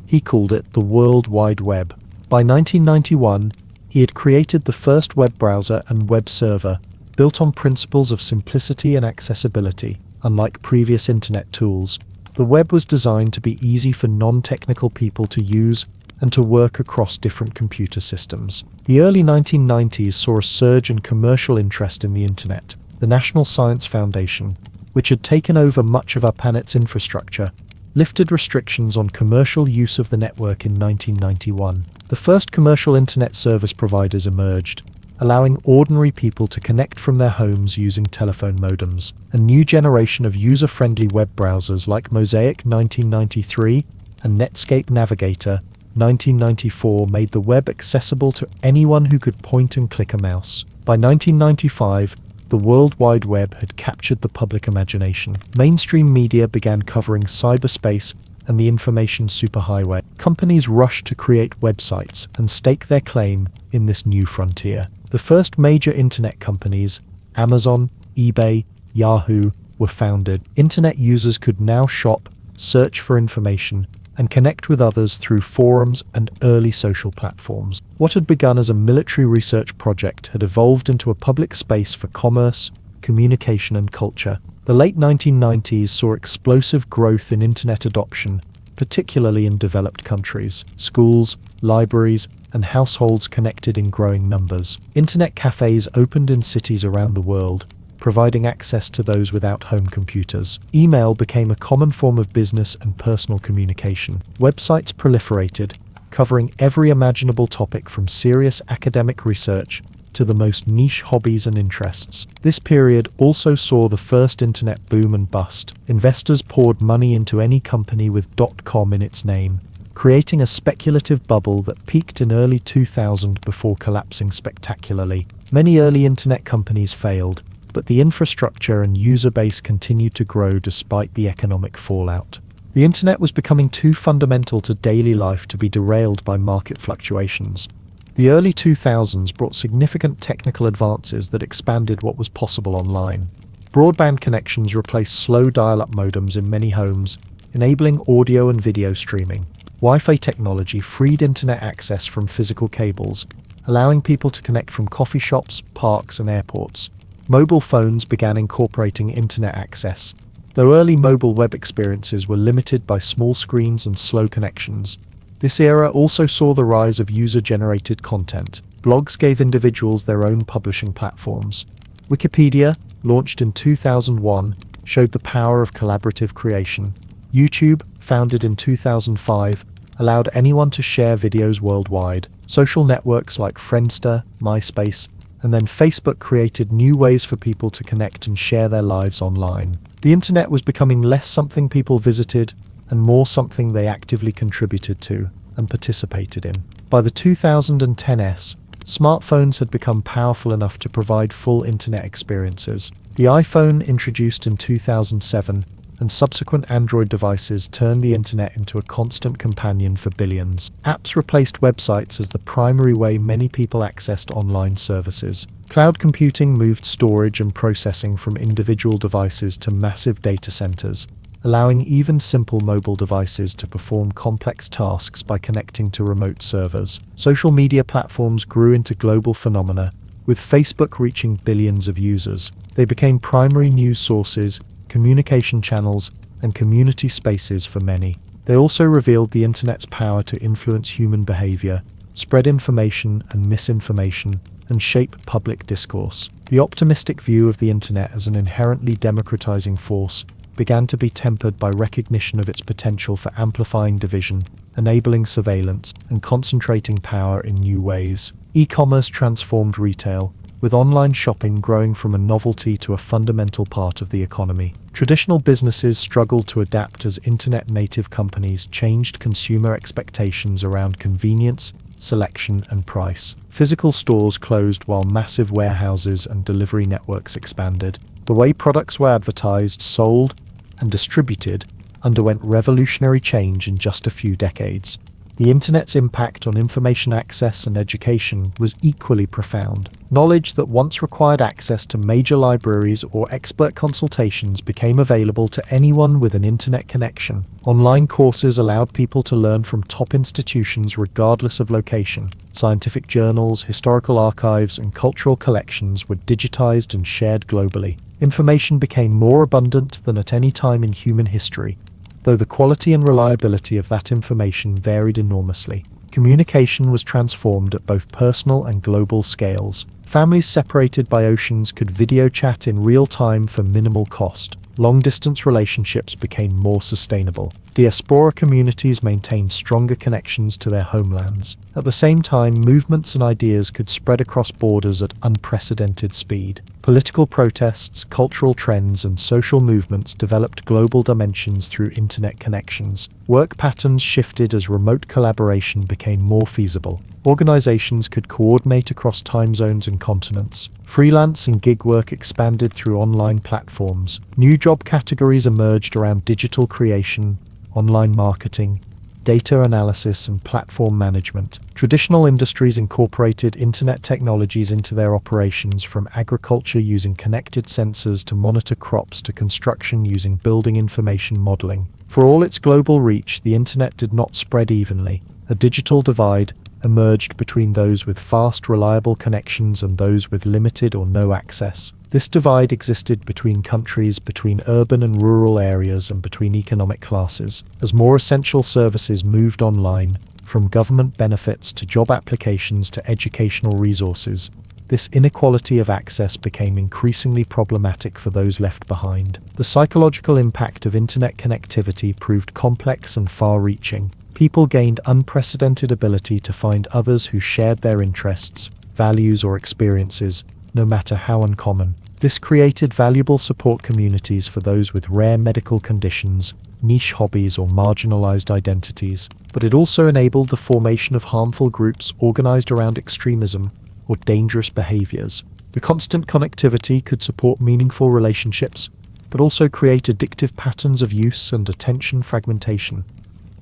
He called it the World Wide Web. By 1991, he had created the first web browser and web server, built on principles of simplicity and accessibility. Unlike previous Internet tools, the web was designed to be easy for non-technical people to use and to work across different computer systems. The early 1990s saw a surge in commercial interest in the Internet. The National Science Foundation, which had taken over much of ARPANET's infrastructure, lifted restrictions on commercial use of the network in 1991. The first commercial Internet service providers emerged, allowing ordinary people to connect from their homes using telephone modems. A new generation of user-friendly web browsers like Mosaic 1993 and Netscape Navigator 1994 made the web accessible to anyone who could point and click a mouse. By 1995, the World Wide Web had captured the public imagination. Mainstream media began covering cyberspace and the information superhighway. Companies rushed to create websites and stake their claim in this new frontier. The first major internet companies, Amazon, eBay, Yahoo, were founded. Internet users could now shop, search for information, and connect with others through forums and early social platforms. What had begun as a military research project had evolved into a public space for commerce, communication, and culture. The late 1990s saw explosive growth in internet adoption, particularly in developed countries. Schools, libraries, and households connected in growing numbers. Internet cafes opened in cities around the world, providing access to those without home computers. Email became a common form of business and personal communication. Websites proliferated, covering every imaginable topic from serious academic research to the most niche hobbies and interests. This period also saw the first internet boom and bust. Investors poured money into any company with .com in its name, creating a speculative bubble that peaked in early 2000 before collapsing spectacularly. Many early internet companies failed, but the infrastructure and user base continued to grow despite the economic fallout. The internet was becoming too fundamental to daily life to be derailed by market fluctuations. The early 2000s brought significant technical advances that expanded what was possible online. Broadband connections replaced slow dial-up modems in many homes, enabling audio and video streaming. Wi-Fi technology freed internet access from physical cables, allowing people to connect from coffee shops, parks, and airports. Mobile phones began incorporating internet access. Though early mobile web experiences were limited by small screens and slow connections, this era also saw the rise of user-generated content. Blogs gave individuals their own publishing platforms. Wikipedia, launched in 2001, showed the power of collaborative creation. YouTube, founded in 2005, allowed anyone to share videos worldwide. Social networks like Friendster, MySpace, and then Facebook created new ways for people to connect and share their lives online. The internet was becoming less something people visited and more something they actively contributed to and participated in. By the 2010s, smartphones had become powerful enough to provide full internet experiences. The iPhone, introduced in 2007, and subsequent Android devices turned the internet into a constant companion for billions. Apps replaced websites as the primary way many people accessed online services. Cloud computing moved storage and processing from individual devices to massive data centers, allowing even simple mobile devices to perform complex tasks by connecting to remote servers. Social media platforms grew into global phenomena, with Facebook reaching billions of users. They became primary news sources, communication channels, and community spaces for many. They also revealed the internet's power to influence human behavior, spread information and misinformation, and shape public discourse. The optimistic view of the internet as an inherently democratizing force began to be tempered by recognition of its potential for amplifying division, enabling surveillance, and concentrating power in new ways. E-commerce transformed retail, with online shopping growing from a novelty to a fundamental part of the economy. Traditional businesses struggled to adapt as internet-native companies changed consumer expectations around convenience, selection, and price. Physical stores closed while massive warehouses and delivery networks expanded. The way products were advertised, sold, and distributed underwent revolutionary change in just a few decades. The internet's impact on information access and education was equally profound. Knowledge that once required access to major libraries or expert consultations became available to anyone with an internet connection. Online courses allowed people to learn from top institutions regardless of location. Scientific journals, historical archives, and cultural collections were digitized and shared globally. Information became more abundant than at any time in human history, though the quality and reliability of that information varied enormously. Communication was transformed at both personal and global scales. Families separated by oceans could video chat in real time for minimal cost. Long-distance relationships became more sustainable. Diaspora communities maintained stronger connections to their homelands. At the same time, movements and ideas could spread across borders at unprecedented speed. Political protests, cultural trends, and social movements developed global dimensions through internet connections. Work patterns shifted as remote collaboration became more feasible. Organizations could coordinate across time zones and continents. Freelance and gig work expanded through online platforms. New job categories emerged around digital creation, online marketing, data analysis, and platform management. Traditional industries incorporated internet technologies into their operations, from agriculture using connected sensors to monitor crops to construction using building information modeling. For all its global reach, the internet did not spread evenly. A digital divide emerged between those with fast, reliable connections and those with limited or no access. This divide existed between countries, between urban and rural areas, and between economic classes. As more essential services moved online, from government benefits to job applications to educational resources, this inequality of access became increasingly problematic for those left behind. The psychological impact of internet connectivity proved complex and far-reaching. People gained unprecedented ability to find others who shared their interests, values, or experiences, no matter how uncommon. This created valuable support communities for those with rare medical conditions, niche hobbies, or marginalized identities. But it also enabled the formation of harmful groups organized around extremism or dangerous behaviors. The constant connectivity could support meaningful relationships, but also create addictive patterns of use and attention fragmentation.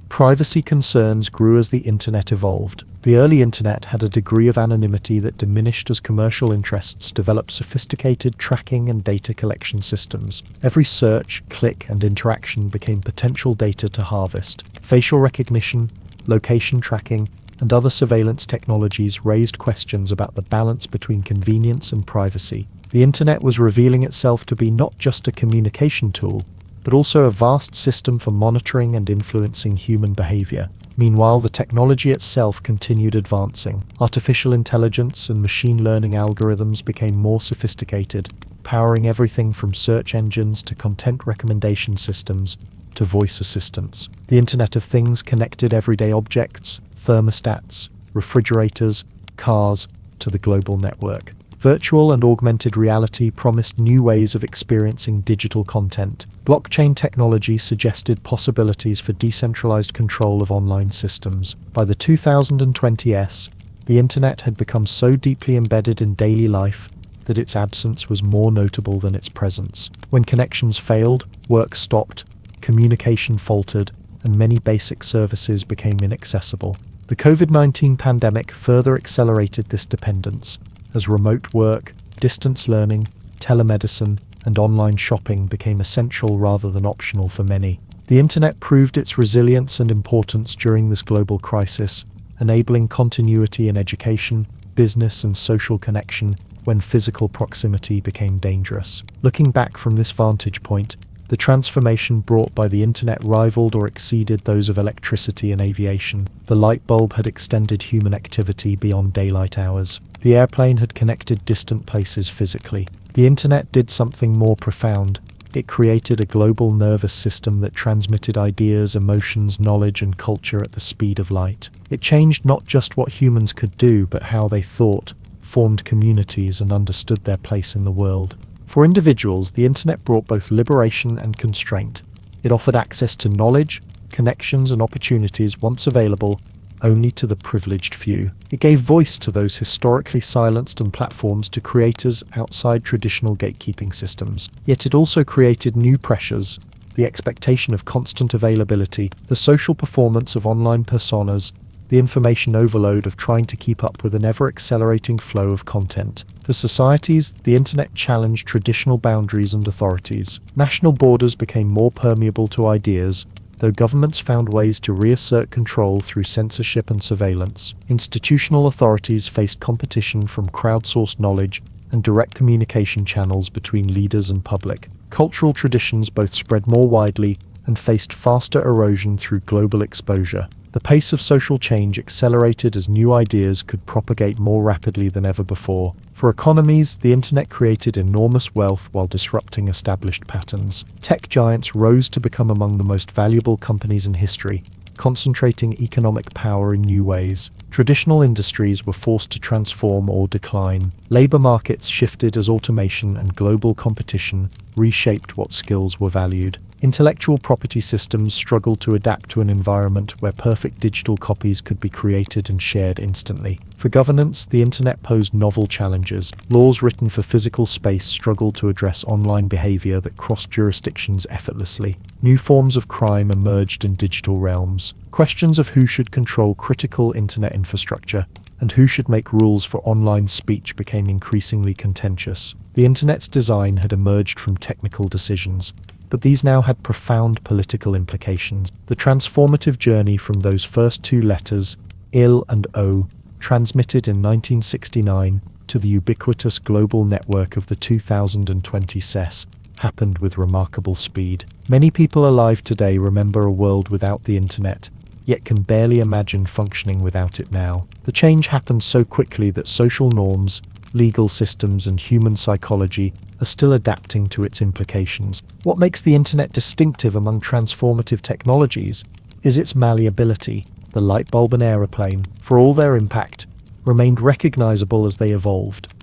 Privacy concerns grew as the internet evolved. The early internet had a degree of anonymity that diminished as commercial interests developed sophisticated tracking and data collection systems. Every search, click, and interaction became potential data to harvest. Facial recognition, location tracking, and other surveillance technologies raised questions about the balance between convenience and privacy. The internet was revealing itself to be not just a communication tool, but also a vast system for monitoring and influencing human behavior. Meanwhile, the technology itself continued advancing. Artificial intelligence and machine learning algorithms became more sophisticated, powering everything from search engines to content recommendation systems to voice assistants. The Internet of Things connected everyday objects, thermostats, refrigerators, cars, to the global network. Virtual and augmented reality promised new ways of experiencing digital content. Blockchain technology suggested possibilities for decentralized control of online systems. By the 2020s, the internet had become so deeply embedded in daily life that its absence was more notable than its presence. When connections failed, work stopped, communication faltered, and many basic services became inaccessible. The COVID-19 pandemic further accelerated this dependence, as remote work, distance learning, telemedicine, and online shopping became essential rather than optional for many. The internet proved its resilience and importance during this global crisis, enabling continuity in education, business, and social connection when physical proximity became dangerous. Looking back from this vantage point, the transformation brought by the internet rivaled or exceeded those of electricity and aviation. The light bulb had extended human activity beyond daylight hours. The airplane had connected distant places physically. The internet did something more profound. It created a global nervous system that transmitted ideas, emotions, knowledge, and culture at the speed of light. It changed not just what humans could do, but how they thought, formed communities, and understood their place in the world. For individuals, the internet brought both liberation and constraint. It offered access to knowledge, connections, and opportunities once available only to the privileged few. It gave voice to those historically silenced and platforms to creators outside traditional gatekeeping systems. Yet it also created new pressures: the expectation of constant availability, the social performance of online personas, the information overload of trying to keep up with an ever-accelerating flow of content. For societies, the internet challenged traditional boundaries and authorities. National borders became more permeable to ideas, though governments found ways to reassert control through censorship and surveillance. Institutional authorities faced competition from crowdsourced knowledge and direct communication channels between leaders and public. Cultural traditions both spread more widely and faced faster erosion through global exposure. The pace of social change accelerated as new ideas could propagate more rapidly than ever before. For economies, the internet created enormous wealth while disrupting established patterns. Tech giants rose to become among the most valuable companies in history, concentrating economic power in new ways. Traditional industries were forced to transform or decline. Labor markets shifted as automation and global competition reshaped what skills were valued. Intellectual property systems struggled to adapt to an environment where perfect digital copies could be created and shared instantly. For governance, the internet posed novel challenges. Laws written for physical space struggled to address online behavior that crossed jurisdictions effortlessly. New forms of crime emerged in digital realms. Questions of who should control critical internet infrastructure and who should make rules for online speech became increasingly contentious. The internet's design had emerged from technical decisions, but these now had profound political implications. The transformative journey from those first two letters, IL and O, transmitted in 1969 to the ubiquitous global network of the 2020 CES, happened with remarkable speed. Many people alive today remember a world without the internet, yet can barely imagine functioning without it now. The change happened so quickly that social norms, legal systems, and human psychology are still adapting to its implications. What makes the internet distinctive among transformative technologies is its malleability. The light bulb and aeroplane, for all their impact, remained recognizable as they evolved.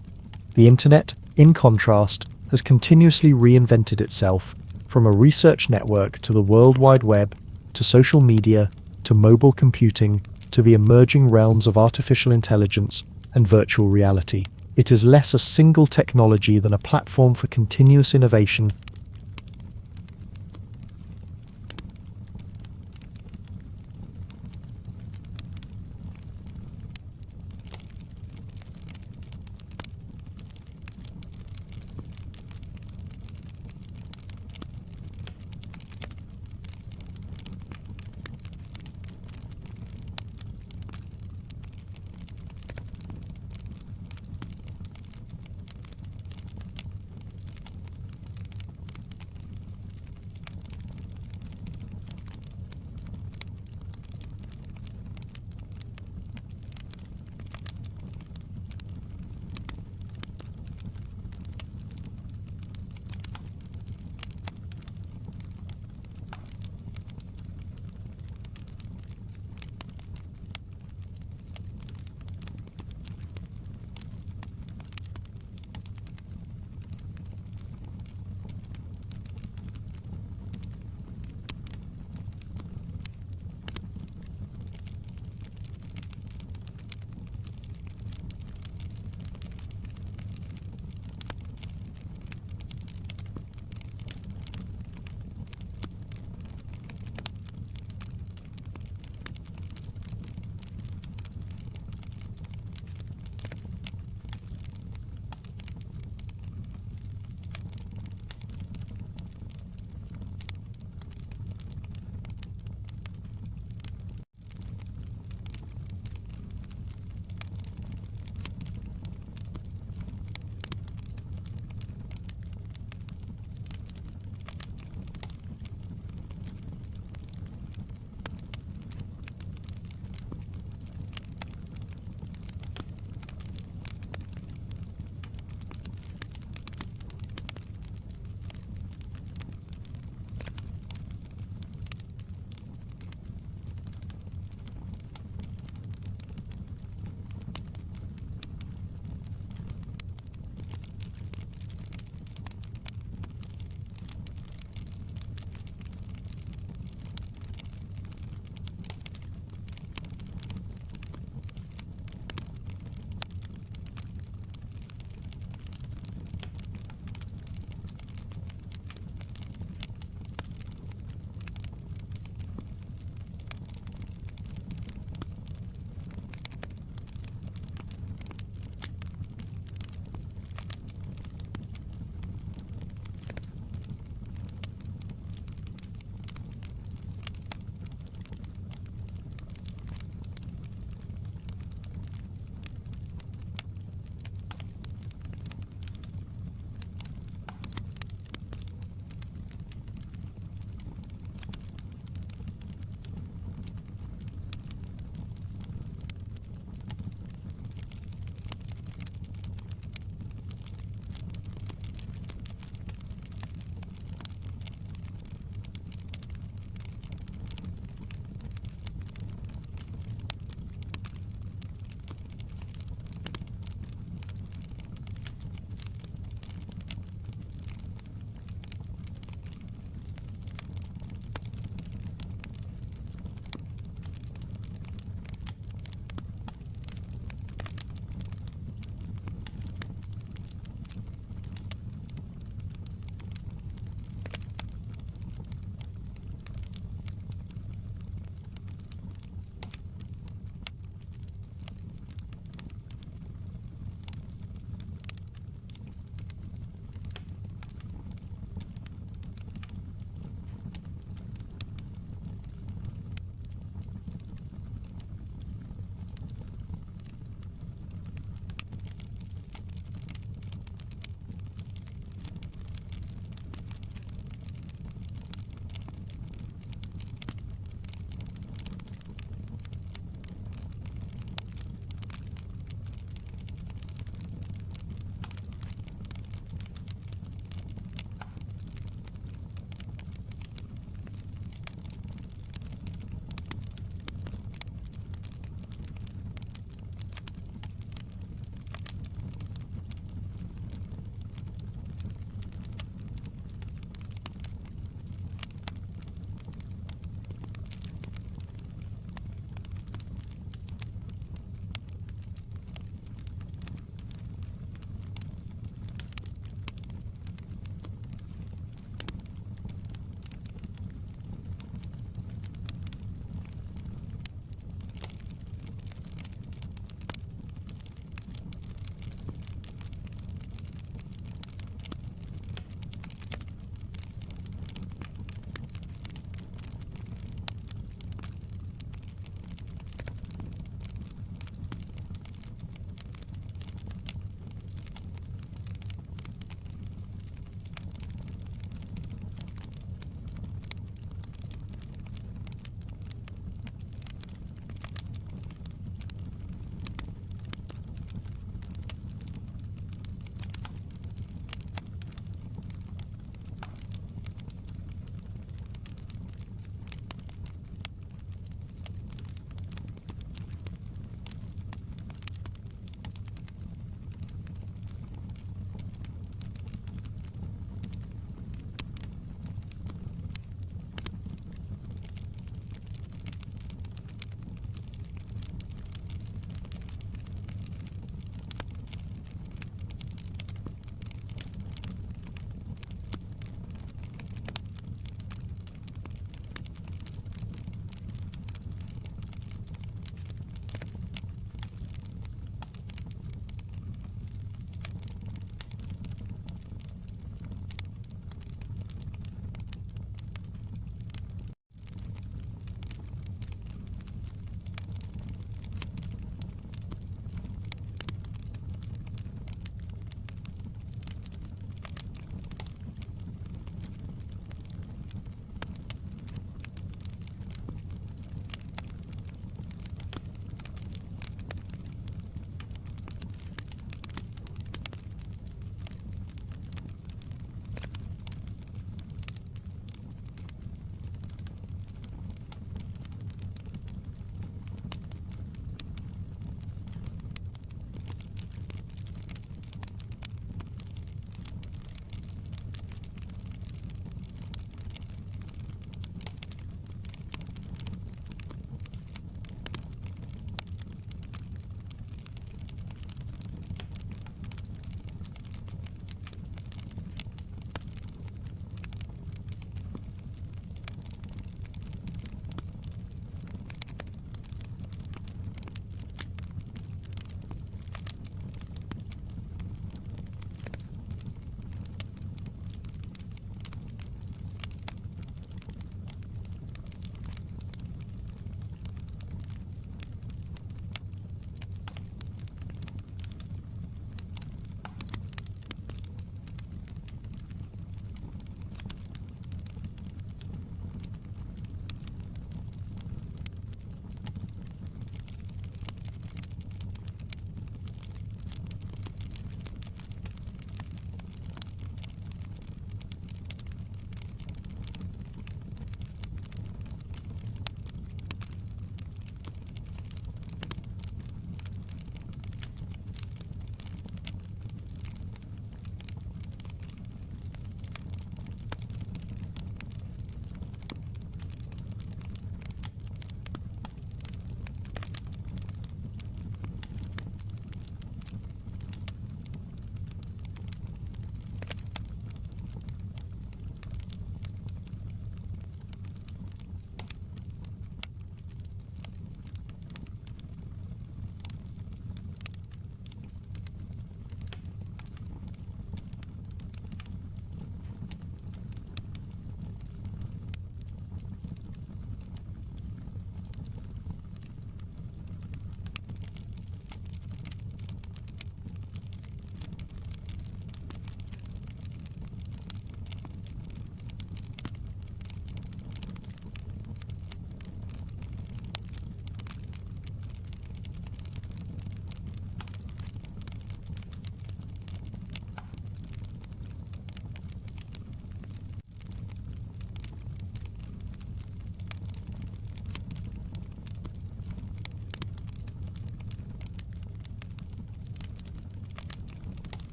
The internet, in contrast, has continuously reinvented itself, from a research network to the World Wide Web, to social media, to mobile computing, to the emerging realms of artificial intelligence and virtual reality. It is less a single technology than a platform for continuous innovation